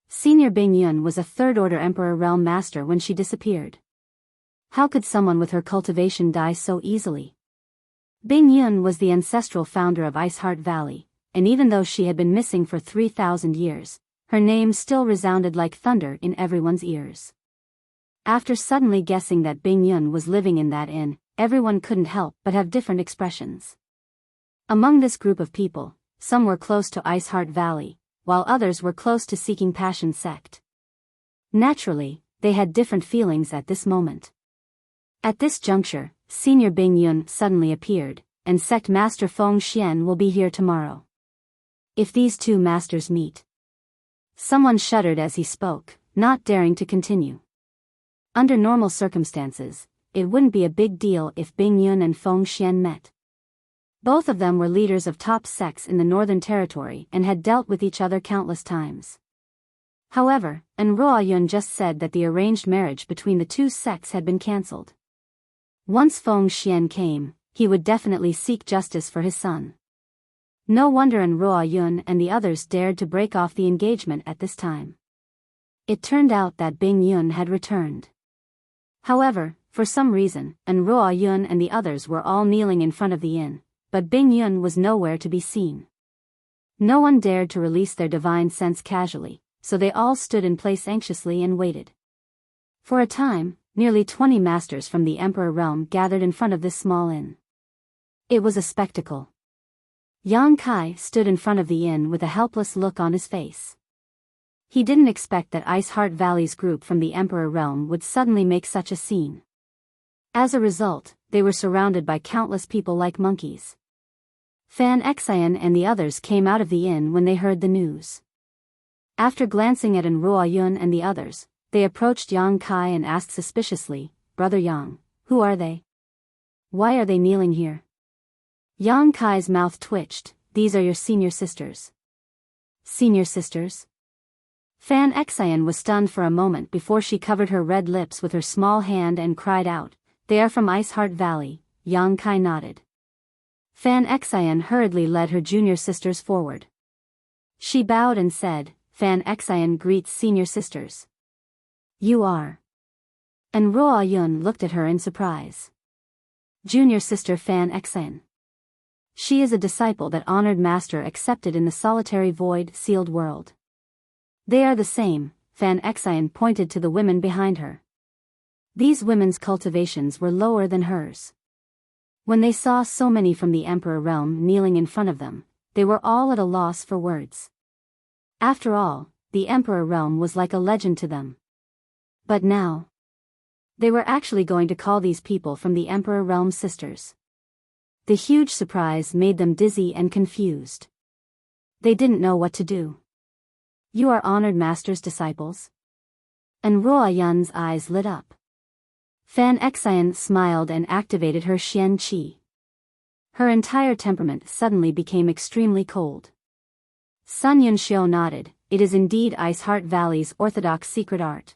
Senior Bing Yun was a third-order Emperor Realm Master when she disappeared. How could someone with her cultivation die so easily? Bing Yun was the ancestral founder of Ice Heart Valley, and even though she had been missing for 3,000 years, her name still resounded like thunder in everyone's ears. After suddenly guessing that Bing Yun was living in that inn, everyone couldn't help but have different expressions. Among this group of people, some were close to Ice Heart Valley, while others were close to Seeking Passion Sect. Naturally, they had different feelings at this moment. At this juncture, Senior Bing Yun suddenly appeared, and Sect Master Feng Xian will be here tomorrow. If these two masters meet. Someone shuddered as he spoke, not daring to continue. Under normal circumstances, it wouldn't be a big deal if Bing Yun and Feng Xian met. Both of them were leaders of top sects in the Northern Territory and had dealt with each other countless times. However, Ruo Yun just said that the arranged marriage between the two sects had been cancelled. Once Feng Xian came, he would definitely seek justice for his son. No wonder Ruo Yun and the others dared to break off the engagement at this time. It turned out that Bing Yun had returned. However, for some reason, Ruo Yun and the others were all kneeling in front of the inn, but Bing Yun was nowhere to be seen. No one dared to release their divine sense casually, so they all stood in place anxiously and waited. For a time, nearly 20 masters from the Emperor Realm gathered in front of this small inn. It was a spectacle. Yang Kai stood in front of the inn with a helpless look on his face. He didn't expect that Ice Heart Valley's group from the Emperor Realm would suddenly make such a scene. As a result, they were surrounded by countless people like monkeys. Fan Xian and the others came out of the inn when they heard the news. After glancing at Ruo Yun and the others, they approached Yang Kai and asked suspiciously, Brother Yang, who are they? Why are they kneeling here? Yang Kai's mouth twitched. These are your senior sisters. Senior sisters? Fan Xian was stunned for a moment before she covered her red lips with her small hand and cried out, They are from Ice Heart Valley. Yang Kai nodded. Fan Xian hurriedly led her junior sisters forward. She bowed and said, Fan Xian greets senior sisters. You are. And Ruo Yun looked at her in surprise. Junior sister Fan Xian. She is a disciple that honored master accepted in the solitary void sealed world. They are the same, Fan Xian pointed to the women behind her. These women's cultivations were lower than hers. When they saw so many from the Emperor realm kneeling in front of them, they were all at a loss for words. After all, the Emperor realm was like a legend to them. But now, they were actually going to call these people from the Emperor realm sisters. The huge surprise made them dizzy and confused. They didn't know what to do. You are honored master's disciples? And Ruo Yun's eyes lit up. Fan Xian smiled and activated her Xian Qi. Her entire temperament suddenly became extremely cold. Sun Yunxiu nodded, it is indeed Ice Heart Valley's orthodox secret art.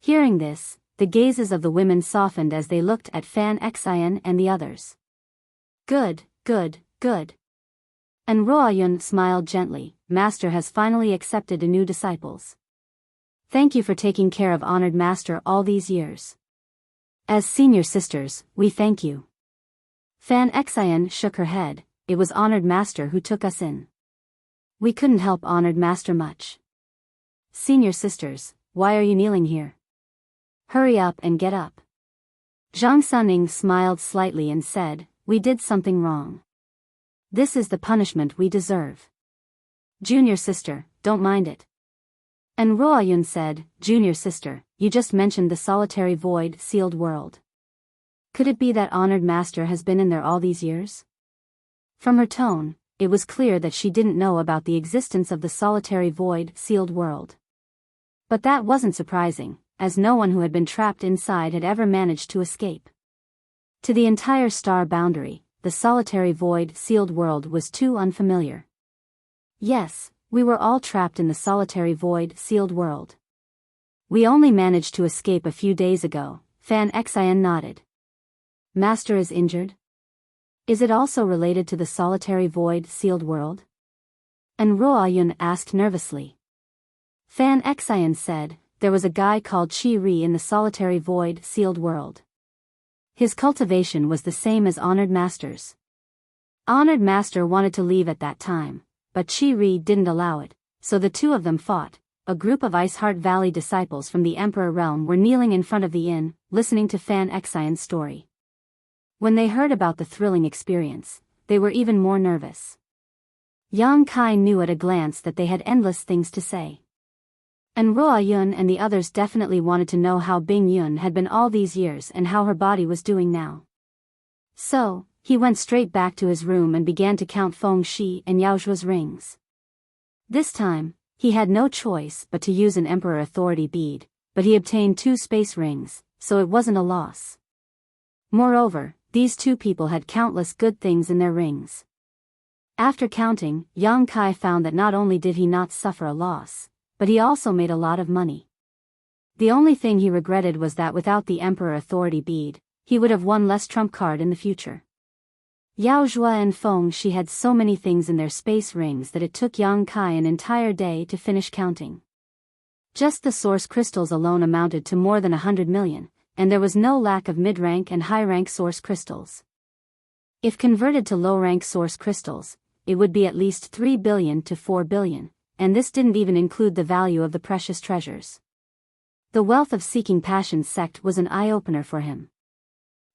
Hearing this, the gazes of the women softened as they looked at Fan Xian and the others. Good, good, good. And Ruo Yun smiled gently, Master has finally accepted a new disciples. Thank you for taking care of honored Master all these years. As senior sisters, we thank you. Fan Xian shook her head, it was honored Master who took us in. We couldn't help honored Master much. Senior sisters, why are you kneeling here? Hurry up and get up. Zhang Suning smiled slightly and said, we did something wrong. This is the punishment we deserve. Junior sister, don't mind it. And Ruo Yun said, Junior sister, you just mentioned the solitary void sealed world. Could it be that honored master has been in there all these years? From her tone, it was clear that she didn't know about the existence of the solitary void sealed world. But that wasn't surprising, as no one who had been trapped inside had ever managed to escape. To the entire star boundary, the solitary void sealed world was too unfamiliar. Yes, we were all trapped in the solitary void sealed world. We only managed to escape a few days ago, Fan Xian nodded. Master is injured? Is it also related to the solitary void sealed world? And Ruo Yun asked nervously. Fan Xian said, there was a guy called Qi Ri in the solitary void sealed world. His cultivation was the same as honored master's. Honored master wanted to leave at that time, but Qi Ri didn't allow it, so the two of them fought. A group of Ice Heart Valley disciples from the Emperor realm were kneeling in front of the inn, listening to Fan Xian's story. When they heard about the thrilling experience, they were even more nervous. Yang Kai knew at a glance that they had endless things to say. And Ruo Yun and the others definitely wanted to know how Bing Yun had been all these years and how her body was doing now. So, he went straight back to his room and began to count Feng Shi and Yao Zhuo's rings. This time, he had no choice but to use an Emperor Authority bead, but he obtained 2 space rings, so it wasn't a loss. Moreover, these 2 people had countless good things in their rings. After counting, Yang Kai found that not only did he not suffer a loss, but he also made a lot of money. The only thing he regretted was that without the Emperor Authority bead, he would have won less trump card in the future. Yao Zhuo and Feng Shi had so many things in their space rings that it took Yang Kai an entire day to finish counting. Just the source crystals alone amounted to more than 100 million, and there was no lack of mid-rank and high-rank source crystals. If converted to low-rank source crystals, it would be at least 3 billion to 4 billion, and this didn't even include the value of the precious treasures. The wealth of Seeking Passion sect was an eye-opener for him.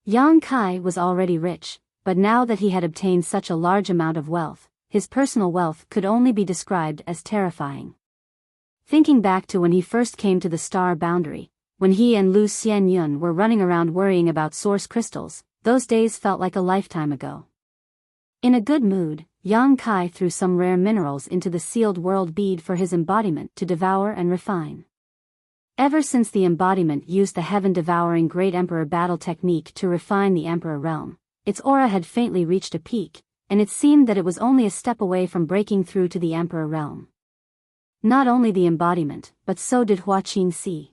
Yang Kai was already rich, but now that he had obtained such a large amount of wealth, his personal wealth could only be described as terrifying. Thinking back to when he first came to the star boundary, when he and Lu Xianyun were running around worrying about source crystals, those days felt like a lifetime ago. In a good mood, Yang Kai threw some rare minerals into the sealed world bead for his embodiment to devour and refine. Ever since the embodiment used the heaven-devouring Great Emperor battle technique to refine the Emperor realm, its aura had faintly reached a peak, and it seemed that it was only a step away from breaking through to the Emperor realm. Not only the embodiment, but so did Hua Qingxi.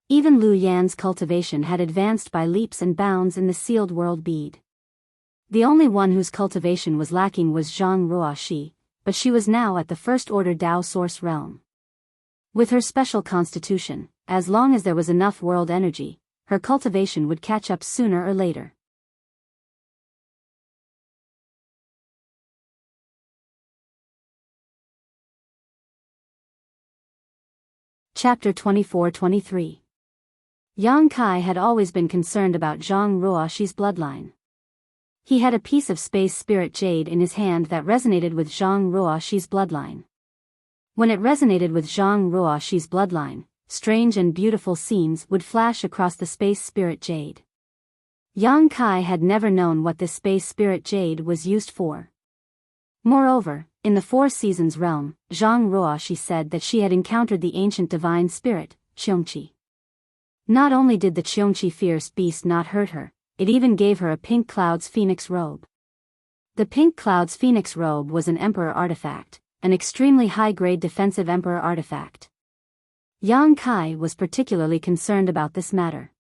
Even Lu Yan's cultivation had advanced by leaps and bounds in the sealed world bead. The only one whose cultivation was lacking was Zhang Ruoxi, but she was now at the first-order Dao source realm. With her special constitution, as long as there was enough world energy, her cultivation would catch up sooner or later. Chapter 24-23. Yang Kai had always been concerned about Zhang Ruoxi's bloodline. He had a piece of space spirit jade in his hand that resonated with Zhang Ruoxi's bloodline. When it resonated with Zhang Ruoxi's bloodline, strange and beautiful scenes would flash across the space spirit jade. Yang Kai had never known what this space spirit jade was used for. Moreover, in the Four Seasons realm, Zhang Ruoxi said that she had encountered the ancient divine spirit, Qiongqi. Not only did the Qiongqi fierce beast not hurt her, it even gave her a pink cloud's phoenix robe. The pink cloud's phoenix robe was an emperor artifact, an extremely high-grade defensive emperor artifact. Yang Kai was particularly concerned about this matter.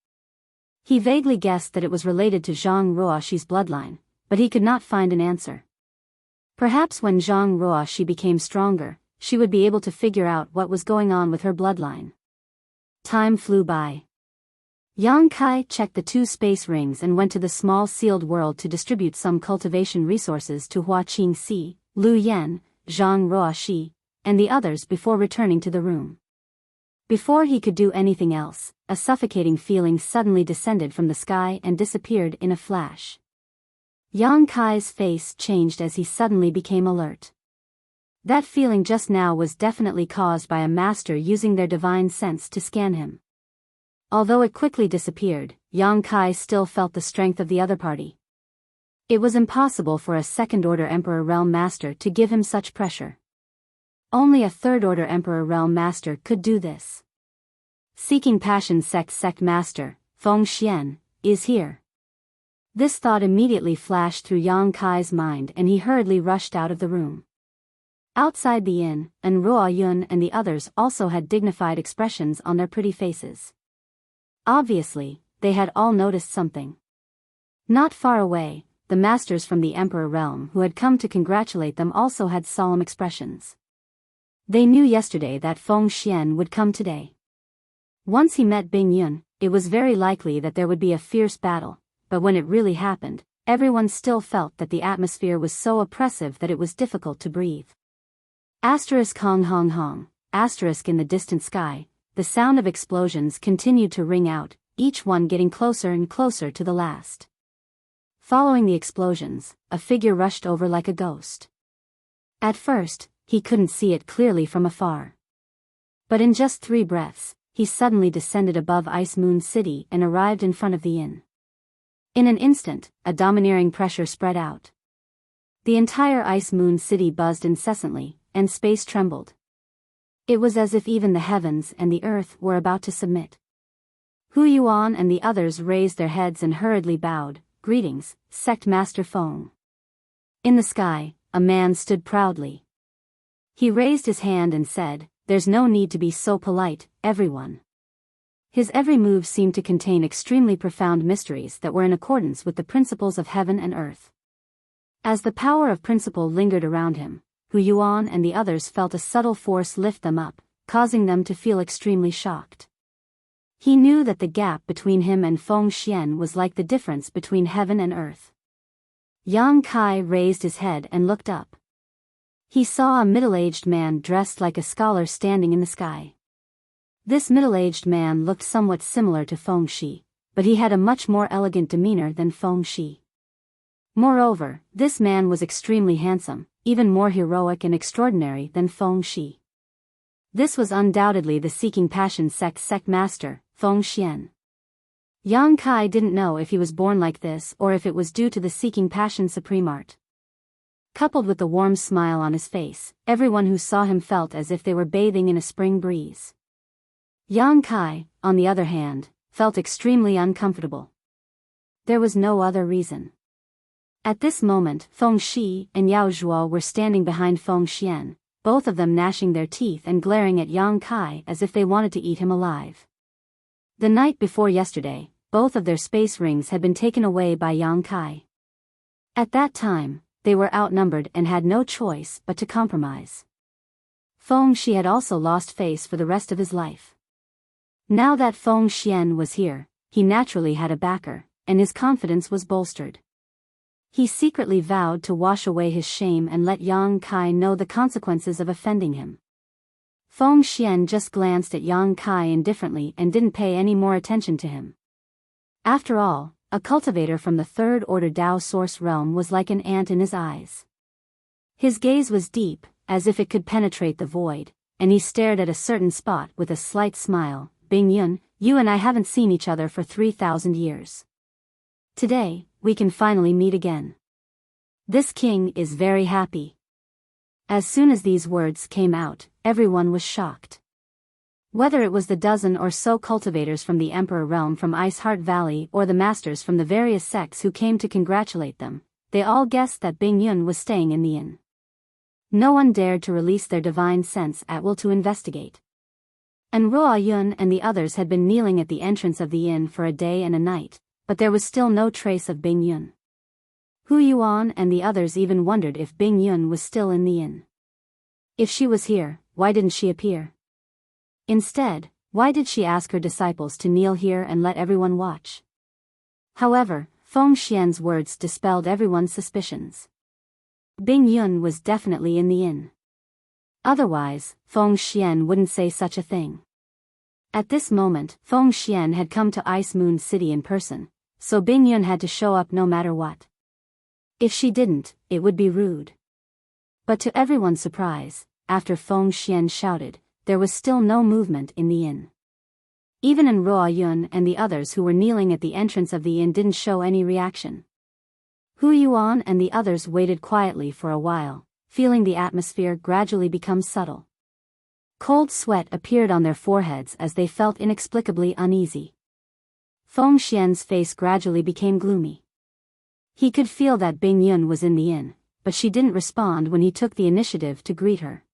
He vaguely guessed that it was related to Zhang Ruoxi's bloodline, but he could not find an answer. Perhaps when Zhang Ruoxi became stronger, she would be able to figure out what was going on with her bloodline. Time flew by. Yang Kai checked the 2 space rings and went to the small sealed world to distribute some cultivation resources to Hua Qingxi, Lu Yan, Zhang Ruoxi, and the others before returning to the room. Before he could do anything else, a suffocating feeling suddenly descended from the sky and disappeared in a flash. Yang Kai's face changed as he suddenly became alert. That feeling just now was definitely caused by a master using their divine sense to scan him. Although it quickly disappeared, Yang Kai still felt the strength of the other party. It was impossible for a second-order Emperor Realm Master to give him such pressure. Only a third-order Emperor Realm Master could do this. Seeking Passion Sect Master, Feng Xian, is here. This thought immediately flashed through Yang Kai's mind and he hurriedly rushed out of the room. Outside the inn, Ruo Yun and the others also had dignified expressions on their pretty faces. Obviously, they had all noticed something. Not far away, the masters from the Emperor Realm who had come to congratulate them also had solemn expressions. They knew yesterday that Feng Xian would come today. Once he met Bing Yun, it was very likely that there would be a fierce battle. But when it really happened, everyone still felt that the atmosphere was so oppressive that it was difficult to breathe. Hong hong hong, in the distant sky, the sound of explosions continued to ring out, each one getting closer and closer to the last. Following the explosions, a figure rushed over like a ghost. At first, he couldn't see it clearly from afar. But in just 3 breaths, he suddenly descended above Ice Moon City and arrived in front of the inn. In an instant, a domineering pressure spread out. The entire Ice Moon City buzzed incessantly, and space trembled. It was as if even the heavens and the earth were about to submit. Hu Yuan and the others raised their heads and hurriedly bowed, "Greetings, Sect Master Feng." In the sky, a man stood proudly. He raised his hand and said, "There's no need to be so polite, everyone." His every move seemed to contain extremely profound mysteries that were in accordance with the principles of heaven and earth. As the power of principle lingered around him, Hu Yuan and the others felt a subtle force lift them up, causing them to feel extremely shocked. He knew that the gap between him and Feng Xian was like the difference between heaven and earth. Yang Kai raised his head and looked up. He saw a middle-aged man dressed like a scholar standing in the sky. This middle-aged man looked somewhat similar to Feng Shi, but he had a much more elegant demeanor than Feng Shi. Moreover, this man was extremely handsome, even more heroic and extraordinary than Feng Shi. This was undoubtedly the Seeking Passion Sect Master, Feng Xian. Yang Kai didn't know if he was born like this or if it was due to the Seeking Passion Supreme Art. Coupled with the warm smile on his face, everyone who saw him felt as if they were bathing in a spring breeze. Yang Kai, on the other hand, felt extremely uncomfortable. There was no other reason. At this moment, Feng Shi and Yao Zhuo were standing behind Feng Xian, both of them gnashing their teeth and glaring at Yang Kai as if they wanted to eat him alive. The night before yesterday, both of their space rings had been taken away by Yang Kai. At that time, they were outnumbered and had no choice but to compromise. Feng Shi had also lost face for the rest of his life. Now that Feng Xian was here, he naturally had a backer, and his confidence was bolstered. He secretly vowed to wash away his shame and let Yang Kai know the consequences of offending him. Feng Xian just glanced at Yang Kai indifferently and didn't pay any more attention to him. After all, a cultivator from the third order Dao source realm was like an ant in his eyes. His gaze was deep, as if it could penetrate the void, and he stared at a certain spot with a slight smile. Bing Yun, you and I haven't seen each other for 3,000 years. Today, we can finally meet again. This king is very happy. As soon as these words came out, everyone was shocked. Whether it was the dozen or so cultivators from the Emperor realm from Ice Heart Valley or the masters from the various sects who came to congratulate them, they all guessed that Bing Yun was staying in the inn. No one dared to release their divine sense at will to investigate. And Ruo Yun and the others had been kneeling at the entrance of the inn for a day and a night, but there was still no trace of Bing Yun. Hu Yuan and the others even wondered if Bing Yun was still in the inn. If she was here, why didn't she appear? Instead, why did she ask her disciples to kneel here and let everyone watch? However, Feng Xian's words dispelled everyone's suspicions. Bing Yun was definitely in the inn. Otherwise, Feng Xian wouldn't say such a thing. At this moment, Feng Xian had come to Ice Moon City in person, so Bing Yun had to show up no matter what. If she didn't, it would be rude. But to everyone's surprise, after Feng Xian shouted, there was still no movement in the inn. Even Ruo Yun and the others who were kneeling at the entrance of the inn didn't show any reaction. Hu Yuan and the others waited quietly for a while, feeling the atmosphere gradually become subtle. Cold sweat appeared on their foreheads as they felt inexplicably uneasy. Feng Xian's face gradually became gloomy. He could feel that Bing Yun was in the inn, but she didn't respond when he took the initiative to greet her.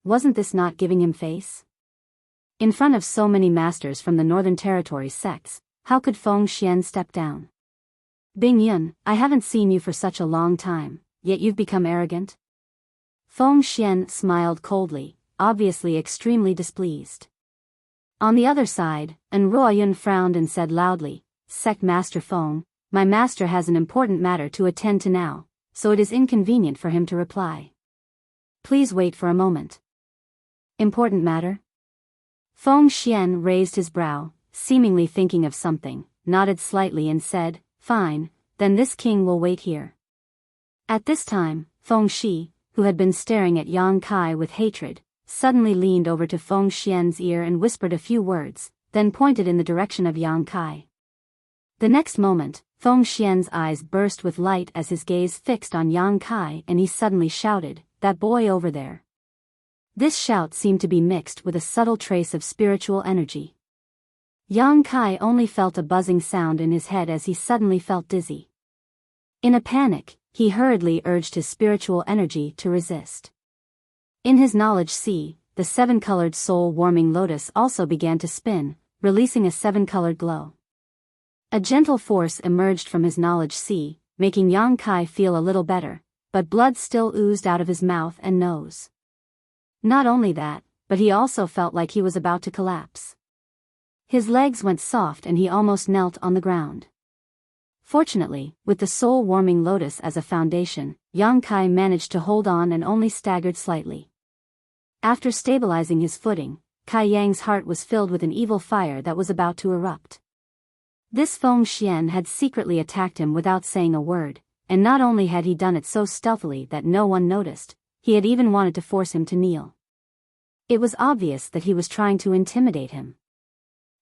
Wasn't this not giving him face? In front of so many masters from the Northern Territory sects, how could Feng Xian step down? Bing Yun, I haven't seen you for such a long time, yet you've become arrogant? Feng Xian smiled coldly, obviously extremely displeased. On the other side, Ruo Yun frowned and said loudly, Sect Master Feng, my master has an important matter to attend to now, so it is inconvenient for him to reply. Please wait for a moment. Important matter? Feng Xian raised his brow, seemingly thinking of something, nodded slightly and said, Fine, then this king will wait here. At this time, Feng Shi, who had been staring at Yang Kai with hatred, suddenly leaned over to Feng Xian's ear and whispered a few words, then pointed in the direction of Yang Kai. The next moment, Feng Xian's eyes burst with light as his gaze fixed on Yang Kai and he suddenly shouted, That boy over there. This shout seemed to be mixed with a subtle trace of spiritual energy. Yang Kai only felt a buzzing sound in his head as he suddenly felt dizzy. In a panic, he hurriedly urged his spiritual energy to resist. In his knowledge sea, the seven-colored soul-warming lotus also began to spin, releasing a seven-colored glow. A gentle force emerged from his knowledge sea, making Yang Kai feel a little better, but blood still oozed out of his mouth and nose. Not only that, but he also felt like he was about to collapse. His legs went soft and he almost knelt on the ground. Fortunately, with the soul-warming lotus as a foundation, Yang Kai managed to hold on and only staggered slightly. After stabilizing his footing, Kai Yang's heart was filled with an evil fire that was about to erupt. This Feng Xian had secretly attacked him without saying a word, and not only had he done it so stealthily that no one noticed, he had even wanted to force him to kneel. It was obvious that he was trying to intimidate him.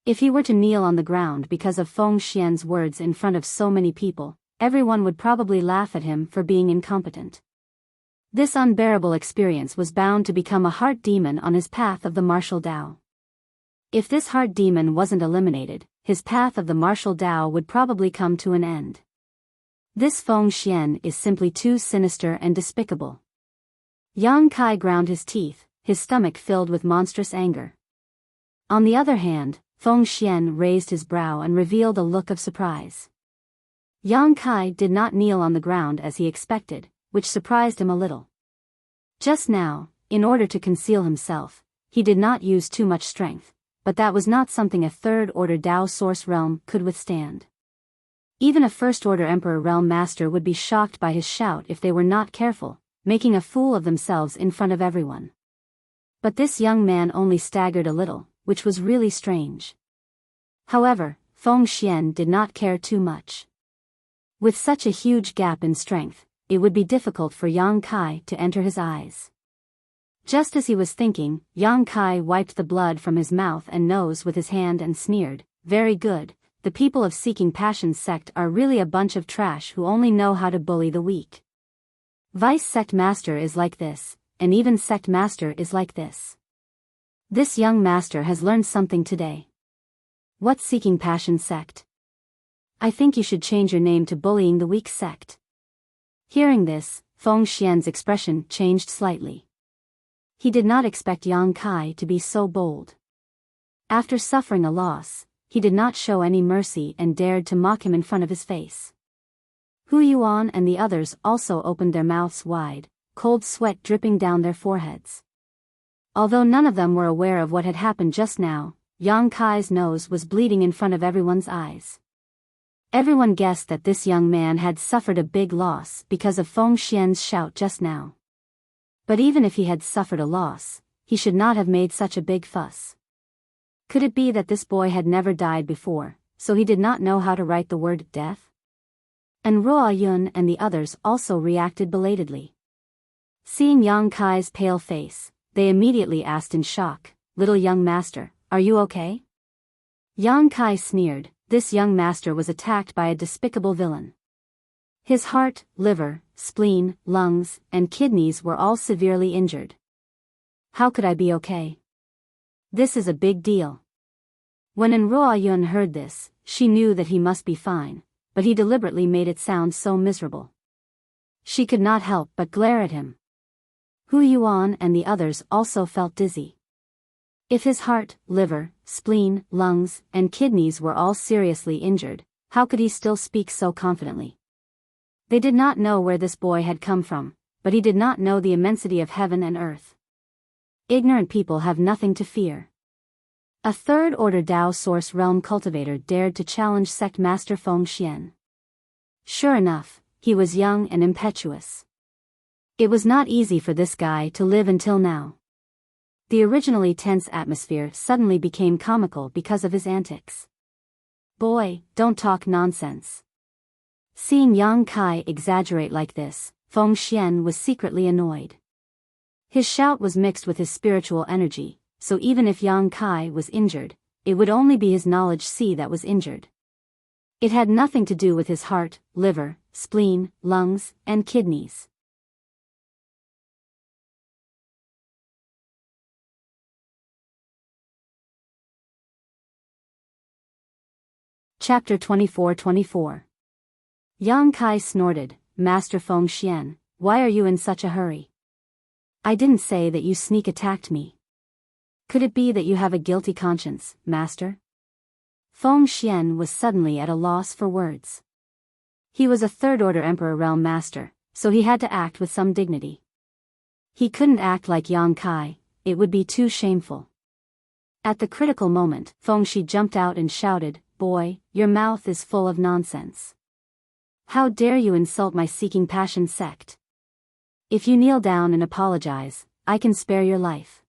If he were to kneel on the ground because of Feng Xian's words in front of so many people, everyone would probably laugh at him for being incompetent. This unbearable experience was bound to become a heart demon on his path of the martial Tao. If this heart demon wasn't eliminated, his path of the martial Tao would probably come to an end. This Feng Xian is simply too sinister and despicable. Yang Kai ground his teeth, his stomach filled with monstrous anger. On the other hand, Feng Xian raised his brow and revealed a look of surprise. Yang Kai did not kneel on the ground as he expected, which surprised him a little. Just now, in order to conceal himself, he did not use too much strength, but that was not something a third-order Dao source realm could withstand. Even a first-order Emperor realm master would be shocked by his shout if they were not careful, making a fool of themselves in front of everyone. But this young man only staggered a little, which was really strange. However, Feng Xian did not care too much. With such a huge gap in strength, it would be difficult for Yang Kai to enter his eyes. Just as he was thinking, Yang Kai wiped the blood from his mouth and nose with his hand and sneered, "Very good, the people of Seeking Passion's sect are really a bunch of trash who only know how to bully the weak. Vice sect master is like this, and even sect master is like this. This young master has learned something today. What Seeking Passion sect? I think you should change your name to Bullying the Weak sect." Hearing this, Feng Xian's expression changed slightly. He did not expect Yang Kai to be so bold. After suffering a loss, he did not show any mercy and dared to mock him in front of his face. Hu Yuan and the others also opened their mouths wide, cold sweat dripping down their foreheads. Although none of them were aware of what had happened just now, Yang Kai's nose was bleeding in front of everyone's eyes. Everyone guessed that this young man had suffered a big loss because of Feng Xian's shout just now. But even if he had suffered a loss, he should not have made such a big fuss. Could it be that this boy had never died before, so he did not know how to write the word death? And Ruo Yun and the others also reacted belatedly. Seeing Yang Kai's pale face, they immediately asked in shock, "Little young master, are you okay?" Yang Kai sneered. This young master was attacked by a despicable villain. His heart, liver, spleen, lungs, and kidneys were all severely injured. How could I be okay? This is a big deal. When Ruo Yun heard this, she knew that he must be fine, but he deliberately made it sound so miserable. She could not help but glare at him. Hu Yuan and the others also felt dizzy. If his heart, liver, spleen, lungs, and kidneys were all seriously injured, how could he still speak so confidently? They did not know where this boy had come from, but he did not know the immensity of heaven and earth. Ignorant people have nothing to fear. A third-order Dao Source Realm cultivator dared to challenge Sect Master Feng Xian. Sure enough, he was young and impetuous. It was not easy for this guy to live until now. The originally tense atmosphere suddenly became comical because of his antics. "Boy, don't talk nonsense." Seeing Yang Kai exaggerate like this, Feng Xian was secretly annoyed. His shout was mixed with his spiritual energy, so even if Yang Kai was injured, it would only be his knowledge see that was injured. It had nothing to do with his heart, liver, spleen, lungs, and kidneys. Chapter 24-24. Yang Kai snorted, "Master Feng Xian, why are you in such a hurry? I didn't say that you sneak attacked me. Could it be that you have a guilty conscience, master?" Feng Xian was suddenly at a loss for words. He was a third-order Emperor Realm Master, so he had to act with some dignity. He couldn't act like Yang Kai, it would be too shameful. At the critical moment, Feng Shi jumped out and shouted, "Boy, your mouth is full of nonsense. How dare you insult my Seeking Passion sect? If you kneel down and apologize, I can spare your life."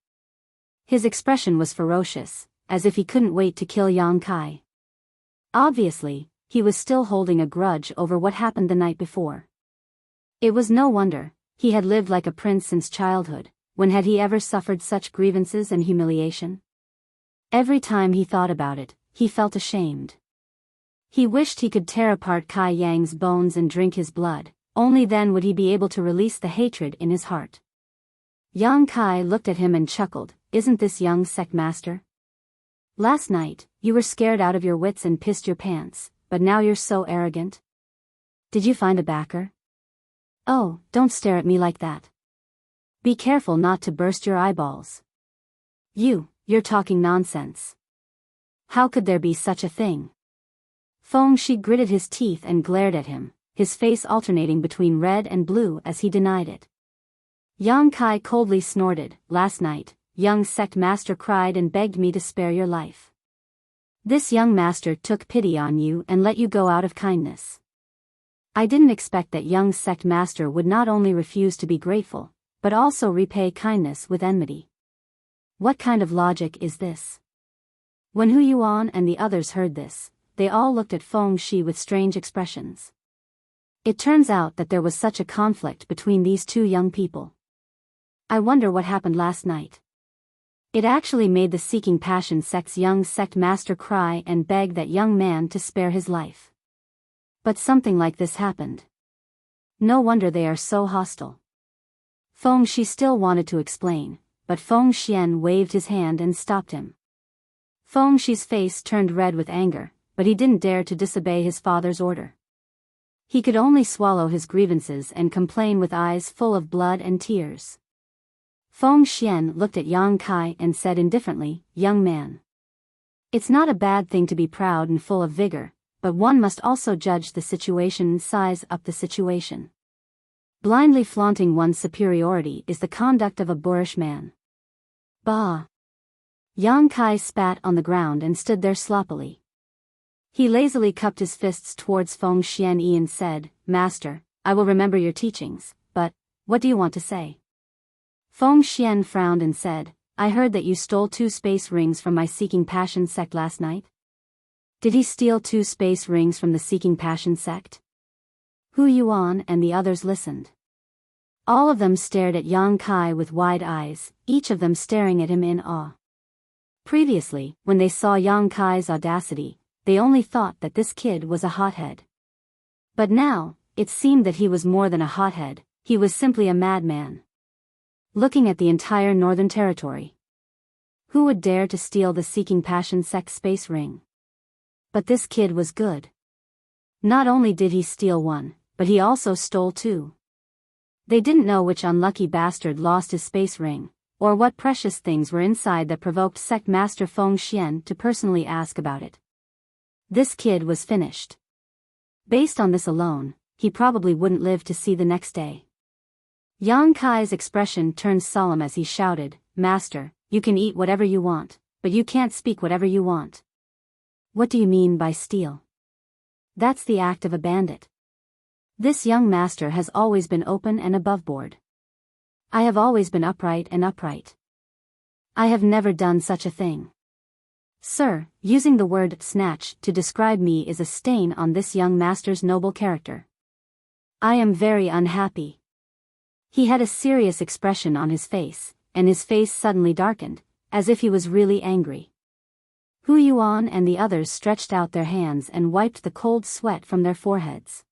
His expression was ferocious, as if he couldn't wait to kill Yang Kai. Obviously, he was still holding a grudge over what happened the night before. It was no wonder, he had lived like a prince since childhood. When had he ever suffered such grievances and humiliation? Every time he thought about it, he felt ashamed. He wished he could tear apart Kai Yang's bones and drink his blood, only then would he be able to release the hatred in his heart. Yang Kai looked at him and chuckled, "Isn't this young sect master? Last night, you were scared out of your wits and pissed your pants, but now you're so arrogant. Did you find a backer? Oh, don't stare at me like that. Be careful not to burst your eyeballs. You're talking nonsense. How could there be such a thing?" Feng Shi gritted his teeth and glared at him, his face alternating between red and blue as he denied it. Yang Kai coldly snorted, "Last night, young sect master cried and begged me to spare your life. This young master took pity on you and let you go out of kindness. I didn't expect that young sect master would not only refuse to be grateful, but also repay kindness with enmity. What kind of logic is this? When Hu Yuan and the others heard this, they all looked at Feng Shi with strange expressions. It turns out that there was such a conflict between these two young people. I wonder what happened last night. It actually made the Seeking Passion sect's young sect master cry and beg that young man to spare his life. But something like this happened. No wonder they are so hostile. Feng Shi still wanted to explain, but Feng Xian waved his hand and stopped him. Feng Shi's face turned red with anger, but he didn't dare to disobey his father's order. He could only swallow his grievances and complain with eyes full of blood and tears. Feng Xian looked at Yang Kai and said indifferently, "Young man. It's not a bad thing to be proud and full of vigor, but one must also judge the situation and size up the situation. Blindly flaunting one's superiority is the conduct of a boorish man." Bah! Yang Kai spat on the ground and stood there sloppily. He lazily cupped his fists towards Feng Xian and said, "Master, I will remember your teachings, but, what do you want to say?" Feng Xian frowned and said, "I heard that you stole 2 space rings from my Seeking Passion sect last night." Did he steal 2 space rings from the Seeking Passion sect? Hu Yuan and the others listened. All of them stared at Yang Kai with wide eyes, each of them staring at him in awe. Previously, when they saw Yang Kai's audacity, they only thought that this kid was a hothead. But now, it seemed that he was more than a hothead, he was simply a madman. Looking at the entire Northern Territory. Who would dare to steal the Seeking Passion sect space ring? But this kid was good. Not only did he steal 1, but he also stole 2. They didn't know which unlucky bastard lost his space ring, or what precious things were inside that provoked Sect Master Feng Xian to personally ask about it. This kid was finished. Based on this alone, he probably wouldn't live to see the next day. Yang Kai's expression turned solemn as he shouted, "Master, you can eat whatever you want, but you can't speak whatever you want." What do you mean by steal? That's the act of a bandit. This young master has always been open and aboveboard. I have always been upright and upright. I have never done such a thing. Sir, using the word snatch to describe me is a stain on this young master's noble character. I am very unhappy. He had a serious expression on his face, and his face suddenly darkened, as if he was really angry. Hu Yuan and the others stretched out their hands and wiped the cold sweat from their foreheads.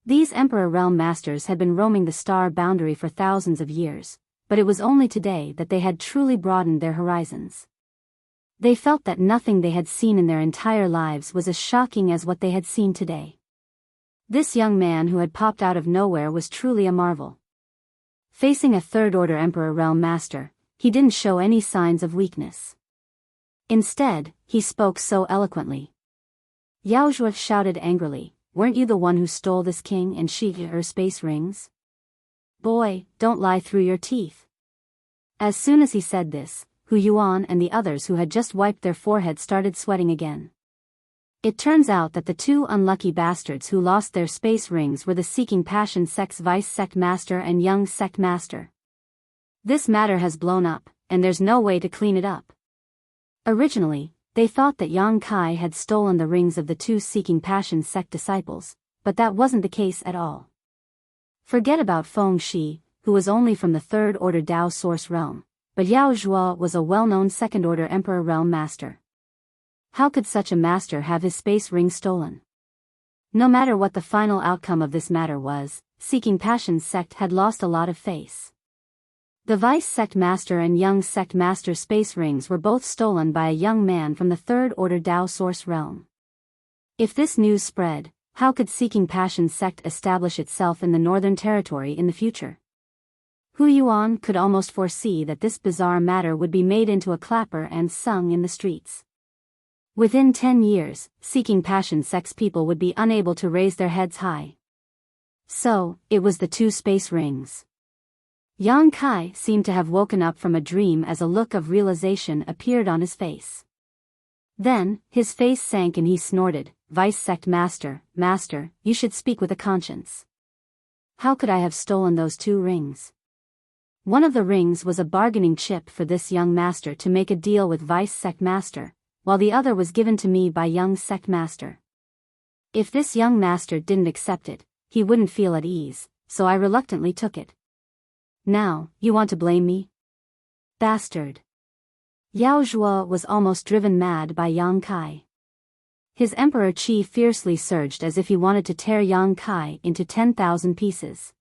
These Emperor Realm Masters had been roaming the star boundary for thousands of years, but it was only today that they had truly broadened their horizons. They felt that nothing they had seen in their entire lives was as shocking as what they had seen today. This young man who had popped out of nowhere was truly a marvel. Facing a third-order Emperor Realm Master, he didn't show any signs of weakness. Instead, he spoke so eloquently. Yao Zhuo shouted angrily, "Weren't you the one who stole this king and her space rings? Boy, don't lie through your teeth." As soon as he said this, Hu Yuan and the others who had just wiped their foreheads started sweating again. It turns out that the 2 unlucky bastards who lost their space rings were the Seeking Passion sect's Vice Sect Master and Young Sect Master. This matter has blown up, and there's no way to clean it up. Originally, they thought that Yang Kai had stolen the rings of the 2 Seeking Passion sect disciples, but that wasn't the case at all. Forget about Feng Shi, who was only from the 3rd Order Dao Source Realm, but Yao Zhuo was a well-known 2nd Order Emperor Realm Master. How could such a master have his space ring stolen? No matter what the final outcome of this matter was, Seeking Passion sect had lost a lot of face. The Vice Sect Master and Young Sect Master space rings were both stolen by a young man from the 3rd Order Dao Source Realm. If this news spread, how could Seeking Passion sect establish itself in the Northern Territory in the future? Hu Yuan could almost foresee that this bizarre matter would be made into a clapper and sung in the streets. Within 10 years, Seeking Passion sect's people would be unable to raise their heads high. So, it was the 2 space rings. Yang Kai seemed to have woken up from a dream as a look of realization appeared on his face. Then, his face sank and he snorted, "Vice Sect Master, Master, you should speak with a conscience. How could I have stolen those 2 rings? One of the rings was a bargaining chip for this young master to make a deal with vice sect master, while the other was given to me by young sect master. If this young master didn't accept it, he wouldn't feel at ease, so I reluctantly took it. Now, you want to blame me? Bastard. Yao Zhuo was almost driven mad by Yang Kai. His emperor chi fiercely surged as if he wanted to tear Yang Kai into 10,000 pieces.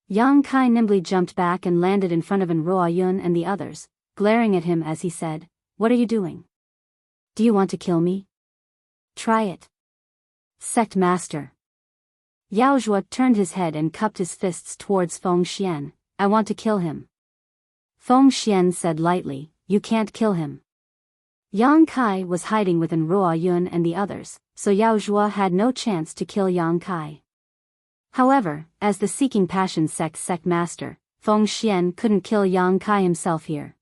Yang Kai nimbly jumped back and landed in front of Ruo Yun and the others, glaring at him as he said, "What are you doing? Do you want to kill me? Try it." Sect Master. Yao Zhuo turned his head and cupped his fists towards Feng Xian. "I want to kill him." Feng Xian said lightly, "You can't kill him." Yang Kai was hiding within Ruo Yun and the others, so Yao Zhuo had no chance to kill Yang Kai. However, as the Seeking Passion sect master, Feng Xian couldn't kill Yang Kai himself here.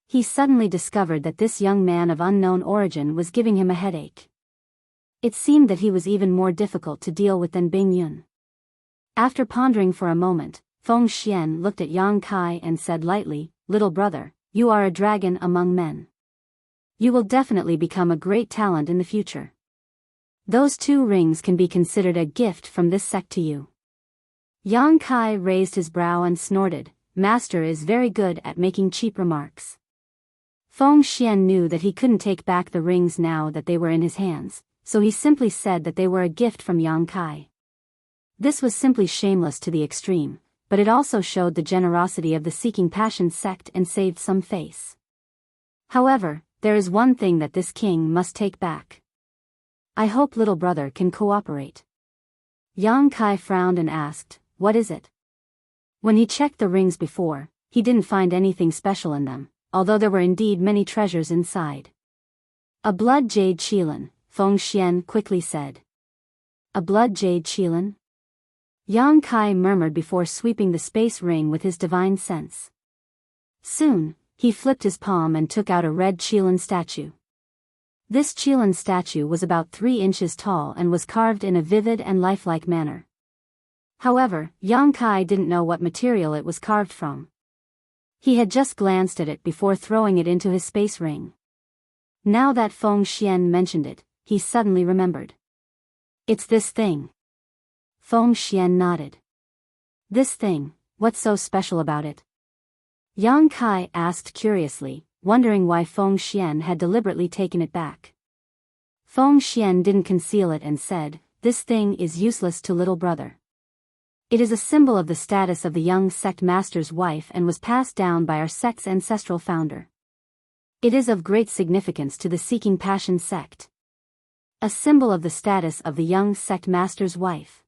He suddenly discovered that this young man of unknown origin was giving him a headache. It seemed that he was even more difficult to deal with than Bing Yun. After pondering for a moment, Feng Xian looked at Yang Kai and said lightly, "Little brother, you are a dragon among men. You will definitely become a great talent in the future. Those 2 rings can be considered a gift from this sect to you." Yang Kai raised his brow and snorted, "Master is very good at making cheap remarks." Feng Xian knew that he couldn't take back the rings now that they were in his hands, so he simply said that they were a gift from Yang Kai. This was simply shameless to the extreme, but it also showed the generosity of the Seeking Passion sect and saved some face. However, there is one thing that this king must take back. I hope little brother can cooperate. Yang Kai frowned and asked, "What is it?" When he checked the rings before, he didn't find anything special in them, although there were indeed many treasures inside. "A blood jade qilin," Feng Xian quickly said. "A blood jade qilin?" Yang Kai murmured before sweeping the space ring with his divine sense. Soon, he flipped his palm and took out a red qilin statue. This qilin statue was about 3 inches tall and was carved in a vivid and lifelike manner. However, Yang Kai didn't know what material it was carved from. He had just glanced at it before throwing it into his space ring. Now that Feng Xian mentioned it, he suddenly remembered. "It's this thing." Feng Xian nodded. "This thing, what's so special about it?" Yang Kai asked curiously, wondering why Feng Xian had deliberately taken it back. Feng Xian didn't conceal it and said, "This thing is useless to little brother. It is a symbol of the status of the young sect master's wife and was passed down by our sect's ancestral founder. It is of great significance to the Seeking Passion sect. A symbol of the status of the young sect master's wife."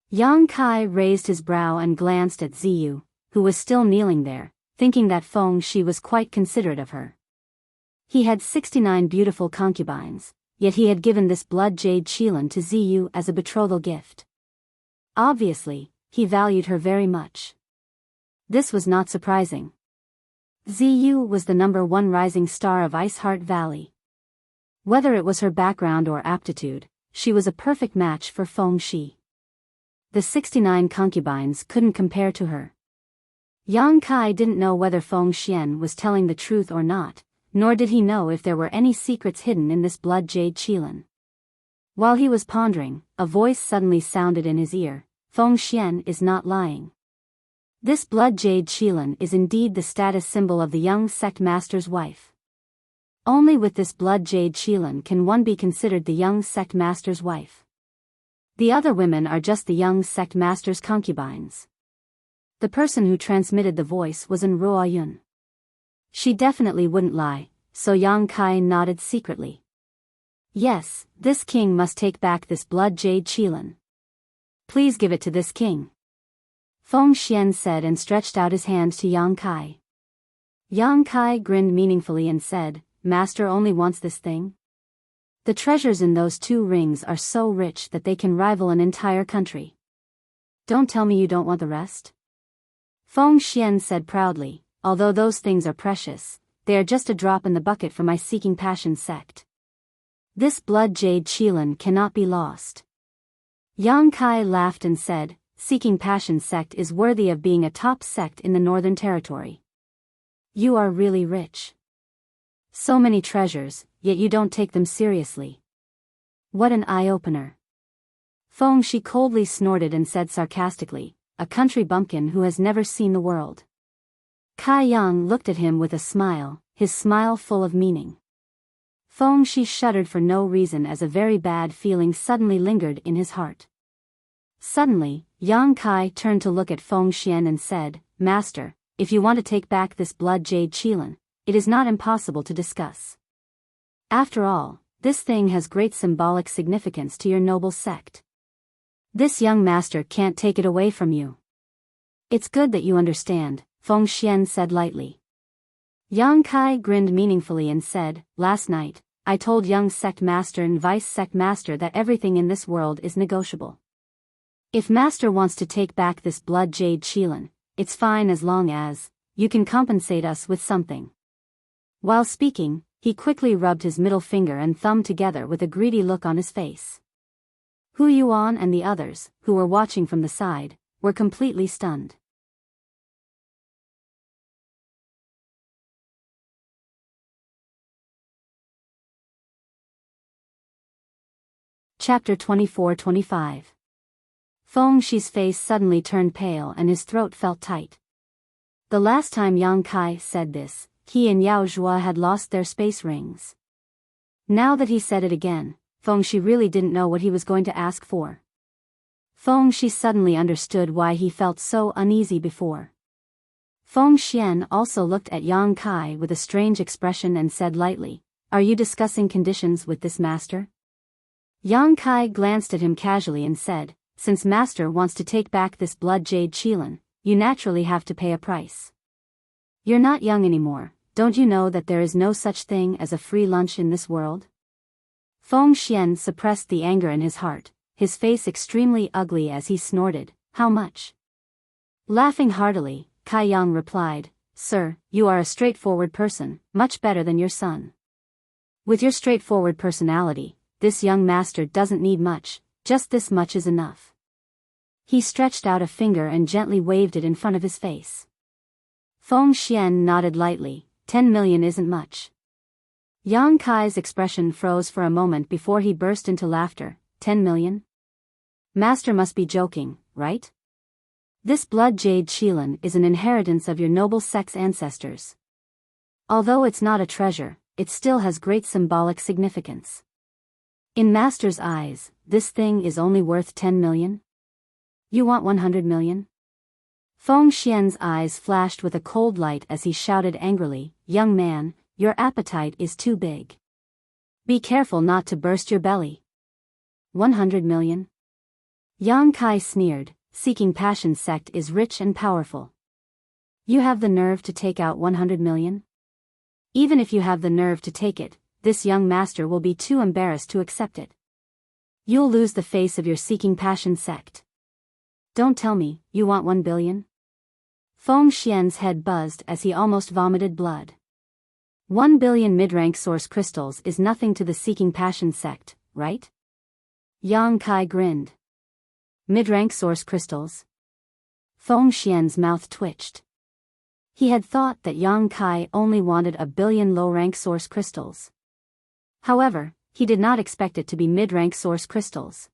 Yang Kai raised his brow and glanced at Ziyu, who was still kneeling there, thinking that Feng Shi was quite considerate of her. He had 69 beautiful concubines, yet he had given this blood jade qilin to Ziyu as a betrothal gift. Obviously, he valued her very much. This was not surprising. Ziyu was the #1 rising star of Ice Heart Valley. Whether it was her background or aptitude, she was a perfect match for Feng Shi. The 69 concubines couldn't compare to her. Yang Kai didn't know whether Feng Xian was telling the truth or not, nor did he know if there were any secrets hidden in this blood jade qilin. While he was pondering, a voice suddenly sounded in his ear, "Feng Xian is not lying. This blood jade qilin is indeed the status symbol of the young sect master's wife. Only with this blood jade qilin can one be considered the young sect master's wife. The other women are just the young sect master's concubines." The person who transmitted the voice was Ruo Yun. She definitely wouldn't lie, so Yang Kai nodded secretly. "Yes, this king must take back this blood jade qilin. Please give it to this king," Feng Xian said and stretched out his hand to Yang Kai. Yang Kai grinned meaningfully and said, "Master only wants this thing? The treasures in those 2 rings are so rich that they can rival an entire country. Don't tell me you don't want the rest?" Feng Xian said proudly, "Although those things are precious, they are just a drop in the bucket for my Seeking Passion sect. This blood jade qilin cannot be lost." Yang Kai laughed and said, Seeking Passion sect is worthy of being a top sect in the Northern Territory. You are really rich. So many treasures, yet you don't take them seriously. What an eye-opener. Feng Shi coldly snorted and said sarcastically, a country bumpkin who has never seen the world. Kai Yang looked at him with a smile, his smile full of meaning. Feng Shi shuddered for no reason as a very bad feeling suddenly lingered in his heart. Suddenly, Yang Kai turned to look at Feng Xian and said, Master, if you want to take back this blood jade Qilin, it is not impossible to discuss. After all, this thing has great symbolic significance to your noble sect. This young master can't take it away from you. It's good that you understand, Feng Xian said lightly. Yang Kai grinned meaningfully and said, Last night, I told young sect master and vice sect master that everything in this world is negotiable. If master wants to take back this blood jade Qilin, it's fine as long as you can compensate us with something. While speaking, he quickly rubbed his middle finger and thumb together with a greedy look on his face. Hu Yuan and the others, who were watching from the side, were completely stunned. Chapter 24-25. Feng Shi's face suddenly turned pale and his throat felt tight. The last time Yang Kai said this, he and Yao Zhua had lost their space rings. Now that he said it again, Feng Shi really didn't know what he was going to ask for. Feng Shi suddenly understood why he felt so uneasy before. Feng Xian also looked at Yang Kai with a strange expression and said lightly, Are you discussing conditions with this master? Yang Kai glanced at him casually and said, Since master wants to take back this blood jade Qilin, you naturally have to pay a price. You're not young anymore, don't you know that there is no such thing as a free lunch in this world? Feng Xian suppressed the anger in his heart, his face extremely ugly as he snorted, How much? Laughing heartily, Kai Yang replied, Sir, you are a straightforward person, much better than your son. With your straightforward personality, this young master doesn't need much, just this much is enough. He stretched out a finger and gently waved it in front of his face. Feng Xian nodded lightly, 10 million isn't much. Yang Kai's expression froze for a moment before he burst into laughter, 10 million? Master must be joking, right? This blood jade Qilin is an inheritance of your noble sect's ancestors. Although it's not a treasure, it still has great symbolic significance. In master's eyes, this thing is only worth 10 million? You want 100 million? Feng Xian's eyes flashed with a cold light as he shouted angrily, Young man, your appetite is too big. Be careful not to burst your belly. 100 million? Yang Kai sneered, Seeking Passion sect is rich and powerful. You have the nerve to take out 100 million? Even if you have the nerve to take it, this young master will be too embarrassed to accept it. You'll lose the face of your Seeking Passion sect. Don't tell me, you want 1 billion? Feng Xian's head buzzed as he almost vomited blood. 1 billion mid-rank source crystals is nothing to the Seeking Passion sect, right? Yang Kai grinned. Mid-rank source crystals? Feng Xian's mouth twitched. He had thought that Yang Kai only wanted 1 billion low-rank source crystals. However, he did not expect it to be mid-rank source crystals.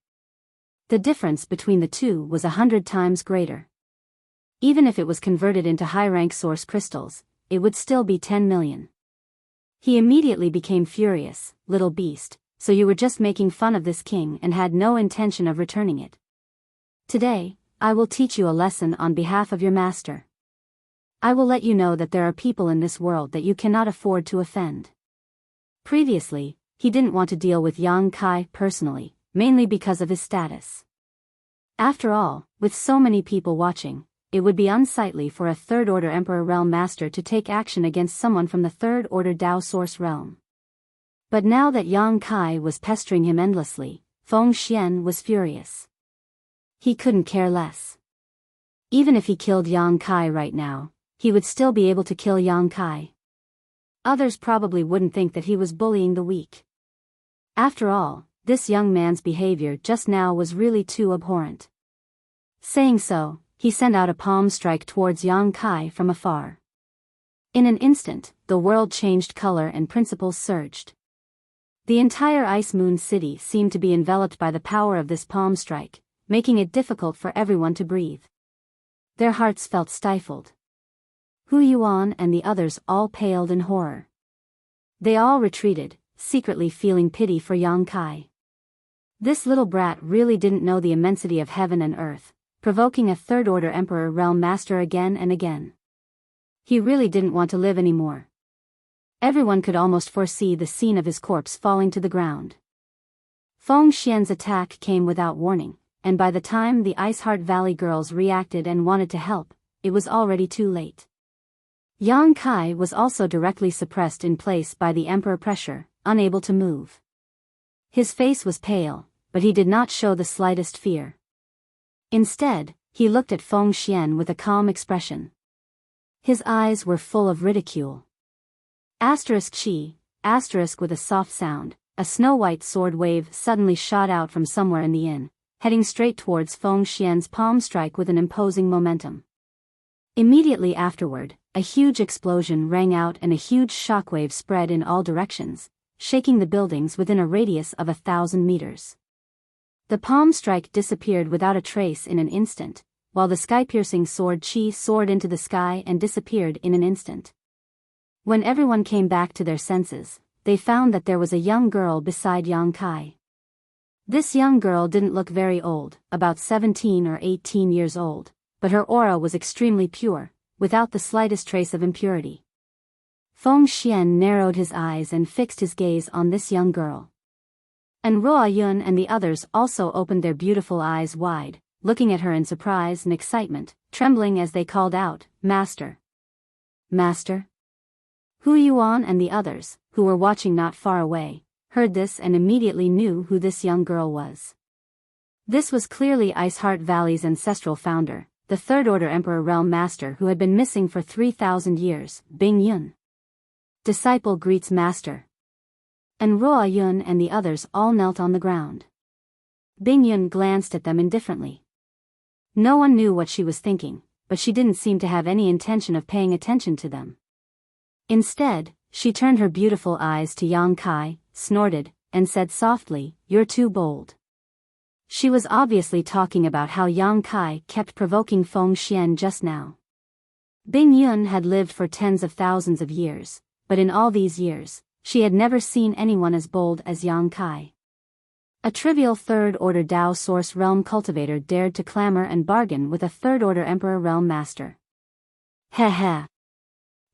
The difference between the two was 100 times greater. Even if it was converted into high-rank source crystals, it would still be 10 million. He immediately became furious, Little beast, so you were just making fun of this king and had no intention of returning it. Today, I will teach you a lesson on behalf of your master. I will let you know that there are people in this world that you cannot afford to offend. Previously, he didn't want to deal with Yang Kai personally, mainly because of his status. After all, with so many people watching, it would be unsightly for a third-order Emperor Realm Master to take action against someone from the third-order Dao Source Realm. But now that Yang Kai was pestering him endlessly, Feng Xian was furious. He couldn't care less. Even if he killed Yang Kai right now, he would still be able to kill Yang Kai. Others probably wouldn't think that he was bullying the weak. After all, this young man's behavior just now was really too abhorrent. Saying so, he sent out a palm strike towards Yang Kai from afar. In an instant, the world changed color and principles surged. The entire Ice Moon City seemed to be enveloped by the power of this palm strike, making it difficult for everyone to breathe. Their hearts felt stifled. Hu Yuan and the others all paled in horror. They all retreated, secretly feeling pity for Yang Kai. This little brat really didn't know the immensity of heaven and earth, provoking a third-order Emperor Realm Master again and again. He really didn't want to live anymore. Everyone could almost foresee the scene of his corpse falling to the ground. Feng Xian's attack came without warning, and by the time the Ice Heart Valley girls reacted and wanted to help, it was already too late. Yang Kai was also directly suppressed in place by the Emperor pressure, unable to move. His face was pale, but he did not show the slightest fear. Instead, he looked at Feng Xian with a calm expression. His eyes were full of ridicule. Chi, with a soft sound, a snow-white sword wave suddenly shot out from somewhere in the inn, heading straight towards Feng Xian's palm strike with an imposing momentum. Immediately afterward, a huge explosion rang out and a huge shockwave spread in all directions, shaking the buildings within a radius of 1,000 meters. The palm strike disappeared without a trace in an instant, while the sky-piercing sword Chi soared into the sky and disappeared in an instant. When everyone came back to their senses, they found that there was a young girl beside Yang Kai. This young girl didn't look very old, about 17 or 18 years old, but her aura was extremely pure, without the slightest trace of impurity. Feng Xian narrowed his eyes and fixed his gaze on this young girl. And Ruo Yun and the others also opened their beautiful eyes wide, looking at her in surprise and excitement, trembling as they called out, "Master! Master!" Hu Yuan and the others, who were watching not far away, heard this and immediately knew who this young girl was. This was clearly Ice Heart Valley's ancestral founder, the Third-Order Emperor Realm Master who had been missing for 3,000 years, Bing Yun. Disciple greets Master. And Ruo Yun and the others all knelt on the ground. Bing Yun glanced at them indifferently. No one knew what she was thinking, but she didn't seem to have any intention of paying attention to them. Instead, she turned her beautiful eyes to Yang Kai, snorted, and said softly, "You're too bold." She was obviously talking about how Yang Kai kept provoking Feng Xian just now. Bing Yun had lived for tens of thousands of years, but in all these years, she had never seen anyone as bold as Yang Kai. A trivial third-order Dao Source Realm cultivator dared to clamor and bargain with a third-order Emperor Realm Master. Heh heh.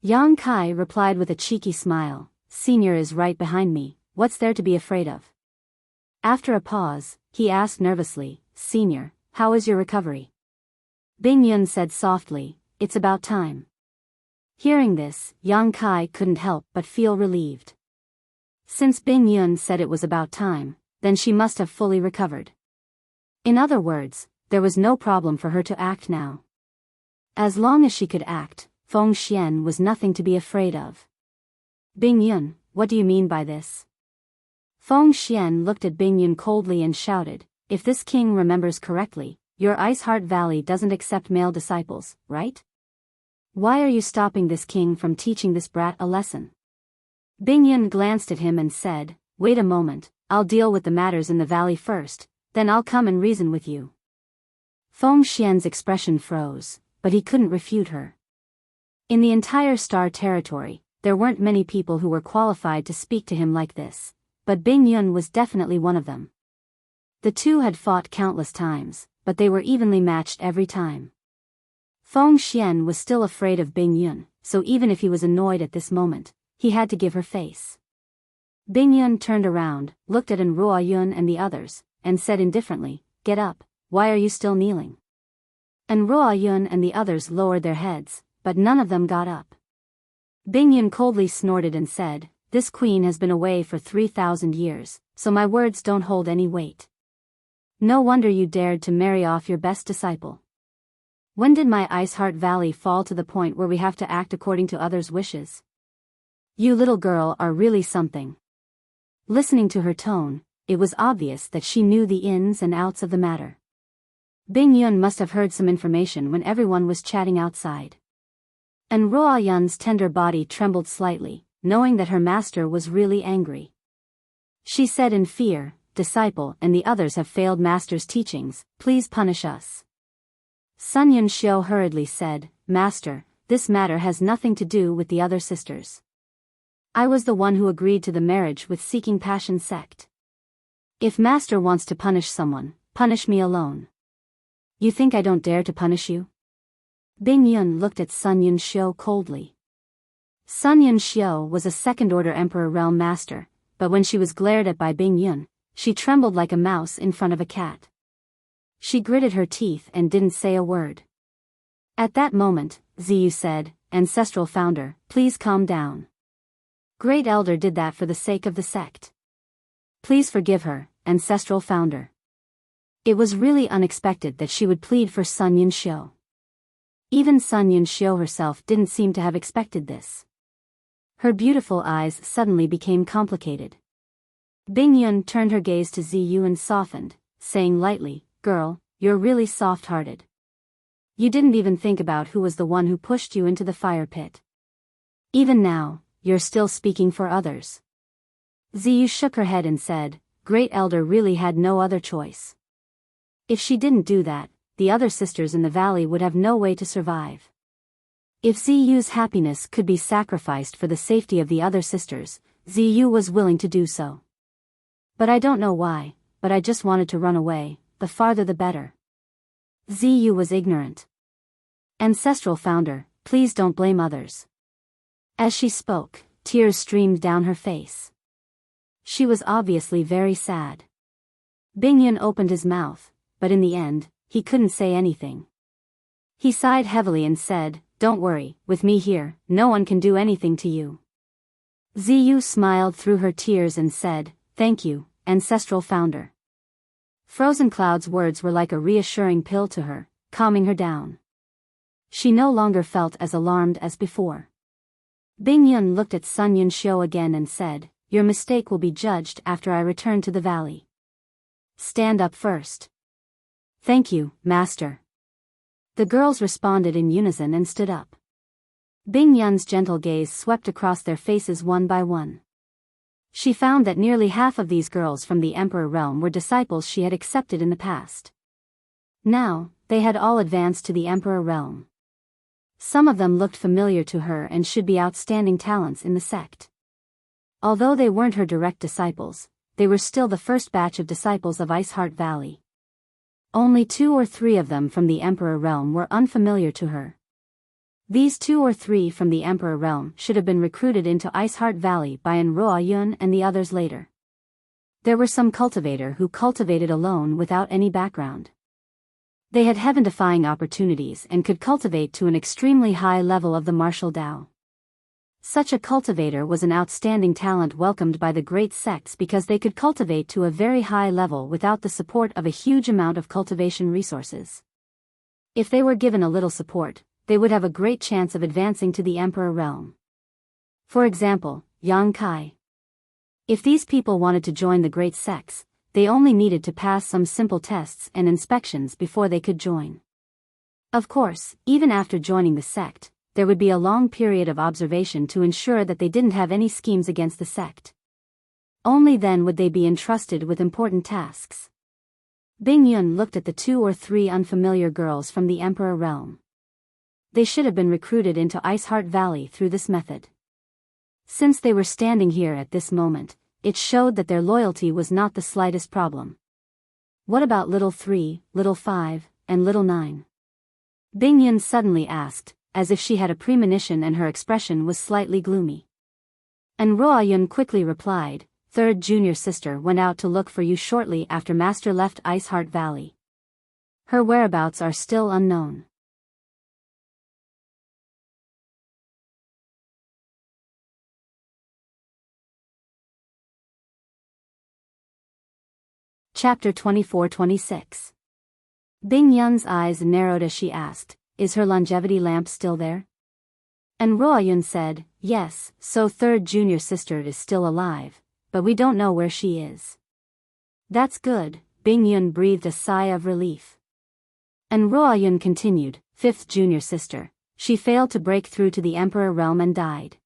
Yang Kai replied with a cheeky smile, "Senior is right behind me, what's there to be afraid of?" After a pause, he asked nervously, "Senior, how is your recovery?" Bing Yun said softly, "It's about time." Hearing this, Yang Kai couldn't help but feel relieved. Since Bing Yun said it was about time, then she must have fully recovered. In other words, there was no problem for her to act now. As long as she could act, Feng Xian was nothing to be afraid of. "Bing Yun, what do you mean by this?" Feng Xian looked at Bing Yun coldly and shouted, "If this king remembers correctly, your Ice Heart Valley doesn't accept male disciples, right? Why are you stopping this king from teaching this brat a lesson?" Bing Yun glanced at him and said, "Wait a moment, I'll deal with the matters in the valley first, then I'll come and reason with you." Feng Xian's expression froze, but he couldn't refute her. In the entire Star Territory, there weren't many people who were qualified to speak to him like this, but Bing Yun was definitely one of them. The two had fought countless times, but they were evenly matched every time. Feng Xian was still afraid of Bing Yun, so even if he was annoyed at this moment, he had to give her face. Bing Yun turned around, looked at Ruo Yun and the others, and said indifferently, "Get up, why are you still kneeling?" Ruo Yun and the others lowered their heads, but none of them got up. Bing Yun coldly snorted and said, "This queen has been away for 3,000 years, so my words don't hold any weight. No wonder you dared to marry off your best disciple. When did my Ice Heart Valley fall to the point where we have to act according to others' wishes? You little girl are really something." Listening to her tone, it was obvious that she knew the ins and outs of the matter. Bing Yun must have heard some information when everyone was chatting outside. And Ruo Yun's tender body trembled slightly, knowing that her master was really angry. She said in fear, "Disciple and the others have failed master's teachings, please punish us." Sun Yun Xiu hurriedly said, "Master, this matter has nothing to do with the other sisters. I was the one who agreed to the marriage with Seeking Passion sect. If master wants to punish someone, punish me alone. You think I don't dare to punish you?" Bing Yun looked at Sun Yun Xiu coldly. Sun Yun Xiu was a second-order Emperor Realm Master, but when she was glared at by Bing Yun, she trembled like a mouse in front of a cat. She gritted her teeth and didn't say a word. At that moment, Ziyu said, "Ancestral Founder, please calm down. Great Elder did that for the sake of the sect. Please forgive her, Ancestral Founder." It was really unexpected that she would plead for Sun Yun Xiu. Even Sun Yun Xiu herself didn't seem to have expected this. Her beautiful eyes suddenly became complicated. Bing Yun turned her gaze to Ziyu and softened, saying lightly, "Girl, you're really soft-hearted. You didn't even think about who was the one who pushed you into the fire pit. Even now, you're still speaking for others." Ziyu shook her head and said, "Great Elder really had no other choice. If she didn't do that, the other sisters in the valley would have no way to survive. If Ziyu's happiness could be sacrificed for the safety of the other sisters, Ziyu was willing to do so. But I don't know why, but I just wanted to run away, the farther the better." Ziyu was ignorant. "Ancestral Founder, please don't blame others." As she spoke, tears streamed down her face. She was obviously very sad. Bing Yun opened his mouth, but in the end, he couldn't say anything. He sighed heavily and said, "Don't worry, with me here, no one can do anything to you." Ziyu smiled through her tears and said, "Thank you, Ancestral Founder." Frozen Cloud's words were like a reassuring pill to her, calming her down. She no longer felt as alarmed as before. Bing Yun looked at Sun Yun Xiu again and said, "Your mistake will be judged after I return to the valley. Stand up first." "Thank you, Master." The girls responded in unison and stood up. Bing Yun's gentle gaze swept across their faces one by one. She found that nearly half of these girls from the Emperor realm were disciples she had accepted in the past. Now, they had all advanced to the Emperor realm. Some of them looked familiar to her and should be outstanding talents in the sect. Although they weren't her direct disciples, they were still the first batch of disciples of Iceheart Valley. Only 2 or 3 of them from the Emperor realm were unfamiliar to her. These 2 or 3 from the Emperor realm should have been recruited into Iceheart Valley by Ruo Yun and the others later. There were some cultivator who cultivated alone without any background. They had heaven-defying opportunities and could cultivate to an extremely high level of the martial Tao. Such a cultivator was an outstanding talent welcomed by the great sects because they could cultivate to a very high level without the support of a huge amount of cultivation resources. If they were given a little support, they would have a great chance of advancing to the Emperor realm. For example, Yang Kai. If these people wanted to join the great sects, they only needed to pass some simple tests and inspections before they could join. Of course, even after joining the sect, there would be a long period of observation to ensure that they didn't have any schemes against the sect. Only then would they be entrusted with important tasks. Bing Yun looked at the 2 or 3 unfamiliar girls from the Emperor realm. They should have been recruited into Iceheart Valley through this method. Since they were standing here at this moment, it showed that their loyalty was not the slightest problem. What about little 3, little 5, and little 9? Bing Yun suddenly asked, as if she had a premonition and her expression was slightly gloomy. And Ruo Yun quickly replied, "Third junior sister went out to look for you shortly after Master left Iceheart Valley. Her whereabouts are still unknown." Chapter 24-26. Bing Yun's eyes narrowed as she asked, "Is her longevity lamp still there?" And Ruo Yun said, "Yes, so third junior sister is still alive, but we don't know where she is." "That's good," Bing Yun breathed a sigh of relief. And Ruoyun continued, fifth junior sister. She failed to break through to the emperor realm and died.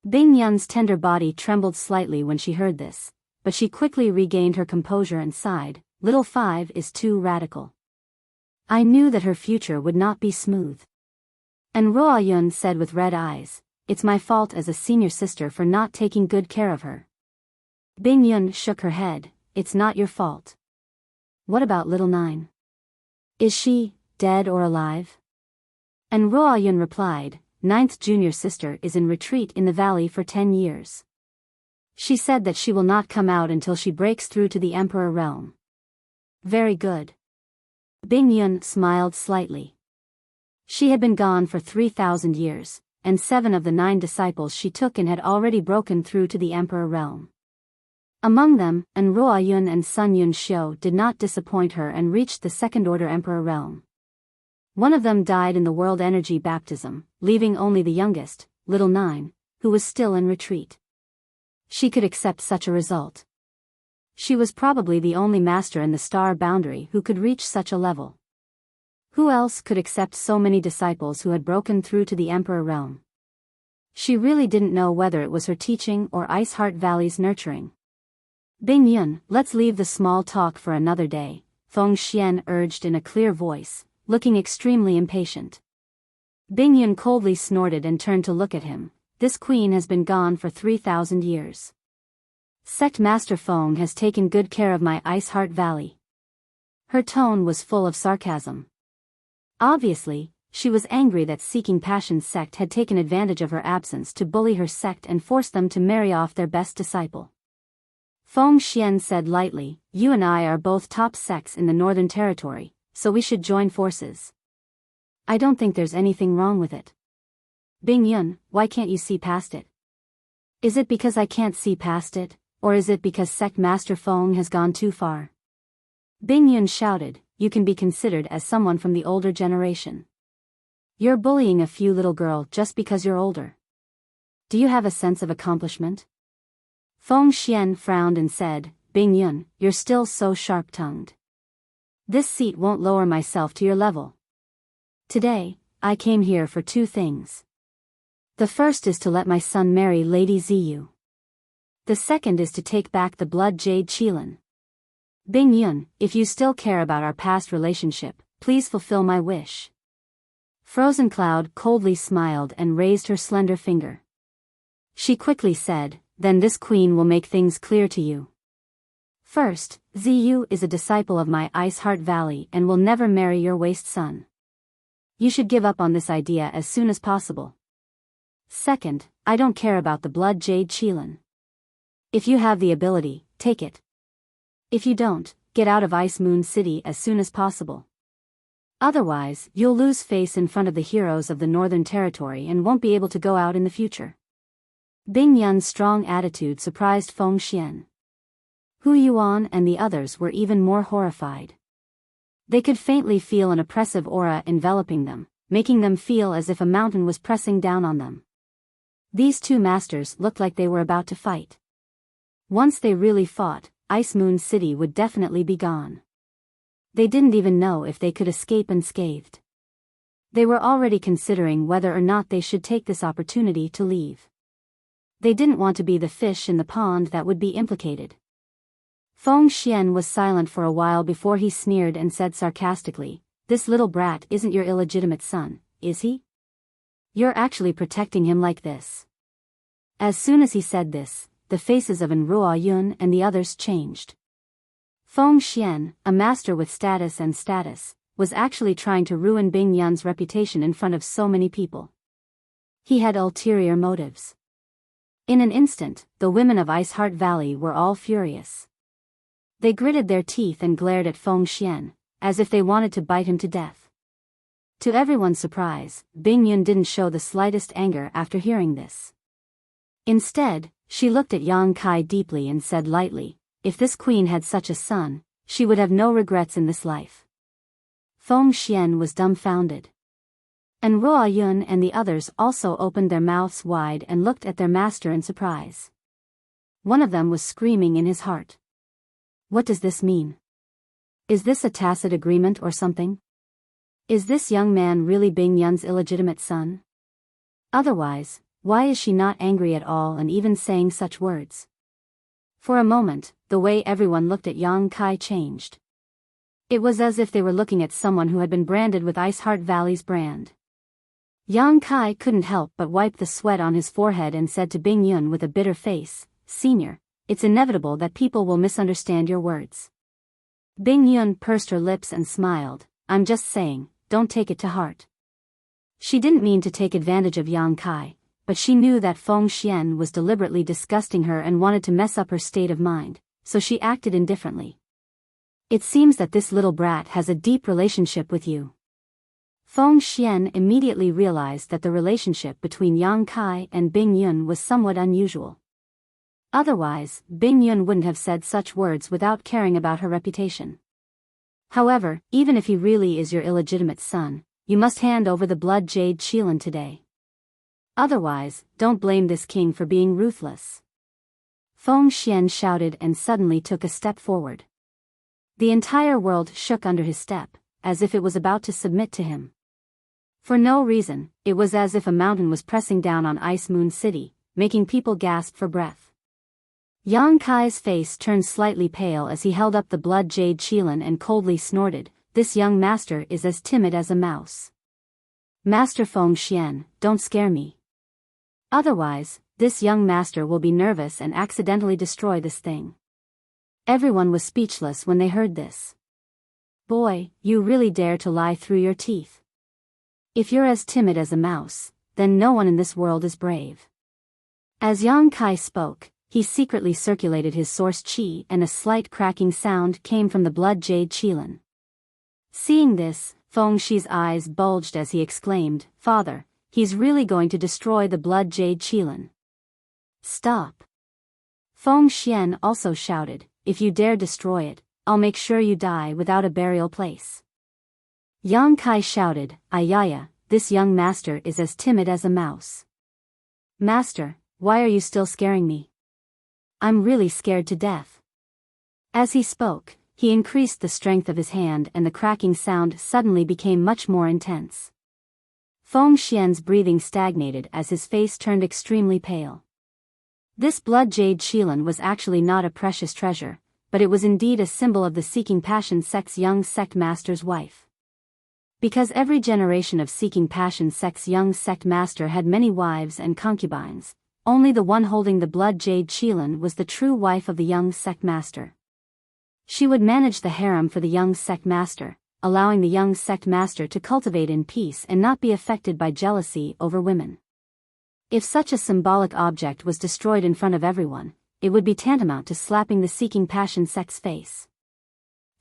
Bing Yun's tender body trembled slightly when she heard this, but she quickly regained her composure and sighed, little five is too radical. I knew that her future would not be smooth. And Ruoyun said with red eyes, it's my fault as a senior sister for not taking good care of her. Bing Yun shook her head, it's not your fault. What about little nine? Is she dead or alive? And Ruoyun replied, ninth junior sister is in retreat in the valley for 10 years. She said that she will not come out until she breaks through to the emperor realm. Very good. Bing Yun smiled slightly. She had been gone for 3,000 years, and 7 of the 9 disciples she took in had already broken through to the emperor realm. Among them, An Ruoyun and Sun Yun Xiu did not disappoint her and reached the second-order emperor realm. One of them died in the world energy baptism, leaving only the youngest, little nine, who was still in retreat. She could accept such a result. She was probably the only master in the star boundary who could reach such a level. Who else could accept so many disciples who had broken through to the emperor realm? She really didn't know whether it was her teaching or Ice Heart Valley's nurturing. Bing Yun, let's leave the small talk for another day, Feng Xian urged in a clear voice, looking extremely impatient. Bing Yun coldly snorted and turned to look at him. This queen has been gone for 3,000 years. Sect Master Feng has taken good care of my Ice Heart Valley. Her tone was full of sarcasm. Obviously, she was angry that Seeking Passion's sect had taken advantage of her absence to bully her sect and force them to marry off their best disciple. Feng Xian said lightly, you and I are both top sects in the Northern Territory, so we should join forces. I don't think there's anything wrong with it. Bing Yun, why can't you see past it? Is it because I can't see past it, or is it because Sect Master Feng has gone too far? Bing Yun shouted, you can be considered as someone from the older generation. You're bullying a few little girl just because you're older. Do you have a sense of accomplishment? Feng Xian frowned and said, Bing Yun, you're still so sharp-tongued. This seat won't lower myself to your level. Today, I came here for 2 things. The first is to let my son marry Lady Ziyu. The second is to take back the blood jade Qilin. Bing Yun, if you still care about our past relationship, please fulfill my wish. Frozen Cloud coldly smiled and raised her slender finger. She quickly said, then this queen will make things clear to you. First, Ziyu is a disciple of my Ice Heart Valley and will never marry your waste son. You should give up on this idea as soon as possible. Second, I don't care about the blood jade Qilin. If you have the ability, take it. If you don't, get out of Ice Moon City as soon as possible. Otherwise, you'll lose face in front of the heroes of the Northern Territory and won't be able to go out in the future. Bing Yun's strong attitude surprised Feng Xian. Hu Yuan and the others were even more horrified. They could faintly feel an oppressive aura enveloping them, making them feel as if a mountain was pressing down on them. These 2 masters looked like they were about to fight. Once they really fought, Ice Moon City would definitely be gone. They didn't even know if they could escape unscathed. They were already considering whether or not they should take this opportunity to leave. They didn't want to be the fish in the pond that would be implicated. Feng Xian was silent for a while before he sneered and said sarcastically, this little brat isn't your illegitimate son, is he? You're actually protecting him like this. As soon as he said this, the faces of An Ruoyun and the others changed. Feng Xian, a master with status, was actually trying to ruin Bing Yun's reputation in front of so many people. He had ulterior motives. In an instant, the women of Ice Heart Valley were all furious. They gritted their teeth and glared at Feng Xian, as if they wanted to bite him to death. To everyone's surprise, Bing Yun didn't show the slightest anger after hearing this. Instead, she looked at Yang Kai deeply and said lightly, if this queen had such a son, she would have no regrets in this life. Feng Xian was dumbfounded. And Ruoyun and the others also opened their mouths wide and looked at their master in surprise. One of them was screaming in his heart. What does this mean? Is this a tacit agreement or something? Is this young man really Bing Yun's illegitimate son? Otherwise, why is she not angry at all and even saying such words? For a moment, the way everyone looked at Yang Kai changed. It was as if they were looking at someone who had been branded with Ice Heart Valley's brand. Yang Kai couldn't help but wipe the sweat on his forehead and said to Bing Yun with a bitter face, "Senior, it's inevitable that people will misunderstand your words." Bing Yun pursed her lips and smiled. "I'm just saying, don't take it to heart." She didn't mean to take advantage of Yang Kai, but she knew that Feng Xian was deliberately disgusting her and wanted to mess up her state of mind, so she acted indifferently. "It seems that this little brat has a deep relationship with you." Feng Xian immediately realized that the relationship between Yang Kai and Bing Yun was somewhat unusual. Otherwise, Bing Yun wouldn't have said such words without caring about her reputation. However, even if he really is your illegitimate son, you must hand over the blood jade Qilin today. Otherwise, don't blame this king for being ruthless. Feng Xian shouted and suddenly took a step forward. The entire world shook under his step, as if it was about to submit to him. For no reason, it was as if a mountain was pressing down on Ice Moon City, making people gasp for breath. Yang Kai's face turned slightly pale as he held up the blood jade Qilin and coldly snorted, "This young master is as timid as a mouse. Master Feng Xian, don't scare me. Otherwise, this young master will be nervous and accidentally destroy this thing." Everyone was speechless when they heard this. "Boy, you really dare to lie through your teeth. If you're as timid as a mouse, then no one in this world is brave." As Yang Kai spoke, he secretly circulated his source qi and a slight cracking sound came from the blood jade Qilin. Seeing this, Feng Shi's eyes bulged as he exclaimed, "Father, he's really going to destroy the blood jade Qilin." "Stop!" Feng Xian also shouted, "If you dare destroy it, I'll make sure you die without a burial place." Yang Kai shouted, "Ayaya, this young master is as timid as a mouse. Master, why are you still scaring me? I'm really scared to death." As he spoke, he increased the strength of his hand and the cracking sound suddenly became much more intense. Feng Xian's breathing stagnated as his face turned extremely pale. This blood jade Qilin was actually not a precious treasure, but it was indeed a symbol of the Seeking Passion sect's young sect master's wife. Because every generation of Seeking Passion sect's young sect master had many wives and concubines, only the one holding the blood jade Qilin was the true wife of the young sect master. She would manage the harem for the young sect master, allowing the young sect master to cultivate in peace and not be affected by jealousy over women. If such a symbolic object was destroyed in front of everyone, it would be tantamount to slapping the Seeking Passion sect's face.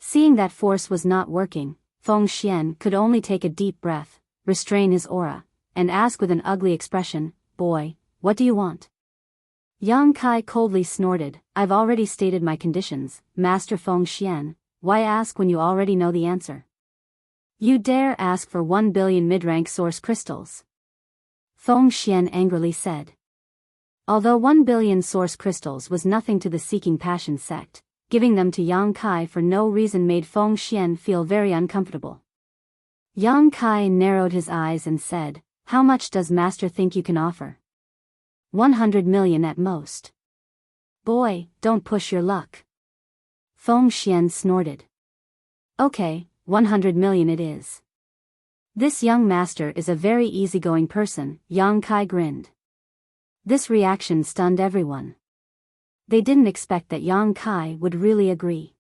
Seeing that force was not working, Feng Xian could only take a deep breath, restrain his aura, and ask with an ugly expression, "Boy, what do you want?" Yang Kai coldly snorted, "I've already stated my conditions, Master Feng Xian, why ask when you already know the answer? You dare ask for 1 billion mid-rank source crystals?" Feng Xian angrily said. Although 1 billion source crystals was nothing to the Seeking Passion sect, giving them to Yang Kai for no reason made Feng Xian feel very uncomfortable. Yang Kai narrowed his eyes and said, "How much does Master think you can offer?" 100 million at most. "Boy, don't push your luck." Feng Xian snorted. "Okay, 100 million it is." "This young master is a very easygoing person," Yang Kai grinned. This reaction stunned everyone. They didn't expect that Yang Kai would really agree.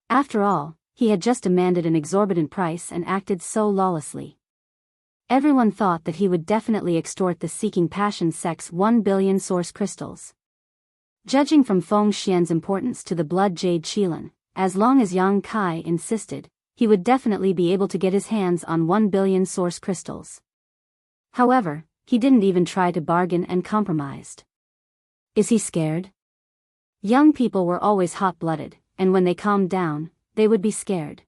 After all, he had just demanded an exorbitant price and acted so lawlessly. Everyone thought that he would definitely extort the Seeking Passion sect's 1 billion source crystals. Judging from Feng Xian's importance to the blood jade Qilin, as long as Yang Kai insisted, he would definitely be able to get his hands on 1 billion source crystals. However, he didn't even try to bargain and compromised. Is he scared? Young people were always hot-blooded, and when they calmed down, they would be scared.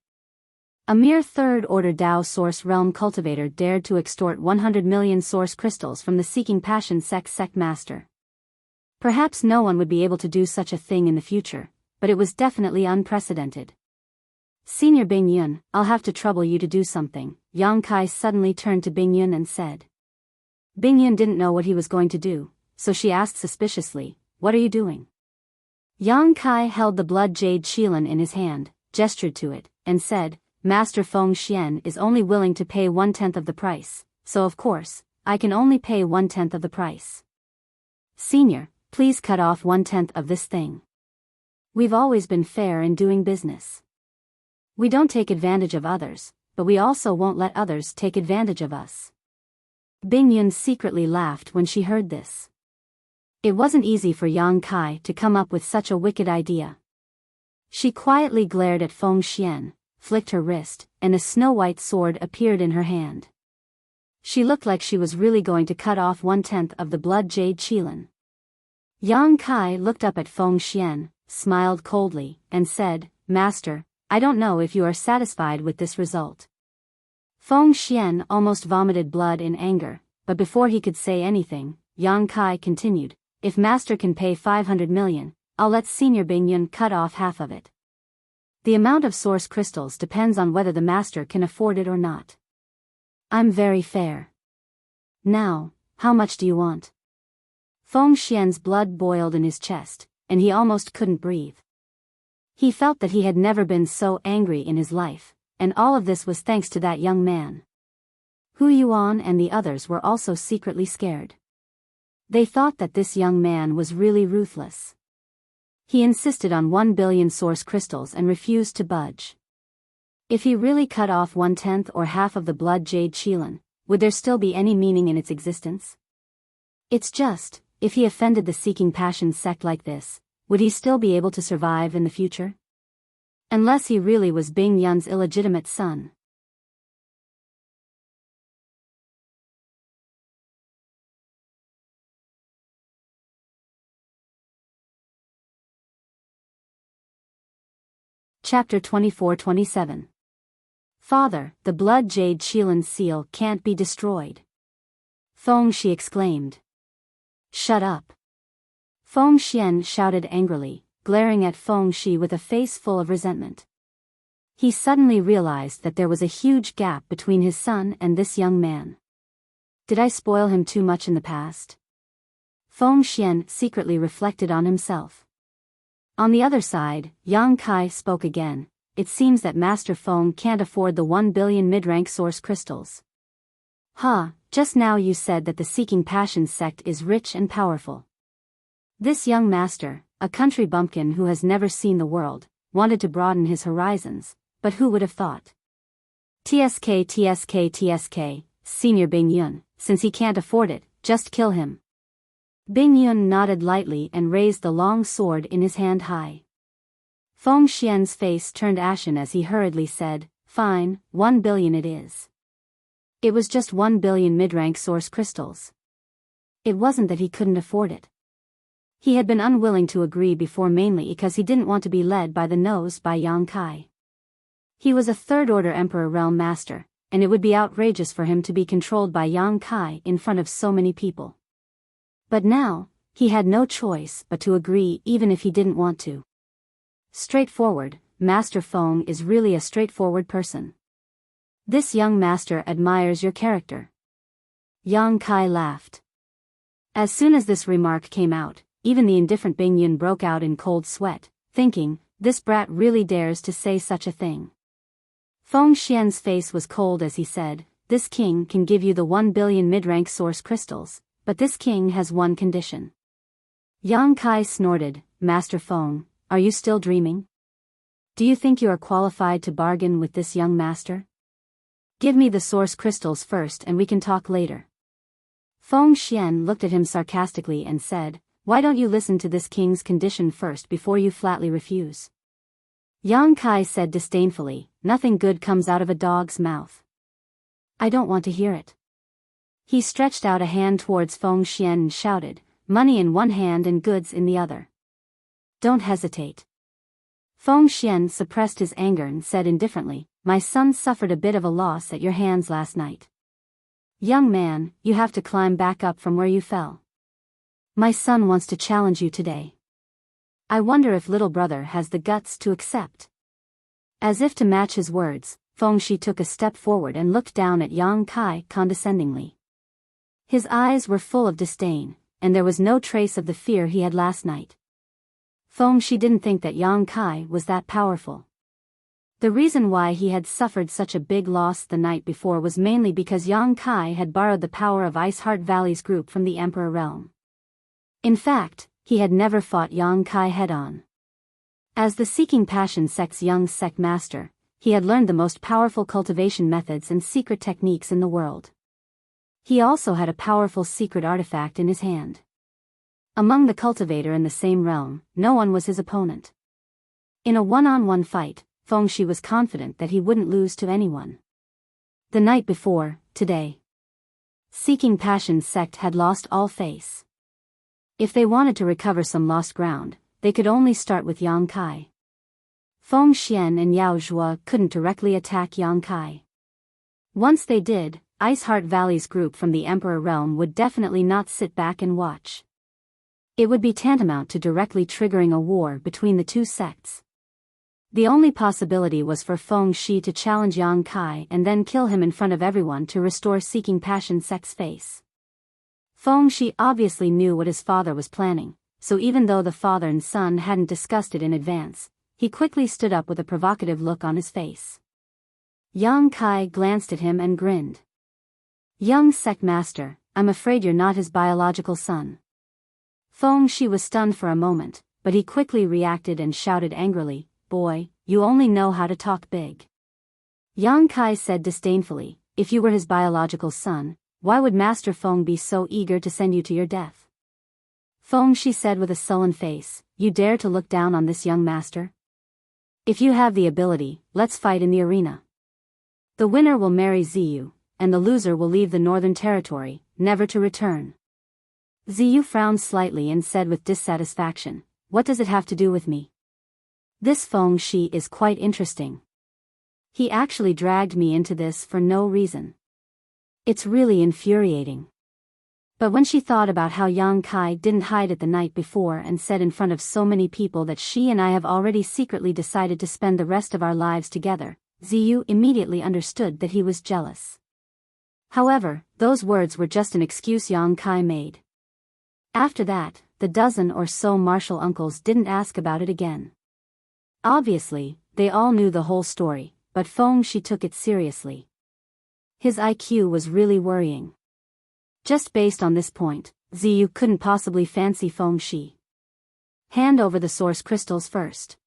A mere third-order Dao Source Realm cultivator dared to extort 100 million source crystals from the Seeking Passion sect master. Perhaps no one would be able to do such a thing in the future, but it was definitely unprecedented. Senior Bing Yun, I'll have to trouble you to do something. Yang Kai suddenly turned to Bing Yun and said. Bing Yun didn't know what he was going to do, so she asked suspiciously, what are you doing? Yang Kai held the blood jade Qilin in his hand, gestured to it, and said, Master Feng Xian is only willing to pay 1/10 of the price, so of course, I can only pay 1/10 of the price. Senior, please cut off 1/10 of this thing. We've always been fair in doing business. We don't take advantage of others, but we also won't let others take advantage of us. Bing Yun secretly laughed when she heard this. It wasn't easy for Yang Kai to come up with such a wicked idea. She quietly glared at Feng Xian, flicked her wrist, and a snow-white sword appeared in her hand. She looked like she was really going to cut off 1/10 of the blood jade Qilin. Yang Kai looked up at Feng Xian, smiled coldly, and said, Master, I don't know if you are satisfied with this result. Feng Xian almost vomited blood in anger, but before he could say anything, Yang Kai continued, if Master can pay 500 million, I'll let Senior Bing Yun cut off half of it. The amount of source crystals depends on whether the Master can afford it or not. I'm very fair. Now, how much do you want? Feng Xian's blood boiled in his chest, and he almost couldn't breathe. He felt that he had never been so angry in his life, and all of this was thanks to that young man. Hu Yuan and the others were also secretly scared. They thought that this young man was really ruthless. He insisted on 1 billion source crystals and refused to budge. If he really cut off 1/10 or half of the blood jade Qilin, would there still be any meaning in its existence? It's just, if he offended the Seeking Passion sect like this, would he still be able to survive in the future? Unless he really was Bing Yun's illegitimate son. Chapter 24-27. Father, the blood jade Qilin seal can't be destroyed. Feng Shi exclaimed. Shut up. Feng Xian shouted angrily, glaring at Feng Shi with a face full of resentment. He suddenly realized that there was a huge gap between his son and this young man. Did I spoil him too much in the past? Feng Xian secretly reflected on himself. On the other side, Yang Kai spoke again. It seems that Master Feng can't afford the 1 billion mid-rank source crystals. Just now you said that the Seeking Passion sect is rich and powerful. This young master, a country bumpkin who has never seen the world, wanted to broaden his horizons, but who would have thought? TSK, Senior Bing Yun, since he can't afford it, just kill him. Bing Yun nodded lightly and raised the long sword in his hand high. Feng Xian's face turned ashen as he hurriedly said, Fine, 1 billion it is. It was just 1 billion mid-rank source crystals. It wasn't that he couldn't afford it. He had been unwilling to agree before mainly because he didn't want to be led by the nose by Yang Kai. He was a third-order Emperor Realm Master, and it would be outrageous for him to be controlled by Yang Kai in front of so many people. But now, he had no choice but to agree even if he didn't want to. Straightforward, Master Feng is really a straightforward person. This young master admires your character. Yang Kai laughed. As soon as this remark came out, even the indifferent Bing Yun broke out in cold sweat, thinking, this brat really dares to say such a thing. Feng Xian's face was cold as he said, this king can give you the 1 billion mid-rank source crystals, but this king has one condition. Yang Kai snorted, Master Feng, are you still dreaming? Do you think you are qualified to bargain with this young master? Give me the source crystals first and we can talk later. Feng Xian looked at him sarcastically and said, why don't you listen to this king's condition first before you flatly refuse? Yang Kai said disdainfully, nothing good comes out of a dog's mouth. I don't want to hear it. He stretched out a hand towards Feng Xian and shouted, money in one hand and goods in the other. Don't hesitate. Feng Xian suppressed his anger and said indifferently, my son suffered a bit of a loss at your hands last night. Young man, you have to climb back up from where you fell. My son wants to challenge you today. I wonder if little brother has the guts to accept. As if to match his words, Feng Shi took a step forward and looked down at Yang Kai condescendingly. His eyes were full of disdain, and there was no trace of the fear he had last night. Feng Shi didn't think that Yang Kai was that powerful. The reason why he had suffered such a big loss the night before was mainly because Yang Kai had borrowed the power of Ice Heart Valley's group from the Emperor realm. In fact, he had never fought Yang Kai head-on. As the Seeking Passion sect's young sect master, he had learned the most powerful cultivation methods and secret techniques in the world. He also had a powerful secret artifact in his hand. Among the cultivator in the same realm, no one was his opponent. In a one-on-one fight, Feng Shi was confident that he wouldn't lose to anyone. The night before, today, Seeking Passion sect had lost all face. If they wanted to recover some lost ground, they could only start with Yang Kai. Feng Xian and Yao Zhuo couldn't directly attack Yang Kai. Once they did, Ice Heart Valley's group from the Emperor realm would definitely not sit back and watch. It would be tantamount to directly triggering a war between the two sects. The only possibility was for Feng Shi to challenge Yang Kai and then kill him in front of everyone to restore Seeking Passion sect's face. Feng Shi obviously knew what his father was planning, so even though the father and son hadn't discussed it in advance, he quickly stood up with a provocative look on his face. Yang Kai glanced at him and grinned. "Young sect master, I'm afraid you're not his biological son." Feng Shi was stunned for a moment, but he quickly reacted and shouted angrily, "Boy, you only know how to talk big." Yang Kai said disdainfully, "If you were his biological son, why would Master Feng be so eager to send you to your death?" Feng Shi said with a sullen face, "You dare to look down on this young master? If you have the ability, let's fight in the arena. The winner will marry Ziyu, and the loser will leave the Northern Territory, never to return." Ziyu frowned slightly and said with dissatisfaction, "What does it have to do with me? This Feng Shi is quite interesting. He actually dragged me into this for no reason. It's really infuriating." But when she thought about how Yang Kai didn't hide it the night before and said in front of so many people that she and I have already secretly decided to spend the rest of our lives together, Ziyu immediately understood that he was jealous. However, those words were just an excuse Yang Kai made. After that, the dozen or so martial uncles didn't ask about it again. Obviously, they all knew the whole story, but Feng Shi took it seriously. His IQ was really worrying. Just based on this point, Ziyu couldn't possibly fancy Feng Shi. "Hand over the source crystals first.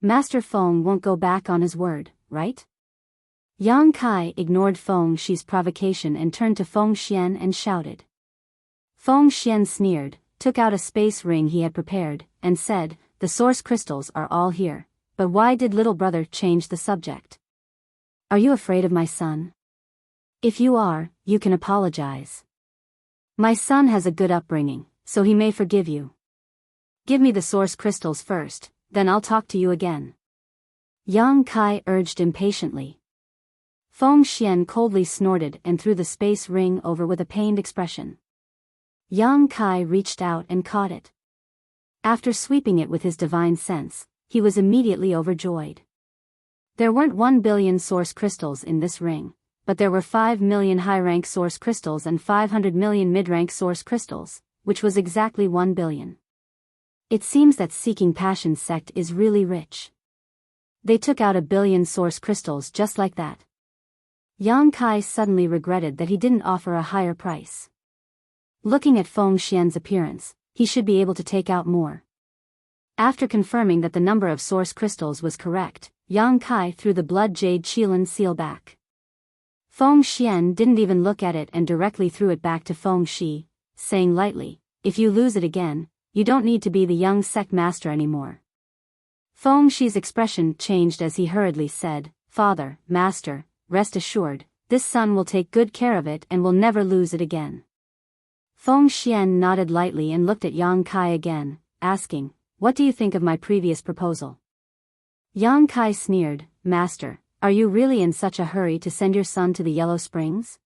Master Feng won't go back on his word, right?" Yang Kai ignored Feng Shi's provocation and turned to Feng Xian and shouted. Feng Xian sneered, took out a space ring he had prepared, and said, "The source crystals are all here, but why did little brother change the subject? Are you afraid of my son? If you are, you can apologize. My son has a good upbringing, so he may forgive you. Give me the source crystals first, then I'll talk to you again." Yang Kai urged impatiently. Feng Xian coldly snorted and threw the space ring over with a pained expression. Yang Kai reached out and caught it. After sweeping it with his divine sense, he was immediately overjoyed. There weren't 1 billion source crystals in this ring, but there were 5 million high-rank source crystals and 500 million mid-rank source crystals, which was exactly 1 billion. It seems that Seeking Passion sect is really rich. They took out 1 billion source crystals just like that. Yang Kai suddenly regretted that he didn't offer a higher price. Looking at Feng Xian's appearance, he should be able to take out more. After confirming that the number of source crystals was correct, Yang Kai threw the blood jade Qilin seal back. Feng Xian didn't even look at it and directly threw it back to Feng Shi, saying lightly, "If you lose it again, you don't need to be the young sect master anymore." Feng Shi's expression changed as he hurriedly said, "Father, master, rest assured, this son will take good care of it and will never lose it again." Feng Xian nodded lightly and looked at Yang Kai again, asking, "What do you think of my previous proposal?" Yang Kai sneered, "Master, are you really in such a hurry to send your son to the Yellow Springs?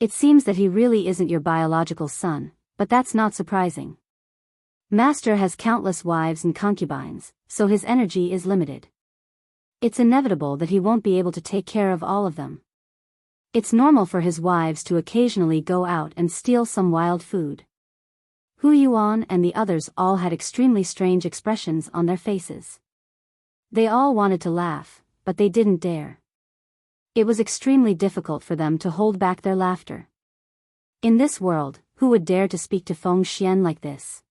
It seems that he really isn't your biological son, but that's not surprising. Master has countless wives and concubines, so his energy is limited. It's inevitable that he won't be able to take care of all of them. It's normal for his wives to occasionally go out and steal some wild food. Hu Yuan and the others all had extremely strange expressions on their faces. They all wanted to laugh, but they didn't dare. It was extremely difficult for them to hold back their laughter. In this world, who would dare to speak to Feng Xian like this?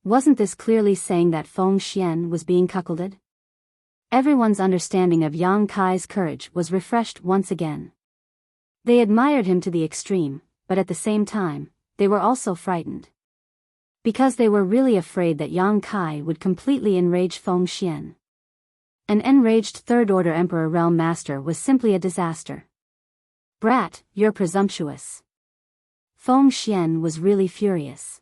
Wasn't this clearly saying that Feng Xian was being cuckolded? Everyone's understanding of Yang Kai's courage was refreshed once again. They admired him to the extreme, but at the same time, they were also frightened. Because they were really afraid that Yang Kai would completely enrage Feng Xian. An enraged Third-Order Emperor Realm Master was simply a disaster. Brat, you're presumptuous. Feng Xian was really furious.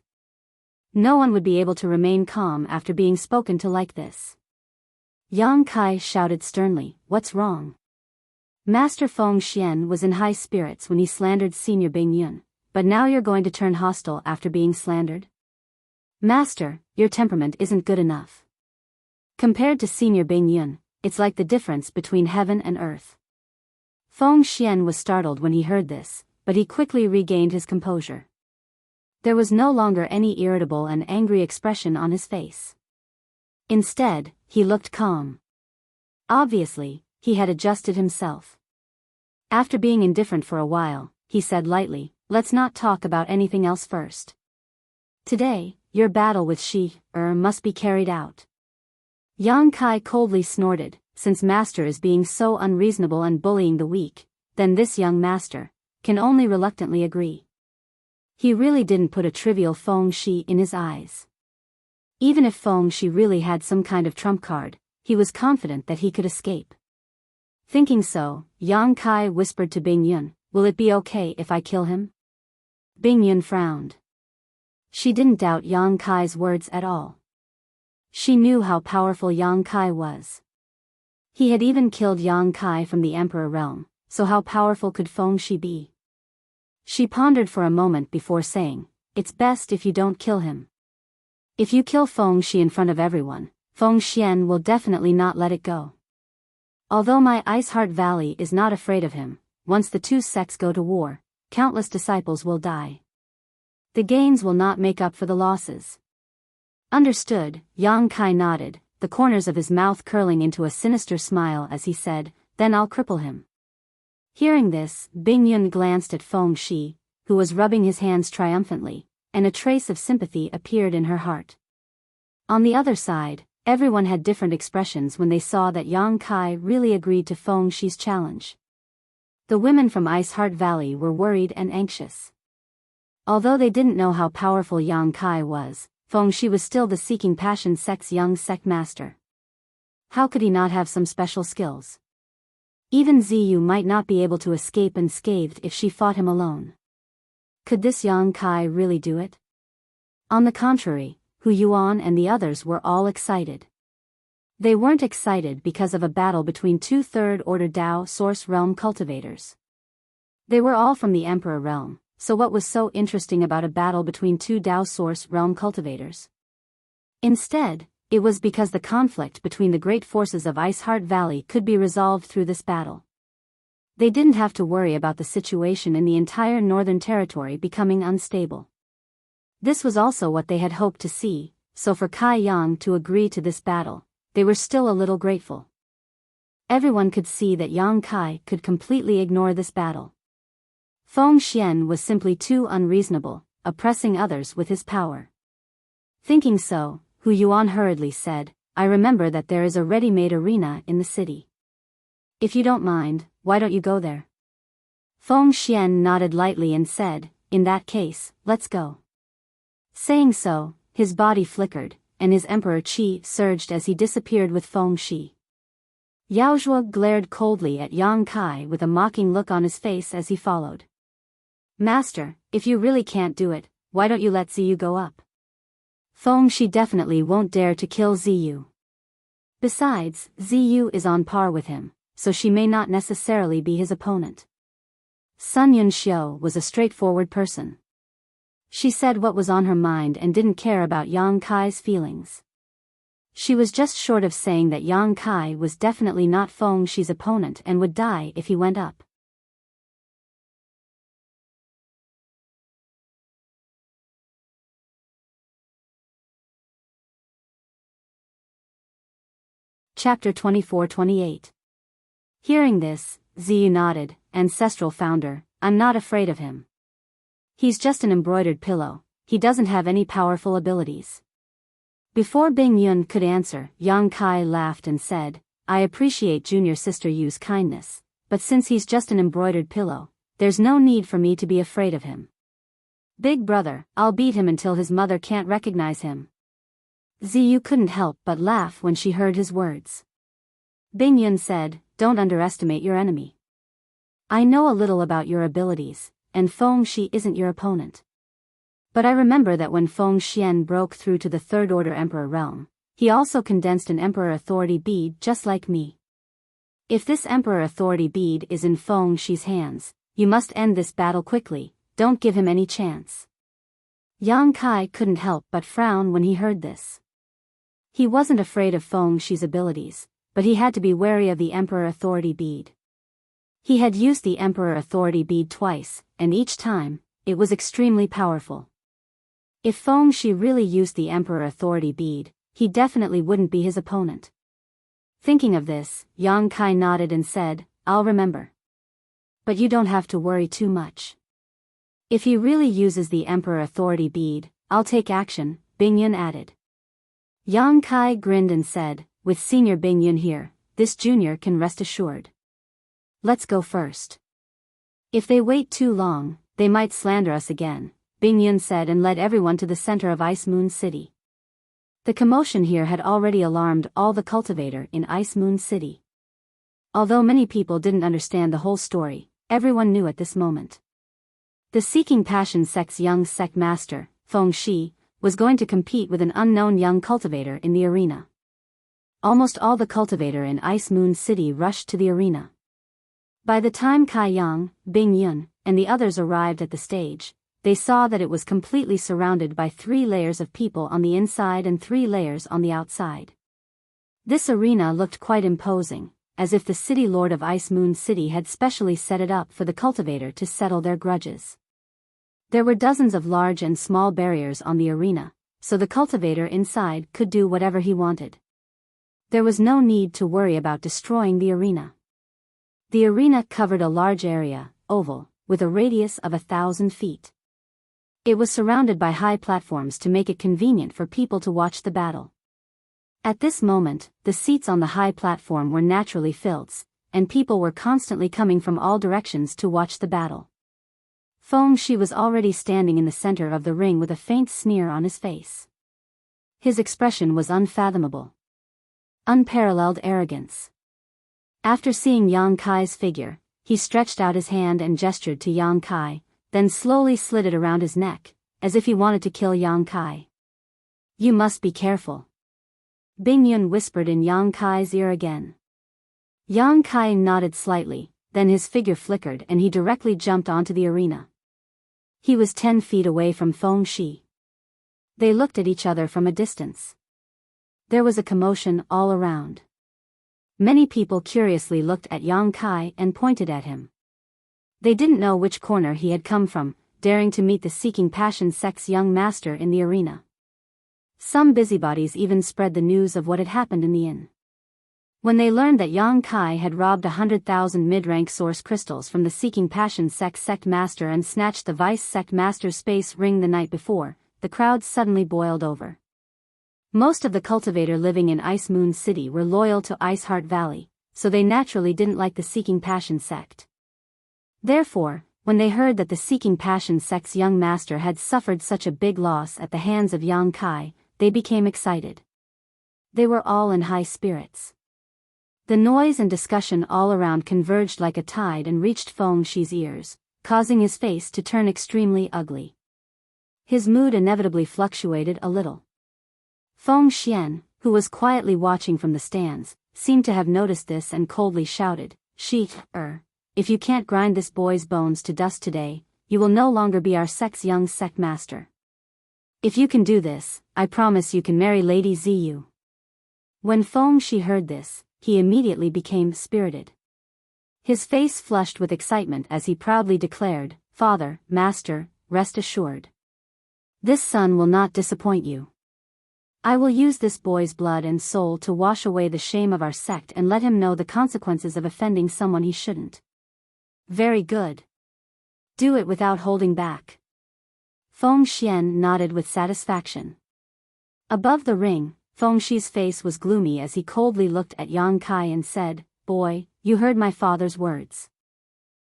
No one would be able to remain calm after being spoken to like this. Yang Kai shouted sternly, "What's wrong?" Master Feng Xian was in high spirits when he slandered Senior Bing Yun, but now you're going to turn hostile after being slandered? Master, your temperament isn't good enough. Compared to Senior Bing Yun, it's like the difference between heaven and earth. Feng Xian was startled when he heard this, but he quickly regained his composure. There was no longer any irritable and angry expression on his face. Instead, he looked calm. Obviously, he had adjusted himself. After being indifferent for a while, he said lightly, "Let's not talk about anything else first. Today, your battle with Shi-Er must be carried out." Yang Kai coldly snorted, since Master is being so unreasonable and bullying the weak, then this young Master can only reluctantly agree. He really didn't put a trivial Feng Shi in his eyes. Even if Feng Shi really had some kind of trump card, he was confident that he could escape. Thinking so, Yang Kai whispered to Bing Yun, "Will it be okay if I kill him?" Bing Yun frowned. She didn't doubt Yang Kai's words at all. She knew how powerful Yang Kai was. He had even killed Yang Kai from the Emperor realm, so how powerful could Feng Shi be? She pondered for a moment before saying, "It's best if you don't kill him. If you kill Feng Shi in front of everyone, Feng Xian will definitely not let it go. Although my Ice Heart Valley is not afraid of him, once the two sects go to war, countless disciples will die. The gains will not make up for the losses." Understood, Yang Kai nodded, the corners of his mouth curling into a sinister smile as he said, "Then I'll cripple him." Hearing this, Bing Yun glanced at Feng Shi, who was rubbing his hands triumphantly, and a trace of sympathy appeared in her heart. On the other side, everyone had different expressions when they saw that Yang Kai really agreed to Feng Shi's challenge. The women from Ice Heart Valley were worried and anxious. Although they didn't know how powerful Yang Kai was, Feng Shi was still the Seeking Passion sect's young sect master. How could he not have some special skills? Even Ziyu might not be able to escape unscathed if she fought him alone. Could this Yang Kai really do it? On the contrary, Hu Yuan and the others were all excited. They weren't excited because of a battle between two Third-Order Dao Source Realm cultivators. They were all from the Emperor Realm, so what was so interesting about a battle between two Dao Source Realm cultivators? Instead, it was because the conflict between the great forces of Ice Heart Valley could be resolved through this battle. They didn't have to worry about the situation in the entire Northern Territory becoming unstable. This was also what they had hoped to see, so for Kai Yang to agree to this battle, they were still a little grateful. Everyone could see that Yang Kai could completely ignore this battle. Feng Xian was simply too unreasonable, oppressing others with his power. Thinking so, Hu Yuan hurriedly said, "I remember that there is a ready-made arena in the city. If you don't mind, why don't you go there?" Feng Xian nodded lightly and said, "In that case, let's go." Saying so, his body flickered, and his Emperor Qi surged as he disappeared with Feng Shi. Yao Zhuo glared coldly at Yang Kai with a mocking look on his face as he followed. "Master, if you really can't do it, why don't you let Ziyu go up? Feng Shi definitely won't dare to kill Ziyu. Besides, Ziyu is on par with him, so she may not necessarily be his opponent." Sun Yunxiu was a straightforward person. She said what was on her mind and didn't care about Yang Kai's feelings. She was just short of saying that Yang Kai was definitely not Feng Shi's opponent and would die if he went up. Chapter 24-28. Hearing this, Ziyu nodded. Ancestral founder, I'm not afraid of him. He's just an embroidered pillow, he doesn't have any powerful abilities. Before Bing Yun could answer, Yang Kai laughed and said, I appreciate junior sister Yu's kindness, but since he's just an embroidered pillow, there's no need for me to be afraid of him. Big brother, I'll beat him until his mother can't recognize him. Ziyu couldn't help but laugh when she heard his words. Bing Yun said, don't underestimate your enemy. I know a little about your abilities, and Feng Shi isn't your opponent. But I remember that when Feng Xian broke through to the Third Order Emperor realm, he also condensed an Emperor Authority bead just like me. If this Emperor Authority bead is in Feng Shi's hands, you must end this battle quickly, don't give him any chance. Yang Kai couldn't help but frown when he heard this. He wasn't afraid of Feng Shi's abilities, but he had to be wary of the Emperor Authority bead. He had used the Emperor Authority bead twice, and each time, it was extremely powerful. If Feng Shi really used the Emperor Authority bead, he definitely wouldn't be his opponent. Thinking of this, Yang Kai nodded and said, I'll remember. But you don't have to worry too much. If he really uses the Emperor Authority bead, I'll take action, Bing Yun added. Yang Kai grinned and said, with Senior Bing Yun here, this junior can rest assured. Let's go first. If they wait too long, they might slander us again, Bing Yun said and led everyone to the center of Ice Moon City. The commotion here had already alarmed all the cultivator in Ice Moon City. Although many people didn't understand the whole story, everyone knew at this moment. The Seeking Passion sect's young sect master, Feng Shi, was going to compete with an unknown young cultivator in the arena. Almost all the cultivator in Ice Moon City rushed to the arena. By the time Kai Yang, Bing Yun, and the others arrived at the stage, they saw that it was completely surrounded by 3 layers of people on the inside and 3 layers on the outside. This arena looked quite imposing, as if the city lord of Ice Moon City had specially set it up for the cultivator to settle their grudges. There were dozens of large and small barriers on the arena, so the cultivator inside could do whatever he wanted. There was no need to worry about destroying the arena. The arena covered a large area, oval, with a radius of 1,000 feet. It was surrounded by high platforms to make it convenient for people to watch the battle. At this moment, the seats on the high platform were naturally filled, and people were constantly coming from all directions to watch the battle. Feng Shi was already standing in the center of the ring with a faint sneer on his face. His expression was unfathomable. Unparalleled arrogance. After seeing Yang Kai's figure, he stretched out his hand and gestured to Yang Kai, then slowly slid it around his neck, as if he wanted to kill Yang Kai. You must be careful. Bing Yun whispered in Yang Kai's ear again. Yang Kai nodded slightly, then his figure flickered and he directly jumped onto the arena. He was 10 feet away from Feng Shi. They looked at each other from a distance. There was a commotion all around. Many people curiously looked at Yang Kai and pointed at him. They didn't know which corner he had come from, daring to meet the Seeking Passion sect's young master in the arena. Some busybodies even spread the news of what had happened in the inn. When they learned that Yang Kai had robbed 100,000 mid-rank source crystals from the Seeking Passion sect master and snatched the vice sect master's space ring the night before, the crowd suddenly boiled over. Most of the cultivator living in Ice Moon City were loyal to Ice Heart Valley, so they naturally didn't like the Seeking Passion sect. Therefore, when they heard that the Seeking Passion sect's young master had suffered such a big loss at the hands of Yang Kai, they became excited. They were all in high spirits. The noise and discussion all around converged like a tide and reached Feng Shi's ears, causing his face to turn extremely ugly. His mood inevitably fluctuated a little. Feng Xian, who was quietly watching from the stands, seemed to have noticed this and coldly shouted, if you can't grind this boy's bones to dust today, you will no longer be our sect's young sect master. If you can do this, I promise you can marry Lady Ziyu. When Feng Shi heard this, he immediately became spirited. His face flushed with excitement as he proudly declared, "Father, Master, rest assured. This son will not disappoint you. I will use this boy's blood and soul to wash away the shame of our sect and let him know the consequences of offending someone he shouldn't." "Very good. Do it without holding back." Feng Xian nodded with satisfaction. Above the ring, Feng Shi's face was gloomy as he coldly looked at Yang Kai and said, "Boy, you heard my father's words.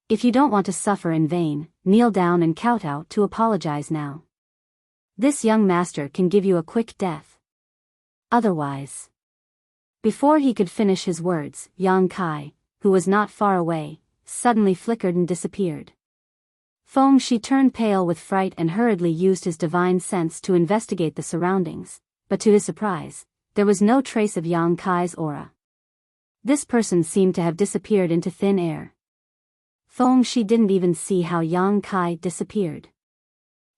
If you don't want to suffer in vain, kneel down and kowtow to apologize now. This young master can give you a quick death. Otherwise..." Before he could finish his words, Yang Kai, who was not far away, suddenly flickered and disappeared. Feng Shi turned pale with fright and hurriedly used his divine sense to investigate the surroundings, but to his surprise, there was no trace of Yang Kai's aura. This person seemed to have disappeared into thin air. Feng Shi didn't even see how Yang Kai disappeared.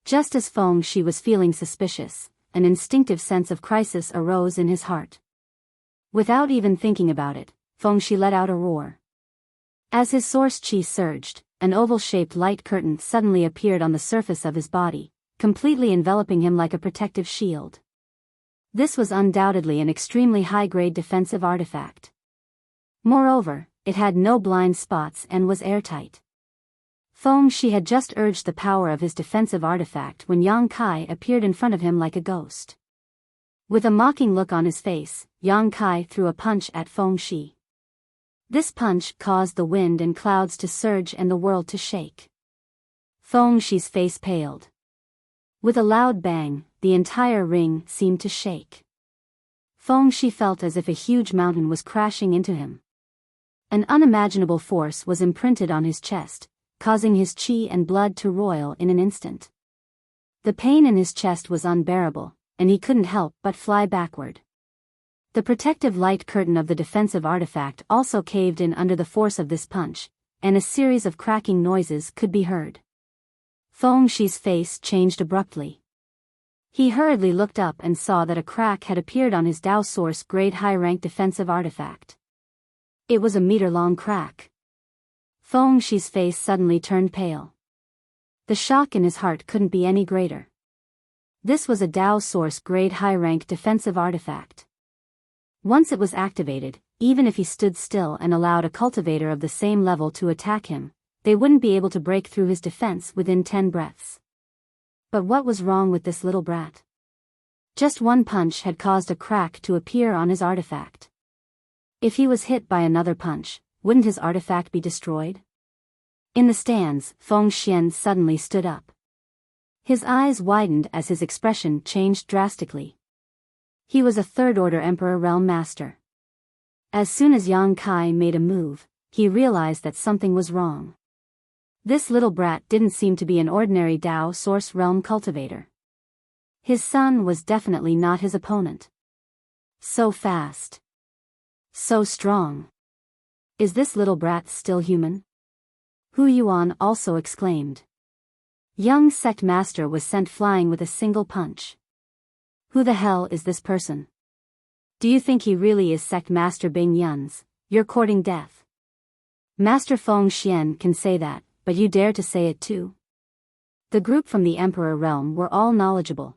Just as Feng Shi was feeling suspicious, an instinctive sense of crisis arose in his heart. Without even thinking about it, Feng Shi let out a roar. As his source qi surged, an oval-shaped light curtain suddenly appeared on the surface of his body, completely enveloping him like a protective shield. This was undoubtedly an extremely high-grade defensive artifact. Moreover, it had no blind spots and was airtight. Feng Shi had just urged the power of his defensive artifact when Yang Kai appeared in front of him like a ghost. With a mocking look on his face, Yang Kai threw a punch at Feng Shi. This punch caused the wind and clouds to surge and the world to shake. Feng Shi's face paled. With a loud bang, the entire ring seemed to shake. Feng Shi felt as if a huge mountain was crashing into him. An unimaginable force was imprinted on his chest, causing his qi and blood to roil in an instant. The pain in his chest was unbearable, and he couldn't help but fly backward. The protective light curtain of the defensive artifact also caved in under the force of this punch, and a series of cracking noises could be heard. Feng Shi's face changed abruptly. He hurriedly looked up and saw that a crack had appeared on his Dao Source grade high-rank defensive artifact. It was a meter-long crack. Feng Shi's face suddenly turned pale. The shock in his heart couldn't be any greater. This was a Dao Source grade high-rank defensive artifact. Once it was activated, even if he stood still and allowed a cultivator of the same level to attack him, they wouldn't be able to break through his defense within 10 breaths. But what was wrong with this little brat? Just one punch had caused a crack to appear on his artifact. If he was hit by another punch, wouldn't his artifact be destroyed? In the stands, Feng Xian suddenly stood up. His eyes widened as his expression changed drastically. He was a third-order Emperor Realm Master. As soon as Yang Kai made a move, he realized that something was wrong. This little brat didn't seem to be an ordinary Dao Source Realm cultivator. His son was definitely not his opponent. So fast. So strong. Is this little brat still human? Hu Yuan also exclaimed. Young sect master was sent flying with a single punch. Who the hell is this person? Do you think he really is sect master Bing Yun's? You're courting death. Master Feng Xian can say that, but you dare to say it too? The group from the Emperor realm were all knowledgeable.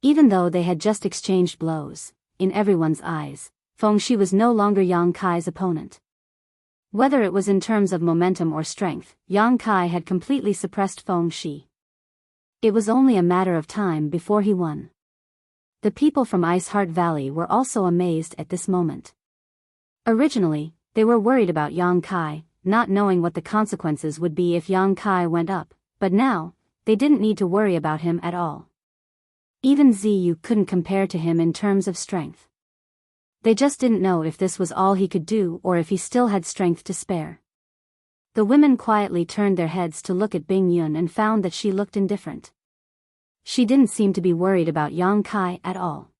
Even though they had just exchanged blows, in everyone's eyes, Feng Shi was no longer Yang Kai's opponent. Whether it was in terms of momentum or strength, Yang Kai had completely suppressed Feng Shi. It was only a matter of time before he won. The people from Ice Heart Valley were also amazed at this moment. Originally, they were worried about Yang Kai, not knowing what the consequences would be if Yang Kai went up, but now, they didn't need to worry about him at all. Even Ziyu couldn't compare to him in terms of strength. They just didn't know if this was all he could do or if he still had strength to spare. The women quietly turned their heads to look at Bing Yun and found that she looked indifferent. She didn't seem to be worried about Yang Kai at all.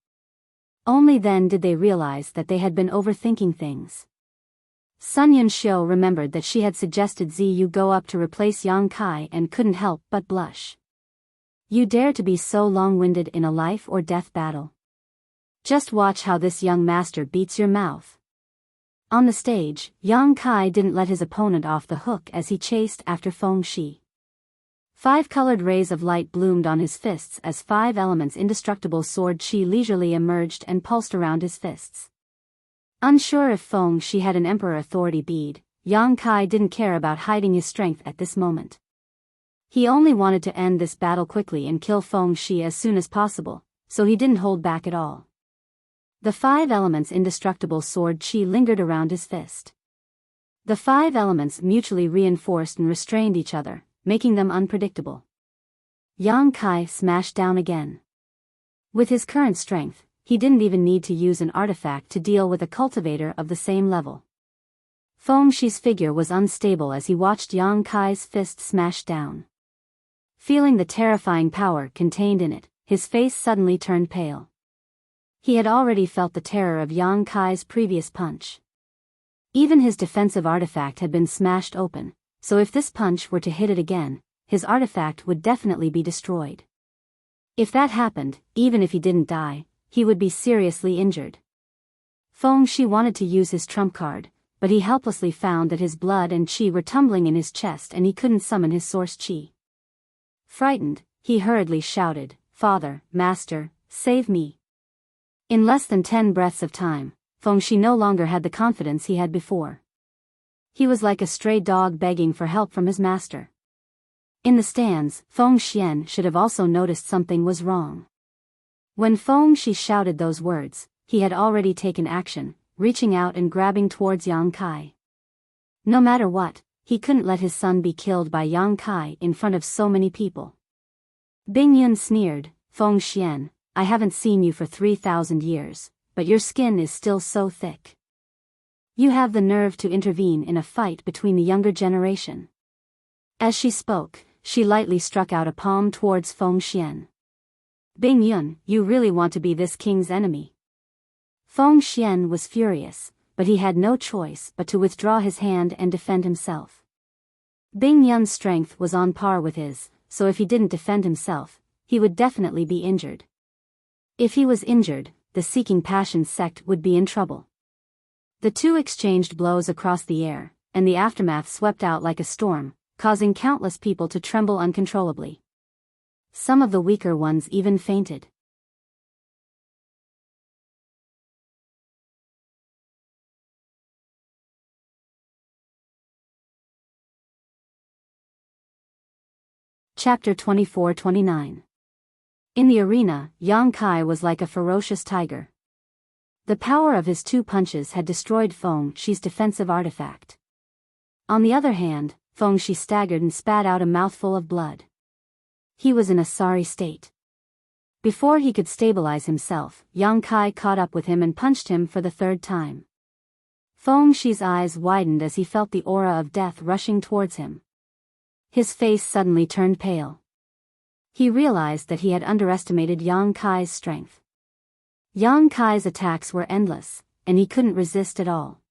Only then did they realize that they had been overthinking things. Sun Yunxiu remembered that she had suggested Ziyu go up to replace Yang Kai and couldn't help but blush. You dare to be so long-winded in a life or death battle? Just watch how this young master beats your mouth. On the stage, Yang Kai didn't let his opponent off the hook as he chased after Feng Shi. 5 colored rays of light bloomed on his fists as 5 elements indestructible sword chi leisurely emerged and pulsed around his fists. Unsure if Feng Shi had an emperor authority bead, Yang Kai didn't care about hiding his strength at this moment. He only wanted to end this battle quickly and kill Feng Shi as soon as possible, so he didn't hold back at all. The 5 elements indestructible sword chi lingered around his fist. The 5 elements mutually reinforced and restrained each other, making them unpredictable. Yang Kai smashed down again. With his current strength, he didn't even need to use an artifact to deal with a cultivator of the same level. Feng Shi's figure was unstable as he watched Yang Kai's fist smash down. Feeling the terrifying power contained in it, his face suddenly turned pale. He had already felt the terror of Yang Kai's previous punch. Even his defensive artifact had been smashed open, so if this punch were to hit it again, his artifact would definitely be destroyed. If that happened, even if he didn't die, he would be seriously injured. Feng Shi wanted to use his trump card, but he helplessly found that his blood and chi were tumbling in his chest and he couldn't summon his source chi. Frightened, he hurriedly shouted, "Father, Master, save me." In less than 10 breaths of time, Feng Shi no longer had the confidence he had before. He was like a stray dog begging for help from his master. In the stands, Feng Xian should have also noticed something was wrong. When Feng Shi shouted those words, he had already taken action, reaching out and grabbing towards Yang Kai. No matter what, he couldn't let his son be killed by Yang Kai in front of so many people. Bing Yun sneered, "Feng Xian, I haven't seen you for 3,000 years, but your skin is still so thick. You have the nerve to intervene in a fight between the younger generation." As she spoke, she lightly struck out a palm towards Feng Xian. "Bing Yun, you really want to be this king's enemy?" Feng Xian was furious, but he had no choice but to withdraw his hand and defend himself. Bing Yun's strength was on par with his, so if he didn't defend himself, he would definitely be injured. If he was injured, the Seeking Passions sect would be in trouble. The two exchanged blows across the air, and the aftermath swept out like a storm, causing countless people to tremble uncontrollably. Some of the weaker ones even fainted. Chapter 24-29. In the arena, Yang Kai was like a ferocious tiger. The power of his 2 punches had destroyed Feng Shi's defensive artifact. On the other hand, Feng Shi staggered and spat out a mouthful of blood. He was in a sorry state. Before he could stabilize himself, Yang Kai caught up with him and punched him for the 3rd time. Feng Shi's eyes widened as he felt the aura of death rushing towards him. His face suddenly turned pale. He realized that he had underestimated Yang Kai's strength. Yang Kai's attacks were endless, and he couldn't resist at all.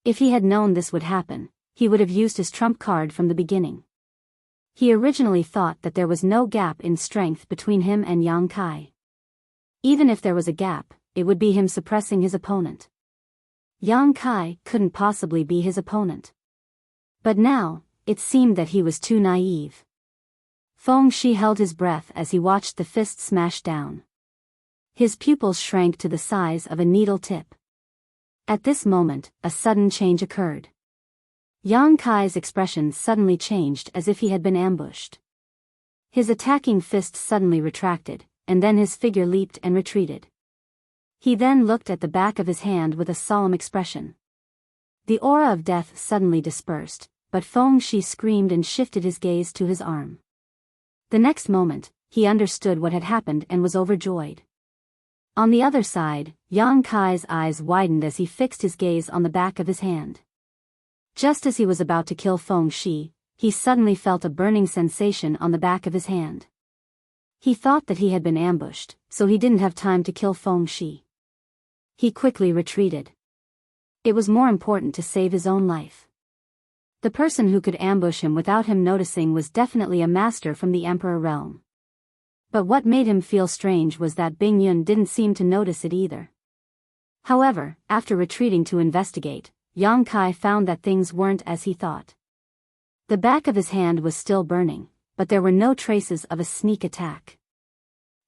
If he had known this would happen, he would have used his trump card from the beginning. He originally thought that there was no gap in strength between him and Yang Kai. Even if there was a gap, it would be him suppressing his opponent. Yang Kai couldn't possibly be his opponent. But now, it seemed that he was too naive. Feng Shi held his breath as he watched the fist smash down. His pupils shrank to the size of a needle tip. At this moment, a sudden change occurred. Yang Kai's expression suddenly changed as if he had been ambushed. His attacking fist suddenly retracted, and then his figure leaped and retreated. He then looked at the back of his hand with a solemn expression. The aura of death suddenly dispersed, but Feng Shi screamed and shifted his gaze to his arm. The next moment, he understood what had happened and was overjoyed. On the other side, Yang Kai's eyes widened as he fixed his gaze on the back of his hand. Just as he was about to kill Feng Shi, he suddenly felt a burning sensation on the back of his hand. He thought that he had been ambushed, so he didn't have time to kill Feng Shi. He quickly retreated. It was more important to save his own life. The person who could ambush him without him noticing was definitely a master from the Emperor realm. But what made him feel strange was that Bing Yun didn't seem to notice it either. However, after retreating to investigate, Yang Kai found that things weren't as he thought. The back of his hand was still burning, but there were no traces of a sneak attack.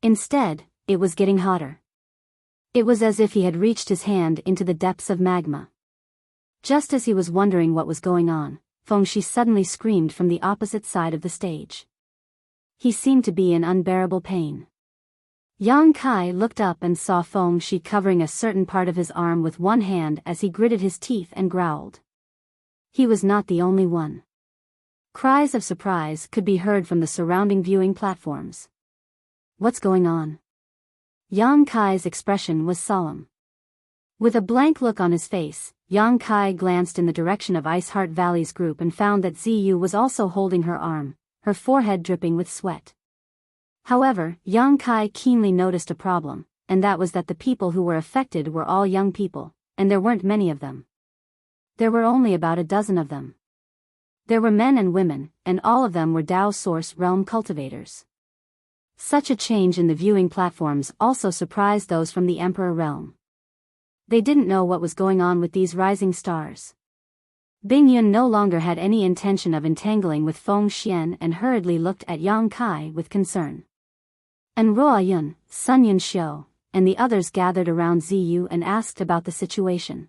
Instead, it was getting hotter. It was as if he had reached his hand into the depths of magma. Just as he was wondering what was going on, Feng Shi suddenly screamed from the opposite side of the stage. He seemed to be in unbearable pain. Yang Kai looked up and saw Feng Shi covering a certain part of his arm with one hand as he gritted his teeth and growled. He was not the only one. Cries of surprise could be heard from the surrounding viewing platforms. What's going on? Yang Kai's expression was solemn. With a blank look on his face, Yang Kai glanced in the direction of Ice Heart Valley's group and found that Ziyu was also holding her arm, her forehead dripping with sweat. However, Yang Kai keenly noticed a problem, and that was that the people who were affected were all young people, and there weren't many of them. There were only about a dozen of them. There were men and women, and all of them were Dao Source Realm cultivators. Such a change in the viewing platforms also surprised those from the Emperor Realm. They didn't know what was going on with these rising stars. Bing Yun no longer had any intention of entangling with Feng Xian and hurriedly looked at Yang Kai with concern. And Ruo Yun, Sun Yun Xiu, and the others gathered around Ziyu and asked about the situation.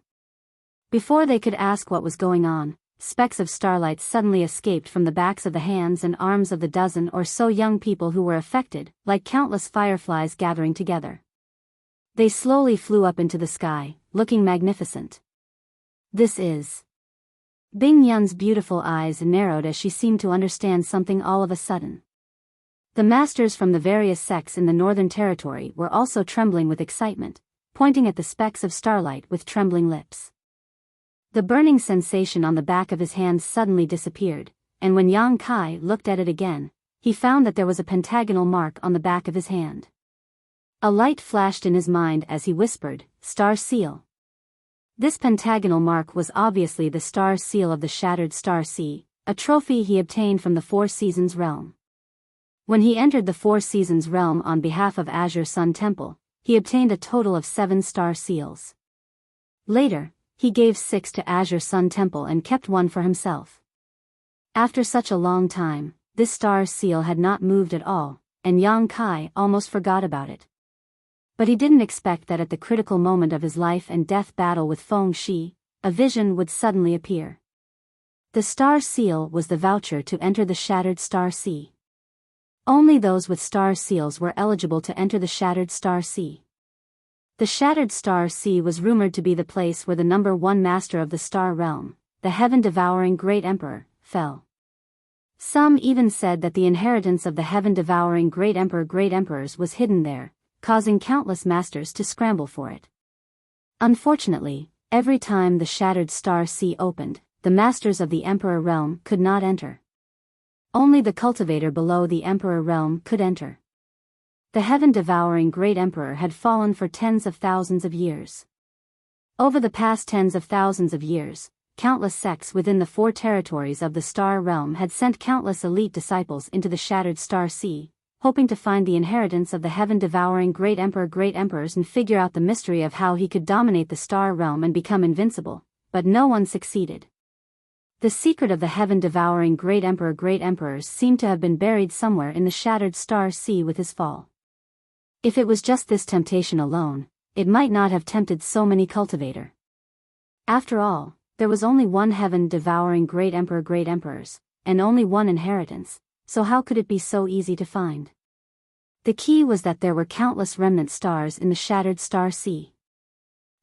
Before they could ask what was going on, specks of starlight suddenly escaped from the backs of the hands and arms of the dozen or so young people who were affected, like countless fireflies gathering together. They slowly flew up into the sky, looking magnificent. This is... Bing Yun's beautiful eyes narrowed as she seemed to understand something all of a sudden. The masters from the various sects in the Northern Territory were also trembling with excitement, pointing at the specks of starlight with trembling lips. The burning sensation on the back of his hand suddenly disappeared, and when Yang Kai looked at it again, he found that there was a pentagonal mark on the back of his hand. A light flashed in his mind as he whispered, "Star Seal." This pentagonal mark was obviously the star seal of the Shattered Star Sea, a trophy he obtained from the Four Seasons realm. When he entered the Four Seasons realm on behalf of Azure Sun Temple, he obtained a total of 7 star seals. Later, he gave 6 to Azure Sun Temple and kept 1 for himself. After such a long time, this star seal had not moved at all, and Yang Kai almost forgot about it. But he didn't expect that at the critical moment of his life and death battle with Feng Shi, a vision would suddenly appear. The star seal was the voucher to enter the Shattered Star Sea. Only those with star seals were eligible to enter the Shattered Star Sea. The Shattered Star Sea was rumored to be the place where the number 1 master of the Star Realm, the heaven-devouring Great Emperor, fell. Some even said that the inheritance of the heaven-devouring Great Emperors was hidden there, causing countless masters to scramble for it. Unfortunately, every time the Shattered Star Sea opened, the masters of the Emperor Realm could not enter. Only the cultivator below the Emperor Realm could enter. The heaven-devouring Great Emperor had fallen for tens of thousands of years. Over the past tens of thousands of years, countless sects within the 4 territories of the Star Realm had sent countless elite disciples into the Shattered Star Sea, hoping to find the inheritance of the heaven-devouring Great Emperors and figure out the mystery of how he could dominate the Star Realm and become invincible, but no one succeeded. The secret of the heaven-devouring Great Emperors seemed to have been buried somewhere in the Shattered Star Sea with his fall. If it was just this temptation alone, it might not have tempted so many cultivator. After all, there was only one heaven-devouring Great Emperors, and only one inheritance, so how could it be so easy to find? The key was that there were countless remnant stars in the Shattered Star Sea.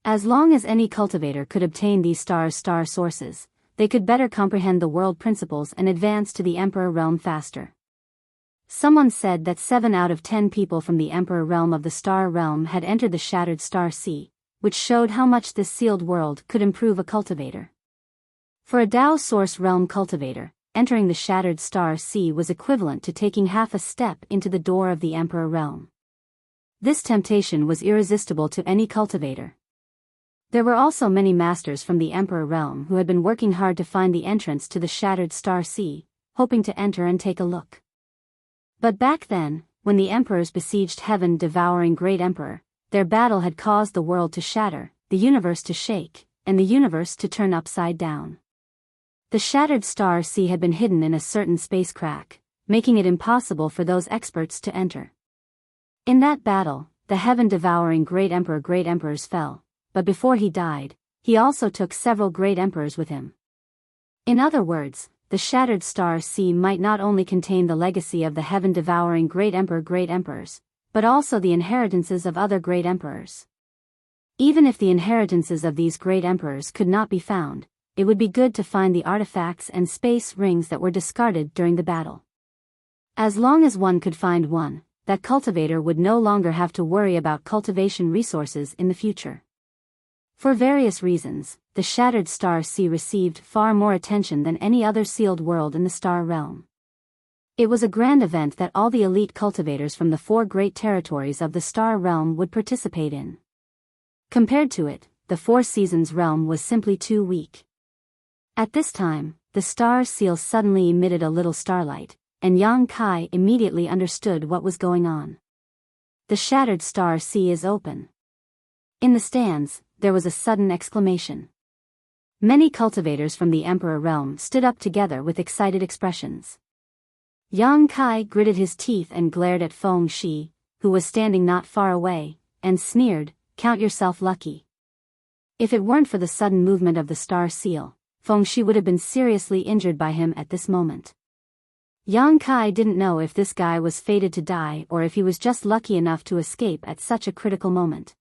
As long as any cultivator could obtain these star sources, they could better comprehend the world principles and advance to the Emperor Realm faster. Someone said that 7 out of 10 people from the Emperor Realm of the Star Realm had entered the Shattered Star Sea, which showed how much this sealed world could improve a cultivator. For a Dao Source Realm cultivator, entering the Shattered Star Sea was equivalent to taking half a step into the door of the Emperor Realm. This temptation was irresistible to any cultivator. There were also many masters from the Emperor Realm who had been working hard to find the entrance to the Shattered Star Sea, hoping to enter and take a look. But back then, when the emperors besieged heaven-devouring great emperor, their battle had caused the world to shatter, the universe to shake, and the universe to turn upside down. The shattered star sea had been hidden in a certain space crack, making it impossible for those experts to enter. In that battle, the heaven-devouring great emperors fell, but before he died, he also took several great emperors with him. In other words, the shattered star sea might not only contain the legacy of the heaven-devouring great emperors, but also the inheritances of other great emperors. Even if the inheritances of these great emperors could not be found, it would be good to find the artifacts and space rings that were discarded during the battle. As long as one could find one, that cultivator would no longer have to worry about cultivation resources in the future. For various reasons, the Shattered Star Sea received far more attention than any other sealed world in the Star Realm. It was a grand event that all the elite cultivators from the 4 great territories of the Star Realm would participate in. Compared to it, the 4 Seasons Realm was simply too weak. At this time, the Star Seal suddenly emitted a little starlight, and Yang Kai immediately understood what was going on. The Shattered Star Sea is open. In the stands, there was a sudden exclamation. Many cultivators from the Emperor Realm stood up together with excited expressions. Yang Kai gritted his teeth and glared at Feng Shi, who was standing not far away, and sneered, "Count yourself lucky." If it weren't for the sudden movement of the Star Seal, Feng Shi would have been seriously injured by him at this moment. Yang Kai didn't know if this guy was fated to die or if he was just lucky enough to escape at such a critical moment.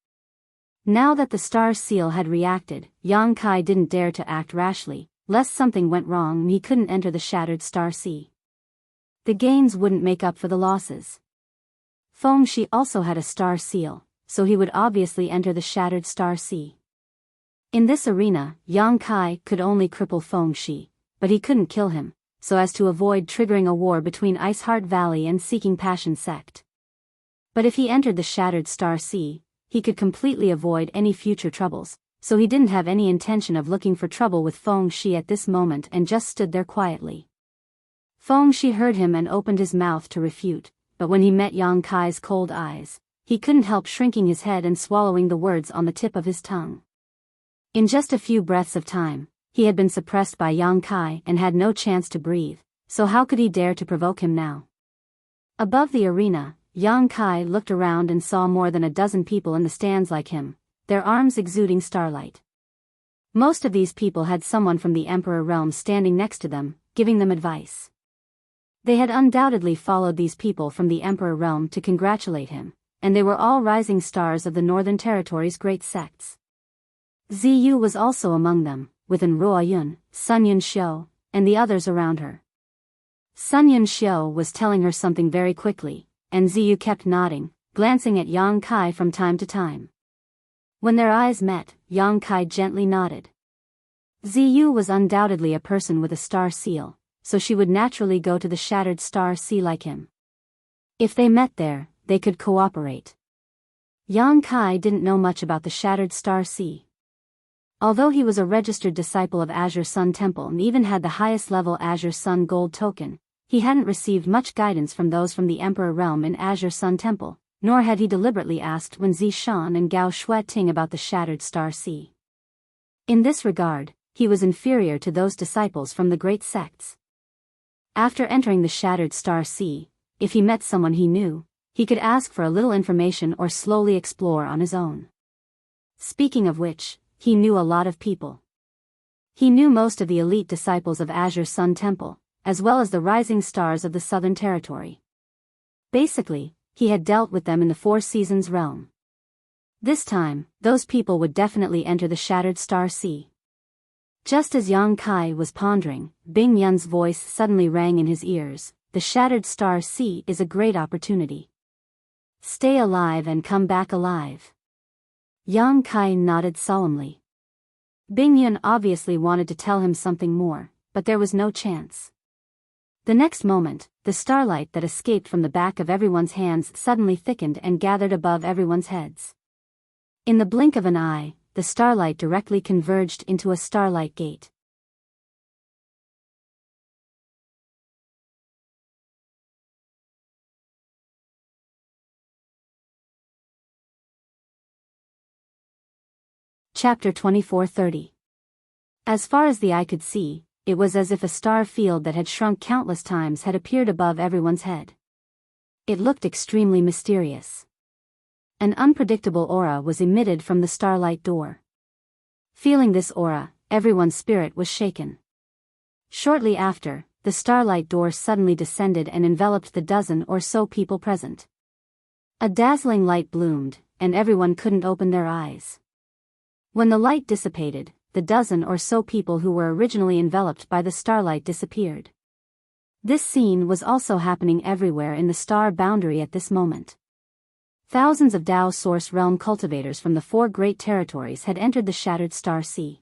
Now that the Star Seal had reacted, Yang Kai didn't dare to act rashly, lest something went wrong and he couldn't enter the Shattered Star Sea. The gains wouldn't make up for the losses. Feng Shi also had a Star Seal, so he would obviously enter the Shattered Star Sea. In this arena, Yang Kai could only cripple Feng Shi, but he couldn't kill him, so as to avoid triggering a war between Iceheart Valley and Seeking Passion Sect. But if he entered the Shattered Star Sea, he could completely avoid any future troubles, so he didn't have any intention of looking for trouble with Feng Shi at this moment and just stood there quietly. Feng Shi heard him and opened his mouth to refute, but when he met Yang Kai's cold eyes, he couldn't help shrinking his head and swallowing the words on the tip of his tongue. In just a few breaths of time, he had been suppressed by Yang Kai and had no chance to breathe, so how could he dare to provoke him now? Above the arena, Yang Kai looked around and saw more than a dozen people in the stands like him, their arms exuding starlight. Most of these people had someone from the Emperor Realm standing next to them, giving them advice. They had undoubtedly followed these people from the Emperor Realm to congratulate him, and they were all rising stars of the Northern Territory's great sects. Ziyu was also among them, with Ruoyun, Sun Yunxiu, and the others around her. Sun Yunxiu was telling her something very quickly, and Ziyu kept nodding, glancing at Yang Kai from time to time. When their eyes met, Yang Kai gently nodded. Ziyu was undoubtedly a person with a star seal, so she would naturally go to the Shattered Star Sea like him. If they met there, they could cooperate. Yang Kai didn't know much about the Shattered Star Sea. Although he was a registered disciple of Azure Sun Temple and even had the highest level Azure Sun Gold token, he hadn't received much guidance from those from the Emperor Realm in Azure Sun Temple, nor had he deliberately asked Wen Zishan and Gao Shueting about the Shattered Star Sea. In this regard, he was inferior to those disciples from the great sects. After entering the Shattered Star Sea, if he met someone he knew, he could ask for a little information or slowly explore on his own. Speaking of which, he knew a lot of people. He knew most of the elite disciples of Azure Sun Temple, as well as the rising stars of the Southern Territory. Basically, he had dealt with them in the 4 Seasons Realm. This time, those people would definitely enter the Shattered Star Sea. Just as Yang Kai was pondering, Bing Yun's voice suddenly rang in his ears, "The Shattered Star Sea is a great opportunity. Stay alive and come back alive." Yang Kai nodded solemnly. Bing Yun obviously wanted to tell him something more, but there was no chance. The next moment, the starlight that escaped from the back of everyone's hands suddenly thickened and gathered above everyone's heads. In the blink of an eye, the starlight directly converged into a starlight gate. Chapter 24:30. As far as the eye could see, it was as if a star field that had shrunk countless times had appeared above everyone's head. It looked extremely mysterious. An unpredictable aura was emitted from the starlight door. Feeling this aura, everyone's spirit was shaken. Shortly after, the starlight door suddenly descended and enveloped the dozen or so people present. A dazzling light bloomed, and everyone couldn't open their eyes. When the light dissipated, the dozen or so people who were originally enveloped by the starlight disappeared. This scene was also happening everywhere in the star boundary at this moment. Thousands of Dao Source Realm cultivators from the 4 great territories had entered the Shattered Star Sea.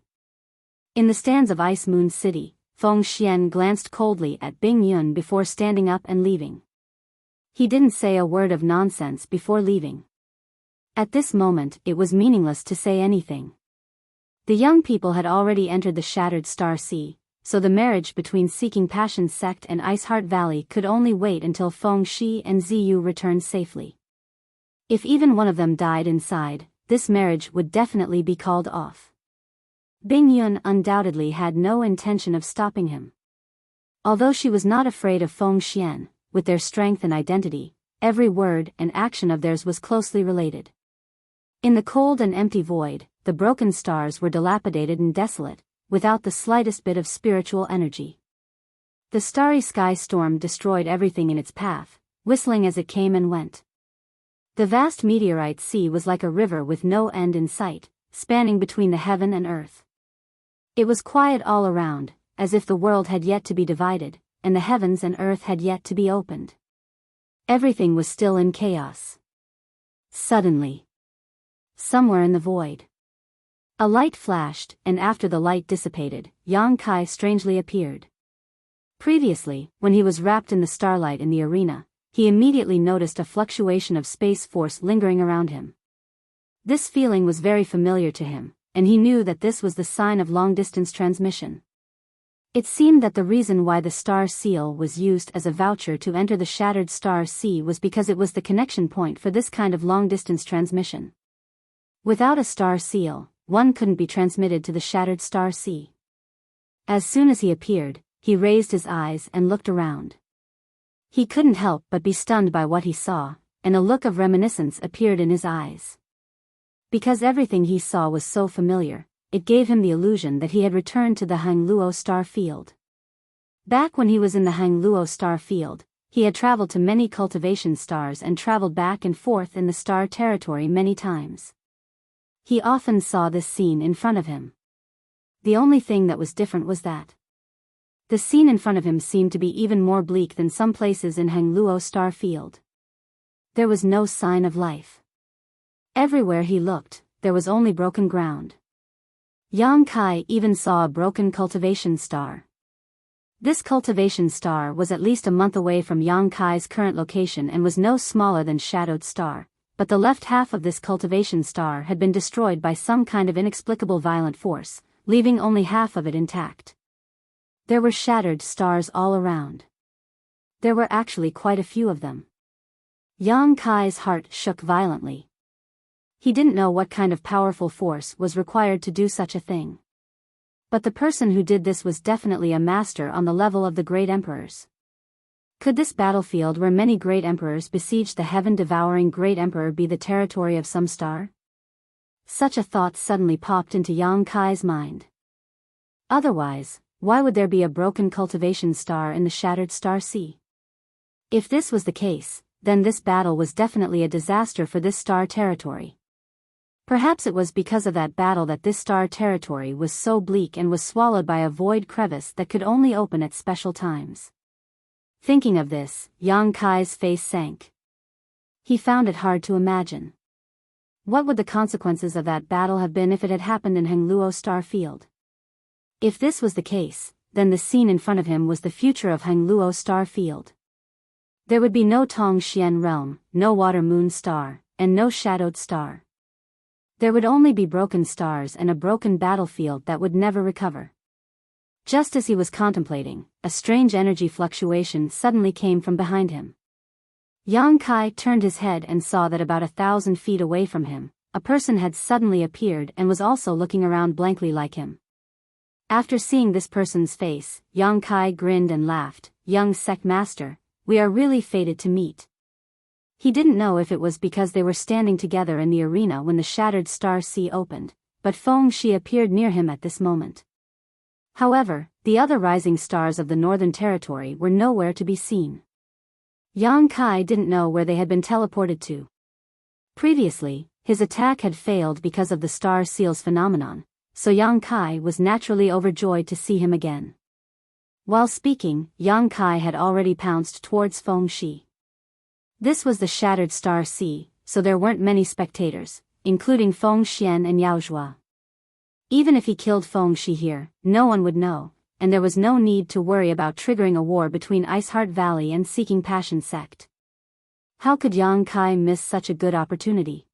In the stands of Ice Moon City, Feng Xian glanced coldly at Bing Yun before standing up and leaving. He didn't say a word of nonsense before leaving. At this moment, it was meaningless to say anything. The young people had already entered the Shattered Star Sea, so the marriage between Seeking Passion Sect and Iceheart Valley could only wait until Feng Shi and Ziyu returned safely. If even one of them died inside, this marriage would definitely be called off. Bing Yun undoubtedly had no intention of stopping him. Although she was not afraid of Feng Xian, with their strength and identity, every word and action of theirs was closely related. In the cold and empty void, the broken stars were dilapidated and desolate, without the slightest bit of spiritual energy. The starry sky storm destroyed everything in its path, whistling as it came and went. The vast meteorite sea was like a river with no end in sight, spanning between the heaven and earth. It was quiet all around, as if the world had yet to be divided, and the heavens and earth had yet to be opened. Everything was still in chaos. Suddenly, somewhere in the void, a light flashed, and after the light dissipated, Yang Kai strangely appeared. Previously, when he was wrapped in the starlight in the arena, he immediately noticed a fluctuation of space force lingering around him. This feeling was very familiar to him, and he knew that this was the sign of long-distance transmission. It seemed that the reason why the star seal was used as a voucher to enter the Shattered Star Sea was because it was the connection point for this kind of long-distance transmission. Without a star seal, one couldn't be transmitted to the Shattered Star Sea. As soon as he appeared, he raised his eyes and looked around. He couldn't help but be stunned by what he saw, and a look of reminiscence appeared in his eyes. Because everything he saw was so familiar, it gave him the illusion that he had returned to the Hangluo star field. Back when he was in the Hangluo star field, he had traveled to many cultivation stars and traveled back and forth in the star territory many times. He often saw this scene in front of him. The only thing that was different was that the scene in front of him seemed to be even more bleak than some places in Hangluo star field. There was no sign of life. Everywhere he looked, there was only broken ground. Yang Kai even saw a broken cultivation star. This cultivation star was at least a month away from Yang Kai's current location and was no smaller than Shadowed Star, but the left half of this cultivation star had been destroyed by some kind of inexplicable violent force, leaving only half of it intact. There were shattered stars all around. There were actually quite a few of them. Yang Kai's heart shook violently. He didn't know what kind of powerful force was required to do such a thing. But the person who did this was definitely a master on the level of the great emperors. Could this battlefield where many great emperors besieged the heaven-devouring great emperor be the territory of some star? Such a thought suddenly popped into Yang Kai's mind. Otherwise, why would there be a broken cultivation star in the Shattered Star Sea? If this was the case, then this battle was definitely a disaster for this star territory. Perhaps it was because of that battle that this star territory was so bleak and was swallowed by a void crevice that could only open at special times. Thinking of this, Yang Kai's face sank. He found it hard to imagine. What would the consequences of that battle have been if it had happened in Hangluo Star Field? If this was the case, then the scene in front of him was the future of Hangluo Star Field. There would be no Tong Xian Realm, no Water Moon Star, and no Shadowed Star. There would only be broken stars and a broken battlefield that would never recover. Just as he was contemplating, a strange energy fluctuation suddenly came from behind him. Yang Kai turned his head and saw that about 1,000 feet away from him, a person had suddenly appeared and was also looking around blankly like him. After seeing this person's face, Yang Kai grinned and laughed. "Young sect master, we are really fated to meet." He didn't know if it was because they were standing together in the arena when the shattered star sea opened, but Feng Shi appeared near him at this moment. However, the other rising stars of the Northern Territory were nowhere to be seen. Yang Kai didn't know where they had been teleported to. Previously, his attack had failed because of the star seals phenomenon, so Yang Kai was naturally overjoyed to see him again. While speaking, Yang Kai had already pounced towards Feng Shi. This was the shattered star sea, so there weren't many spectators, including Feng Xian and Yao Zhua. Even if he killed Feng Shi here, no one would know, and there was no need to worry about triggering a war between Iceheart Valley and Seeking Passion sect. How could Yang Kai miss such a good opportunity?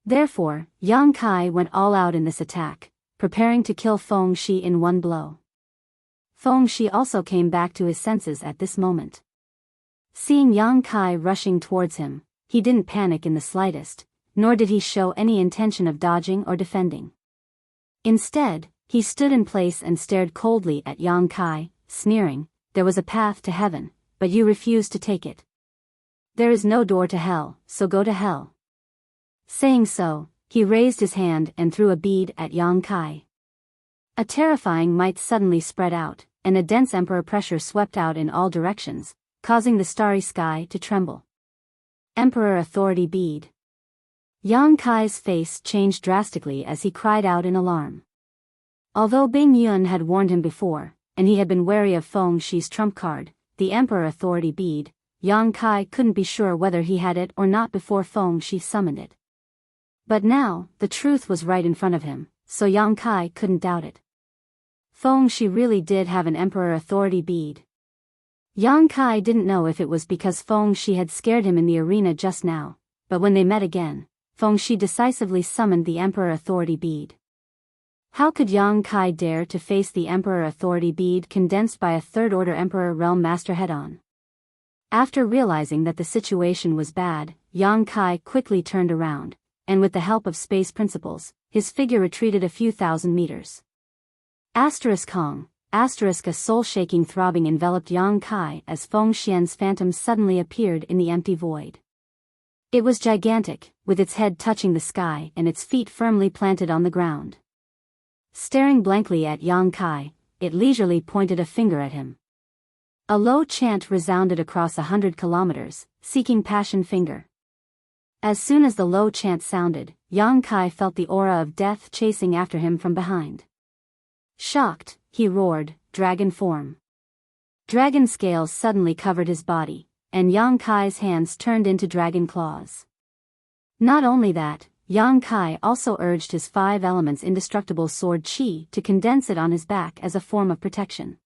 Therefore, Yang Kai went all out in this attack, preparing to kill Feng Shi in one blow. Feng Shi also came back to his senses at this moment. Seeing Yang Kai rushing towards him, he didn't panic in the slightest, nor did he show any intention of dodging or defending. Instead, he stood in place and stared coldly at Yang Kai, sneering, "There was a path to heaven, but you refused to take it. There is no door to hell, so go to hell." Saying so, he raised his hand and threw a bead at Yang Kai. A terrifying might suddenly spread out, and a dense emperor pressure swept out in all directions, causing the starry sky to tremble. Emperor Authority Bead. Yang Kai's face changed drastically as he cried out in alarm. Although Bing Yun had warned him before, and he had been wary of Feng Shi's trump card, the Emperor Authority Bead, Yang Kai couldn't be sure whether he had it or not before Feng Shi summoned it. But now, the truth was right in front of him, so Yang Kai couldn't doubt it. Feng Shi really did have an Emperor Authority Bead. Yang Kai didn't know if it was because Feng Shi had scared him in the arena just now, but when they met again, Feng Shi decisively summoned the Emperor Authority Bead. How could Yang Kai dare to face the Emperor Authority Bead condensed by a third-order Emperor Realm Master head-on? After realizing that the situation was bad, Yang Kai quickly turned around, and with the help of space principles, his figure retreated a few thousand meters. Asterisk Hong, asterisk a soul-shaking throbbing enveloped Yang Kai as Feng Xian's phantom suddenly appeared in the empty void. It was gigantic, with its head touching the sky and its feet firmly planted on the ground. Staring blankly at Yang Kai, it leisurely pointed a finger at him. A low chant resounded across 100 kilometers, "Seeking Passion Finger." As soon as the low chant sounded, Yang Kai felt the aura of death chasing after him from behind. Shocked, he roared, "Dragon form." Dragon scales suddenly covered his body, and Yang Kai's hands turned into dragon claws. Not only that, Yang Kai also urged his 5 elements indestructible sword chi to condense it on his back as a form of protection.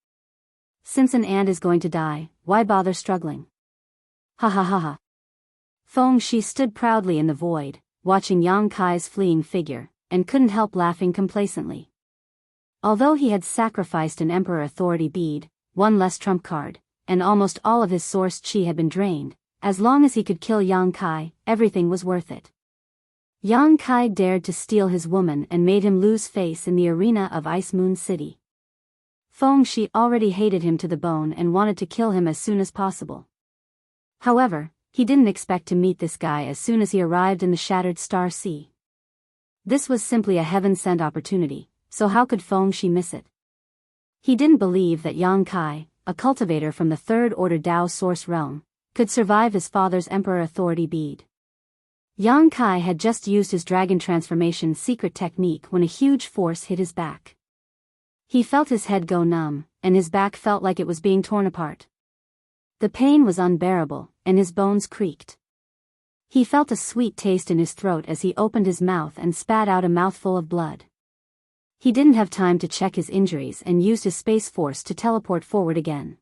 Since an ant is going to die, why bother struggling? Ha ha ha ha. Feng Shi stood proudly in the void, watching Yang Kai's fleeing figure, and couldn't help laughing complacently. Although he had sacrificed an Emperor Authority Bead, one less trump card, and almost all of his source chi had been drained, as long as he could kill Yang Kai, everything was worth it. Yang Kai dared to steal his woman and made him lose face in the arena of Ice Moon City. Feng Shi already hated him to the bone and wanted to kill him as soon as possible. However, he didn't expect to meet this guy as soon as he arrived in the Shattered Star Sea. This was simply a heaven-sent opportunity, so how could Feng Shi miss it? He didn't believe that Yang Kai, a cultivator from the third-order Dao Source Realm, could survive his father's Emperor Authority Bead. Yang Kai had just used his dragon transformation secret technique when a huge force hit his back. He felt his head go numb, and his back felt like it was being torn apart. The pain was unbearable, and his bones creaked. He felt a sweet taste in his throat as he opened his mouth and spat out a mouthful of blood. He didn't have time to check his injuries and used his space force to teleport forward again.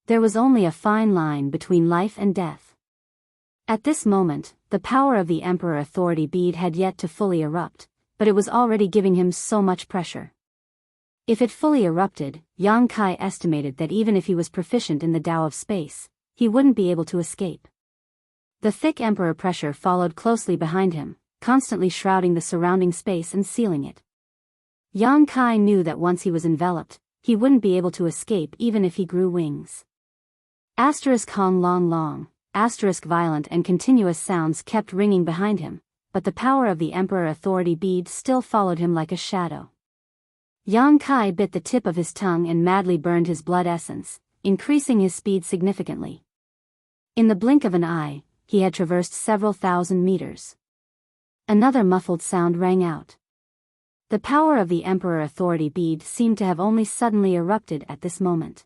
There was only a fine line between life and death. At this moment, the power of the Emperor Authority Bead had yet to fully erupt, but it was already giving him so much pressure. If it fully erupted, Yang Kai estimated that even if he was proficient in the Tao of space, he wouldn't be able to escape. The thick Emperor pressure followed closely behind him, constantly shrouding the surrounding space and sealing it. Yang Kai knew that once he was enveloped, he wouldn't be able to escape even if he grew wings. Hong long long, violent and continuous sounds kept ringing behind him, but the power of the Emperor Authority bead still followed him like a shadow. Yang Kai bit the tip of his tongue and madly burned his blood essence, increasing his speed significantly. In the blink of an eye, he had traversed several thousand meters. Another muffled sound rang out. The power of the Emperor Authority bead seemed to have only suddenly erupted at this moment.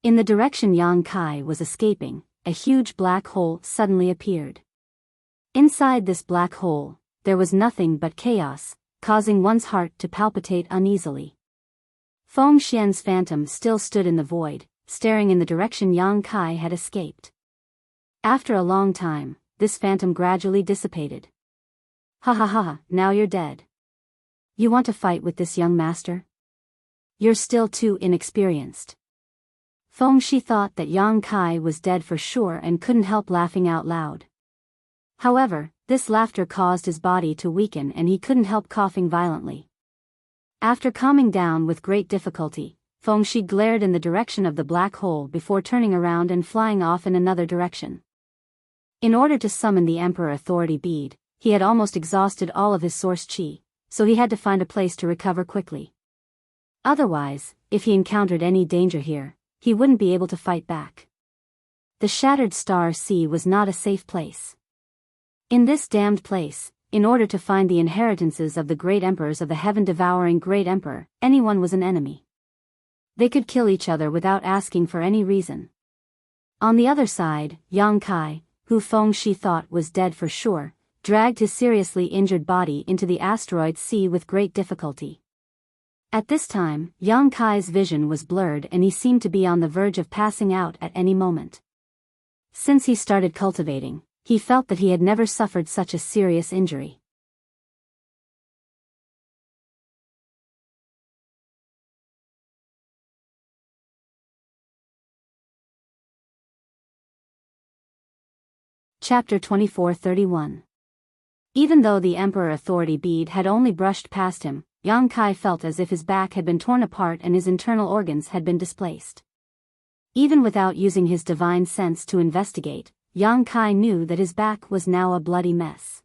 In the direction Yang Kai was escaping, a huge black hole suddenly appeared. Inside this black hole, there was nothing but chaos, causing one's heart to palpitate uneasily. Feng Xian's phantom still stood in the void, staring in the direction Yang Kai had escaped. After a long time, this phantom gradually dissipated. Ha ha ha, now you're dead. You want to fight with this young master? You're still too inexperienced. Feng Xi thought that Yang Kai was dead for sure and couldn't help laughing out loud. However, this laughter caused his body to weaken and he couldn't help coughing violently. After calming down with great difficulty, Feng Xi glared in the direction of the black hole before turning around and flying off in another direction. In order to summon the Emperor Authority bead, he had almost exhausted all of his source qi, so he had to find a place to recover quickly. Otherwise, if he encountered any danger here, he wouldn't be able to fight back. The Shattered Star Sea was not a safe place. In this damned place, in order to find the inheritances of the great emperors of the heaven-devouring Great Emperor, anyone was an enemy. They could kill each other without asking for any reason. On the other side, Yang Kai, who Feng Xi thought was dead for sure, dragged his seriously injured body into the asteroid sea with great difficulty. At this time, Yang Kai's vision was blurred and he seemed to be on the verge of passing out at any moment. Since he started cultivating, he felt that he had never suffered such a serious injury. Chapter 24:31. Even though the Emperor Authority bead had only brushed past him, Yang Kai felt as if his back had been torn apart and his internal organs had been displaced. Even without using his divine sense to investigate, Yang Kai knew that his back was now a bloody mess.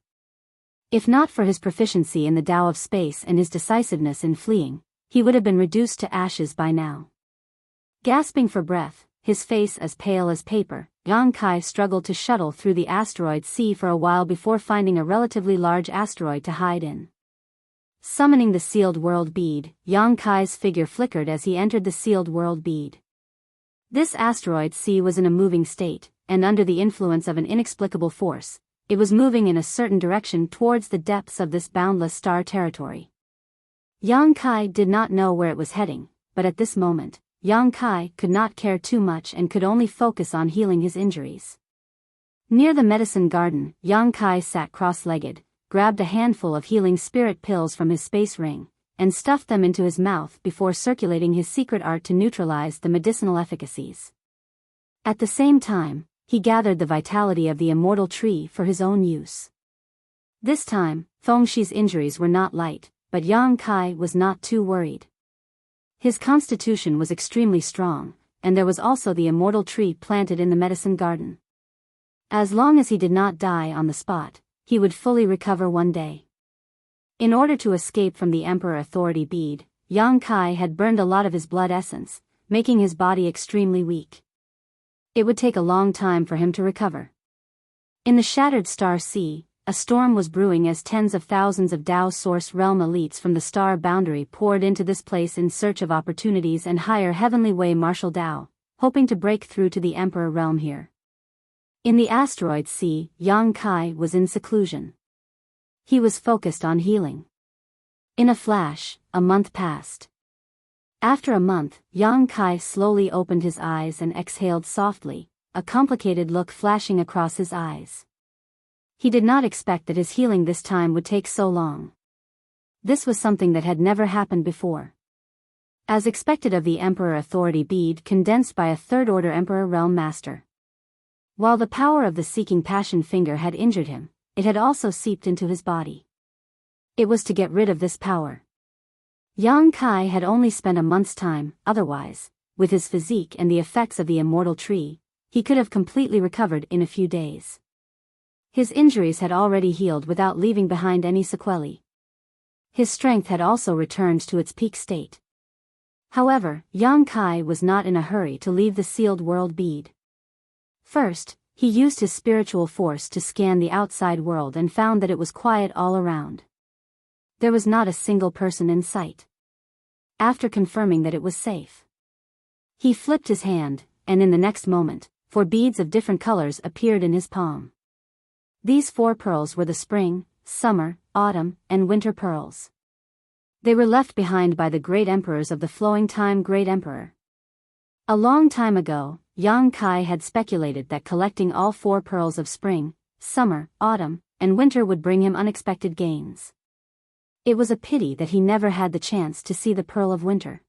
If not for his proficiency in the Tao of space and his decisiveness in fleeing, he would have been reduced to ashes by now. Gasping for breath, his face as pale as paper, Yang Kai struggled to shuttle through the asteroid sea for a while before finding a relatively large asteroid to hide in. Summoning the Sealed World Bead, Yang Kai's figure flickered as he entered the Sealed World Bead. This asteroid sea was in a moving state, and under the influence of an inexplicable force, it was moving in a certain direction towards the depths of this boundless star territory. Yang Kai did not know where it was heading, but at this moment, Yang Kai could not care too much and could only focus on healing his injuries. Near the medicine garden, Yang Kai sat cross-legged, grabbed a handful of healing spirit pills from his space ring, and stuffed them into his mouth before circulating his secret art to neutralize the medicinal efficacies. At the same time, he gathered the vitality of the immortal tree for his own use. This time, Feng Xi's injuries were not light, but Yang Kai was not too worried. His constitution was extremely strong, and there was also the immortal tree planted in the medicine garden. As long as he did not die on the spot, he would fully recover one day. In order to escape from the Emperor Authority bead, Yang Kai had burned a lot of his blood essence, making his body extremely weak. It would take a long time for him to recover. In the Shattered Star Sea, a storm was brewing as tens of thousands of Tao Source Realm elites from the star boundary poured into this place in search of opportunities and higher heavenly way martial Tao, hoping to break through to the Emperor realm here. In the asteroid sea, Yang Kai was in seclusion. He was focused on healing. In a flash, a month passed. After a month, Yang Kai slowly opened his eyes and exhaled softly, a complicated look flashing across his eyes. He did not expect that his healing this time would take so long. This was something that had never happened before. As expected of the Emperor Authority bead condensed by a third-order Emperor Realm Master. While the power of the Seeking Passion finger had injured him, it had also seeped into his body. It was to get rid of this power. Yang Kai had only spent a month's time, otherwise, with his physique and the effects of the immortal tree, he could have completely recovered in a few days. His injuries had already healed without leaving behind any sequelae. His strength had also returned to its peak state. However, Yang Kai was not in a hurry to leave the sealed world bead. First, he used his spiritual force to scan the outside world and found that it was quiet all around. There was not a single person in sight. After confirming that it was safe, he flipped his hand, and in the next moment, 4 beads of different colors appeared in his palm. These 4 pearls were the spring, summer, autumn, and winter pearls. They were left behind by the great emperors of the flowing time Great Emperor. A long time ago, Yang Kai had speculated that collecting all 4 pearls of spring, summer, autumn, and winter would bring him unexpected gains. It was a pity that he never had the chance to see the pearl of winter.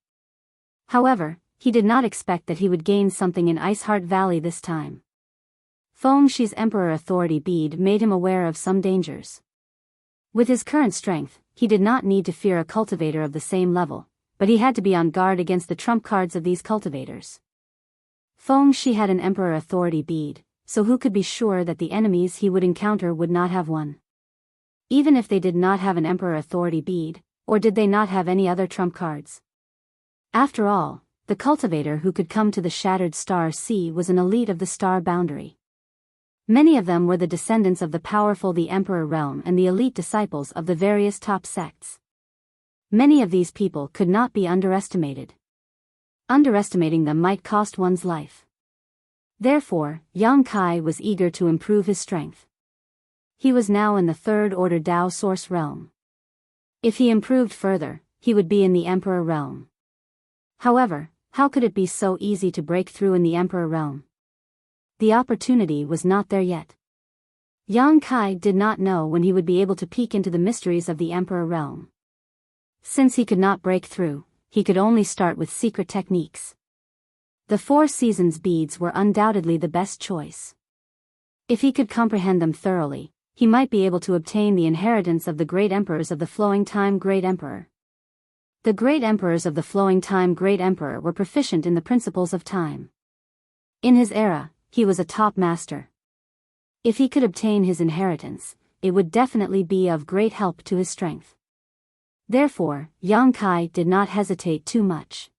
However, he did not expect that he would gain something in Iceheart Valley this time. Feng Shi's Emperor Authority bead made him aware of some dangers. With his current strength, he did not need to fear a cultivator of the same level, but he had to be on guard against the trump cards of these cultivators. Feng Shi had an Emperor Authority bead, so who could be sure that the enemies he would encounter would not have one? Even if they did not have an Emperor Authority bead, or did they not have any other trump cards? After all, the cultivator who could come to the Shattered Star Sea was an elite of the star boundary. Many of them were the descendants of the powerful the Emperor realm and the elite disciples of the various top sects. Many of these people could not be underestimated. Underestimating them might cost one's life. Therefore, Yang Kai was eager to improve his strength. He was now in the 3rd Order Dao Source realm. If he improved further, he would be in the Emperor realm. However, how could it be so easy to break through in the Emperor realm? The opportunity was not there yet. Yang Kai did not know when he would be able to peek into the mysteries of the Emperor realm. Since he could not break through, he could only start with secret techniques. The 4 seasons beads were undoubtedly the best choice. If he could comprehend them thoroughly, he might be able to obtain the inheritance of the great emperors of the flowing time Great Emperor. The great emperors of the flowing time Great Emperor were proficient in the principles of time. In his era, he was a top master. If he could obtain his inheritance, it would definitely be of great help to his strength. Therefore, Yang Kai did not hesitate too much.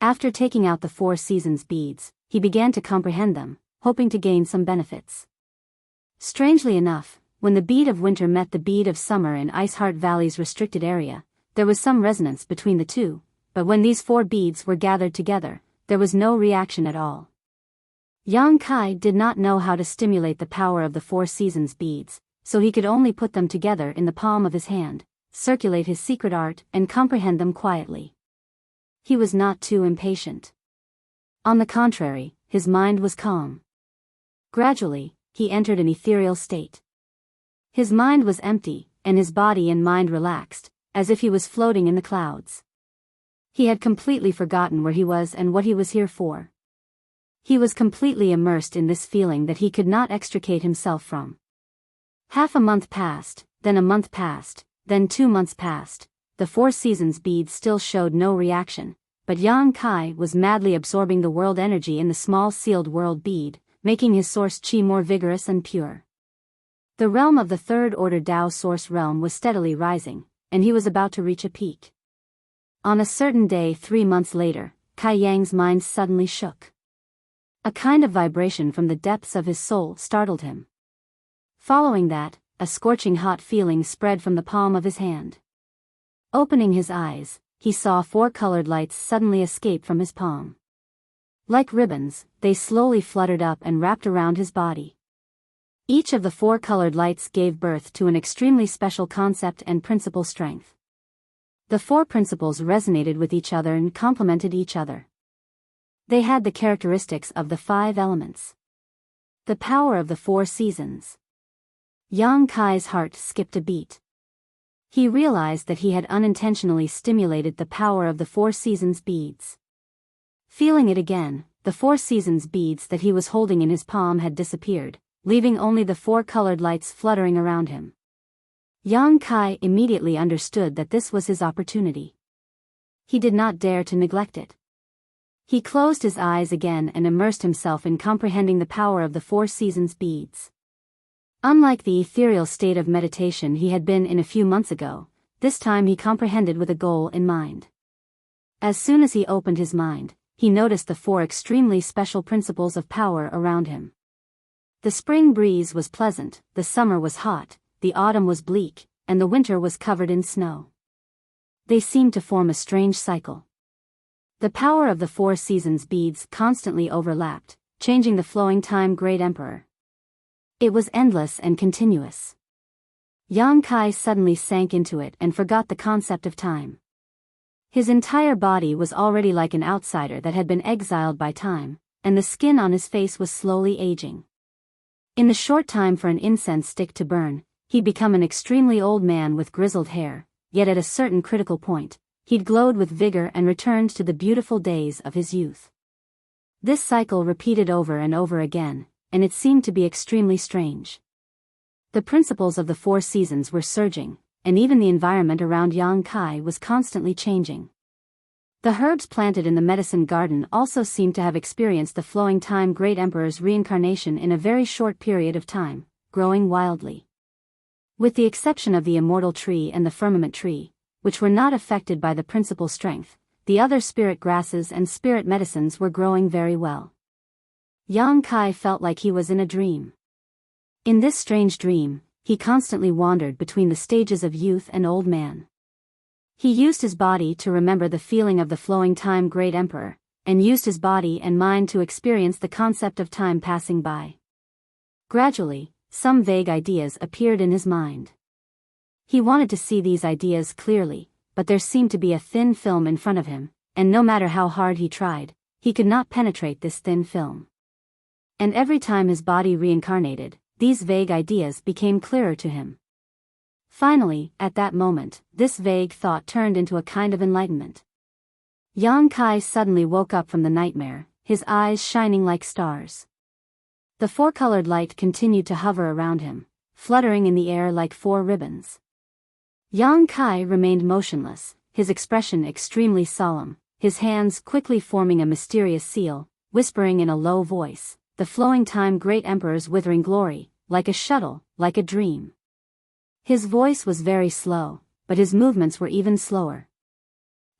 After taking out the 4 seasons beads, he began to comprehend them, hoping to gain some benefits. Strangely enough, when the bead of winter met the bead of summer in Iceheart Valley's restricted area, there was some resonance between the two, but when these 4 beads were gathered together, there was no reaction at all. Yang Kai did not know how to stimulate the power of the 4 seasons beads, so he could only put them together in the palm of his hand, circulate his secret art, and comprehend them quietly. He was not too impatient. On the contrary, his mind was calm. Gradually, he entered an ethereal state. His mind was empty, and his body and mind relaxed, as if he was floating in the clouds. He had completely forgotten where he was and what he was here for. He was completely immersed in this feeling that he could not extricate himself from. Half a month passed, then a month passed, then 2 months passed. The 4 seasons bead still showed no reaction, but Yang Kai was madly absorbing the world energy in the small sealed world bead, making his source chi more vigorous and pure. The realm of the 3rd Order Dao Source realm was steadily rising, and he was about to reach a peak. On a certain day 3 months later, Kai Yang's mind suddenly shook. A kind of vibration from the depths of his soul startled him. Following that, a scorching hot feeling spread from the palm of his hand. Opening his eyes, he saw 4 colored lights suddenly escape from his palm. Like ribbons, they slowly fluttered up and wrapped around his body. Each of the 4 colored lights gave birth to an extremely special concept and principle strength. The 4 principles resonated with each other and complemented each other. They had the characteristics of the 5 elements. The power of the 4 seasons. Yang Kai's heart skipped a beat. He realized that he had unintentionally stimulated the power of the 4 seasons beads. Feeling it again, the 4 seasons beads that he was holding in his palm had disappeared, leaving only the four colored lights fluttering around him. Yang Kai immediately understood that this was his opportunity. He did not dare to neglect it. He closed his eyes again and immersed himself in comprehending the power of the four seasons beads. Unlike the ethereal state of meditation he had been in a few months ago, this time he comprehended with a goal in mind. As soon as he opened his mind, he noticed the four extremely special principles of power around him. The spring breeze was pleasant, the summer was hot, the autumn was bleak, and the winter was covered in snow. They seemed to form a strange cycle. The power of the four seasons beads constantly overlapped, changing the flowing time Great Emperor. It was endless and continuous. Yang Kai suddenly sank into it and forgot the concept of time. His entire body was already like an outsider that had been exiled by time, and the skin on his face was slowly aging. In the short time for an incense stick to burn, he'd become an extremely old man with grizzled hair, yet at a certain critical point, he'd glowed with vigor and returned to the beautiful days of his youth. This cycle repeated over and over again, and it seemed to be extremely strange. The principles of the four seasons were surging, and even the environment around Yang Kai was constantly changing. The herbs planted in the medicine garden also seemed to have experienced the flowing time Great Emperor's reincarnation in a very short period of time, growing wildly. With the exception of the immortal tree and the firmament tree, which were not affected by the principal strength, the other spirit grasses and spirit medicines were growing very well. Yang Kai felt like he was in a dream. In this strange dream, he constantly wandered between the stages of youth and old man. He used his body to remember the feeling of the flowing time Great Emperor, and used his body and mind to experience the concept of time passing by. Gradually, some vague ideas appeared in his mind. He wanted to see these ideas clearly, but there seemed to be a thin film in front of him, and no matter how hard he tried, he could not penetrate this thin film. And every time his body reincarnated, these vague ideas became clearer to him. Finally, at that moment, this vague thought turned into a kind of enlightenment. Yang Kai suddenly woke up from the nightmare, his eyes shining like stars. The four-colored light continued to hover around him, fluttering in the air like four ribbons. Yang Kai remained motionless, his expression extremely solemn, his hands quickly forming a mysterious seal, whispering in a low voice, "The flowing time Great Emperor's withering glory, like a shuttle, like a dream." His voice was very slow, but his movements were even slower.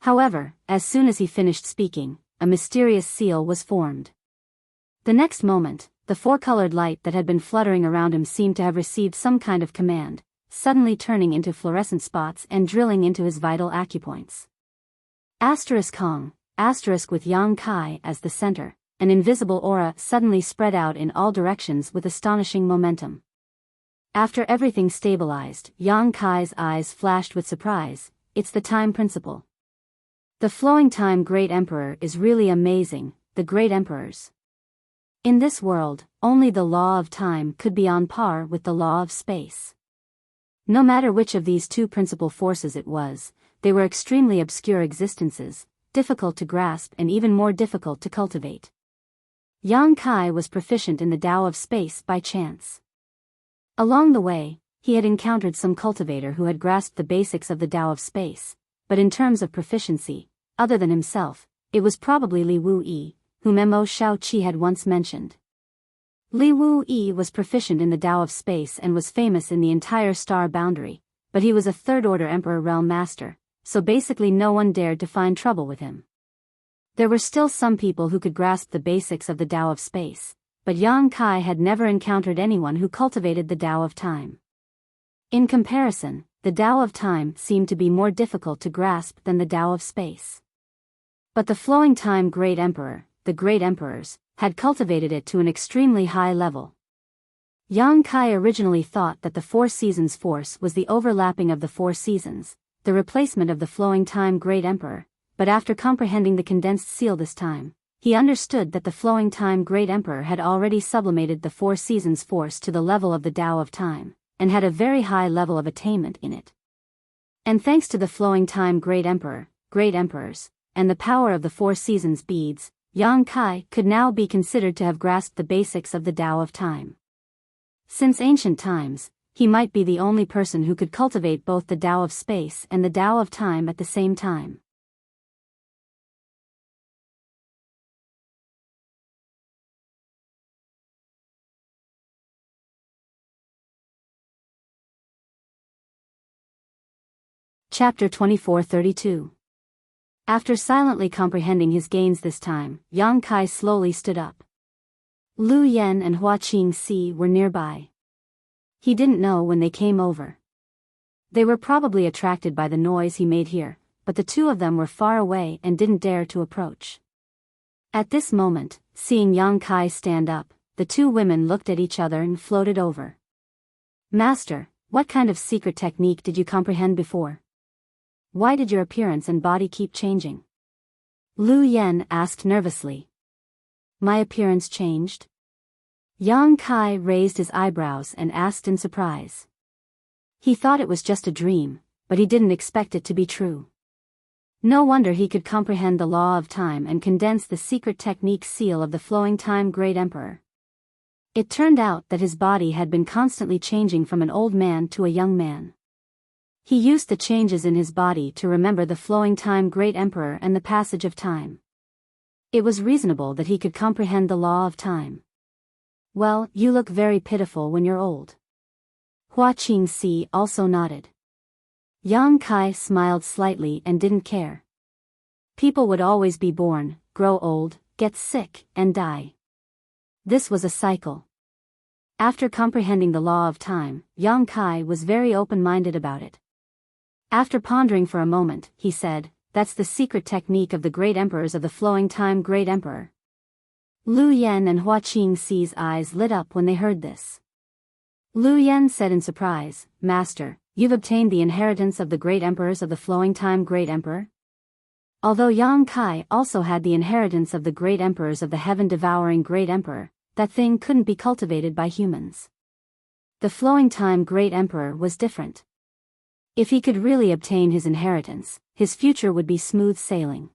However, as soon as he finished speaking, a mysterious seal was formed. The next moment, the four-colored light that had been fluttering around him seemed to have received some kind of command, suddenly turning into fluorescent spots and drilling into his vital acupoints. Kong, with Yang Kai as the center, an invisible aura suddenly spread out in all directions with astonishing momentum. After everything stabilized, Yang Kai's eyes flashed with surprise. It's the time principle. The flowing time Great Emperor is really amazing, the Great Emperors. In this world, only the law of time could be on par with the law of space. No matter which of these two principal forces it was, they were extremely obscure existences, difficult to grasp and even more difficult to cultivate. Yang Kai was proficient in the Tao of space by chance. Along the way, he had encountered some cultivator who had grasped the basics of the Tao of space, but in terms of proficiency, other than himself, it was probably Li Wu-yi, whom Mo Shao-chi had once mentioned. Li Wu-yi was proficient in the Tao of space and was famous in the entire star boundary, but he was a third-order Emperor realm master, so basically no one dared to find trouble with him. There were still some people who could grasp the basics of the Tao of space, but Yang Kai had never encountered anyone who cultivated the Tao of time. In comparison, the Tao of time seemed to be more difficult to grasp than the Tao of space. But the flowing time Great Emperor, the Great Emperors, had cultivated it to an extremely high level. Yang Kai originally thought that the four seasons force was the overlapping of the four seasons, the replacement of the flowing time Great Emperor, but after comprehending the condensed seal this time, he understood that the flowing time Great Emperor had already sublimated the four seasons force to the level of the Tao of time, and had a very high level of attainment in it. And thanks to the flowing time Great Emperor, Great Emperors, and the power of the four seasons beads, Yang Kai could now be considered to have grasped the basics of the Tao of time. Since ancient times, he might be the only person who could cultivate both the Tao of space and the Tao of time at the same time. Chapter 2432. After silently comprehending his gains this time, Yang Kai slowly stood up. Lu Yen and Hua Qingxi were nearby. He didn't know when they came over. They were probably attracted by the noise he made here, but the two of them were far away and didn't dare to approach. At this moment, seeing Yang Kai stand up, the two women looked at each other and floated over. Master, what kind of secret technique did you comprehend before? Why did your appearance and body keep changing? Lu Yen asked nervously. My appearance changed? Yang Kai raised his eyebrows and asked in surprise. He thought it was just a dream, but he didn't expect it to be true. No wonder he could comprehend the law of time and condense the secret technique seal of the flowing time great emperor. It turned out that his body had been constantly changing from an old man to a young man. He used the changes in his body to remember the flowing time great emperor and the passage of time. It was reasonable that he could comprehend the law of time. Well, you look very pitiful when you're old. Hua Qingxi also nodded. Yang Kai smiled slightly and didn't care. People would always be born, grow old, get sick, and die. This was a cycle. After comprehending the law of time, Yang Kai was very open-minded about it. After pondering for a moment, he said, that's the secret technique of the great emperors of the flowing time great emperor. Lu Yen and Hua Qingxi's eyes lit up when they heard this. Lu Yen said in surprise, Master, you've obtained the inheritance of the great emperors of the flowing time great emperor? Although Yang Kai also had the inheritance of the great emperors of the heaven-devouring great emperor, that thing couldn't be cultivated by humans. The flowing time great emperor was different. If he could really obtain his inheritance, his future would be smooth sailing.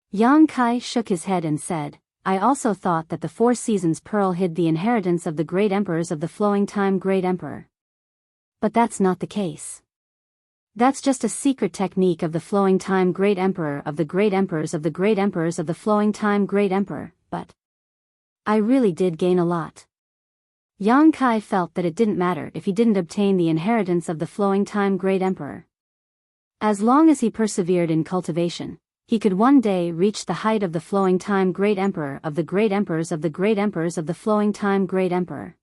Yang Kai shook his head and said, I also thought that the Four Seasons Pearl hid the inheritance of the great emperors of the flowing time great emperor. But that's not the case. That's just a secret technique of the flowing time great emperor of the great emperors of the great emperors of the flowing time great emperor, but I really did gain a lot. Yang Kai felt that it didn't matter if he didn't obtain the inheritance of the flowing time great emperor. As long as he persevered in cultivation, he could one day reach the height of the flowing time great emperor of the great emperors of the great emperors of the flowing time great emperor.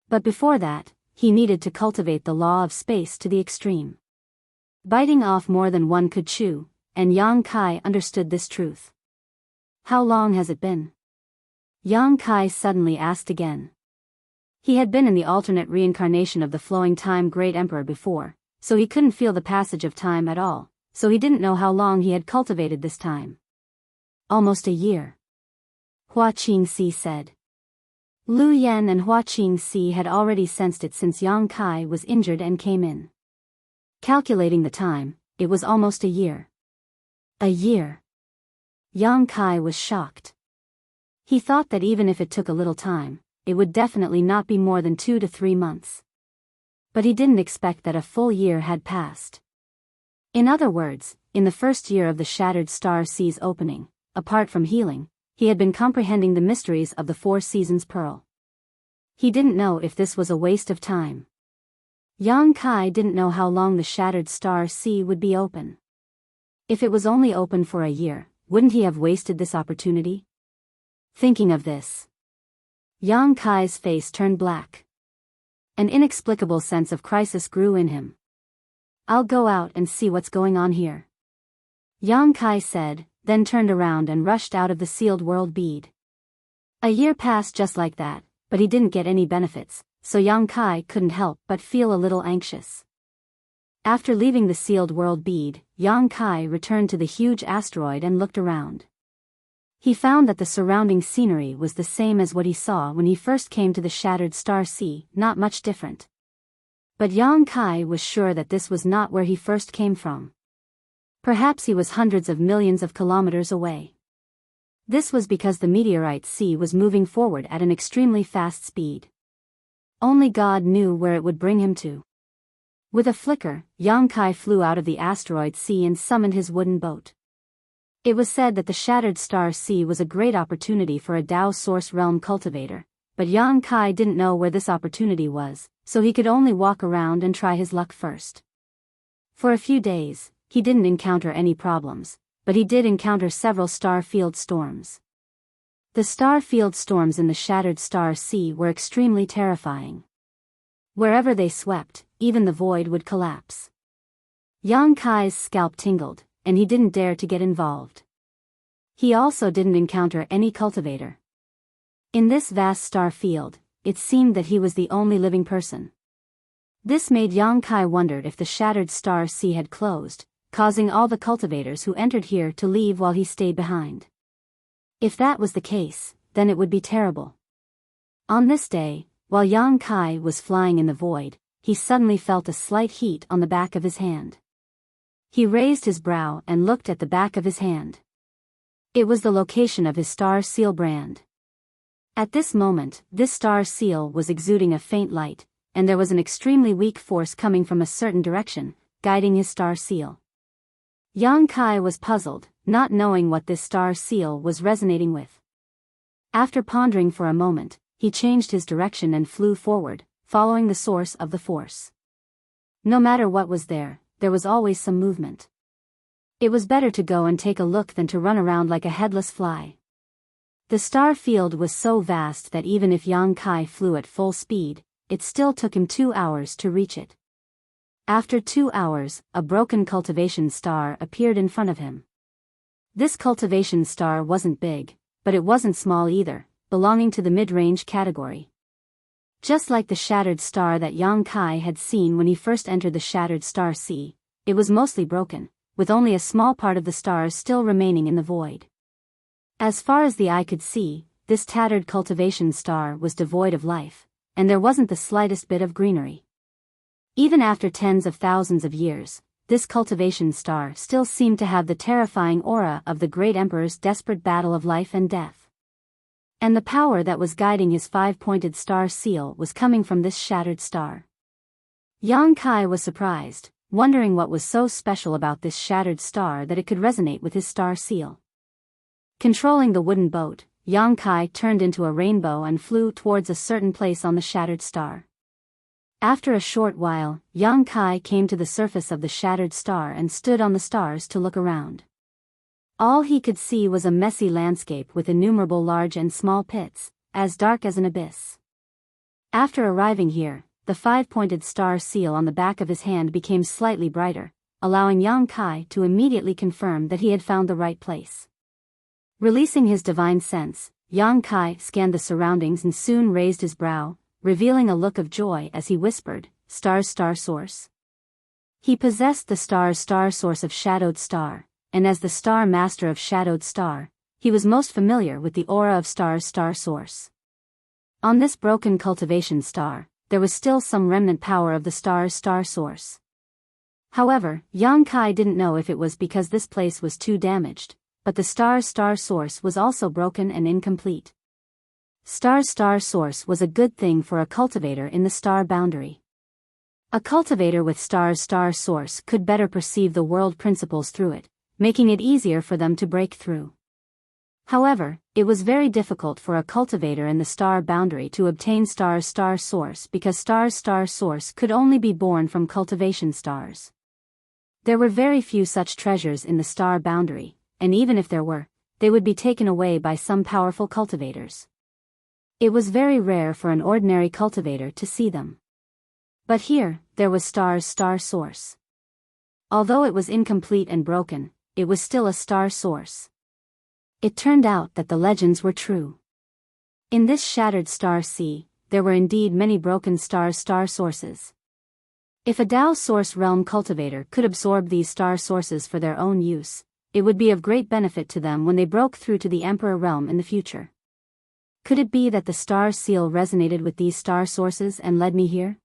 But before that, he needed to cultivate the law of space to the extreme. Biting off more than one could chew, and Yang Kai understood this truth. How long has it been? Yang Kai suddenly asked again. He had been in the alternate reincarnation of the flowing time great emperor before, so he couldn't feel the passage of time at all, so he didn't know how long he had cultivated this time. Almost a year. Hua Qingxi said. Lu Yen and Hua Qingxi had already sensed it since Yang Kai was injured and came in. Calculating the time, it was almost a year. A year. Yang Kai was shocked. He thought that even if it took a little time, it would definitely not be more than 2 to 3 months. But he didn't expect that a full year had passed. In other words, in the first year of the Shattered Star Sea's opening, apart from healing, he had been comprehending the mysteries of the Four Seasons Pearl. He didn't know if this was a waste of time. Yang Kai didn't know how long the Shattered Star Sea would be open. If it was only open for a year, wouldn't he have wasted this opportunity? Thinking of this, Yang Kai's face turned black. An inexplicable sense of crisis grew in him. I'll go out and see what's going on here, Yang Kai said, then turned around and rushed out of the sealed world bead. A year passed just like that, but he didn't get any benefits, so Yang Kai couldn't help but feel a little anxious. After leaving the sealed world bead, Yang Kai returned to the huge asteroid and looked around. He found that the surrounding scenery was the same as what he saw when he first came to the Shattered Star Sea, not much different. But Yang Kai was sure that this was not where he first came from. Perhaps he was hundreds of millions of kilometers away. This was because the meteorite sea was moving forward at an extremely fast speed. Only God knew where it would bring him to. With a flicker, Yang Kai flew out of the asteroid sea and summoned his wooden boat. It was said that the Shattered Star Sea was a great opportunity for a Dao Source Realm cultivator, but Yang Kai didn't know where this opportunity was, so he could only walk around and try his luck first. For a few days, he didn't encounter any problems, but he did encounter several star field storms. The star field storms in the Shattered Star Sea were extremely terrifying. Wherever they swept, even the void would collapse. Yang Kai's scalp tingled, and he didn't dare to get involved. He also didn't encounter any cultivator. In this vast star field, it seemed that he was the only living person. This made Yang Kai wonder if the Shattered Star Sea had closed, causing all the cultivators who entered here to leave while he stayed behind. If that was the case, then it would be terrible. On this day, while Yang Kai was flying in the void, he suddenly felt a slight heat on the back of his hand. He raised his brow and looked at the back of his hand. It was the location of his star seal brand. At this moment, this star seal was exuding a faint light, and there was an extremely weak force coming from a certain direction, guiding his star seal. Yang Kai was puzzled, not knowing what this star seal was resonating with. After pondering for a moment, he changed his direction and flew forward, following the source of the force. No matter what was there was always some movement. It was better to go and take a look than to run around like a headless fly. The star field was so vast that even if Yang Kai flew at full speed, it still took him 2 hours to reach it. After 2 hours, a broken cultivation star appeared in front of him. This cultivation star wasn't big, but it wasn't small either, belonging to the mid-range category. Just like the shattered star that Yang Kai had seen when he first entered the Shattered Star Sea, it was mostly broken, with only a small part of the stars still remaining in the void. As far as the eye could see, this tattered cultivation star was devoid of life, and there wasn't the slightest bit of greenery. Even after tens of thousands of years, this cultivation star still seemed to have the terrifying aura of the great emperor's desperate battle of life and death. And the power that was guiding his 5-pointed star seal was coming from this shattered star. Yang Kai was surprised, wondering what was so special about this shattered star that it could resonate with his star seal. Controlling the wooden boat, Yang Kai turned into a rainbow and flew towards a certain place on the shattered star. After a short while, Yang Kai came to the surface of the shattered star and stood on the stars to look around. All he could see was a messy landscape with innumerable large and small pits, as dark as an abyss. After arriving here, the 5-pointed star seal on the back of his hand became slightly brighter, allowing Yang Kai to immediately confirm that he had found the right place. Releasing his divine sense, Yang Kai scanned the surroundings and soon raised his brow, revealing a look of joy as he whispered, "Star's star source." He possessed the star's star source of Shadowed Star, and as the star master of Shadowed Star, he was most familiar with the aura of star's star source. On this broken cultivation star, there was still some remnant power of the star's star source. However, Yang Kai didn't know if it was because this place was too damaged, but the star's star source was also broken and incomplete. Star's star source was a good thing for a cultivator in the star boundary. A cultivator with star's star source could better perceive the world principles through it, making it easier for them to break through. However, it was very difficult for a cultivator in the star boundary to obtain star's star source because star's star source could only be born from cultivation stars. There were very few such treasures in the star boundary, and even if there were, they would be taken away by some powerful cultivators. It was very rare for an ordinary cultivator to see them. But here, there was star's star source. Although it was incomplete and broken, it was still a star source. It turned out that the legends were true. In this Shattered Star Sea, there were indeed many broken star sources. If a Dao Source Realm cultivator could absorb these star sources for their own use, it would be of great benefit to them when they broke through to the Emperor Realm in the future. Could it be that the star seal resonated with these star sources and led me here?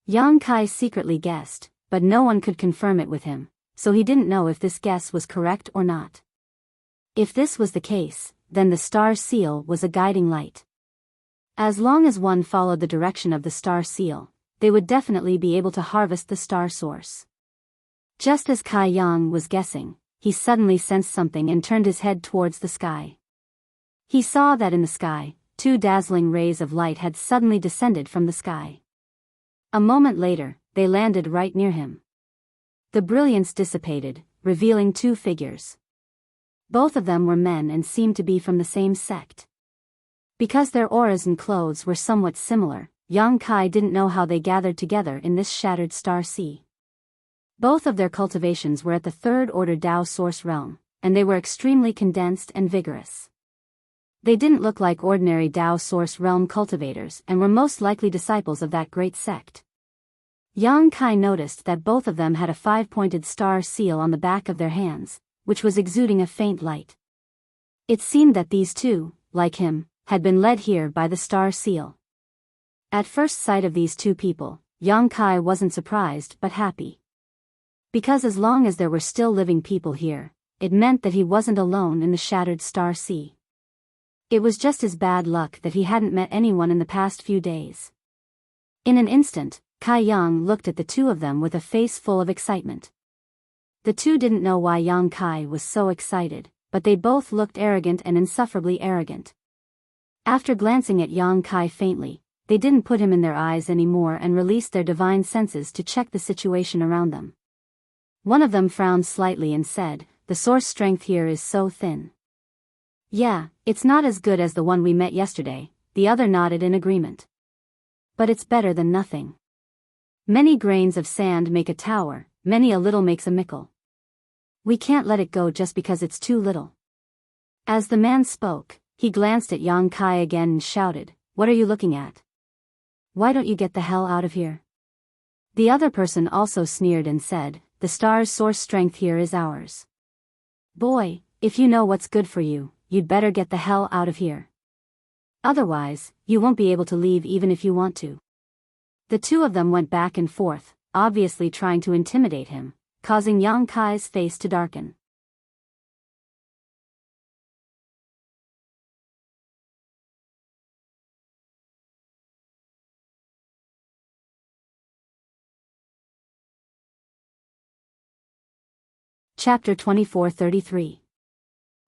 Yang Kai secretly guessed, but no one could confirm it with him, so he didn't know if this guess was correct or not. If this was the case, then the star seal was a guiding light. As long as one followed the direction of the star seal, they would definitely be able to harvest the star source. Just as Kai Yang was guessing, he suddenly sensed something and turned his head towards the sky. He saw that in the sky, two dazzling rays of light had suddenly descended from the sky. A moment later, they landed right near him. The brilliance dissipated, revealing two figures. Both of them were men and seemed to be from the same sect. Because their auras and clothes were somewhat similar, Yang Kai didn't know how they gathered together in this shattered star sea. Both of their cultivations were at the third-order Tao source realm, and they were extremely condensed and vigorous. They didn't look like ordinary Tao source realm cultivators and were most likely disciples of that great sect. Yang Kai noticed that both of them had a 5-pointed star seal on the back of their hands, which was exuding a faint light. It seemed that these two, like him, had been led here by the star seal. At first sight of these two people, Yang Kai wasn't surprised but happy. Because as long as there were still living people here, it meant that he wasn't alone in the shattered star sea. It was just his bad luck that he hadn't met anyone in the past few days. In an instant, Kai Yang looked at the two of them with a face full of excitement. The two didn't know why Yang Kai was so excited, but they both looked arrogant and insufferably arrogant. After glancing at Yang Kai faintly, they didn't put him in their eyes anymore and released their divine senses to check the situation around them. One of them frowned slightly and said, "The source strength here is so thin." "Yeah, it's not as good as the one we met yesterday," the other nodded in agreement. "But it's better than nothing. Many grains of sand make a tower, many a little makes a mickle. We can't let it go just because it's too little." As the man spoke, he glanced at Yang Kai again and shouted, "What are you looking at? Why don't you get the hell out of here?" The other person also sneered and said, "The star's source strength here is ours. Boy, if you know what's good for you, you'd better get the hell out of here. Otherwise, you won't be able to leave even if you want to." The two of them went back and forth, obviously trying to intimidate him, causing Yang Kai's face to darken. Chapter 24:33.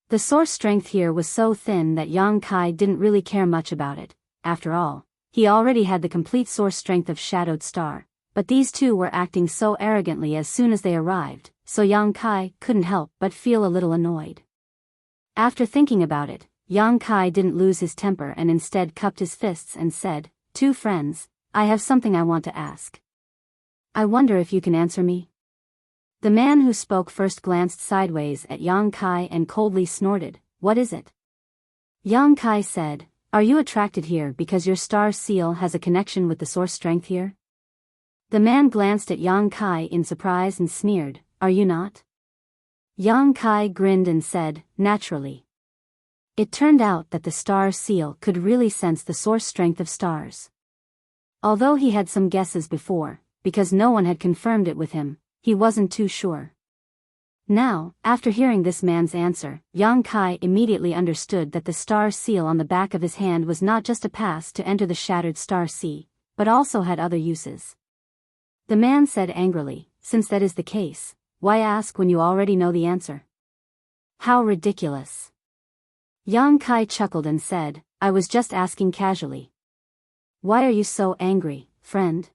The source strength here was so thin that Yang Kai didn't really care much about it. After all, he already had the complete source strength of Shadowed Star, but these two were acting so arrogantly as soon as they arrived, so Yang Kai couldn't help but feel a little annoyed. After thinking about it, Yang Kai didn't lose his temper and instead cupped his fists and said, "Two friends, I have something I want to ask. I wonder if you can answer me?" The man who spoke first glanced sideways at Yang Kai and coldly snorted, "What is it?" Yang Kai said, "Are you attracted here because your star seal has a connection with the source strength here?" The man glanced at Yang Kai in surprise and sneered, "Are you not?" Yang Kai grinned and said, "Naturally." It turned out that the star seal could really sense the source strength of stars. Although he had some guesses before, because no one had confirmed it with him, he wasn't too sure. Now, after hearing this man's answer, Yang Kai immediately understood that the star seal on the back of his hand was not just a pass to enter the shattered star sea, but also had other uses. The man said angrily, "Since that is the case, why ask when you already know the answer?" "How ridiculous." Yang Kai chuckled and said, "I was just asking casually. Why are you so angry, friend?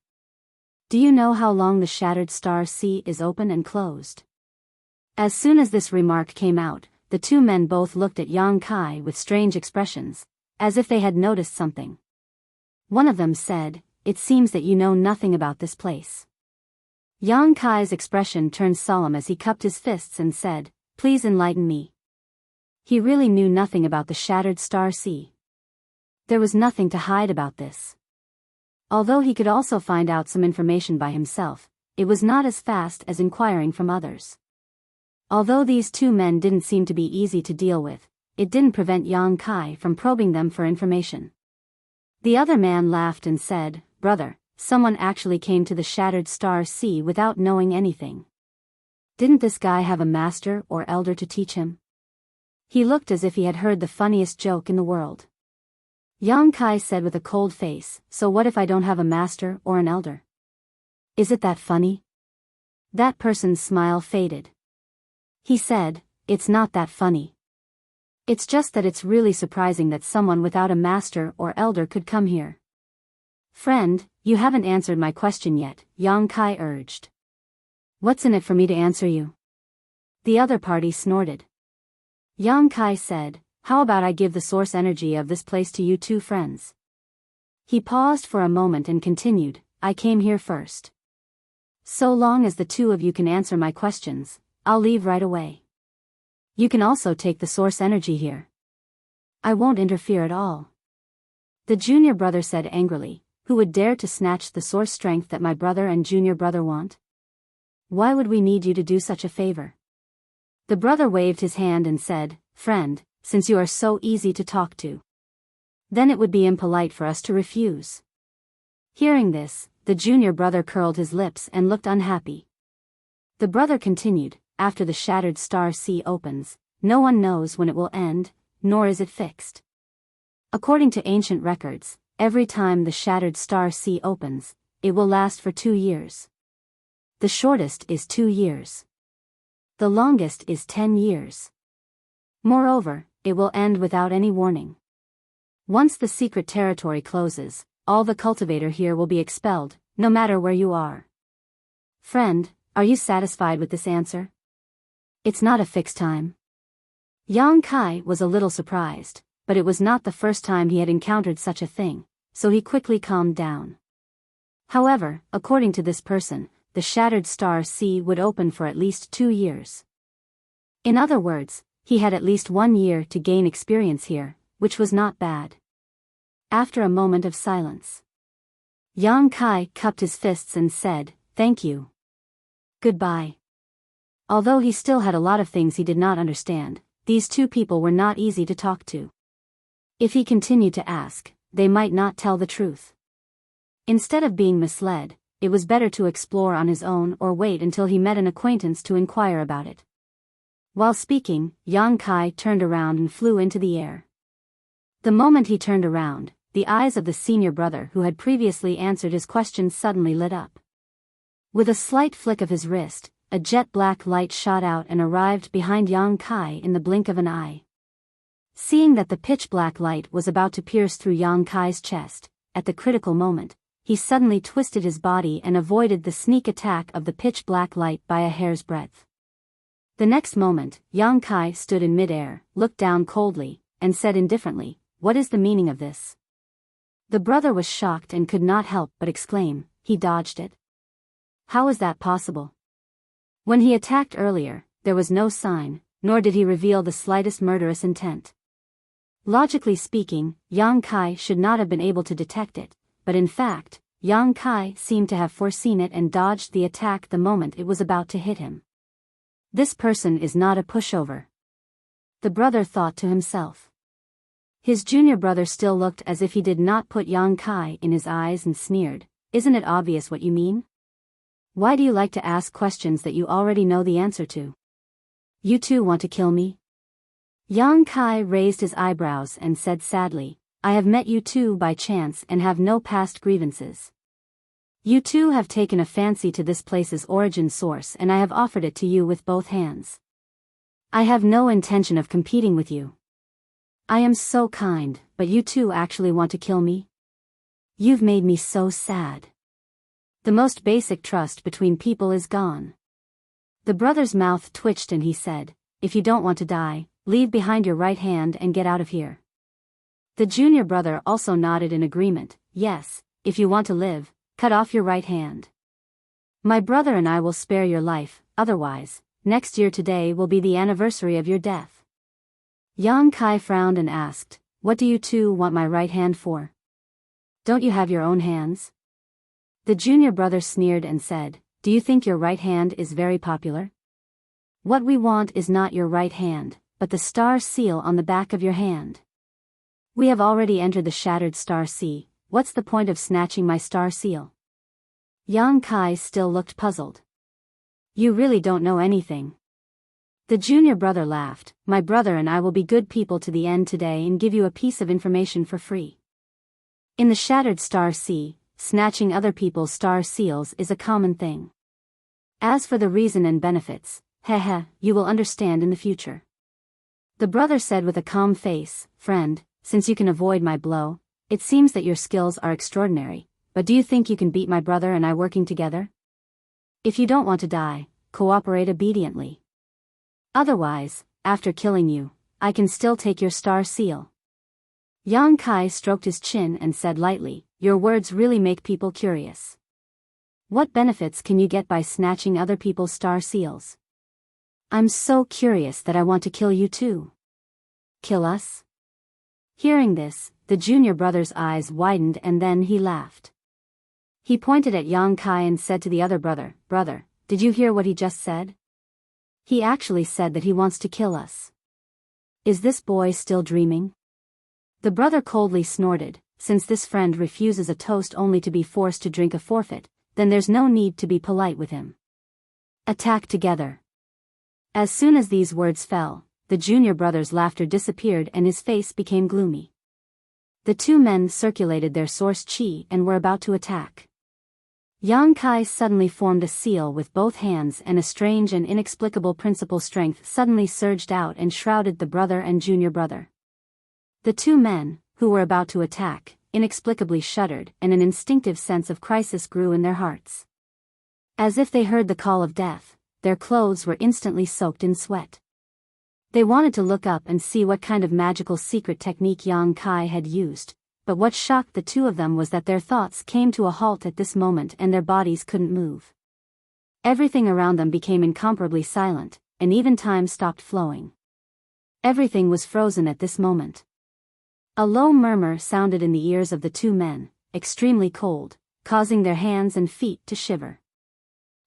Do you know how long the shattered star sea is open and closed?" As soon as this remark came out, the two men both looked at Yang Kai with strange expressions, as if they had noticed something. One of them said, "It seems that you know nothing about this place." Yang Kai's expression turned solemn as he cupped his fists and said, "Please enlighten me." He really knew nothing about the shattered star sea. There was nothing to hide about this. Although he could also find out some information by himself, it was not as fast as inquiring from others. Although these two men didn't seem to be easy to deal with, it didn't prevent Yang Kai from probing them for information. The other man laughed and said, "Brother, someone actually came to the shattered star sea without knowing anything. Didn't this guy have a master or elder to teach him?" He looked as if he had heard the funniest joke in the world. Yang Kai said with a cold face, so what if I don't have a master or an elder? Is it that funny? That person's smile faded. He said, it's not that funny. It's just that it's really surprising that someone without a master or elder could come here. Friend, you haven't answered my question yet, Yang Kai urged. What's in it for me to answer you? The other party snorted. Yang Kai said, how about I give the source energy of this place to you two friends? He paused for a moment and continued, I came here first. So long as the two of you can answer my questions, I'll leave right away. You can also take the source energy here. I won't interfere at all. The junior brother said angrily, who would dare to snatch the source strength that my brother and junior brother want? Why would we need you to do such a favor? The brother waved his hand and said, friend, since you are so easy to talk to, then it would be impolite for us to refuse. Hearing this, the junior brother curled his lips and looked unhappy. The brother continued, after the shattered star sea opens, no one knows when it will end, nor is it fixed. According to ancient records, every time the shattered star sea opens, it will last for 2 years. The shortest is 2 years. The longest is 10 years. Moreover, it will end without any warning. Once the secret territory closes, all the cultivator here will be expelled, no matter where you are. Friend, are you satisfied with this answer? It's not a fixed time. Yang Kai was a little surprised, but it was not the first time he had encountered such a thing, so he quickly calmed down. However, according to this person, the shattered star sea would open for at least 2 years. In other words, he had at least 1 year to gain experience here, which was not bad. After a moment of silence, Yang Kai cupped his fists and said, thank you. Goodbye. Although he still had a lot of things he did not understand, these two people were not easy to talk to. If he continued to ask, they might not tell the truth. Instead of being misled, it was better to explore on his own or wait until he met an acquaintance to inquire about it. While speaking, Yang Kai turned around and flew into the air. The moment he turned around, the eyes of the senior brother who had previously answered his questions suddenly lit up. With a slight flick of his wrist, a jet-black light shot out and arrived behind Yang Kai in the blink of an eye. Seeing that the pitch-black light was about to pierce through Yang Kai's chest, at the critical moment, he suddenly twisted his body and avoided the sneak attack of the pitch-black light by a hair's breadth. The next moment, Yang Kai stood in mid-air, looked down coldly, and said indifferently, what is the meaning of this? The brother was shocked and could not help but exclaim, he dodged it. How is that possible? When he attacked earlier, there was no sign, nor did he reveal the slightest murderous intent. Logically speaking, Yang Kai should not have been able to detect it, but in fact, Yang Kai seemed to have foreseen it and dodged the attack the moment it was about to hit him. This person is not a pushover. The brother thought to himself. His junior brother still looked as if he did not put Yang Kai in his eyes and sneered, isn't it obvious what you mean? Why do you like to ask questions that you already know the answer to? You two want to kill me? Yang Kai raised his eyebrows and said sadly, I have met you two by chance and have no past grievances. You two have taken a fancy to this place's origin source and I have offered it to you with both hands. I have no intention of competing with you. I am so kind, but you two actually want to kill me? You've made me so sad. The most basic trust between people is gone. The brother's mouth twitched and he said, if you don't want to die, leave behind your right hand and get out of here. The junior brother also nodded in agreement, yes, if you want to live, cut off your right hand. My brother and I will spare your life, otherwise, next year today will be the anniversary of your death. Yang Kai frowned and asked, what do you two want my right hand for? Don't you have your own hands? The junior brother sneered and said, do you think your right hand is very popular? What we want is not your right hand, but the star seal on the back of your hand. We have already entered the shattered star sea, what's the point of snatching my star seal? Yang Kai still looked puzzled. You really don't know anything. The junior brother laughed, my brother and I will be good people to the end today and give you a piece of information for free. In the Shattered Star Sea, snatching other people's star seals is a common thing. As for the reason and benefits, you will understand in the future. The brother said with a calm face, "Friend, since you can avoid my blow, it seems that your skills are extraordinary, but do you think you can beat my brother and I working together? If you don't want to die, cooperate obediently. Otherwise, after killing you, I can still take your star seal." Yang Kai stroked his chin and said lightly, "Your words really make people curious. What benefits can you get by snatching other people's star seals? I'm so curious that I want to kill you too." "Kill us?" Hearing this, the junior brother's eyes widened and then he laughed. He pointed at Yang Kai and said to the other brother, "Brother, did you hear what he just said? He actually said that he wants to kill us. Is this boy still dreaming?" The brother coldly snorted, "Since this friend refuses a toast only to be forced to drink a forfeit, then there's no need to be polite with him. Attack together." As soon as these words fell, the junior brother's laughter disappeared and his face became gloomy. The two men circulated their source chi and were about to attack. Yang Kai suddenly formed a seal with both hands and a strange and inexplicable principal strength suddenly surged out and shrouded the brother and junior brother. The two men, who were about to attack, inexplicably shuddered and an instinctive sense of crisis grew in their hearts. As if they heard the call of death, their clothes were instantly soaked in sweat. They wanted to look up and see what kind of magical secret technique Yang Kai had used, but what shocked the two of them was that their thoughts came to a halt at this moment and their bodies couldn't move. Everything around them became incomparably silent, and even time stopped flowing. Everything was frozen at this moment. A low murmur sounded in the ears of the two men, extremely cold, causing their hands and feet to shiver.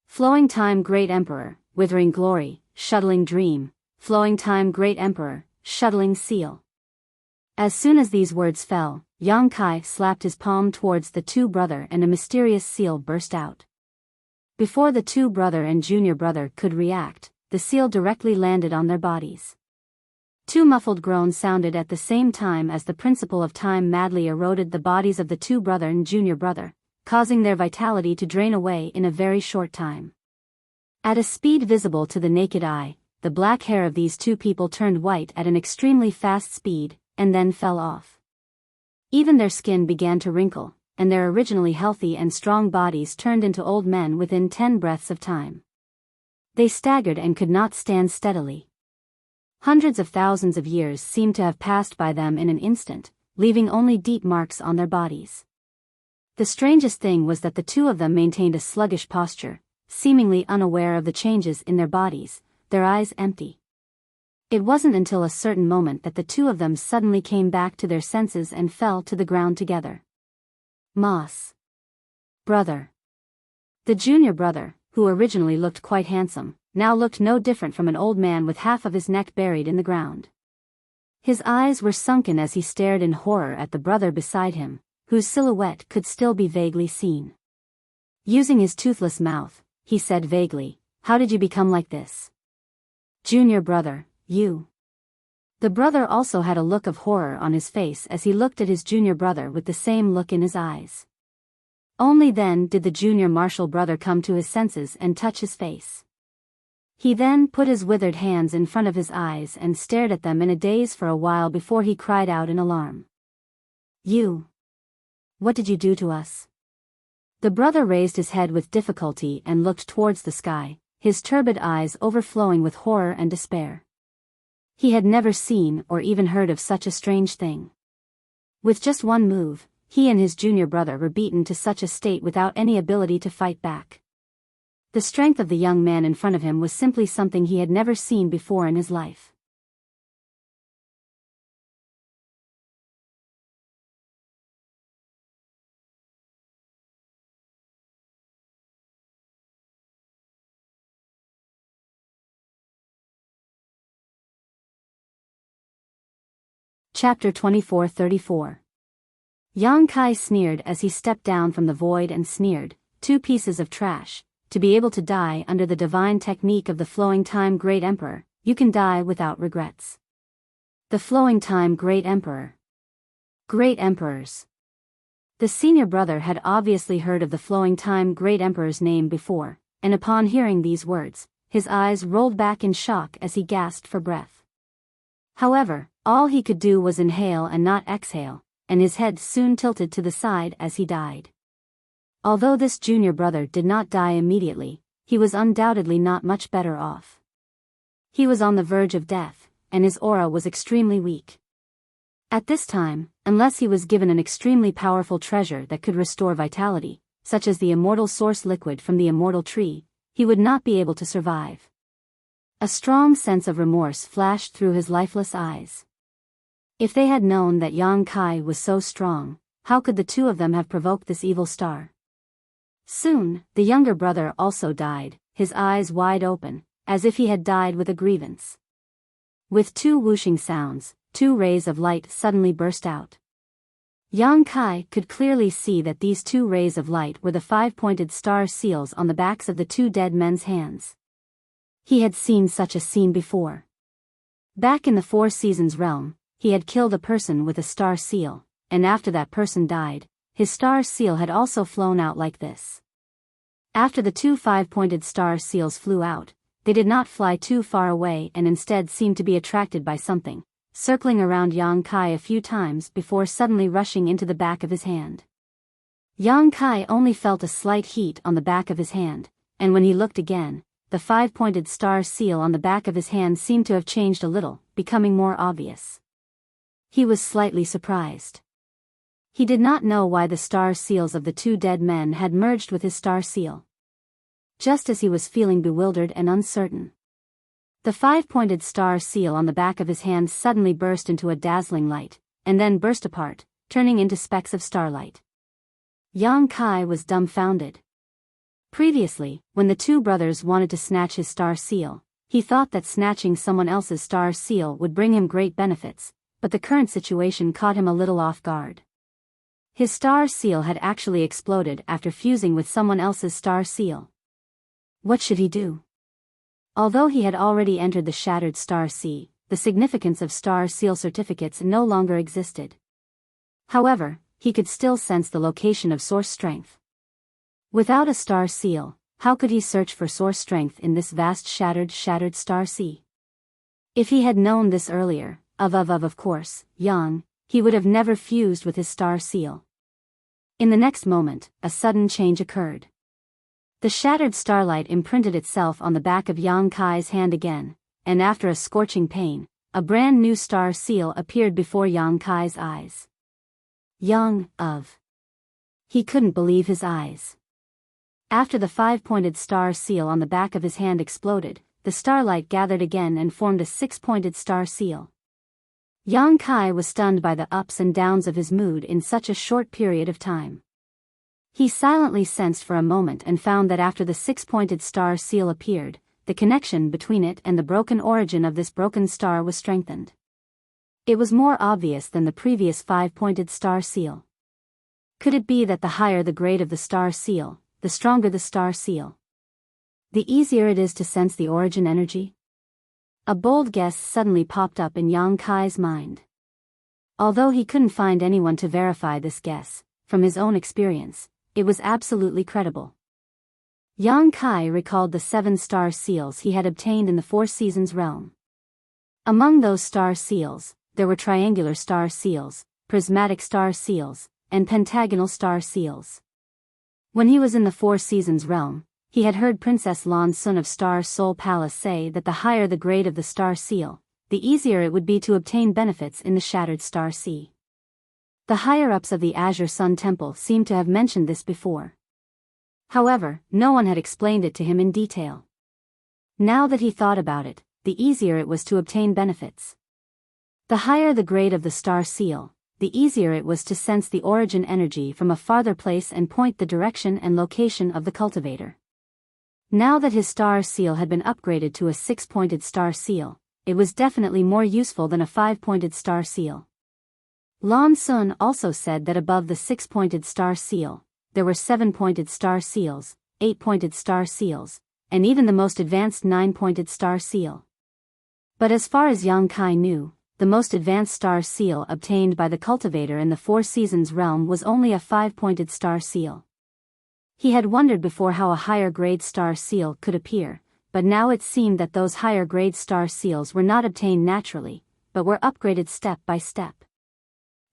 "Flowing time Great Emperor, Withering Glory, Shuttling Dream, Flowing time Great Emperor, Shuttling Seal." As soon as these words fell, Yang Kai slapped his palm towards the two brother and a mysterious seal burst out. Before the two brother and junior brother could react, the seal directly landed on their bodies. Two muffled groans sounded at the same time as the principle of time madly eroded the bodies of the two brother and junior brother, causing their vitality to drain away in a very short time. At a speed visible to the naked eye, the black hair of these two people turned white at an extremely fast speed, and then fell off. Even their skin began to wrinkle, and their originally healthy and strong bodies turned into old men within 10 breaths of time. They staggered and could not stand steadily. Hundreds of thousands of years seemed to have passed by them in an instant, leaving only deep marks on their bodies. The strangest thing was that the two of them maintained a sluggish posture, seemingly unaware of the changes in their bodies, their eyes empty. It wasn't until a certain moment that the two of them suddenly came back to their senses and fell to the ground together. "Moss. Brother." The junior brother, who originally looked quite handsome, now looked no different from an old man with half of his neck buried in the ground. His eyes were sunken as he stared in horror at the brother beside him, whose silhouette could still be vaguely seen. Using his toothless mouth, he said vaguely, "How did you become like this?" "Junior brother, you." The brother also had a look of horror on his face as he looked at his junior brother with the same look in his eyes. Only then did the junior martial brother come to his senses and touch his face. He then put his withered hands in front of his eyes and stared at them in a daze for a while before he cried out in alarm. "You! What did you do to us?" The brother raised his head with difficulty and looked towards the sky, his turbid eyes overflowing with horror and despair. He had never seen or even heard of such a strange thing. With just one move, he and his junior brother were beaten to such a state without any ability to fight back. The strength of the young man in front of him was simply something he had never seen before in his life. Chapter 24-34. Yang Kai sneered as he stepped down from the void and sneered, "Two pieces of trash. To be able to die under the divine technique of the flowing time Great Emperor, you can die without regrets. The flowing time Great Emperor. Great Emperors. The senior brother had obviously heard of the flowing time great emperor's name before, and upon hearing these words, his eyes rolled back in shock as he gasped for breath. However, all he could do was inhale and not exhale, and his head soon tilted to the side as he died. Although this junior brother did not die immediately, he was undoubtedly not much better off. He was on the verge of death, and his aura was extremely weak. At this time, unless he was given an extremely powerful treasure that could restore vitality, such as the immortal source liquid from the immortal tree, he would not be able to survive. A strong sense of remorse flashed through his lifeless eyes. If they had known that Yang Kai was so strong, how could the two of them have provoked this evil star? Soon, the younger brother also died, his eyes wide open, as if he had died with a grievance. With two whooshing sounds, 2 rays of light suddenly burst out. Yang Kai could clearly see that these 2 rays of light were the 5-pointed star seals on the backs of the 2 dead men's hands. He had seen such a scene before. Back in the 4 Seasons realm, he had killed a person with a star seal, and after that person died, his star seal had also flown out like this. After the 2 5-pointed star seals flew out, they did not fly too far away and instead seemed to be attracted by something, circling around Yang Kai a few times before suddenly rushing into the back of his hand. Yang Kai only felt a slight heat on the back of his hand, and when he looked again, the 5-pointed star seal on the back of his hand seemed to have changed a little, becoming more obvious. He was slightly surprised. He did not know why the star seals of the 2 dead men had merged with his star seal. Just as he was feeling bewildered and uncertain, the 5-pointed star seal on the back of his hand suddenly burst into a dazzling light, and then burst apart, turning into specks of starlight. Yang Kai was dumbfounded. Previously, when the 2 brothers wanted to snatch his star seal, he thought that snatching someone else's star seal would bring him great benefits, but the current situation caught him a little off guard. His star seal had actually exploded after fusing with someone else's star seal. What should he do? Although he had already entered the Shattered Star Sea, the significance of star seal certificates no longer existed. However, he could still sense the location of source strength. Without a star seal, how could he search for source strength in this vast shattered star sea? If he had known this earlier, of course, he would have never fused with his star seal. In the next moment, a sudden change occurred. The shattered starlight imprinted itself on the back of Yang Kai's hand again, and after a scorching pain, a brand new star seal appeared before Yang Kai's eyes. He couldn't believe his eyes. After the 5-pointed star seal on the back of his hand exploded, the starlight gathered again and formed a 6-pointed star seal. Yang Kai was stunned by the ups and downs of his mood in such a short period of time. He silently sensed for a moment and found that after the 6-pointed star seal appeared, the connection between it and the broken origin of this broken star was strengthened. It was more obvious than the previous 5-pointed star seal. Could it be that the higher the grade of the star seal, the stronger the star seal? The easier it is to sense the origin energy? A bold guess suddenly popped up in Yang Kai's mind. Although he couldn't find anyone to verify this guess, from his own experience, it was absolutely credible. Yang Kai recalled the 7 star seals he had obtained in the 4 Seasons realm. Among those star seals, there were triangular star seals, prismatic star seals, and pentagonal star seals. When he was in the 4 Seasons realm, he had heard Princess Lan Sun of Star Soul Palace say that the higher the grade of the star seal, the easier it would be to obtain benefits in the Shattered Star Sea. The higher-ups of the Azure Sun Temple seemed to have mentioned this before. However, no one had explained it to him in detail. Now that he thought about it, the easier it was to obtain benefits. The higher the grade of the star seal, the easier it was to sense the origin energy from a farther place and point the direction and location of the cultivator. Now that his star seal had been upgraded to a 6-pointed star seal, it was definitely more useful than a 5-pointed star seal. Lan Sun also said that above the 6-pointed star seal, there were 7-pointed star seals, 8-pointed star seals, and even the most advanced 9-pointed star seal. But as far as Yang Kai knew, the most advanced star seal obtained by the cultivator in the Four Seasons realm was only a 5-pointed star seal. He had wondered before how a higher-grade star seal could appear, but now it seemed that those higher-grade star seals were not obtained naturally, but were upgraded step by step.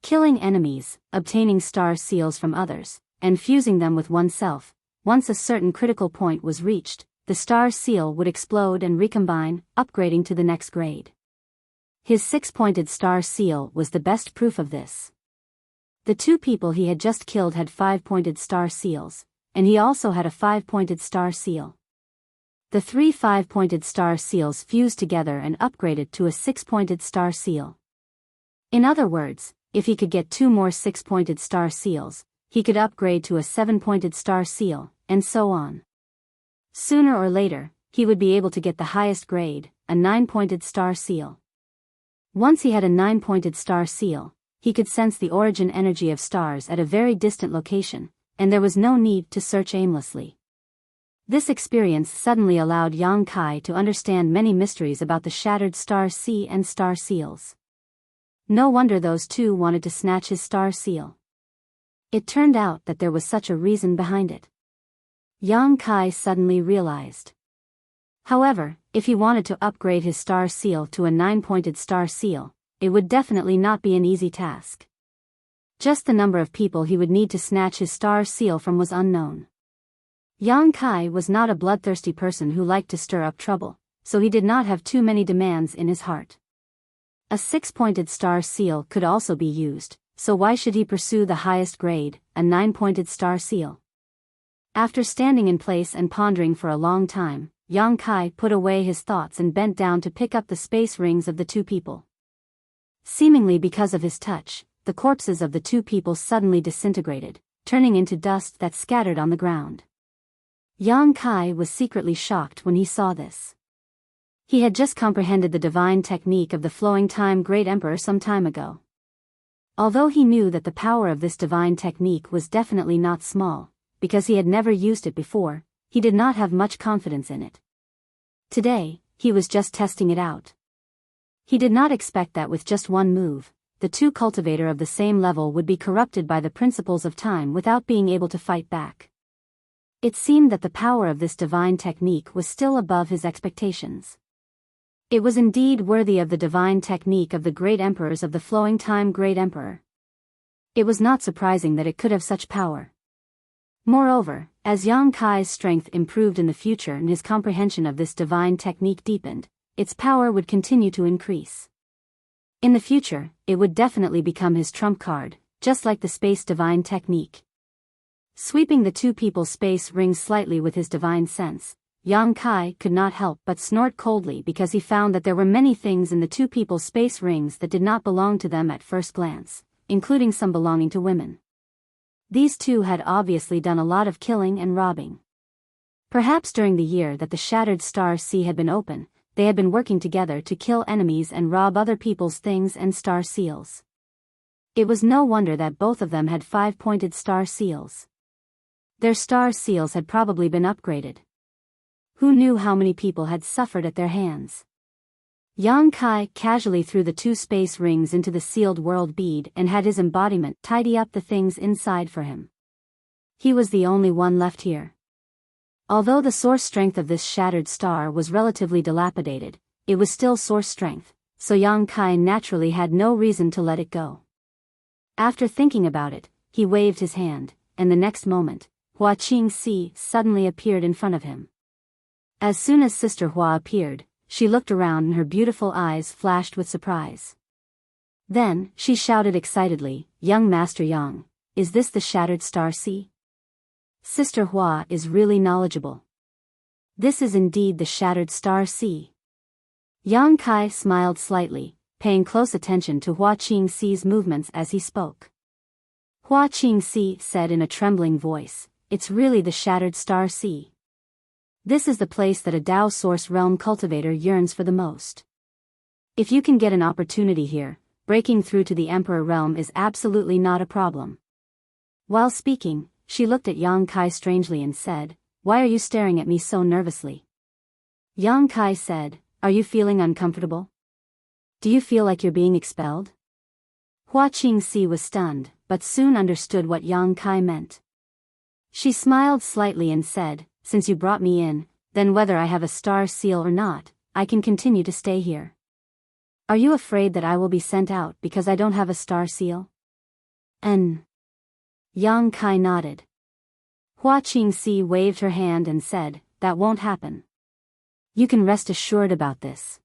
Killing enemies, obtaining star seals from others, and fusing them with oneself. Once a certain critical point was reached, the star seal would explode and recombine, upgrading to the next grade. His 6-pointed star seal was the best proof of this. The 2 people he had just killed had 5-pointed star seals, and he also had a 5-pointed star seal. The 3 5-pointed star seals fused together and upgraded to a 6-pointed star seal. In other words, if he could get 2 more 6-pointed star seals, he could upgrade to a 7-pointed star seal, and so on. Sooner or later, he would be able to get the highest grade, a 9-pointed star seal. Once he had a 9-pointed star seal, he could sense the origin energy of stars at a very distant location, and there was no need to search aimlessly. This experience suddenly allowed Yang Kai to understand many mysteries about the shattered star sea and star seals. No wonder those 2 wanted to snatch his star seal. It turned out that there was such a reason behind it. Yang Kai suddenly realized. However, if he wanted to upgrade his star seal to a 9-pointed star seal, it would definitely not be an easy task. Just the number of people he would need to snatch his star seal from was unknown. Yang Kai was not a bloodthirsty person who liked to stir up trouble, so he did not have too many demands in his heart. A 6-pointed star seal could also be used, so why should he pursue the highest grade, a 9-pointed star seal? After standing in place and pondering for a long time, Yang Kai put away his thoughts and bent down to pick up the space rings of the 2 people. Seemingly because of his touch, the corpses of the 2 people suddenly disintegrated, turning into dust that scattered on the ground. Yang Kai was secretly shocked when he saw this. He had just comprehended the divine technique of the flowing time Great Emperor some time ago. Although he knew that the power of this divine technique was definitely not small, because he had never used it before, he did not have much confidence in it. Today, he was just testing it out. He did not expect that with just one move, the 2 cultivator of the same level would be corrupted by the principles of time without being able to fight back. It seemed that the power of this divine technique was still above his expectations. It was indeed worthy of the divine technique of the great emperors of the flowing time Great Emperor. It was not surprising that it could have such power. Moreover, as Yang Kai's strength improved in the future and his comprehension of this divine technique deepened, its power would continue to increase. In the future, it would definitely become his trump card, just like the space divine technique. Sweeping the 2 people's space rings slightly with his divine sense, Yang Kai could not help but snort coldly because he found that there were many things in the 2 people's space rings that did not belong to them at first glance, including some belonging to women. These 2 had obviously done a lot of killing and robbing. Perhaps during the year that the shattered star sea had been open, they had been working together to kill enemies and rob other people's things and star seals. It was no wonder that both of them had 5-pointed star seals. Their star seals had probably been upgraded. Who knew how many people had suffered at their hands? Yang Kai casually threw the 2 space rings into the sealed world bead and had his embodiment tidy up the things inside for him. He was the only one left here. Although the source strength of this shattered star was relatively dilapidated, it was still source strength, so Yang Kai naturally had no reason to let it go. After thinking about it, he waved his hand, and the next moment, Hua Qingxi suddenly appeared in front of him. As soon as Sister Hua appeared, she looked around and her beautiful eyes flashed with surprise. Then, she shouted excitedly, "Young Master Yang, is this the shattered star sea? Sister Hua is really knowledgeable. This is indeed the shattered star sea." Yang Kai smiled slightly, paying close attention to Hua Qingxi's movements as he spoke. Hua Qingxi said in a trembling voice, "It's really the shattered star sea. This is the place that a Tao Source Realm cultivator yearns for the most. If you can get an opportunity here, breaking through to the Emperor Realm is absolutely not a problem." While speaking, she looked at Yang Kai strangely and said, "Why are you staring at me so nervously?" Yang Kai said, "Are you feeling uncomfortable?" Do you feel like you're being expelled? Hua Qingxi was stunned, but soon understood what Yang Kai meant. She smiled slightly and said, since you brought me in, then whether I have a star seal or not, I can continue to stay here. Are you afraid that I will be sent out because I don't have a star seal? Yang Kai nodded. Hua Qingxi waved her hand and said, that won't happen. You can rest assured about this.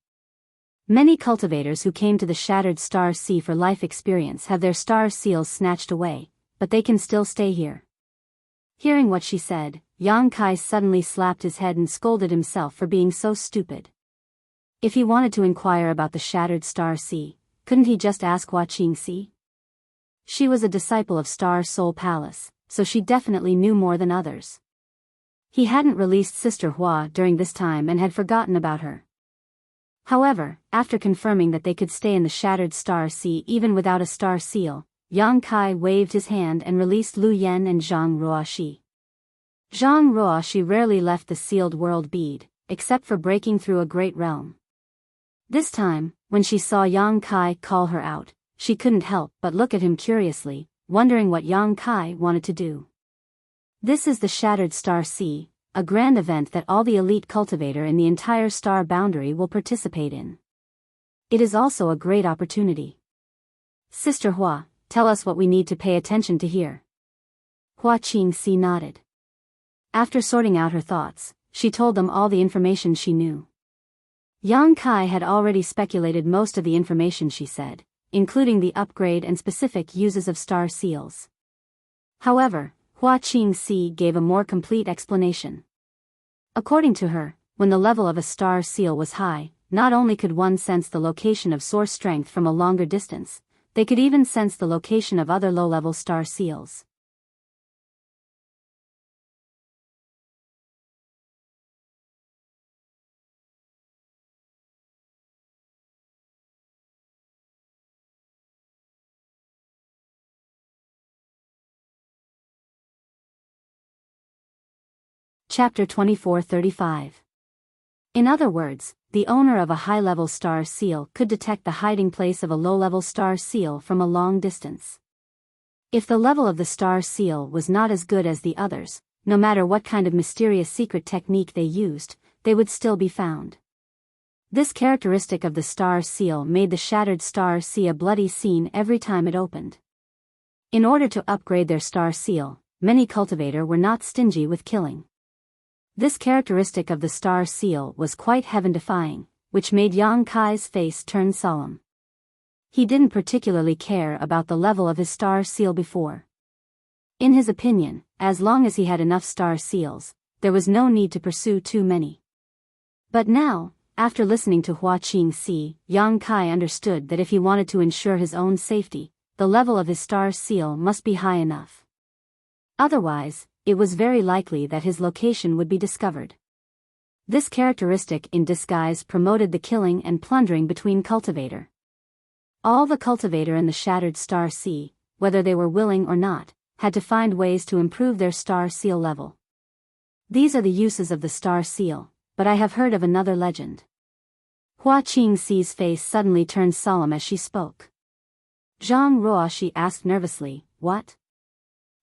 Many cultivators who came to the Shattered Star Sea for life experience have their star seals snatched away, but they can still stay here. Hearing what she said, Yang Kai suddenly slapped his head and scolded himself for being so stupid. If he wanted to inquire about the Shattered Star Sea, couldn't he just ask Hua Qingxi? She was a disciple of Star Soul Palace, so she definitely knew more than others. He hadn't released Sister Hua during this time and had forgotten about her. However, after confirming that they could stay in the Shattered Star Sea even without a star seal, Yang Kai waved his hand and released Lu Yen and Zhang Ruoxi. Zhang Ruoxi rarely left the sealed world bead, except for breaking through a great realm. This time, when she saw Yang Kai call her out, she couldn't help but look at him curiously, wondering what Yang Kai wanted to do. This is the Shattered Star Sea, a grand event that all the elite cultivator in the entire star boundary will participate in. It is also a great opportunity. Sister Hua, tell us what we need to pay attention to here. Hua Qingxi nodded. After sorting out her thoughts, she told them all the information she knew. Yang Kai had already speculated most of the information she said, including the upgrade and specific uses of star seals. However, Hua Qingxi gave a more complete explanation. According to her, when the level of a star seal was high, not only could one sense the location of source strength from a longer distance, they could even sense the location of other low-level star seals. Chapter 2435. In other words, the owner of a high-level star seal could detect the hiding place of a low-level star seal from a long distance. If the level of the star seal was not as good as the others, no matter what kind of mysterious secret technique they used, they would still be found. This characteristic of the star seal made the Shattered Star Sea a bloody scene every time it opened. In order to upgrade their star seal, many cultivators were not stingy with killing. This characteristic of the star seal was quite heaven-defying, which made Yang Kai's face turn solemn. He didn't particularly care about the level of his star seal before. In his opinion, as long as he had enough star seals, there was no need to pursue too many. But now, after listening to Hua Qingxi, Yang Kai understood that if he wanted to ensure his own safety, the level of his star seal must be high enough. Otherwise, it was very likely that his location would be discovered. This characteristic in disguise promoted the killing and plundering between cultivator. All the cultivator in the Shattered Star Sea, whether they were willing or not, had to find ways to improve their star seal level. These are the uses of the star seal, but I have heard of another legend. Hua Qingxi's face suddenly turned solemn as she spoke. Zhang Ruoxi asked nervously, what?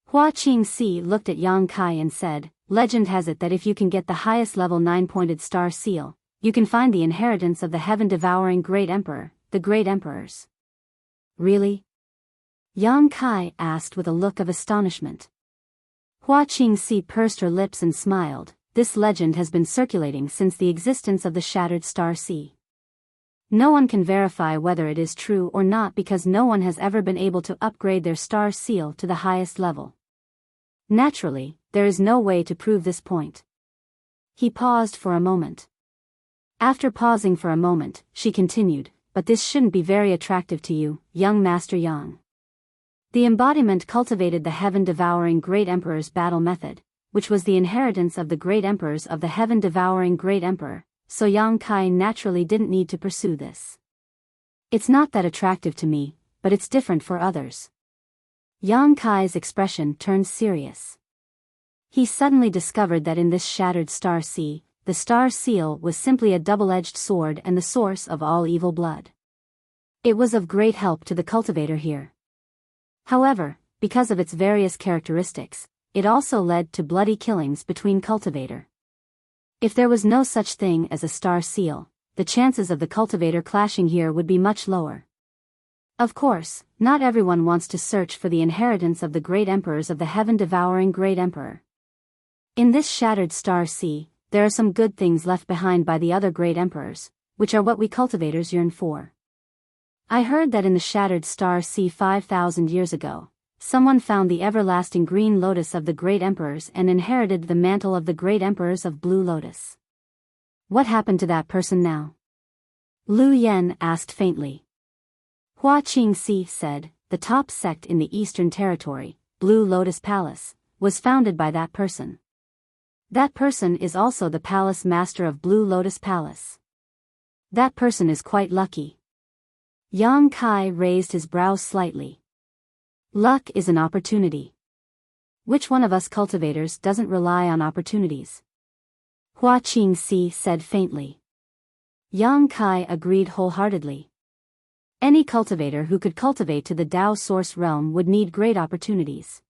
Hua Qingxi looked at Yang Kai and said, legend has it that if you can get the highest level 9-pointed star seal, you can find the inheritance of the heaven-devouring Great Emperor, the Great Emperors. Really? Yang Kai asked with a look of astonishment. Hua Qingxi pursed her lips and smiled. This legend has been circulating since the existence of the Shattered Star Sea. No one can verify whether it is true or not because no one has ever been able to upgrade their star seal to the highest level. Naturally, there is no way to prove this point. He paused for a moment. After pausing for a moment, she continued, but this shouldn't be very attractive to you, young Master Yang. The embodiment cultivated the heaven-devouring Great Emperor's battle method, which was the inheritance of the Great Emperors of the heaven-devouring Great Emperor, so Yang Kai naturally didn't need to pursue this. It's not that attractive to me, but it's different for others. Yang Kai's expression turned serious. He suddenly discovered that in this Shattered Star Sea, the star seal was simply a double-edged sword and the source of all evil blood. It was of great help to the cultivator here. However, because of its various characteristics, it also led to bloody killings between cultivator. If there was no such thing as a star seal, the chances of the cultivator clashing here would be much lower. Of course, not everyone wants to search for the inheritance of the great emperors of the heaven-devouring great emperor. In this shattered star sea, there are some good things left behind by the other great emperors, which are what we cultivators yearn for. I heard that in the shattered star sea 5,000 years ago, someone found the everlasting green lotus of the great emperors and inherited the mantle of the great emperors of blue lotus. What happened to that person now? Lu Yen asked faintly. Hua Qingxi said, the top sect in the Eastern Territory, Blue Lotus Palace, was founded by that person. That person is also the palace master of Blue Lotus Palace. That person is quite lucky. Yang Kai raised his brows slightly. Luck is an opportunity. Which one of us cultivators doesn't rely on opportunities? Hua Qingxi said faintly. Yang Kai agreed wholeheartedly. Any cultivator who could cultivate to the Tao source realm would need great opportunities.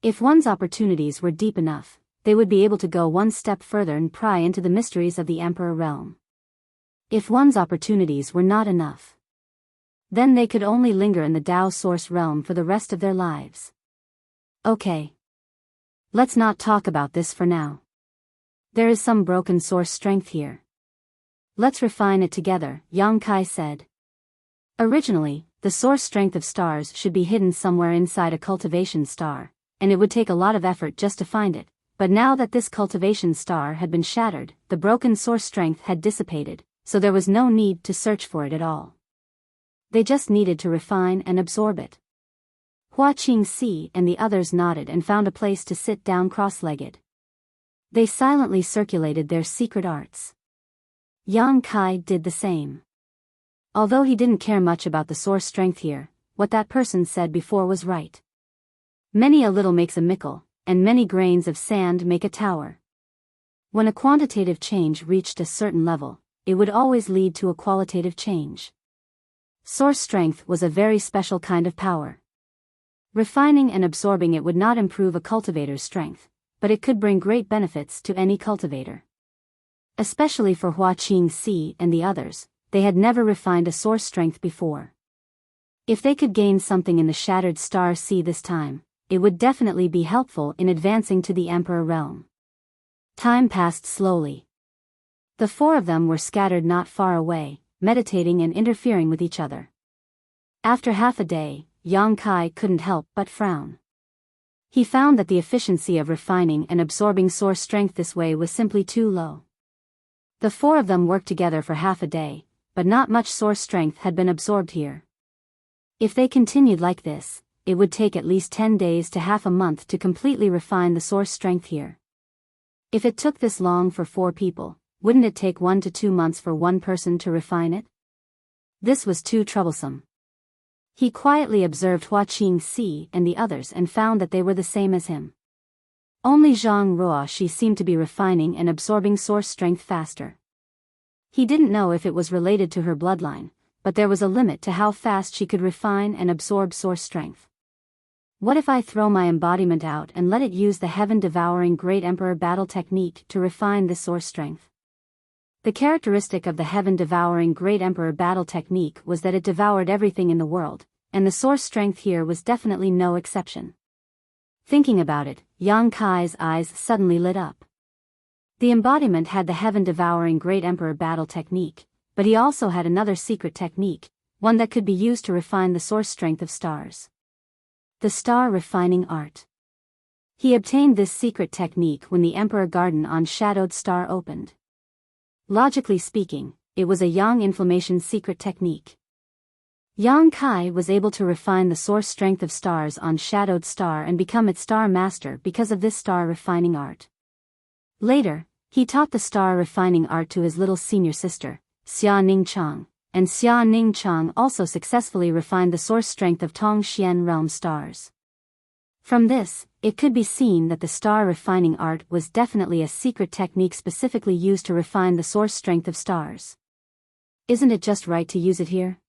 If one's opportunities were deep enough, they would be able to go one step further and pry into the mysteries of the Emperor realm. If one's opportunities were not enough, then they could only linger in the Tao source realm for the rest of their lives. Okay. Let's not talk about this for now. There is some broken source strength here. Let's refine it together, Yang Kai said. Originally, the source strength of stars should be hidden somewhere inside a cultivation star, and it would take a lot of effort just to find it, but now that this cultivation star had been shattered, the broken source strength had dissipated, so there was no need to search for it at all. They just needed to refine and absorb it. Hua Qingxi and the others nodded and found a place to sit down cross-legged. They silently circulated their secret arts. Yang Kai did the same. Although he didn't care much about the source strength here, what that person said before was right. Many a little makes a mickle, and many grains of sand make a tower. When a quantitative change reached a certain level, it would always lead to a qualitative change. Source strength was a very special kind of power. Refining and absorbing it would not improve a cultivator's strength, but it could bring great benefits to any cultivator. Especially for Hua Qingxi and the others, they had never refined a source strength before. If they could gain something in the shattered star sea this time, it would definitely be helpful in advancing to the Emperor realm. Time passed slowly. The four of them were scattered not far away, meditating and interfering with each other. After half a day, Yang Kai couldn't help but frown. He found that the efficiency of refining and absorbing source strength this way was simply too low. The four of them worked together for half a day, but not much source strength had been absorbed here. If they continued like this, it would take at least 10 days to half a month to completely refine the source strength here. If it took this long for 4 people, wouldn't it take 1 to 2 months for one person to refine it? This was too troublesome. He quietly observed Hua Qingxi and the others and found that they were the same as him. Only Zhang Ruoxi seemed to be refining and absorbing source strength faster. He didn't know if it was related to her bloodline, but there was a limit to how fast she could refine and absorb source strength. What if I throw my embodiment out and let it use the heaven-devouring Great Emperor battle technique to refine this source strength? The characteristic of the heaven-devouring Great Emperor battle technique was that it devoured everything in the world, and the source strength here was definitely no exception. Thinking about it, Yang Kai's eyes suddenly lit up. The embodiment had the heaven-devouring Great Emperor battle technique, but he also had another secret technique, one that could be used to refine the source strength of stars. The star refining art. He obtained this secret technique when the Emperor Garden on Shadowed Star opened. Logically speaking, it was a yang inflammation secret technique. Yang Kai was able to refine the source strength of stars on Shadowed Star and become its star master because of this star refining art. Later, he taught the star refining art to his little senior sister, Xia Ningchang, and Xia Ningchang also successfully refined the source strength of Tongxian realm stars. From this, it could be seen that the star refining art was definitely a secret technique specifically used to refine the source strength of stars. Isn't it just right to use it here?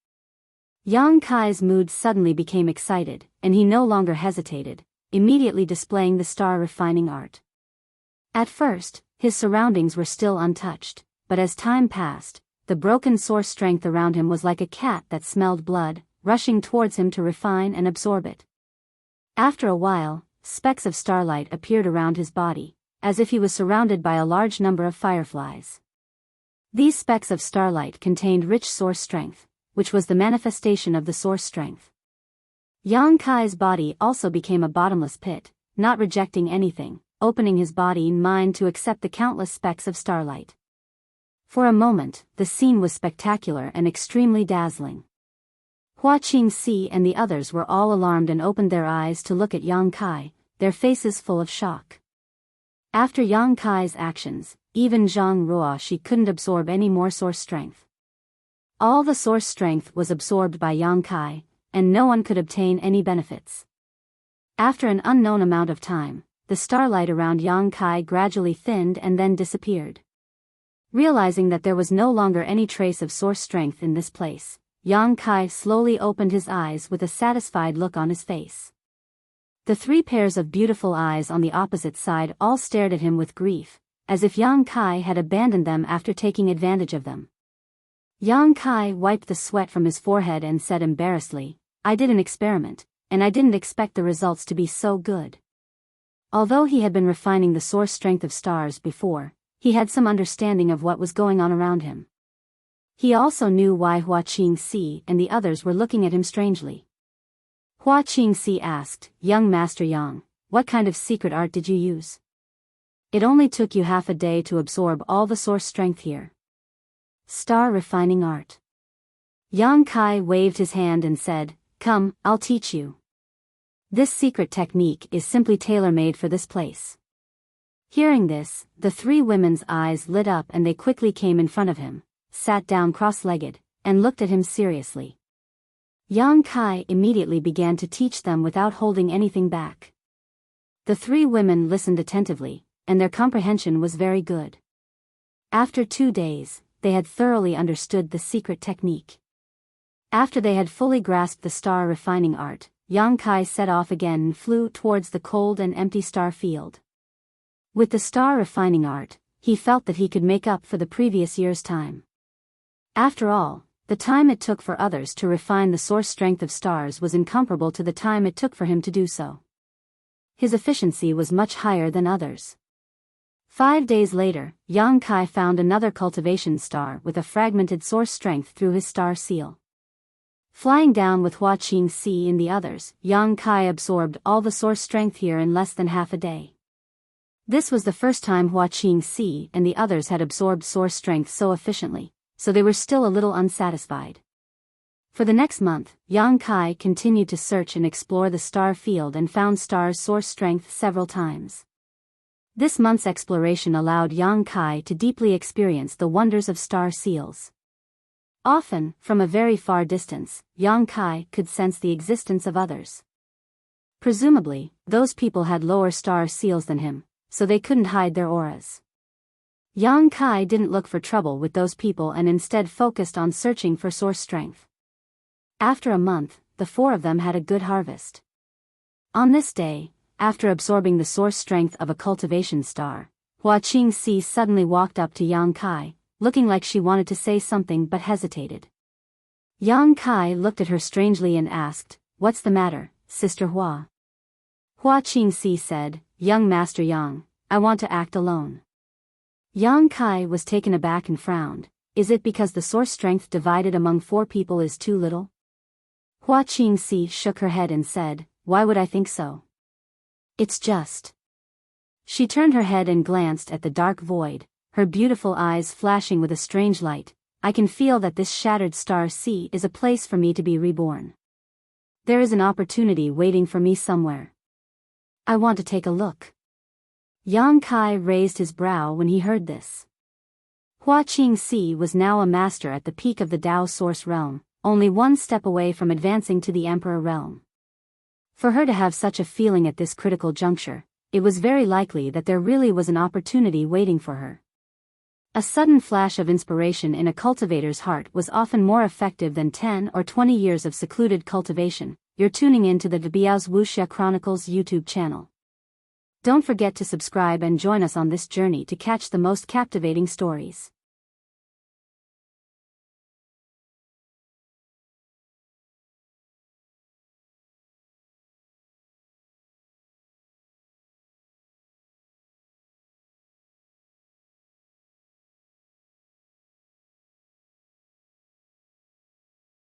Yang Kai's mood suddenly became excited, and he no longer hesitated, immediately displaying the star refining art. At first, his surroundings were still untouched, but as time passed, the broken source strength around him was like a cat that smelled blood, rushing towards him to refine and absorb it. After a while, specks of starlight appeared around his body, as if he was surrounded by a large number of fireflies. These specks of starlight contained rich source strength, which was the manifestation of the source strength. Yang Kai's body also became a bottomless pit, not rejecting anything, opening his body and mind to accept the countless specks of starlight. For a moment, the scene was spectacular and extremely dazzling. Hua Qingxi and the others were all alarmed and opened their eyes to look at Yang Kai, their faces full of shock. After Yang Kai's actions, even Zhang Ruoshi couldn't absorb any more source strength. All the source strength was absorbed by Yang Kai, and no one could obtain any benefits. After an unknown amount of time, the starlight around Yang Kai gradually thinned and then disappeared. Realizing that there was no longer any trace of source strength in this place, Yang Kai slowly opened his eyes with a satisfied look on his face. The three pairs of beautiful eyes on the opposite side all stared at him with grief, as if Yang Kai had abandoned them after taking advantage of them. Yang Kai wiped the sweat from his forehead and said embarrassedly, "I did an experiment, and I didn't expect the results to be so good." Although he had been refining the source strength of stars before, he had some understanding of what was going on around him. He also knew why Hua Qingxi and the others were looking at him strangely. Hua Qingxi asked, "Young Master Yang, what kind of secret art did you use? It only took you half a day to absorb all the source strength here." "Star refining art." Yang Kai waved his hand and said, "Come, I'll teach you. This secret technique is simply tailor-made for this place." Hearing this, the three women's eyes lit up and they quickly came in front of him, sat down cross-legged, and looked at him seriously. Yang Kai immediately began to teach them without holding anything back. The three women listened attentively, and their comprehension was very good. After 2 days, they had thoroughly understood the secret technique. After they had fully grasped the star refining art, Yang Kai set off again and flew towards the cold and empty star field. With the star refining art, he felt that he could make up for the previous year's time. After all, the time it took for others to refine the source strength of stars was incomparable to the time it took for him to do so. His efficiency was much higher than others. 5 days later, Yang Kai found another cultivation star with a fragmented source strength through his star seal. Flying down with Hua Qingxi and the others, Yang Kai absorbed all the source strength here in less than half a day. This was the first time Hua Qingxi and the others had absorbed source strength so efficiently, so they were still a little unsatisfied. For the next month, Yang Kai continued to search and explore the star field and found stars' source strength several times. This month's exploration allowed Yang Kai to deeply experience the wonders of star seals. Often, from a very far distance, Yang Kai could sense the existence of others. Presumably, those people had lower star seals than him, so they couldn't hide their auras. Yang Kai didn't look for trouble with those people and instead focused on searching for source strength. After a month, the 4 of them had a good harvest. On this day, after absorbing the source strength of a cultivation star, Hua Qingxi suddenly walked up to Yang Kai, looking like she wanted to say something but hesitated. Yang Kai looked at her strangely and asked, "What's the matter, Sister Hua?" Hua Qingxi said, "Young Master Yang, I want to act alone." Yang Kai was taken aback and frowned. "Is it because the source strength divided among 4 people is too little?" Hua Qingxi shook her head and said, "Why would I think so? It's just..." She turned her head and glanced at the dark void, her beautiful eyes flashing with a strange light. "I can feel that this shattered star sea is a place for me to be reborn. There is an opportunity waiting for me somewhere. I want to take a look." Yang Kai raised his brow when he heard this. Hua Qingxi was now a master at the peak of the Dao Source realm, only 1 step away from advancing to the Emperor realm. For her to have such a feeling at this critical juncture, it was very likely that there really was an opportunity waiting for her. A sudden flash of inspiration in a cultivator's heart was often more effective than 10 or 20 years of secluded cultivation. You're tuning in to the Biyao's Wuxia Chronicles YouTube channel. Don't forget to subscribe and join us on this journey to catch the most captivating stories.